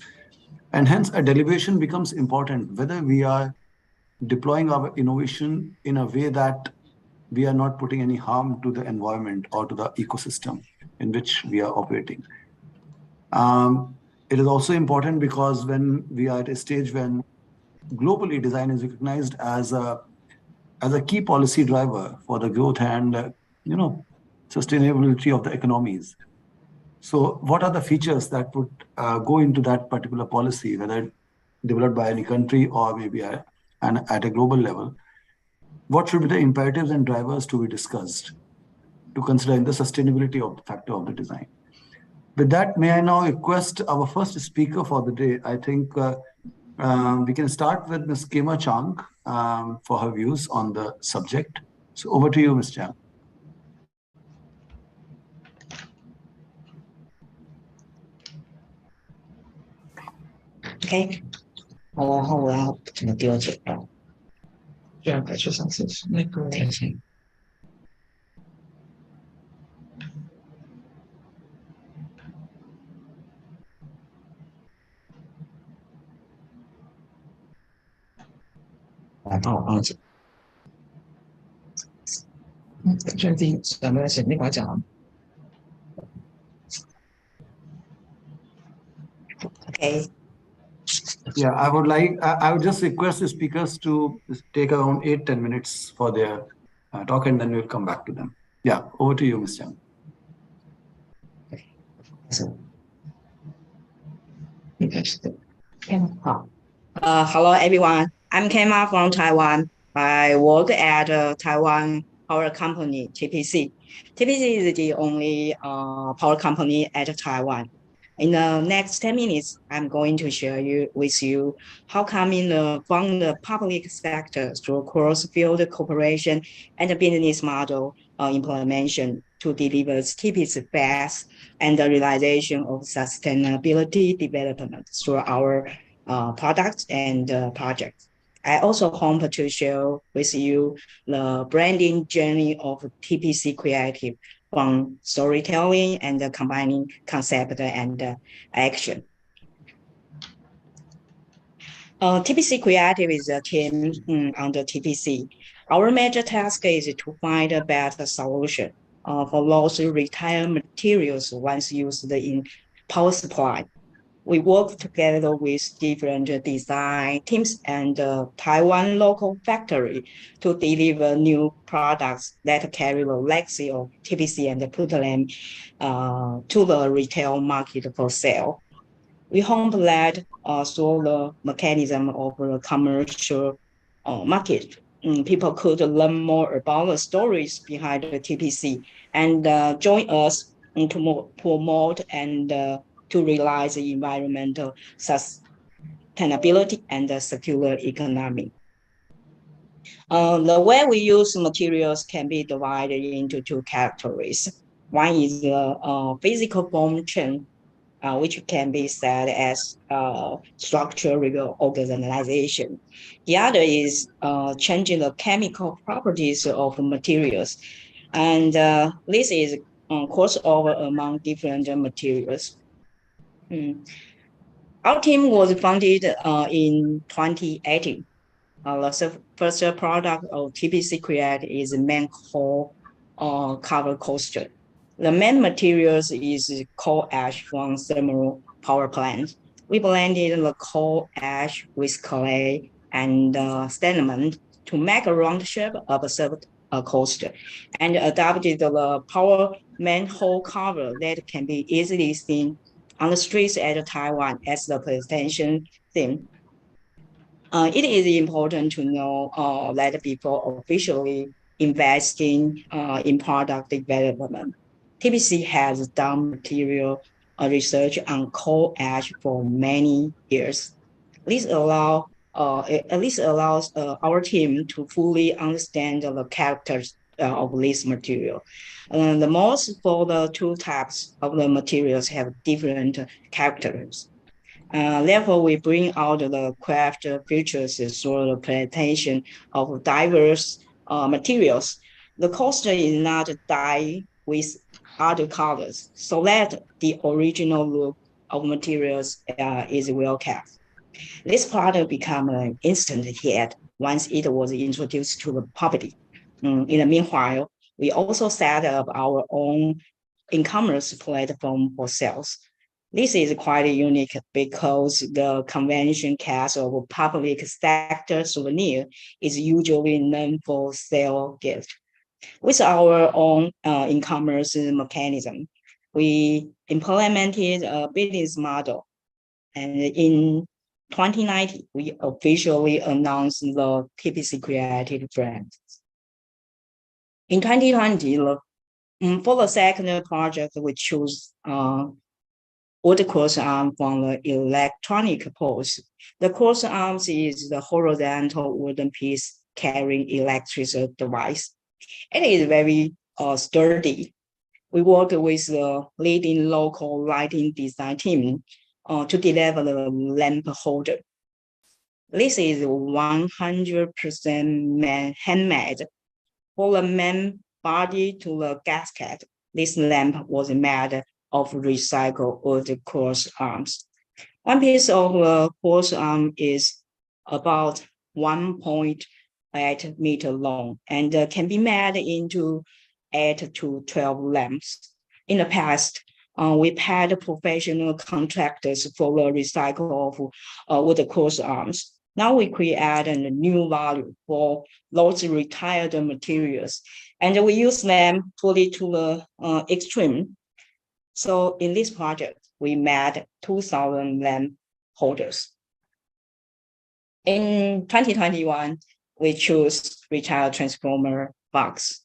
And hence a deliberation becomes important, whether we are deploying our innovation in a way that we are not putting any harm to the environment or to the ecosystem in which we are operating. It is also important because when we are at a stage when globally design is recognized as a key policy driver for the growth and sustainability of the economies. So what are the features that would go into that particular policy, whether developed by any country or maybe at a global level, what should be the imperatives and drivers to be discussed to consider in the sustainability of the factor of the design? With that, may I now request our first speaker for the day? I think we can start with Ms. Kema Chang for her views on the subject. So over to you, Ms. Chang. OK， 好，然后我要怎么丢简报？这样就上次那个等一下。帮我忘记。确定什么是那把讲 ？OK。 Yeah, I would just request the speakers to take around 8-10 minutes for their talk, and then we'll come back to them. Yeah, over to you, Ms. Chang. Hello everyone. I'm Kema from Taiwan. I work at Taiwan power company TPC. TPC is the only power company at Taiwan. In the next 10 minutes, I'm going to share with you how coming from the public sector through cross-field cooperation and the business model implementation to deliver TPC's best and the realization of sustainability development through our products and projects. I also hope to share with you the branding journey of TPC Creative from storytelling and combining concept and action. TPC Creative is a team under TPC. Our major task is to find a better solution for lost retail materials once used in power supply. We work together with different design teams and Taiwan local factory to deliver new products that carry the legacy of TPC and put them to the retail market for sale. We hope that through the mechanism of the commercial market, people could learn more about the stories behind the TPC and join us to promote and to realize the environmental sustainability and the circular economy. The way we use materials can be divided into two categories. One is the physical form chain, which can be said as structural organization. The other is changing the chemical properties of materials. And this is crossover among different materials. Our team was founded in 2018. The first product of TPC Create is manhole cover coaster. The main materials is coal ash from thermal power plants. We blended the coal ash with clay and sediment to make a round shape of a coaster and adopted the power manhole cover that can be easily seen on the streets at Taiwan as the presentation theme. It is important to know that before officially investing in product development, TPC has done material research on coal ash for many years. This allows our team to fully understand the characters of this material. The most for the two types of the materials have different characters. Therefore, we bring out the craft features through the presentation of diverse materials. The coaster is not dyed with other colors, so that the original look of materials is well kept. This product became an instant hit once it was introduced to the public. In the meanwhile, we also set up our own e-commerce platform for sales. This is quite unique because the convention cast of public sector souvenir is usually known for sale gift. With our own e-commerce mechanism, we implemented a business model. And in 2019, we officially announced the TPC Creative brand. In 2020, for the second project, we chose wood course arm from the electronic poles. The course arms is the horizontal wooden piece carrying electric device. It is very sturdy. We worked with the leading local lighting design team to deliver the lamp holder. This is 100% handmade. For the main body to the gasket, this lamp was made of recycled wood course arms. One piece of the course arm is about 1.8 meter long and can be made into 8 to 12 lamps. In the past, we paid professional contractors for the recycle of wood course arms. Now we create a new value for those retired materials, and we use them fully to the extreme. So in this project, we made 2,000 lamp holders. In 2021, we chose retired transformer box.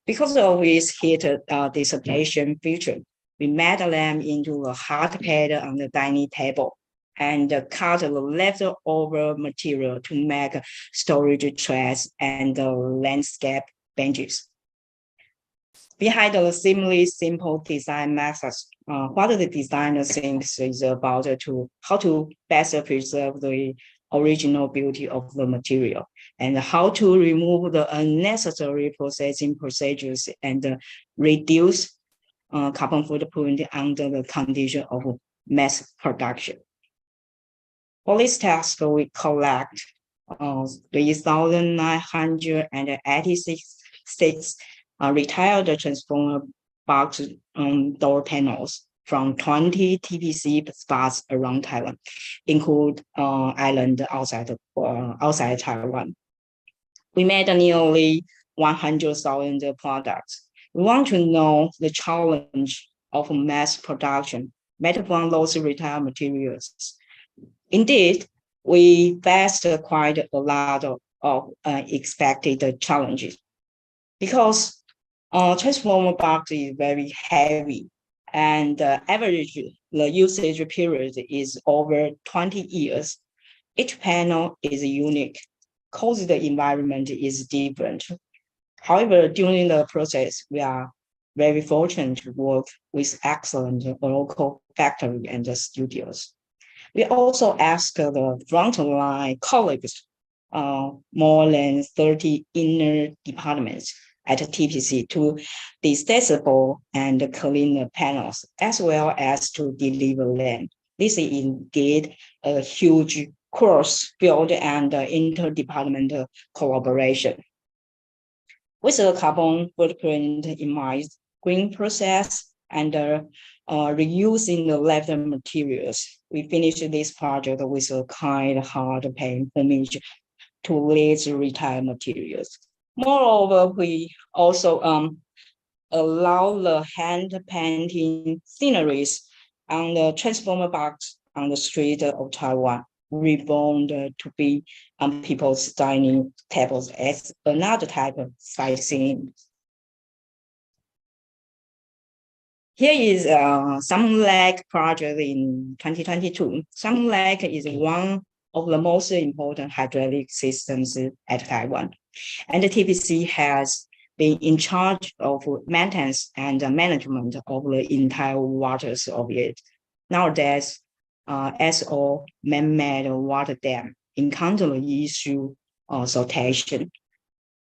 Because of its heat dissipation feature, we made them into a hard pad on the dining table and cut the leftover material to make storage trays and landscape benches. Behind the seemingly simple design methods, what the designer thinks is about how to best preserve the original beauty of the material and how to remove the unnecessary processing procedures and reduce carbon footprint under the condition of mass production. For this task, we collect 3,986 retired transformer box door panels from 20 TPC spots around Taiwan, include islands outside Taiwan. We made nearly 100,000 products. We want to know the challenge of mass production made from those retired materials. Indeed, we faced quite a lot of expected challenges because transformer box is very heavy and average the usage period is over 20 years. Each panel is unique because the environment is different. However, during the process, we are very fortunate to work with excellent local factory and studios. We also ask the frontline colleagues, more than 30 inner departments at TPC to disassemble and clean the panels, as well as to deliver them. This is indeed a huge cross-field and interdepartmental collaboration. With the carbon footprint in mind, green process and reusing the left materials, we finished this project with a kind hard paint homage to these retired materials. Moreover, we also allow the hand painting sceneries on the transformer box on the street of Taiwan, reborn to be on people's dining tables as another type of sightseeing. Here is Sun Lake project in 2022. Sun Lake is one of the most important hydraulic systems at Taiwan. And the TPC has been in charge of maintenance and management of the entire waters of it. Nowadays, as all man-made water dam encounter the issue of siltation,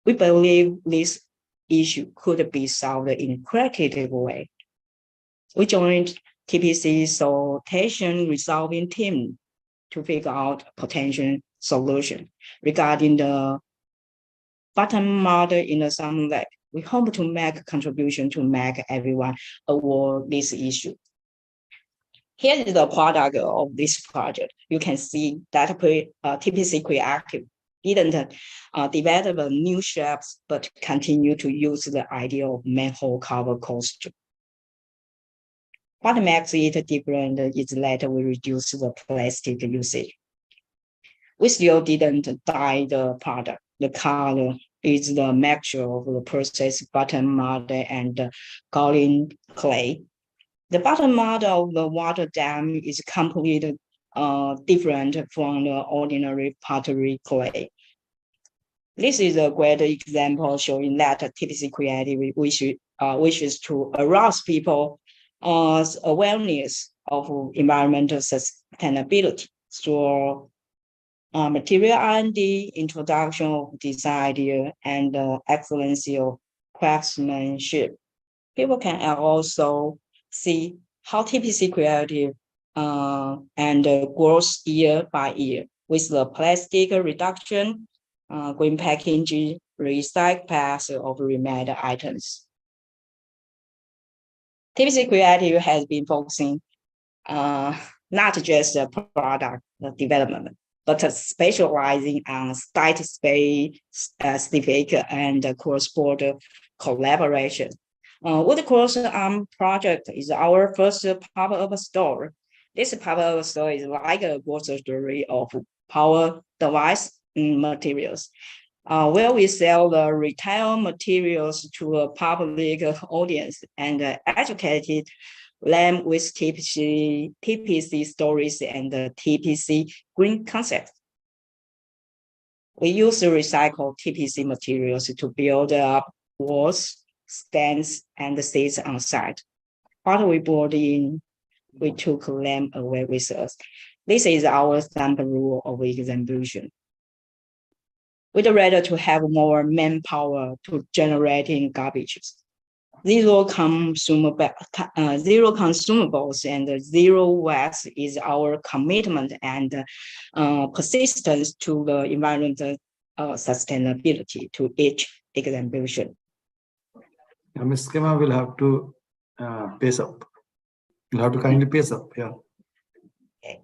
we believe this issue could be solved in a creative way. We joined TPC's siltation resolving team to figure out potential solution regarding the bottom model in the Sun Lake. We hope to make a contribution to make everyone aware of this issue. Here is the product of this project. You can see that TPC Creative didn't develop new shapes, but continue to use the idea of manhole cover coaster. What makes it different is that we reduce the plastic usage. We still didn't dye the product. The color is the mixture of the processed bottom mud and kaolin clay. The bottom mud of the water dam is completely different from the ordinary pottery clay. This is a great example showing that TPC Creative wishes to arouse people awareness of environmental sustainability through material R&D, introduction of design idea, and excellence of craftsmanship. People can also see how TPC Creative grows year by year with the plastic reduction, green packaging, recycled paths of remade items. TPC Creative has been focusing not just product development, but specializing on site-specific and cross-border collaboration. Wood Cross project is our first pop-up store. This pop-up store is like a grocery of power device materials, where we sell the retail materials to a public audience and educated them with TPC stories and the TPC green concept. We use recycled TPC materials to build up walls, stands, and seats on site. What we brought in, we took them away with us. This is our sample rule of execution. We'd rather to have more manpower to generating garbage. Zero consumables and zero waste is our commitment and persistence to the environmental sustainability to each execution. Ms. Kema will have to pace up. You'll have to kindly pace up, yeah. Okay.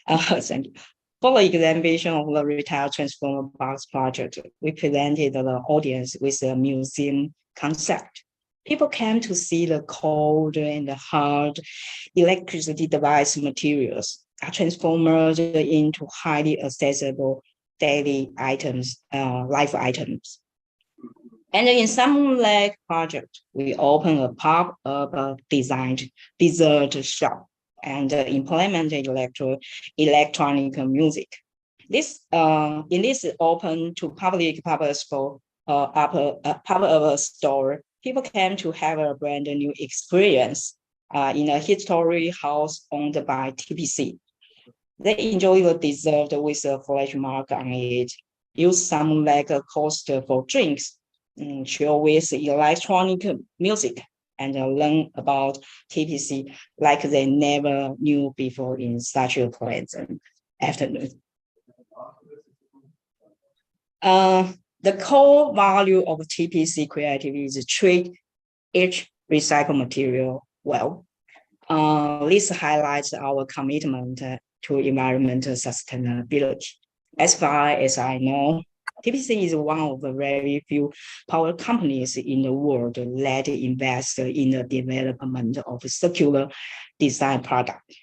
Thank you. For the exhibition of the retail transformer box project, we presented the audience with a museum concept. People came to see the cold and hard electricity device materials are transformed into highly accessible daily items, life items. And in some like project, we open a pop-up designed dessert shop and implemented electronic music. This in this open to public pop-up store, people came to have a brand new experience in a history house owned by TPC. They enjoy the dessert with a flash mark on it, use some like a coaster for drinks, chill with electronic music, and learn about TPC like they never knew before in such a pleasant afternoon. The core value of TPC Creative is to treat each recycled material well. This highlights our commitment to environmental sustainability. As far as I know, TPC is one of the very few power companies in the world that invest in the development of circular design products.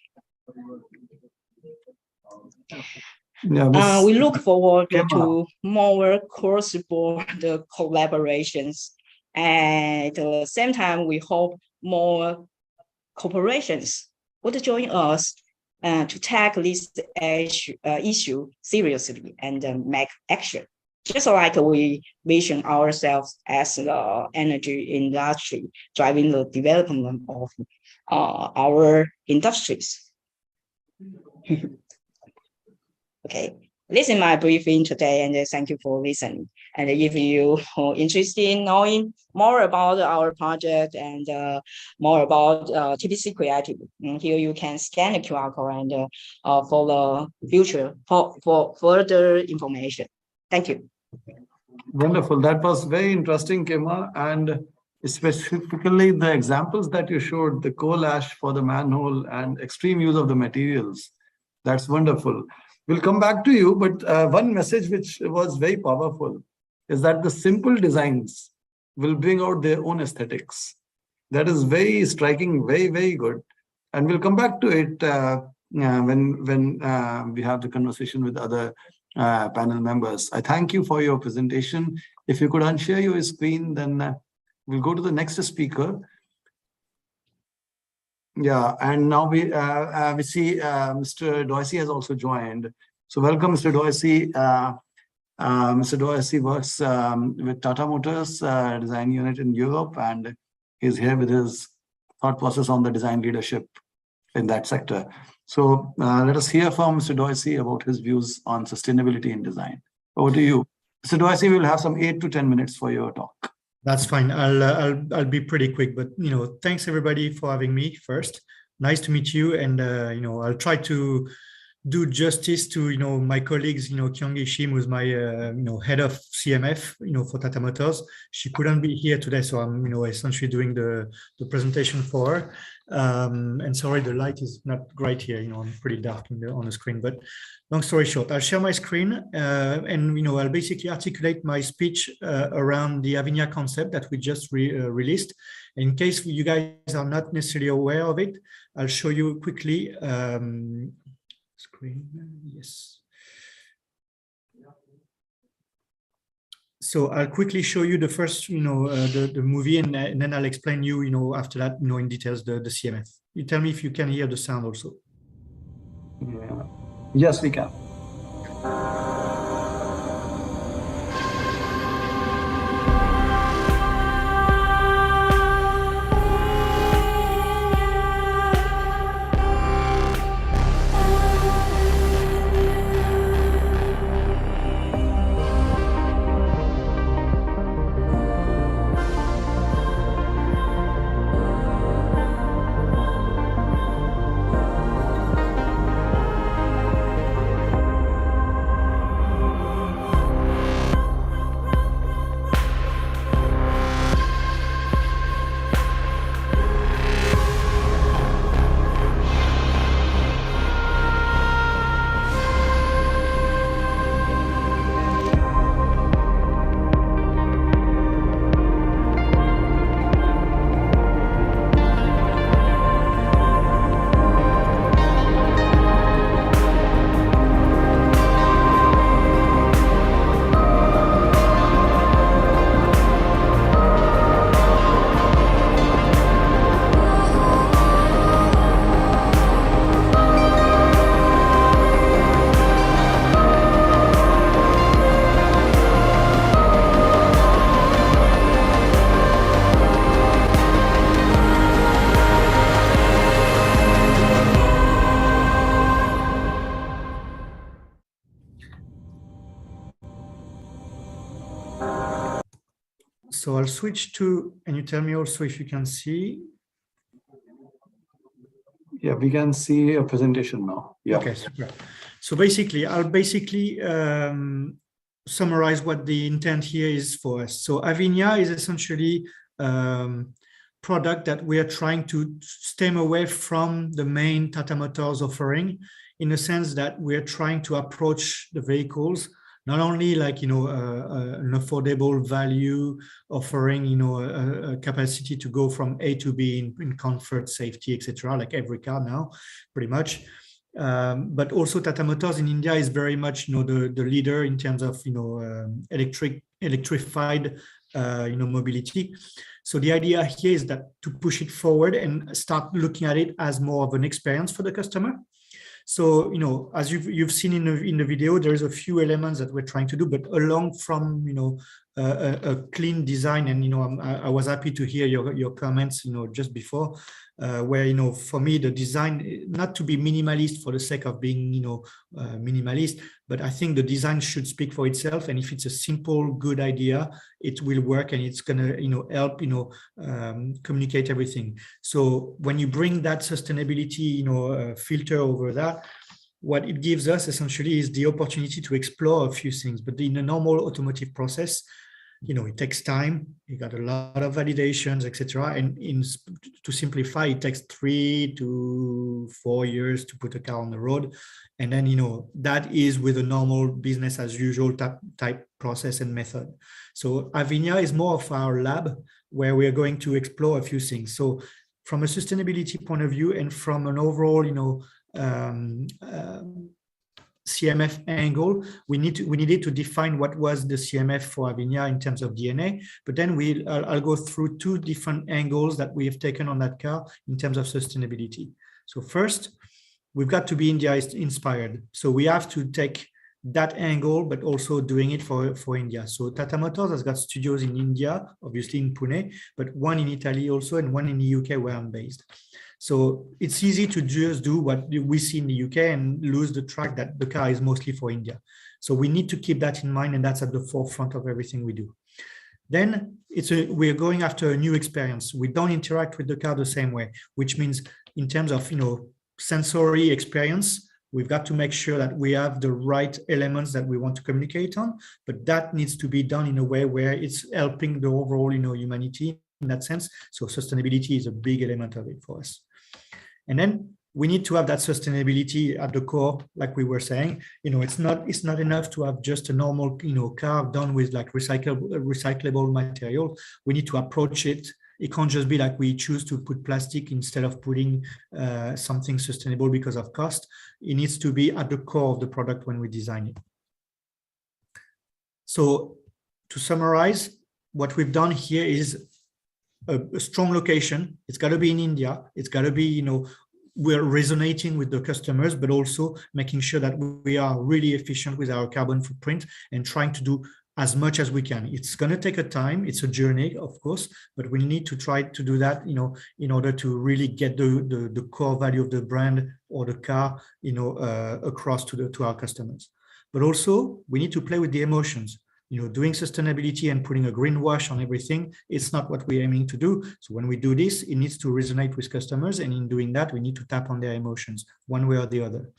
We look forward to more cross-border collaborations. And at the same time, we hope more corporations would join us to tackle this issue seriously and make action. Just like we vision ourselves as the energy industry driving the development of our industries. Okay, this is my briefing today, and thank you for listening. And if you are interested in knowing more about our project and more about TPC Creative, here you can scan the QR code and for the future for further information. Thank you. Wonderful. That was very interesting, Kema, and specifically the examples that you showed, the coal ash for the manhole and extreme use of the materials. That's wonderful. We'll come back to you, but one message which was very powerful is that the simple designs will bring out their own aesthetics. That is very striking, very, very good. And we'll come back to it when we have the conversation with other panel members. I thank you for your presentation. If you could unshare your screen, then we'll go to the next speaker. Yeah, and now we see Mr. Dorsey has also joined. So welcome, Mr. Dorsey. Mr. Dorsey works with Tata Motors design unit in Europe, and he's here with his thought process on the design leadership in that sector. So let us hear from Mr. Dorsey about his views on sustainability in design. Over to you. Mr. Dorsey, we'll have some 8 to 10 minutes for your talk. That's fine. I'll be pretty quick, but thanks everybody for having me first. Nice to meet you, and I'll try to do justice to my colleagues. Kyungi Shim, who's my head of CMF for Tata Motors. She couldn't be here today, so I'm essentially doing the presentation for her. And sorry, the light is not great here. I'm pretty dark on the screen. But long story short, I'll share my screen and I'll basically articulate my speech around the Avinia concept that we just released. In case you guys are not necessarily aware of it, I'll show you quickly. Screen, yes. So I'll quickly show you the first, the movie, and then I'll explain you, after that, in details the CMF. You tell me if you can hear the sound also. Yeah. Yes, we can. So I'll switch to, and you tell me also if you can see. Yeah, we can see a presentation now. Yeah. Okay, super. So basically, I'll summarize what the intent here is for us. So Avinia is essentially product that we are trying to stem away from the main Tata Motors offering, in the sense that we're trying to approach the vehicles not only like an affordable value, offering a capacity to go from A to B in comfort, safety, etc., like every car now, pretty much. But also Tata Motors in India is very much the leader in terms of electrified mobility. So the idea here is that to push it forward and start looking at it as more of an experience for the customer. So, as you've seen in the video, there's a few elements that we're trying to do, but along from, a clean design. And, I was happy to hear your comments, just before, where, for me, the design, not to be minimalist for the sake of being, minimalist, but I think the design should speak for itself. And if it's a simple, good idea, it will work, and it's going to, help, communicate everything. So when you bring that sustainability, filter over that, what it gives us essentially is the opportunity to explore a few things. But in a normal automotive process, it takes time. You got a lot of validations, etc. And to simplify, it takes 3 to 4 years to put a car on the road. And then, that is with a normal business as usual type process and method. So Avinia is more of our lab where we are going to explore a few things. So from a sustainability point of view and from an overall, CMF angle, we needed to define what was the CMF for Avinia in terms of DNA. But then I'll go through two different angles that we have taken on that car in terms of sustainability. So first, we've got to be India inspired. So we have to take that angle, but also doing it for India. So Tata Motors has got studios in India, obviously in Pune, but one in Italy also, and one in the UK where I'm based. So it's easy to just do what we see in the UK and lose the track that the car is mostly for India. So we need to keep that in mind, and that's at the forefront of everything we do. Then we're going after a new experience. We don't interact with the car the same way, which means in terms of sensory experience, we've got to make sure that we have the right elements that we want to communicate on, but that needs to be done in a way where it's helping the overall, humanity in that sense. So sustainability is a big element of it for us. And then we need to have that sustainability at the core, like we were saying. It's not enough to have just a normal, car done with like recyclable material. We need to approach it. It can't just be like we choose to put plastic instead of putting something sustainable because of cost. It needs to be at the core of the product when we design it. So to summarize, what we've done here is a strong location. It's got to be in India. It's got to be, we're resonating with the customers, but also making sure that we are really efficient with our carbon footprint and trying to do as much as we can. It's going to take a time. It's a journey, of course, but we need to try to do that, in order to really get the core value of the brand or the car, across to our customers. But also we need to play with the emotions. Doing sustainability and putting a green wash on everything, it's not what we're aiming to do. So when we do this, it needs to resonate with customers. And in doing that, we need to tap on their emotions one way or the other.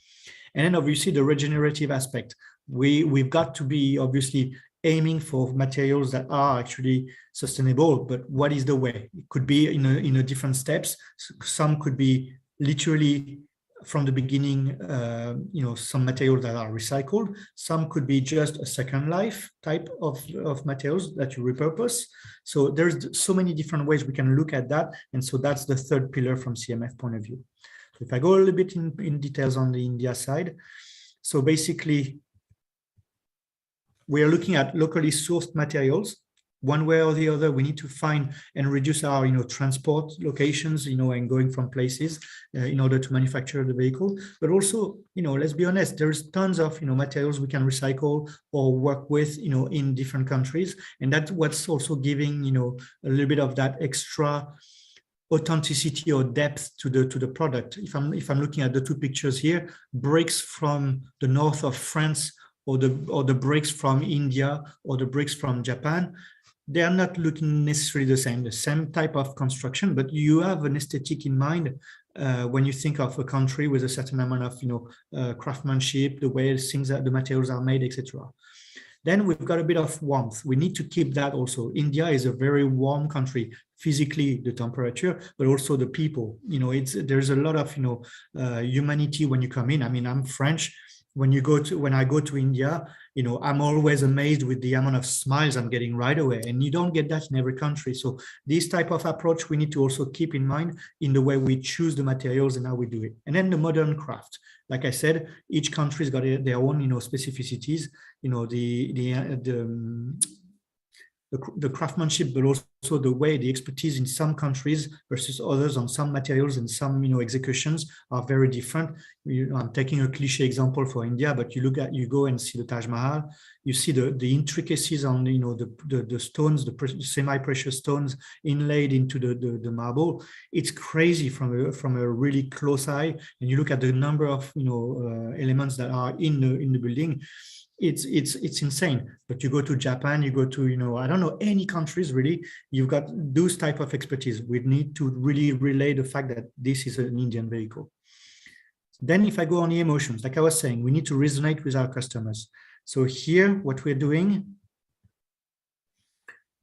And then obviously the regenerative aspect. We've got to be obviously aiming for materials that are actually sustainable, but what is the way? It could be in a different steps. Some could be literally from the beginning, some materials that are recycled. Some could be just a second life type of materials that you repurpose. So there's so many different ways we can look at that. And so that's the third pillar from CMF point of view. So if I go a little bit in details on the India side, so basically, we are looking at locally sourced materials. One way or the other, we need to find and reduce our, transport locations, and going from places in order to manufacture the vehicle. But also, let's be honest, there's tons of, materials we can recycle or work with, in different countries. And that's what's also giving, a little bit of that extra authenticity or depth to the product. If I'm looking at the two pictures here, bricks from the north of France, or the bricks from India, or the bricks from Japan, they are not looking necessarily the same type of construction, but you have an aesthetic in mind when you think of a country with a certain amount of craftsmanship, the way the materials are made, etc. Then we've got a bit of warmth. We need to keep that also. India is a very warm country, physically the temperature, but also the people. There's a lot of humanity when you come in. I mean, I'm French. When I go to India, I'm always amazed with the amount of smiles I'm getting right away. And you don't get that in every country. So this type of approach, we need to also keep in mind in the way we choose the materials and how we do it. And then the modern craft. Like I said, each country's got their own, specificities, the craftsmanship, but also the way the expertise in some countries versus others on some materials and some executions are very different. I'm taking a cliche example for India, but you go and see the Taj Mahal, you see the intricacies on the stones, the semi-precious stones inlaid into the marble. It's crazy from a really close eye, and you look at the number of elements that are in the building. It's insane. But you go to Japan, you go to, I don't know, any countries really, you've got those type of expertise. We need to really relay the fact that this is an Indian vehicle. Then if I go on the emotions, like I was saying, we need to resonate with our customers. So here, what we're doing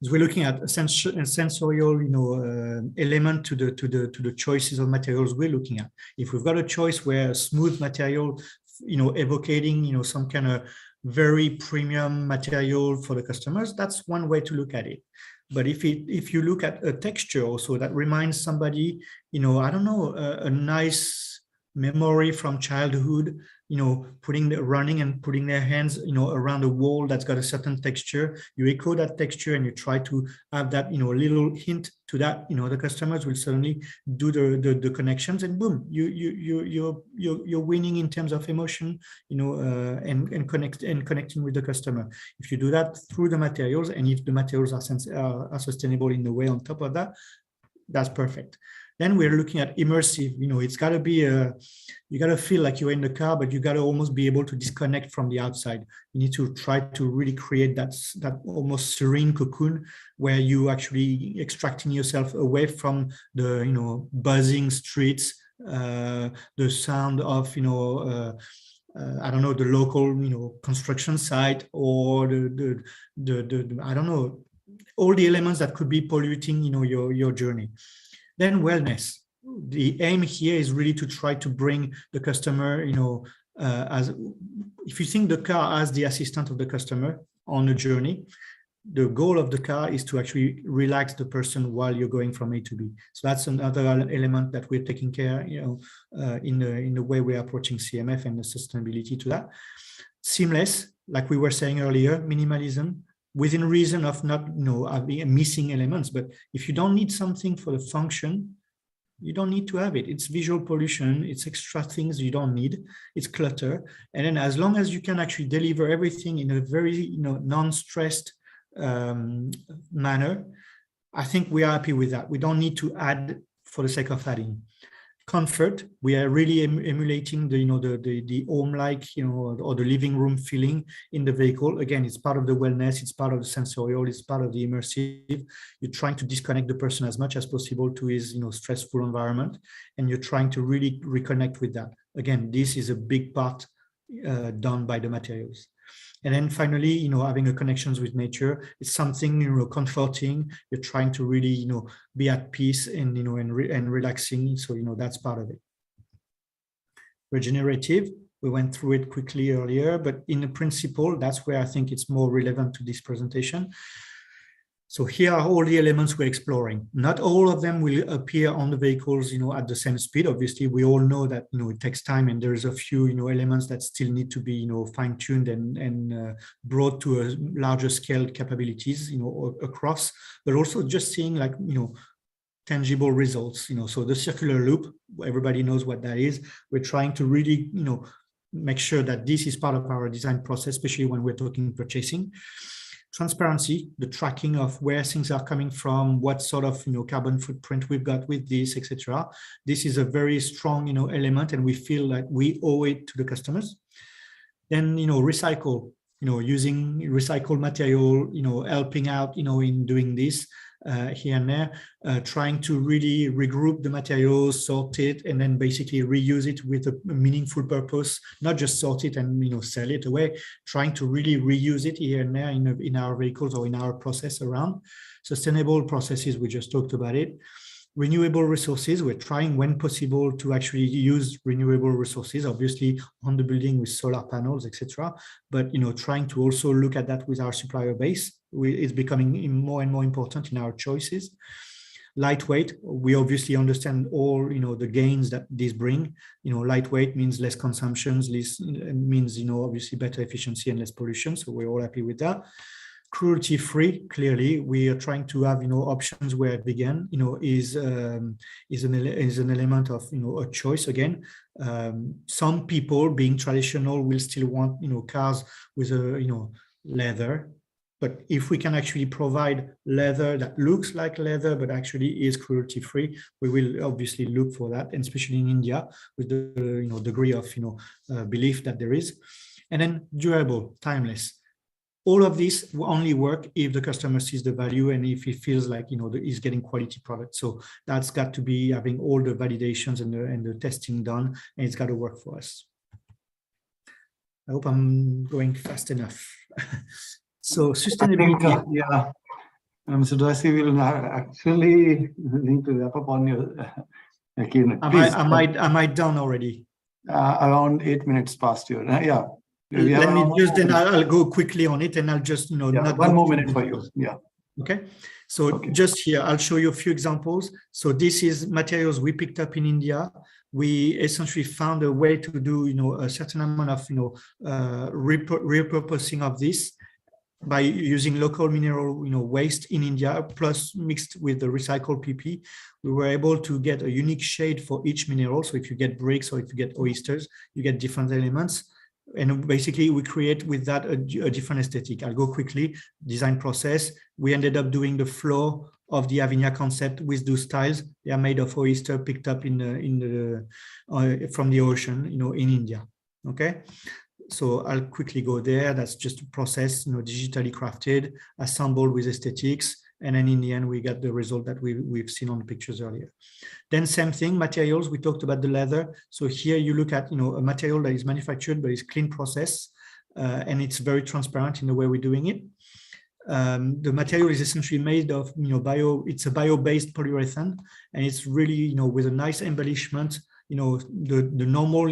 is we're looking at a sensorial, element to the choices of materials we're looking at. If we've got a choice where a smooth material, evocating, some kind of very premium material for the customers, that's one way to look at it. But if you look at a texture also that reminds somebody, I don't know, a nice memory from childhood, running and putting their hands, around a wall that's got a certain texture. You echo that texture and you try to have that, little hint to that. The customers will certainly do the connections, and boom, you're winning in terms of emotion, and connecting with the customer. If you do that through the materials, and if the materials are sustainable in the way on top of that, that's perfect. Then we're looking at immersive. It's got to be you got to feel like you're in the car, but you got to almost be able to disconnect from the outside. You need to try to really create that almost serene cocoon where you actually extracting yourself away from the buzzing streets, the sound of I don't know, the local construction site, or the I don't know, all the elements that could be polluting your journey. Then wellness. The aim here is really to try to bring the customer, as if you think the car as the assistant of the customer on a journey, the goal of the car is to actually relax the person while you're going from A to B. So that's another element that we're taking care, in the way we're approaching CMF and the sustainability to that. Seamless, like we were saying earlier, minimalism, within reason of not missing elements. But if you don't need something for the function, you don't need to have it. It's visual pollution, it's extra things you don't need, it's clutter. And then as long as you can actually deliver everything in a very non-stressed manner, I think we are happy with that. We don't need to add for the sake of adding. Comfort, we are really emulating the home-like, or the living room feeling in the vehicle. Again, it's part of the wellness, it's part of the sensorial, it's part of the immersive. You're trying to disconnect the person as much as possible to his stressful environment, and you're trying to really reconnect with that. Again, this is a big part done by the materials. And then finally, having a connections with nature, it's something, comforting. You're trying to really, be at peace and, and relaxing. So, that's part of it. Regenerative, we went through it quickly earlier, but in the principle, that's where I think it's more relevant to this presentation. So here are all the elements we're exploring. Not all of them will appear on the vehicles, at the same speed. Obviously, we all know that, it takes time, and there's a few, elements that still need to be, fine-tuned and brought to a larger scale capabilities, across, but also just seeing like, tangible results, so the circular loop, everybody knows what that is. We're trying to really, make sure that this is part of our design process, especially when we're talking purchasing. Transparency, the tracking of where things are coming from, what sort of carbon footprint we've got with this, etc. This is a very strong element, and we feel like we owe it to the customers. Then recycle, using recycled material, helping out in doing this here and there, trying to really regroup the materials, sort it, and then basically reuse it with a meaningful purpose, not just sort it and sell it away, trying to really reuse it here and there in our vehicles or in our process around. Sustainable processes, we just talked about it. Renewable resources, we're trying when possible to actually use renewable resources, obviously on the building with solar panels, etc. But trying to also look at that with our supplier base. It's becoming more and more important in our choices. Lightweight, we obviously understand all the gains that these bring. Lightweight means less consumptions, means obviously better efficiency and less pollution. So we're all happy with that. Cruelty-free, clearly, we are trying to have options where it began. Is an element of a choice again. Some people, being traditional, will still want cars with a leather. But if we can actually provide leather that looks like leather but actually is cruelty-free, we will obviously look for that, and especially in India with the degree of belief that there is. And then durable, timeless. All of this will only work if the customer sees the value and if he feels like he's getting quality product. So that's got to be having all the validations and the testing done, and it's got to work for us. I hope I'm going fast enough. So sustainability. Yeah, Mr. Dorsey, we will actually need to wrap up on your keynote. Am I done already? Around 8 minutes past your. Yeah. Let me just, then I'll go quickly on it, and I'll just, not one more minute for you. Yeah. Okay. So just here, I'll show you a few examples. So this is materials we picked up in India. we essentially found a way to do, a certain amount of, repurposing of this by using local mineral, waste in India, plus mixed with the recycled PP. We were able to get a unique shade for each mineral. So if you get bricks or if you get oysters, you get different elements. And basically we create with that a different aesthetic. I'll go quickly. Design process. We ended up doing the floor of the Avinia concept with those tiles. They are made of oyster picked up from the ocean, in India. Okay. So I'll quickly go there. That's just a process, digitally crafted, assembled with aesthetics. And then in the end, we got the result that we've seen on the pictures earlier. Then same thing, materials. We talked about the leather. So here you look at, a material that is manufactured, but it's clean process. And it's very transparent in the way we're doing it. The material is essentially made of, it's a bio-based polyurethane. And it's really, with a nice embellishment, the normal,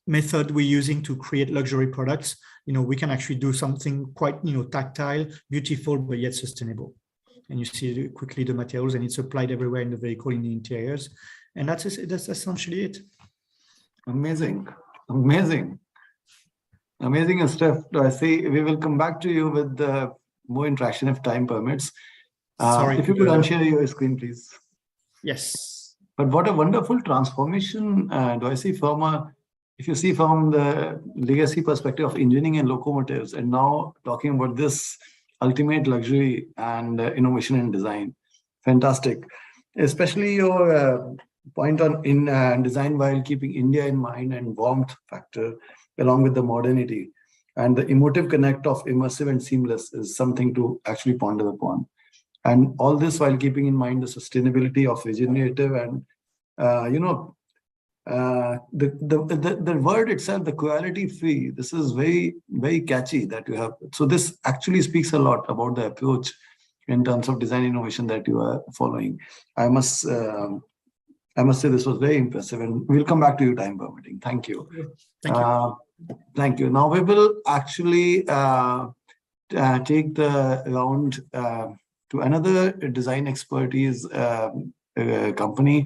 method we're using to create luxury products, we can actually do something quite, tactile, beautiful, but yet sustainable. And you see quickly the materials, and it's applied everywhere in the vehicle, in the interiors. And that's essentially it. Amazing. Amazing. Amazing stuff. I see we will come back to you with more interaction if time permits. Sorry. If you could unshare your screen, please. Yes. But what a wonderful transformation, do I see if you see from the legacy perspective of engineering and locomotives, and now talking about this ultimate luxury and innovation in design. Fantastic. Especially your point on design while keeping India in mind and warmth factor, along with the modernity. And the emotive connect of immersive and seamless is something to actually ponder upon. And all this while keeping in mind the sustainability of regenerative and, the word itself, the quality free, this is very, very catchy that you have. So this actually speaks a lot about the approach in terms of design innovation that you are following. I must say this was very impressive, and we'll come back to you time permitting. Thank you. Thank you. Thank you. Now we will actually take the round to another design expertise company.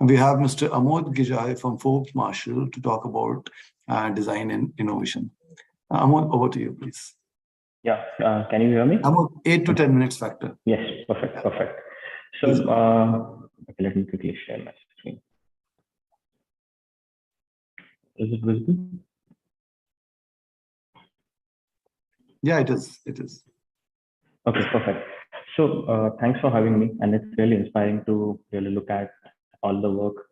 And we have Mr. Amod Gijai from Forbes Marshall to talk about design and innovation. Amod, over to you, please. Yeah, can you hear me? Amod, 8 to 10 minutes factor. Yes, perfect, perfect. So okay, let me quickly share my screen. Is it visible? Yeah, it is. It is. Okay, perfect. So thanks for having me, and it's really inspiring to really look at all the work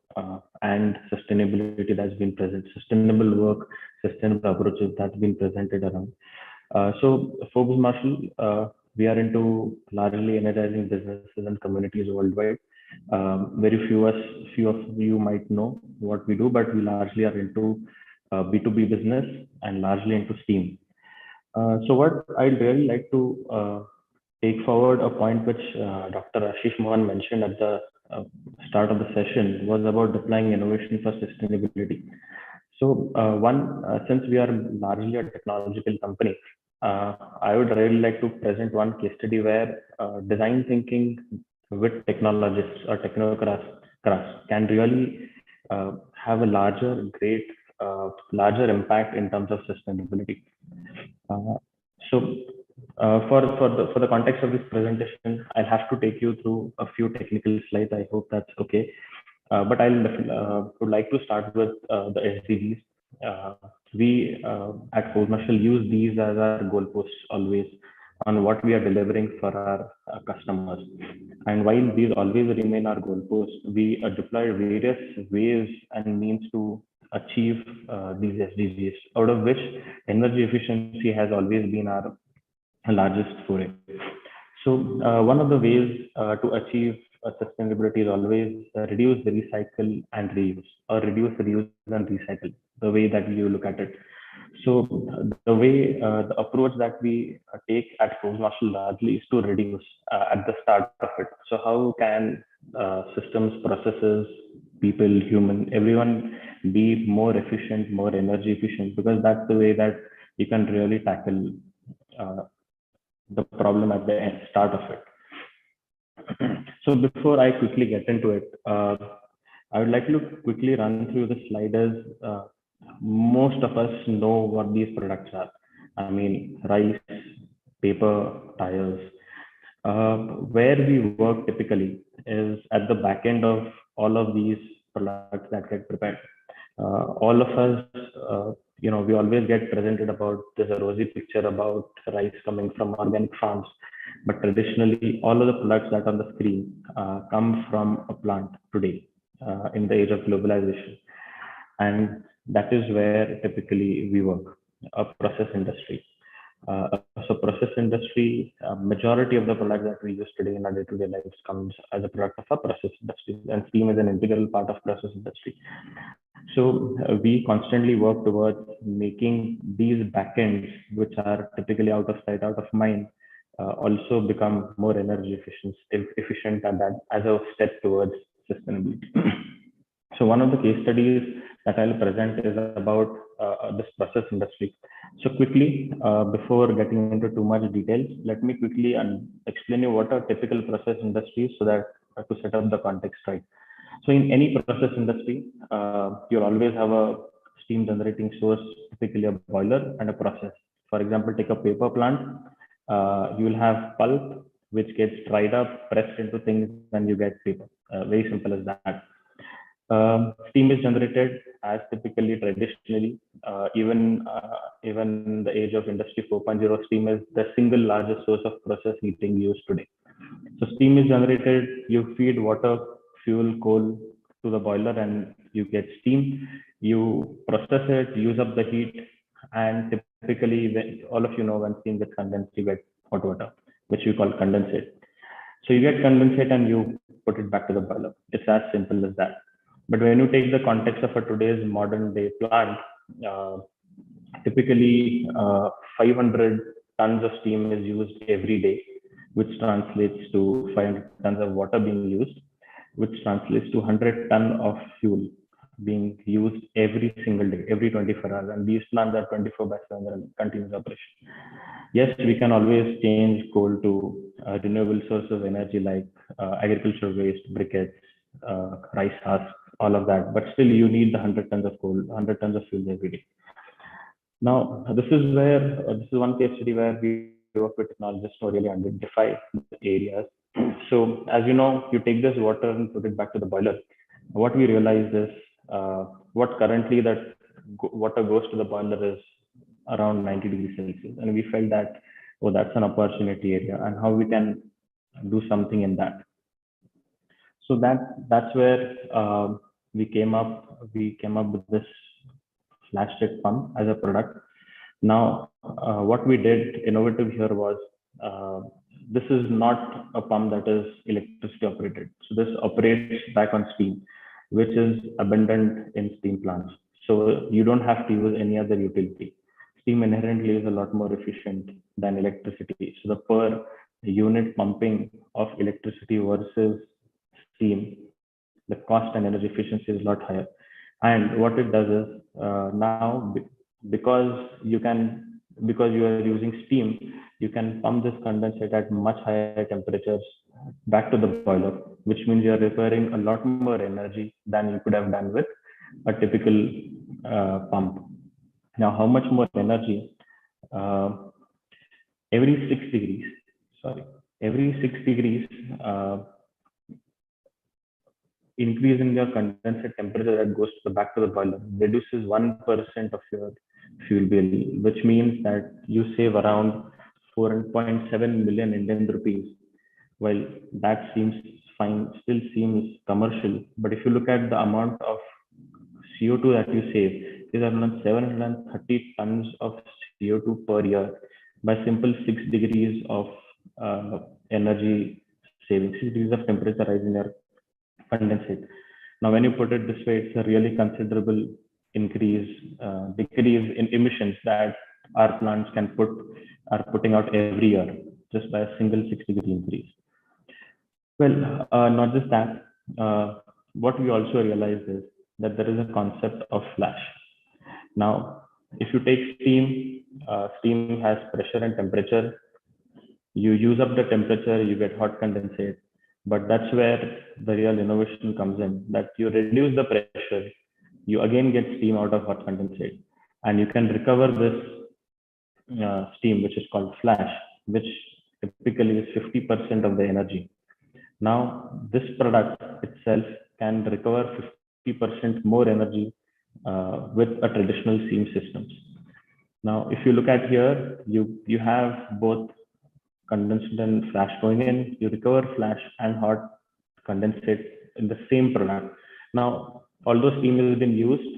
and sustainability that's been present, sustainable work, sustainable approaches that's been presented around. So Forbes Marshall, we are into largely energizing businesses and communities worldwide. Very few of you might know what we do, but we largely are into B2B business and largely into STEAM. So what I'd really like to take forward a point which Dr. Ashish Mohan mentioned at the start of the session was about deploying innovation for sustainability. So since we are largely a technological company, I would really like to present one case study where design thinking with technologists or technocrats can really have a larger impact in terms of sustainability. For the context of this presentation, I'll have to take you through a few technical slides. I hope that's okay. But would like to start with the SDGs. We at Forbes Marshall use these as our goalposts always on what we are delivering for our customers. And while these always remain our goalposts, we deploy various ways and means to achieve these SDGs, out of which energy efficiency has always been our largest foray. So one of the ways to achieve sustainability is always reduce, recycle, and reuse, or reduce, reuse, and recycle, the way that you look at it. So the way, the approach that we take at Forbes Marshall largely is to reduce at the start of it. So how can systems, processes, people, human, everyone be more efficient, more energy efficient? Because that's the way that you can really tackle the problem at the start of it. So before I quickly get into it, I would like to quickly run through the slide as most of us know what these products are. I mean, rice, paper, tires. Where we work typically is at the back end of all of these products that get prepared. All of us, we always get presented about this rosy picture about rice coming from organic farms, but traditionally all of the products that are on the screen come from a plant today in the age of globalization, and that is where typically we work, a process industry. So process industry, majority of the products that we use today in our day-to-day lives comes as a product of a process industry, and steam is an integral part of process industry. So we constantly work towards making these backends, which are typically out of sight, out of mind, also become more energy efficient and that as a step towards sustainability. So one of the case studies that I'll present is about this process industry. So quickly, before getting into too much details, let me quickly explain you what a typical process industry is so that to set up the context right. So in any process industry, you'll always have a steam generating source, typically a boiler and a process. For example, take a paper plant, you will have pulp, which gets dried up, pressed into things, and you get paper. Very simple as that. Steam is generated as typically traditionally, even in the age of Industry 4.0, steam is the single largest source of process heating used today. So steam is generated, you feed water, fuel, coal to the boiler and you get steam. You process it, use up the heat, and typically, when, all of you know, when steam gets condensed, you get hot water, which we call condensate. So you get condensate and you put it back to the boiler. It's as simple as that. But when you take the context of a today's modern day plant, typically 500 tons of steam is used every day, which translates to 500 tons of water being used, which translates to 100 tons of fuel being used every single day, every 24 hours. And these plants are 24/7 continuous operation. Yes, we can always change coal to renewable sources of energy like agricultural waste, briquettes, rice husks, all of that, but still you need the 100 tons of coal, 100 tons of fuel every day. Now, this is one case study where we work with technologists to really identify the areas. So as you know, you take this water and put it back to the boiler. What we realized is what currently that water goes to the boiler is around 90 degrees Celsius. And we felt that, oh, that's an opportunity area and how we can do something in that. So that's where we came up with this flash jet pump as a product. Now, what we did innovative here was, this is not a pump that is electricity operated. So this operates back on steam, which is abundant in steam plants. So you don't have to use any other utility. Steam inherently is a lot more efficient than electricity. So the per unit pumping of electricity versus steam, the cost and energy efficiency is a lot higher. And what it does is now, because you are using steam, you can pump this condensate at much higher temperatures back to the boiler, which means you are requiring a lot more energy than you could have done with a typical pump. Now, how much more energy? Every 6 degrees, increase in your condensate temperature that goes back to the boiler reduces 1% of your fuel bill, which means that you save around 4.7 million Indian rupees. Well, that seems fine, still seems commercial, but if you look at the amount of CO2 that you save, is around 730 tons of CO2 per year by simple 6 degrees of energy saving, 6 degrees of temperature rise in your condensate. Now, when you put it this way, it's a really considerable decrease in emissions that our plants are putting out every year just by a single 6 degree increase. Well, not just that, what we also realized is that there is a concept of flash. Now, if you take steam, steam has pressure and temperature. You use up the temperature, you get hot condensate. But that's where the real innovation comes in, that you reduce the pressure, you again get steam out of hot condensate, and you can recover this steam, which is called flash, which typically is 50% of the energy. Now, this product itself can recover 50% more energy with a traditional steam systems. Now, if you look at here, you have both condensate and flash going in. You recover flash and hot condensate in the same product. Now, although steam has been used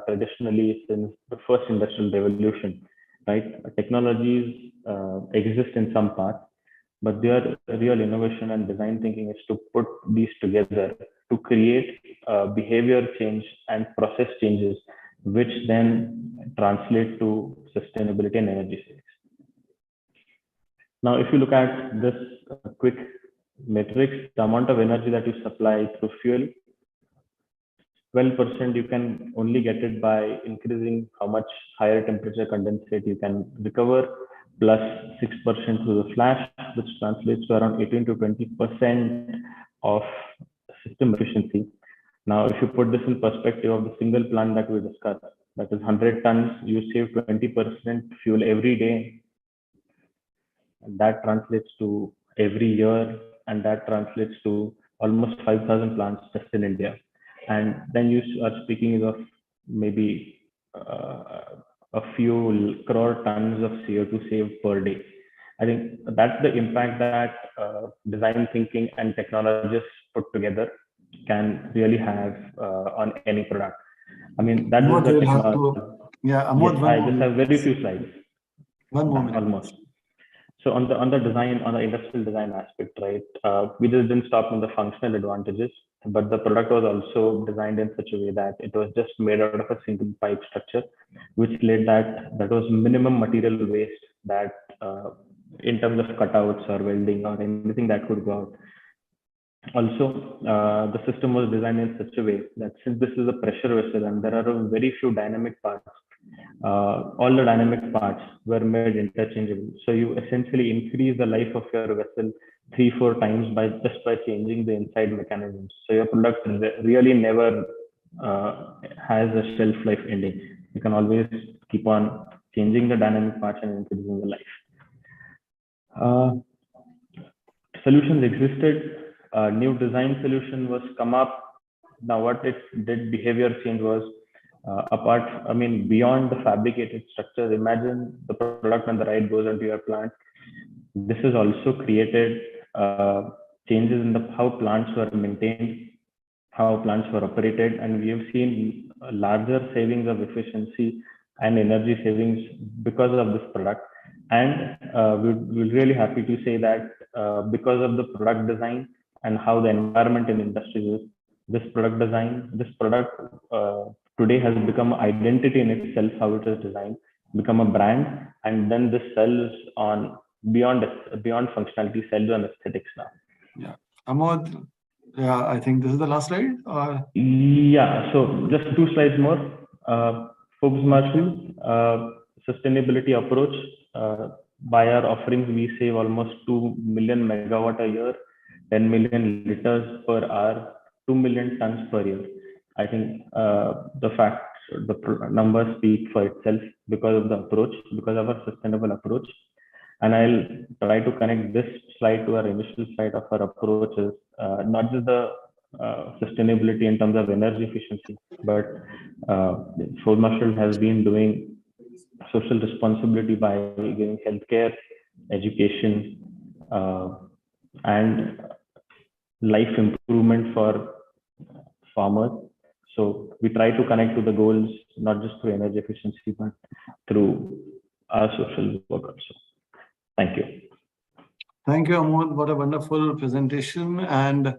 traditionally since the first industrial revolution, right? Technologies exist in some parts, but their real innovation and design thinking is to put these together to create behavior change and process changes, which then translate to sustainability and energy savings. Now, if you look at this quick matrix, the amount of energy that you supply through fuel, 12% you can only get it by increasing how much higher temperature condensate you can recover, plus 6% through the flash, which translates to around 18 to 20% of system efficiency. Now, if you put this in perspective of the single plant that we discussed, that is 100 tons, you save 20% fuel every day. And that translates to every year, and that translates to almost 5,000 plants just in India. And then you are speaking of maybe a few crore tons of CO2 saved per day. I think that's the impact that design thinking and technologists put together can really have on any product. I mean, that is the technology. Amod, I just have very few slides. One more almost. So on the design, on the industrial design aspect, right? We just didn't stop on the functional advantages, but the product was also designed in such a way that it was just made out of a single pipe structure, which led that was minimum material waste that in terms of cutouts or welding or anything that could go out. Also, the system was designed in such a way that since this is a pressure vessel and there are very few dynamic parts, all the dynamic parts were made interchangeable. So you essentially increase the life of your vessel 3-4 times by changing the inside mechanisms. So your product really never has a shelf life ending. You can always keep on changing the dynamic parts and increasing the life. Solutions existed. New design solution was come up. Now what it did, behavior change was beyond the fabricated structure. Imagine the product when the ride goes into your plant. This has also created changes in how plants were maintained, how plants were operated, and we have seen larger savings of efficiency and energy savings because of this product. And we're really happy to say that because of the product design and how the environment in industry is, this product today has become an identity in itself, how it is designed, become a brand, and then this sells on beyond functionality, sells on aesthetics now. Yeah, Amod, I think this is the last slide. Yeah, so just 2 slides more. Forbes Marshall, sustainability approach. By our offerings, we save almost 2 million megawatt a year, 10 million liters per hour, 2 million tons per year. I think the numbers speak for itself because of the approach, because of our sustainable approach. And I'll try to connect this slide to our initial slide of our approaches, not just the sustainability in terms of energy efficiency, but Forbes Marshall has been doing social responsibility by giving healthcare, education, and life improvement for farmers. So we try to connect to the goals, not just through energy efficiency, but through our social work also. Thank you. Thank you, Amod. What a wonderful presentation. And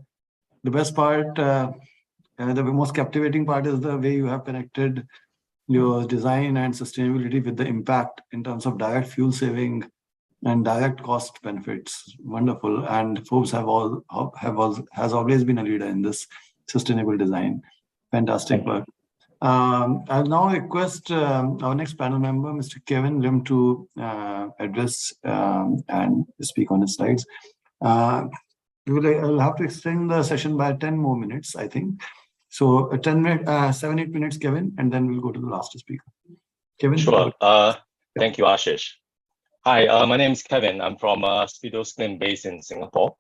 the best part, the most captivating part is the way you have connected your design and sustainability with the impact in terms of direct fuel saving and direct cost benefits. Wonderful. And Forbes has always been a leader in this sustainable design. Fantastic work. I'll now request our next panel member, Mr. Kevin Lim, to address and speak on his slides. I'll have to extend the session by 10 more minutes, I think. So 7-8 minutes, Kevin, and then we'll go to the last speaker. Kevin? Sure. Thank you, Ashish. Hi, my name is Kevin. I'm from Studio Slim based in Singapore.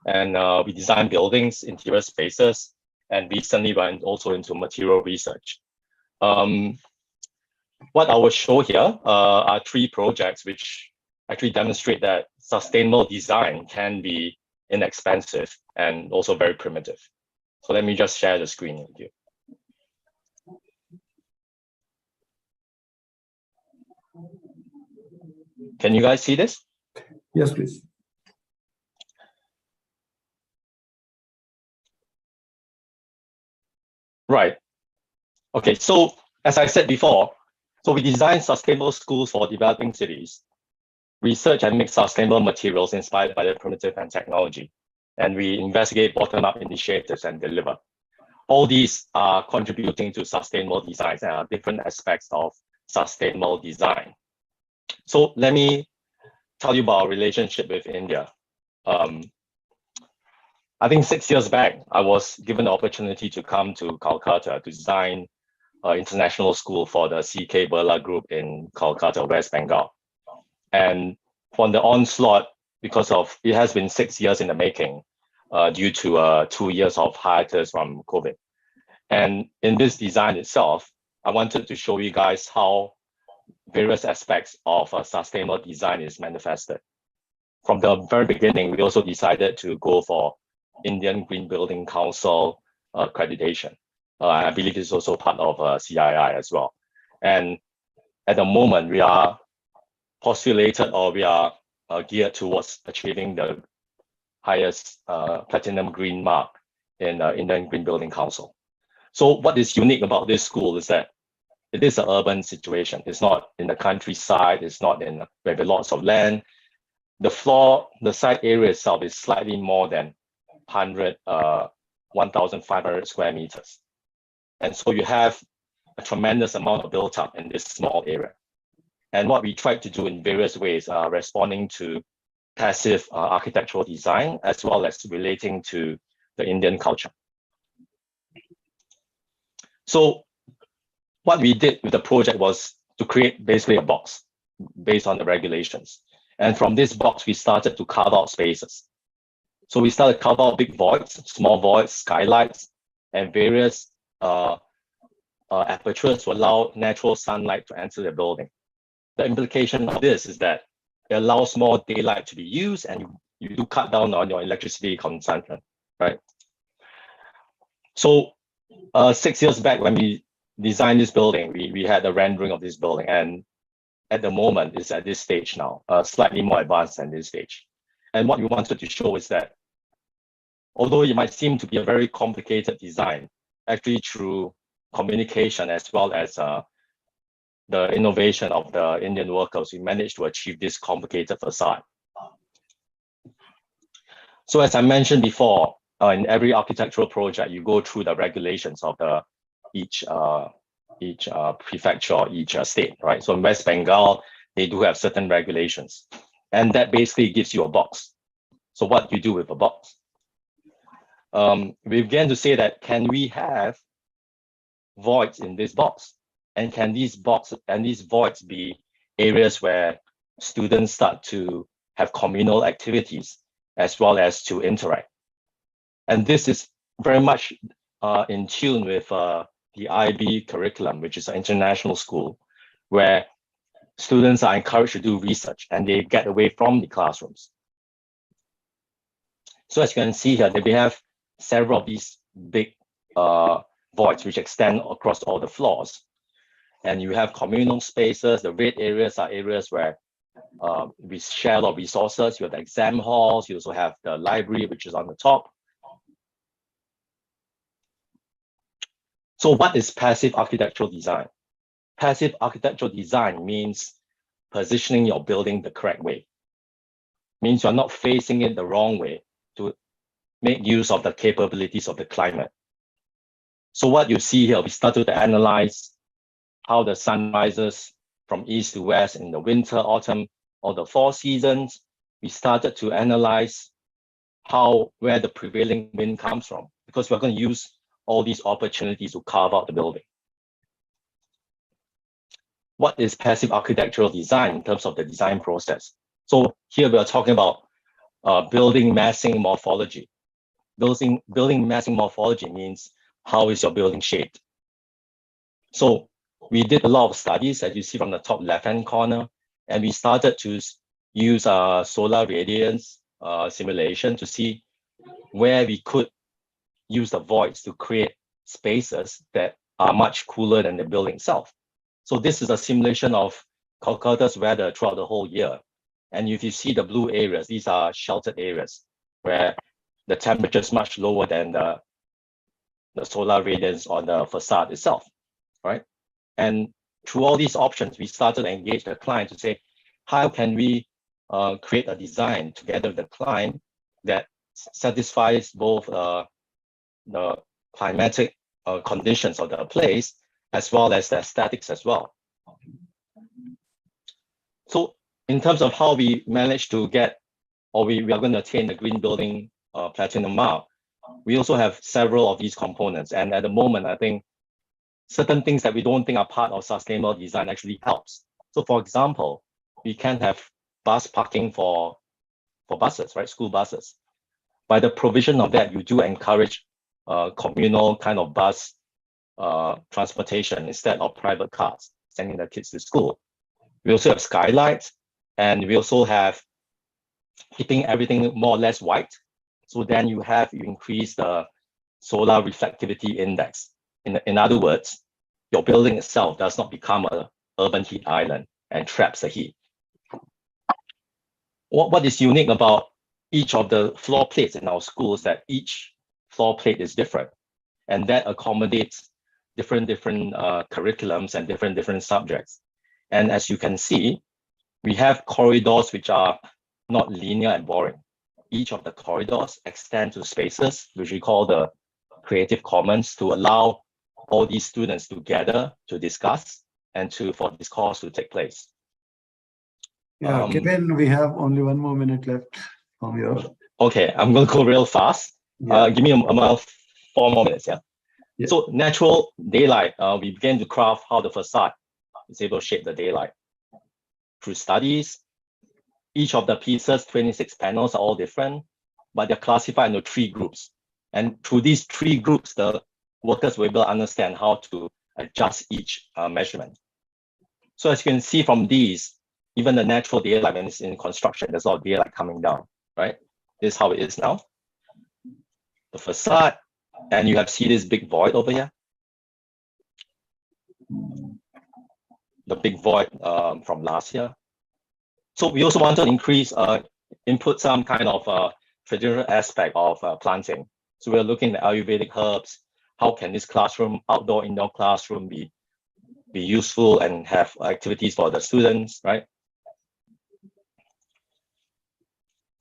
And we design buildings, interior spaces, and recently went also into material research. What I will show here are 3 projects which actually demonstrate that sustainable design can be inexpensive and also very primitive. So let me just share the screen with you. Can you guys see this? Yes, please. Right. Okay, so as I said before, so we design sustainable schools for developing cities, research and make sustainable materials inspired by the primitive and technology, and we investigate bottom-up initiatives and deliver. All these are contributing to sustainable designs and are different aspects of sustainable design. So let me tell you about our relationship with India. I think 6 years back, I was given the opportunity to come to Calcutta to design an international school for the CK Birla Group in Calcutta, West Bengal. And from the onslaught, because of it has been 6 years in the making due to 2 years of hiatus from COVID. And in this design itself, I wanted to show you guys how various aspects of sustainable design is manifested. From the very beginning, we also decided to go for Indian Green Building Council accreditation. I believe this is also part of CII as well. And at the moment, we are postulated or we are geared towards achieving the highest platinum green mark in Indian Green Building Council. So what is unique about this school is that it is an urban situation. It's not in the countryside. It's not in where there are lots of land. The site area itself is slightly more than 1,500 square meters. And so you have a tremendous amount of built up in this small area. And what we tried to do in various ways are responding to passive architectural design, as well as relating to the Indian culture. So what we did with the project was to create basically a box based on the regulations. And from this box, we started to carve out spaces. So we started to carve out big voids, small voids, skylights, and various apertures to allow natural sunlight to enter the building. The implication of this is that it allows more daylight to be used, and you do cut down on your electricity consumption, right? So 6 years back when we designed this building, we had a rendering of this building, and at the moment it's at this stage now, slightly more advanced than this stage. And what we wanted to show is that although it might seem to be a very complicated design, actually through communication as well as the innovation of the Indian workers, we managed to achieve this complicated facade. So as I mentioned before, in every architectural project, you go through the regulations of each prefecture or each state, right? So in West Bengal, they do have certain regulations, and that basically gives you a box. So what do you do with a box? We began to say that, can we have voids in this box? And can these voids be areas where students start to have communal activities as well as to interact? And this is very much in tune with the IB curriculum, which is an international school, where students are encouraged to do research and they get away from the classrooms. So as you can see here, that we have several of these big voids which extend across all the floors. And you have communal spaces. The red areas are areas where we share a lot of resources. You have the exam halls. You also have the library, which is on the top. So what is passive architectural design? Passive architectural design means positioning your building the correct way. Means you're not facing it the wrong way to make use of the capabilities of the climate. So what you see here, we started to analyze how the sun rises from east to west in the winter, autumn, or the fall seasons. We started to analyze where the prevailing wind comes from, because we're going to use all these opportunities to carve out the building. What is passive architectural design in terms of the design process? So here we are talking about building massing morphology. Building massing morphology means how is your building shaped? So we did a lot of studies, as you see from the top left-hand corner, and we started to use solar radiance simulation to see where we could use the voids to create spaces that are much cooler than the building itself. So this is a simulation of Kolkata's weather throughout the whole year. And if you see the blue areas, these are sheltered areas where the temperature is much lower than the solar radiance on the facade itself, right? And through all these options, we started to engage the client to say, how can we create a design together with the client that satisfies both the climatic conditions of the place as well as the aesthetics as well. So in terms of how we managed to get, or we are going to attain the green building platinum mark, we also have several of these components. And at the moment, I think certain things that we don't think are part of sustainable design actually helps. So for example, we can have bus parking for buses, right? School buses. By the provision of that, you do encourage communal kind of bus transportation instead of private cars sending the kids to school. We also have skylights, and we also have keeping everything more or less white. So then you increase the solar reflectivity index. In other words, your building itself does not become an urban heat island and traps the heat. What is unique about each of the floor plates in our schools that each floor plate is different, and that accommodates different curriculums and different subjects. And as you can see, we have corridors which are not linear and boring. Each of the corridors extend to spaces which we call the creative commons to allow all these students to gather, to discuss, and for this course to take place. Yeah, Kevin, we have only 1 more minute left from your. Okay, I'm going to go real fast. Yeah. Give me about 4 more minutes. Yeah. So natural daylight, we began to craft how the facade is able to shape the daylight. Through studies, each of the pieces, 26 panels, are all different, but they're classified into 3 groups. And through these 3 groups, the workers will be able to understand how to adjust each measurement. So as you can see from these, even the natural daylight, when it's in construction, there's a lot of daylight coming down, right? This is how it is now. The facade, and you see this big void over here. The big void from last year. So we also want to increase, input some kind of traditional aspect of planting. So we're looking at Ayurvedic herbs. How can this classroom, outdoor, indoor classroom be useful and have activities for the students, right?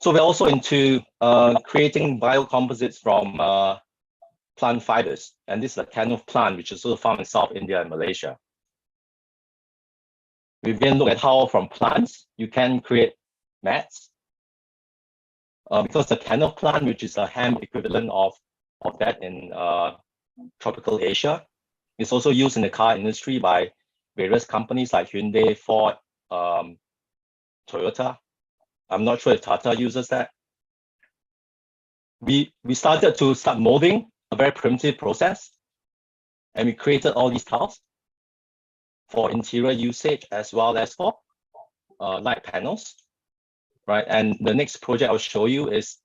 So we're also into creating biocomposites from plant fibers. And this is a canopy plant, which is also found in South India and Malaysia. We then look at how from plants, you can create mats. Because the canopy plant, which is a hemp equivalent of that in tropical Asia, is also used in the car industry by various companies like Hyundai, Ford, Toyota. I'm not sure if Tata uses that. We started to start molding, a very primitive process, and we created all these tiles for interior usage as well as for light panels, right? And the next project I'll show you is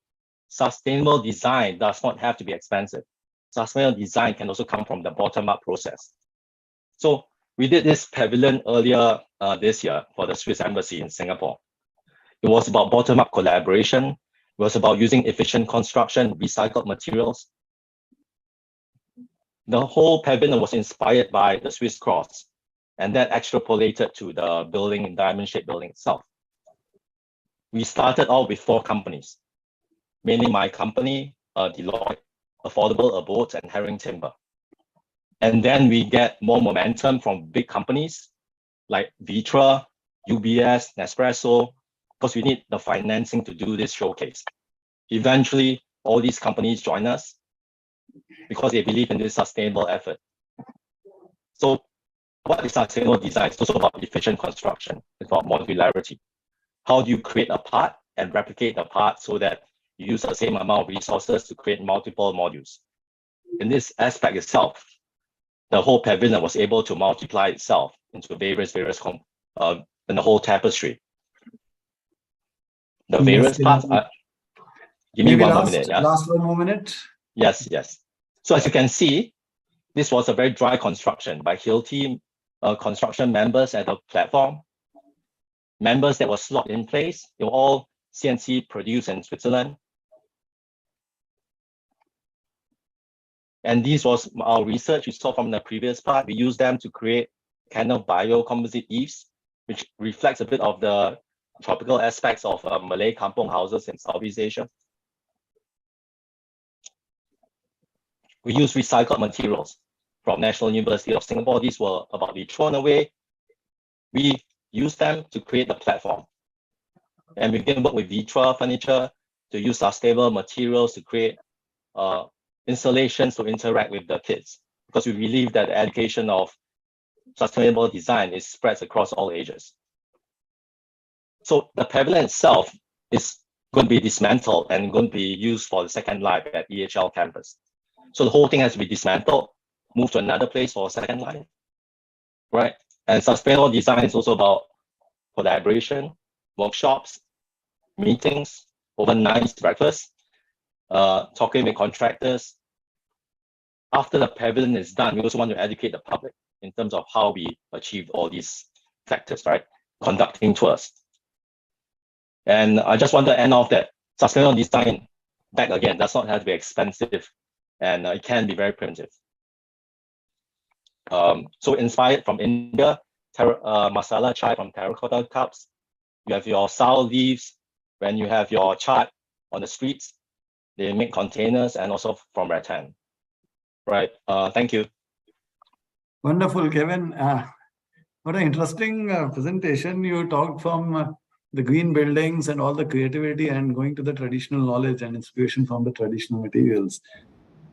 sustainable design does not have to be expensive. Sustainable design can also come from the bottom-up process. So we did this pavilion earlier this year for the Swiss Embassy in Singapore. It was about bottom-up collaboration. It was about using efficient construction, recycled materials. The whole pavilion was inspired by the Swiss cross, and that extrapolated to the building, diamond-shaped building itself. We started out with 4 companies, mainly my company, Deloitte, Affordable Abodes, and Herring Timber. And then we get more momentum from big companies like Vitra, UBS, Nespresso, because we need the financing to do this showcase. eventually all these companies join us because they believe in this sustainable effort. So what is sustainable design? It's also about efficient construction. It's about modularity. How do you create a part and replicate the part so that you use the same amount of resources to create multiple modules? In this aspect itself, the whole pavilion was able to multiply itself into various in the whole tapestry. The various parts are. Give me one more minute. Yeah? Last one more minute. Yes, yes. So as you can see, this was a very dry construction by Hill team construction members at the platform. Members that were slot in place, they were all CNC produced in Switzerland. And this was our research you saw from the previous part. We used them to create kind of biocomposite eaves, which reflects a bit of the tropical aspects of Malay kampong houses in Southeast Asia. We used recycled materials from National University of Singapore. These were about to be thrown away. We used them to create the platform. And we can work with Vitra Furniture to use sustainable materials to create installations to interact with the kids, because we believe that the education of sustainable design is spread across all ages. So the pavilion itself is going to be dismantled and going to be used for the second life at EHL campus. So the whole thing has to be dismantled, moved to another place for a second life, right? And sustainable design is also about collaboration, workshops, meetings, overnight breakfast, talking with contractors. After the pavilion is done, we also want to educate the public in terms of how we achieve all these factors, right? Conducting tours. And I just want to end off that sustainable design, back again, does not have to be expensive, and it can be very primitive. So inspired from India, masala chai from terracotta cups. You have your sour leaves when you have your chart on the streets. They make containers, and also from rattan. Right. Thank you. Wonderful, Kevin. What an interesting presentation. You talked from the green buildings and all the creativity and going to the traditional knowledge and inspiration from the traditional materials.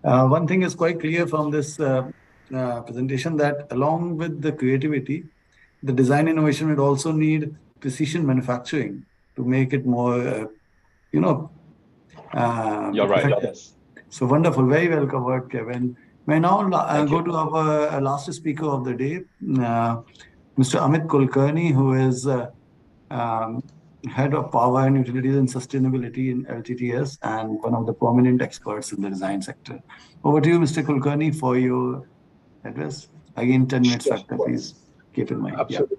One thing is quite clear from this presentation, that along with the creativity, the design innovation would also need precision manufacturing to make it more, You're right. effective. Yes. So wonderful. Very well covered, Kevin. May now go to our last speaker of the day, Mr. Amit Kulkarni, who is Head of Power and Utilities and Sustainability in LTTS and one of the prominent experts in the design sector. Over to you, Mr. Kulkarni, for your address. Again, 10 minutes factor, please keep in mind. Absolutely.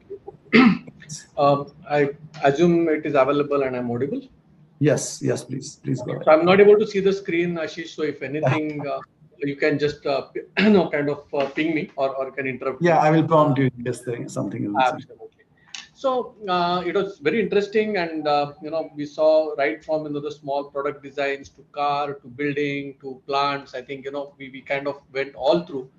I assume it is available and I'm audible? Yes, yes, please go ahead. So I'm not able to see the screen, Ashish, so if anything, you can just kind of ping me or can interrupt. Yeah, I will prompt you if there is something else. Absolutely. So it was very interesting, and we saw right from the small product designs to car to building to plants. I think we kind of went all through,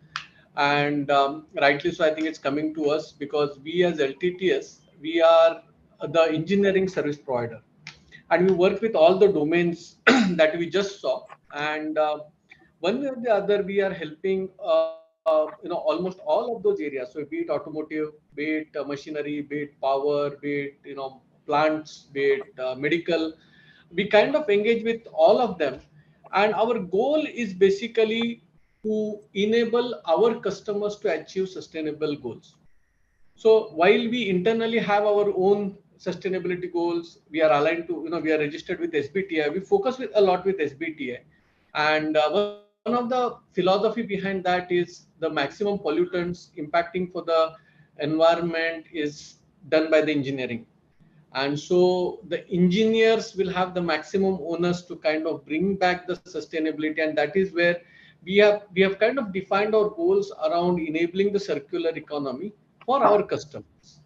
and rightly so. I think it's coming to us because we as LTTS, we are the engineering service provider, and we work with all the domains that we just saw, and one way or the other we are helping almost all of those areas. So be it automotive, be it machinery, be it power, be it plants, be it medical, we kind of engage with all of them, and our goal is basically to enable our customers to achieve sustainable goals. So while we internally have our own sustainability goals, we are aligned to, we are registered with SBTi. We focus a lot with SBTi, and one of the philosophy behind that is the maximum pollutants impacting for the environment is done by the engineering. And so the engineers will have the maximum onus to kind of bring back the sustainability. And that is where we have kind of defined our goals around enabling the circular economy for our customers.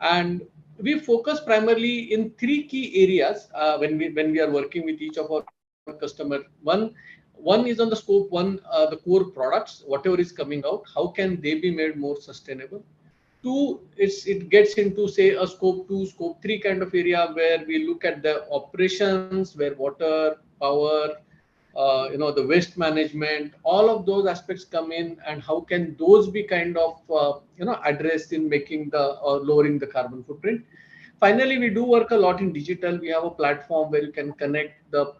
And we focus primarily in three key areas when we are working with each of our customers. One is on the scope one, the core products, whatever is coming out, how can they be made more sustainable? Two, it gets into say a scope 2, scope 3 kind of area where we look at the operations, where water, power, the waste management, all of those aspects come in, and how can those be kind of, addressed in making or lowering the carbon footprint. Finally, we do work a lot in digital. We have a platform where you can connect the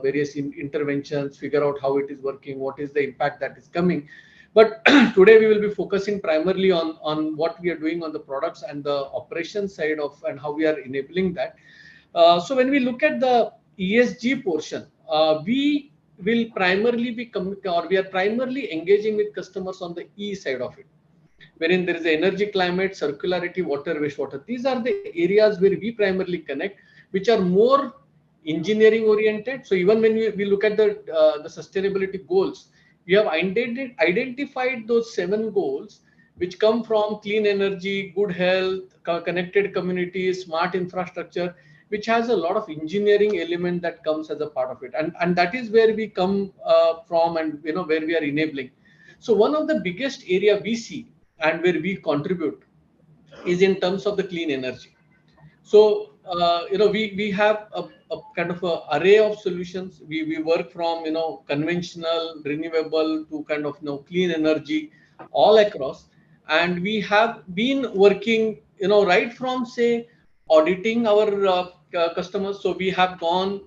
various interventions, figure out how it is working, what is the impact that is coming. But today we will be focusing primarily on what we are doing on the products and the operation side of, and how we are enabling that. So when we look at the ESG portion, we will primarily we are primarily engaging with customers on the E side of it, wherein there is energy, climate, circularity, water, wastewater. These are the areas where we primarily connect, which are more engineering oriented. So even when we look at the sustainability goals, we have identified those 7 goals, which come from clean energy, good health, connected communities, smart infrastructure, which has a lot of engineering element that comes as a part of it. And that is where we come from, and where we are enabling. So one of the biggest area we see and where we contribute is in terms of the clean energy. So we have a kind of a array of solutions. We work from conventional, renewable to kind of clean energy all across, and we have been working right from, say, auditing our customers. So we have gone,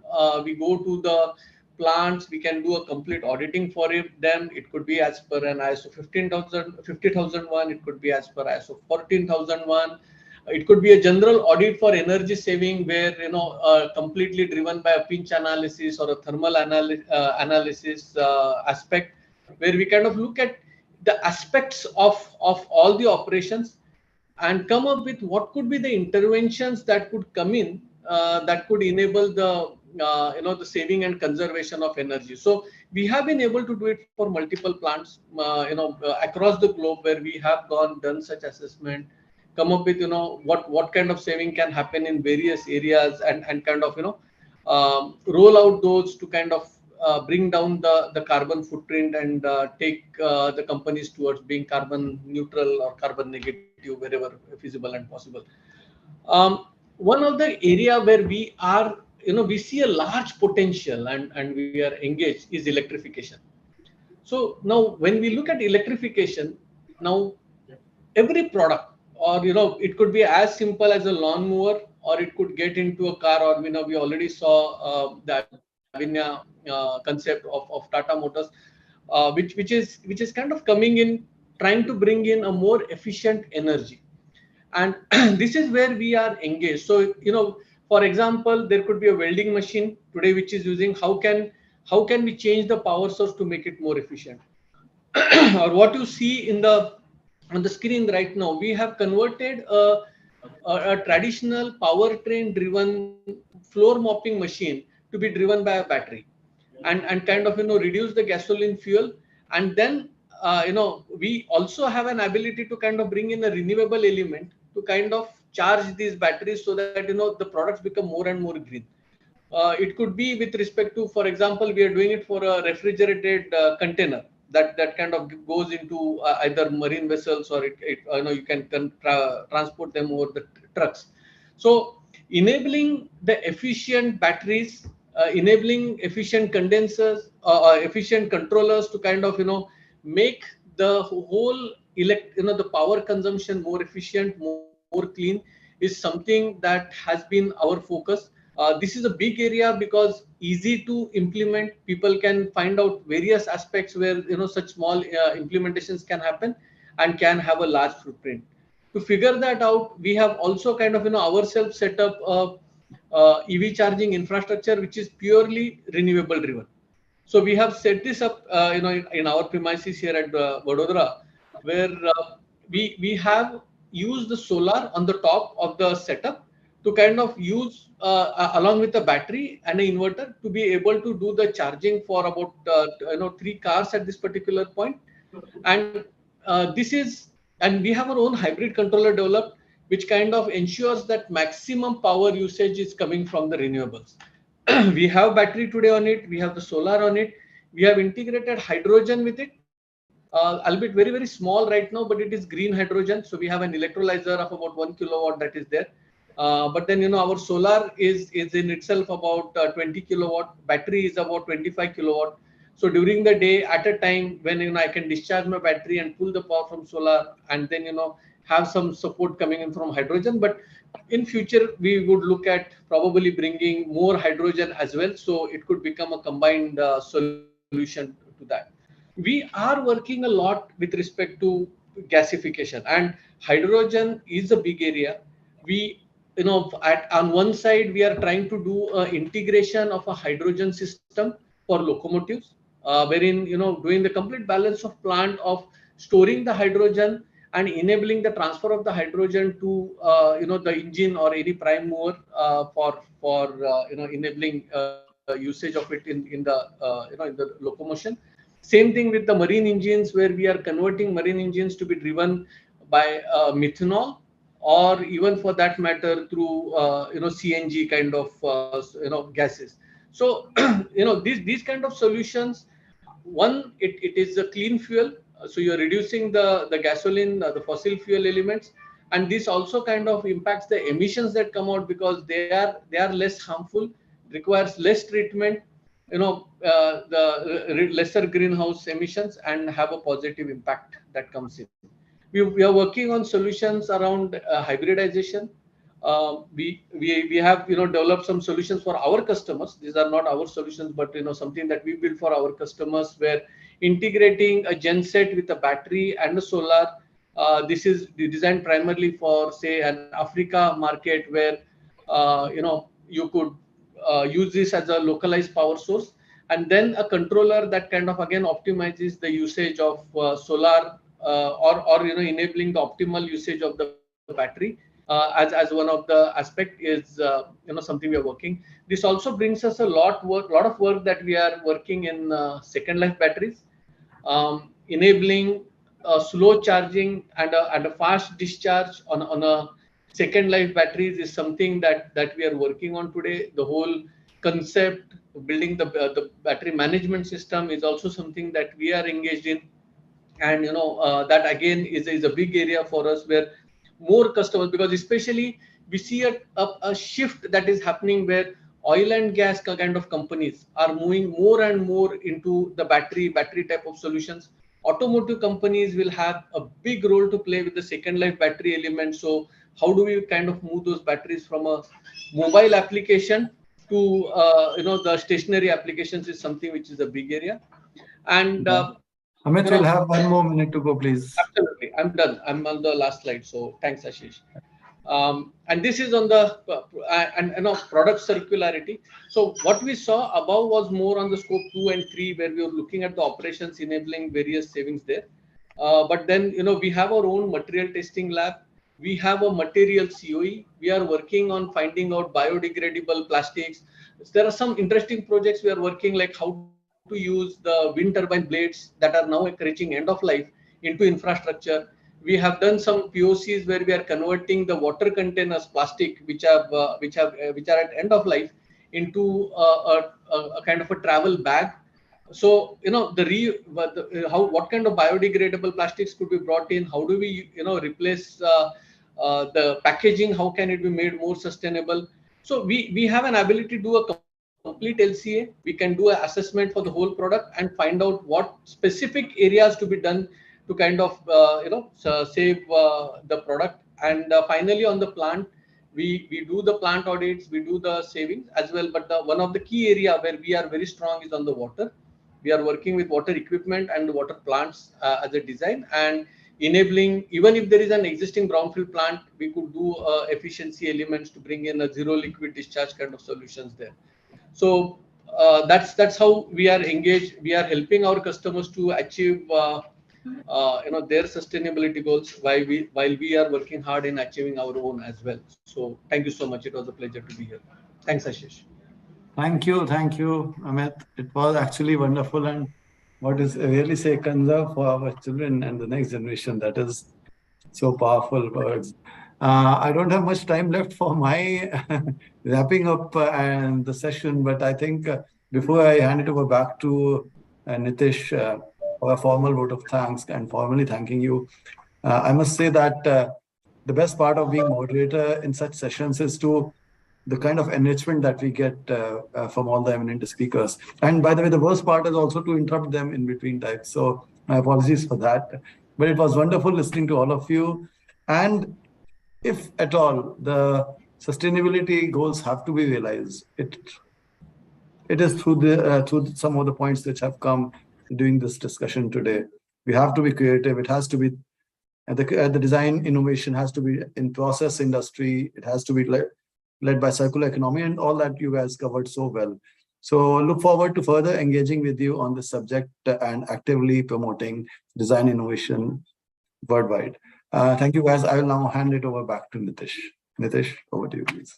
we go to the plants, we can do a complete auditing for them. It could be as per an ISO 50001, it could be as per ISO 14001. It could be a general audit for energy saving, where completely driven by a pinch analysis or a thermal analysis aspect, where we kind of look at the aspects of all the operations and come up with what could be the interventions that could come in that could enable the the saving and conservation of energy. So we have been able to do it for multiple plants across the globe, where we have done such assessment, come up with what kind of saving can happen in various areas, and kind of roll out those to kind of bring down the carbon footprint and take the companies towards being carbon neutral or carbon negative wherever feasible and possible. One of the area where we are, we see a large potential and we are engaged is electrification. So now when we look at electrification, now every product, or it could be as simple as a lawnmower, or it could get into a car, or we already saw the Avinya concept of Tata Motors, which is kind of coming in, trying to bring in a more efficient energy. And this is where we are engaged. So for example, there could be a welding machine today which is using, how can we change the power source to make it more efficient? Or what you see on the screen right now, we have converted a traditional powertrain driven floor mopping machine to be driven by a battery, and kind of reduce the gasoline fuel. And then we also have an ability to kind of bring in a renewable element to kind of charge these batteries, so that the products become more and more green. It could be with respect to, for example, we are doing it for a refrigerated container that kind of goes into either marine vessels, or you can transport them over the trucks. So enabling the efficient batteries, enabling efficient condensers, efficient controllers to kind of make the whole the power consumption more efficient, more clean, is something that has been our focus. This is a big area because easy to implement. People can find out various aspects where such small implementations can happen and can have a large footprint. To figure that out, we have also kind of ourselves set up a EV charging infrastructure which is purely renewable driven. So we have set this up in our premises here at Vadodara, where we have used the solar on the top of the setup to kind of use along with the battery and an inverter to be able to do the charging for about 3 cars at this particular point. And and we have our own hybrid controller developed, which kind of ensures that maximum power usage is coming from the renewables. We have battery today on it, we have the solar on it, we have integrated hydrogen with it, albeit very, very small right now, but it is green hydrogen. So we have an electrolyzer of about 1 kilowatt that is there. But then, our solar is in itself about 20 kilowatt, battery is about 25 kilowatt. So during the day at a time when, I can discharge my battery and pull the power from solar, and then, have some support coming in from hydrogen. But in future, we would look at probably bringing more hydrogen as well. So it could become a combined solution to that. We are working a lot with respect to gasification, and hydrogen is a big area. We, on one side, we are trying to do integration of a hydrogen system for locomotives, wherein, doing the complete balance of plant of storing the hydrogen and enabling the transfer of the hydrogen to, the engine or any prime mover for enabling usage of it in the locomotion. Same thing with the marine engines, where we are converting marine engines to be driven by methanol, or even for that matter through CNG kind of gases. So these kind of solutions, one, it is a clean fuel, so you're reducing the gasoline, the fossil fuel elements, and this also kind of impacts the emissions that come out, because they are less harmful, requires less treatment, the lesser greenhouse emissions, and have a positive impact that comes in. We are working on solutions around hybridization. We have developed some solutions for our customers. These are not our solutions, but something that we build for our customers, where integrating a genset with a battery and a solar. This is designed primarily for, say, an Africa market, where you could use this as a localized power source, and then a controller that kind of again optimizes the usage of solar, or enabling the optimal usage of the battery. As one of the aspect is something we are working. This also brings us a lot of work that we are working in second life batteries, enabling slow charging and a fast discharge on a second life batteries is something that we are working on today. The whole concept of building the battery management system is also something that we are engaged in, and that again is a big area for us, where more customers, because especially we see a shift that is happening, where oil and gas kind of companies are moving more and more into the battery type of solutions. Automotive companies will have a big role to play with the second life battery element. So how do we kind of move those batteries from a mobile application to the stationary applications is something which is a big area. And Amit, we'll have one more minute to go, please. Absolutely, I'm done. I'm on the last slide. So thanks, Ashish. And this is on the product circularity. So what we saw above was more on the scope 2 and 3, where we were looking at the operations enabling various savings there. But then we have our own material testing lab. We have a material COE. We are working on finding out biodegradable plastics. There are some interesting projects we are working, like how to use the wind turbine blades that are now reaching end of life into infrastructure. We have done some POCs where we are converting the water containers, plastic, which are at end of life, into a kind of a travel bag. So what kind of biodegradable plastics could be brought in? How do we replace the packaging? How can it be made more sustainable? So we have an ability to do a complete LCA. We can do an assessment for the whole product and find out what specific areas to be done to kind of save the product. And finally, on the plant, we do the plant audits, we do the savings as well. But one of the key area where we are very strong is on the water. We are working with water equipment and water plants as a design, and enabling, even if there is an existing brownfield plant, we could do efficiency elements to bring in a zero liquid discharge kind of solutions there. So that's how we are engaged. We are helping our customers to achieve their sustainability goals, while we are working hard in achieving our own as well. So thank you so much. It was a pleasure to be here. Thanks, Ashish. Thank you, Amit. It was actually wonderful, and what is really say, conserve for our children and the next generation. That is so powerful words. I don't have much time left for my wrapping up and the session, but I think before I hand it over back to Nitish for a formal vote of thanks and formally thanking you, I must say that the best part of being moderator in such sessions is to the kind of enrichment that we get from all the eminent speakers. And by the way, the worst part is also to interrupt them in between times. So my apologies for that. But it was wonderful listening to all of you. And if at all the sustainability goals have to be realized, it is through some of the points which have come during this discussion today. We have to be creative. It has to be the design innovation has to be in process industry. It has to be led by circular economy, and all that you guys covered so well. So look forward to further engaging with you on this subject and actively promoting design innovation worldwide. Thank you, guys. I will now hand it over back to Nitish. Nitish, over to you, please.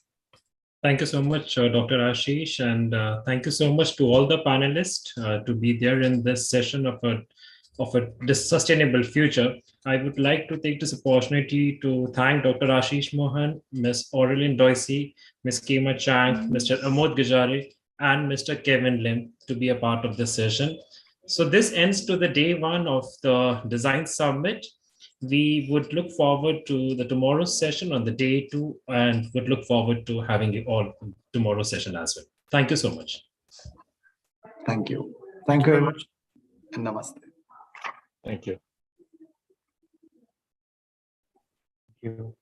Thank you so much, Dr. Ashish, and thank you so much to all the panelists to be there in this session of a sustainable future. I would like to take this opportunity to thank Dr. Ashish Mohan, Ms. Aurelien Doisy, Ms. Kema Chang, Mr. Amod Gajare, and Mr. Kevin Lim to be a part of this session. So this ends to the day one of the Design Summit. We would look forward to the tomorrow's session on the day two, and would look forward to having you all tomorrow's session as well. Thank you so much. Thank you. Thank you very much. And namaste. Thank you. Thank you.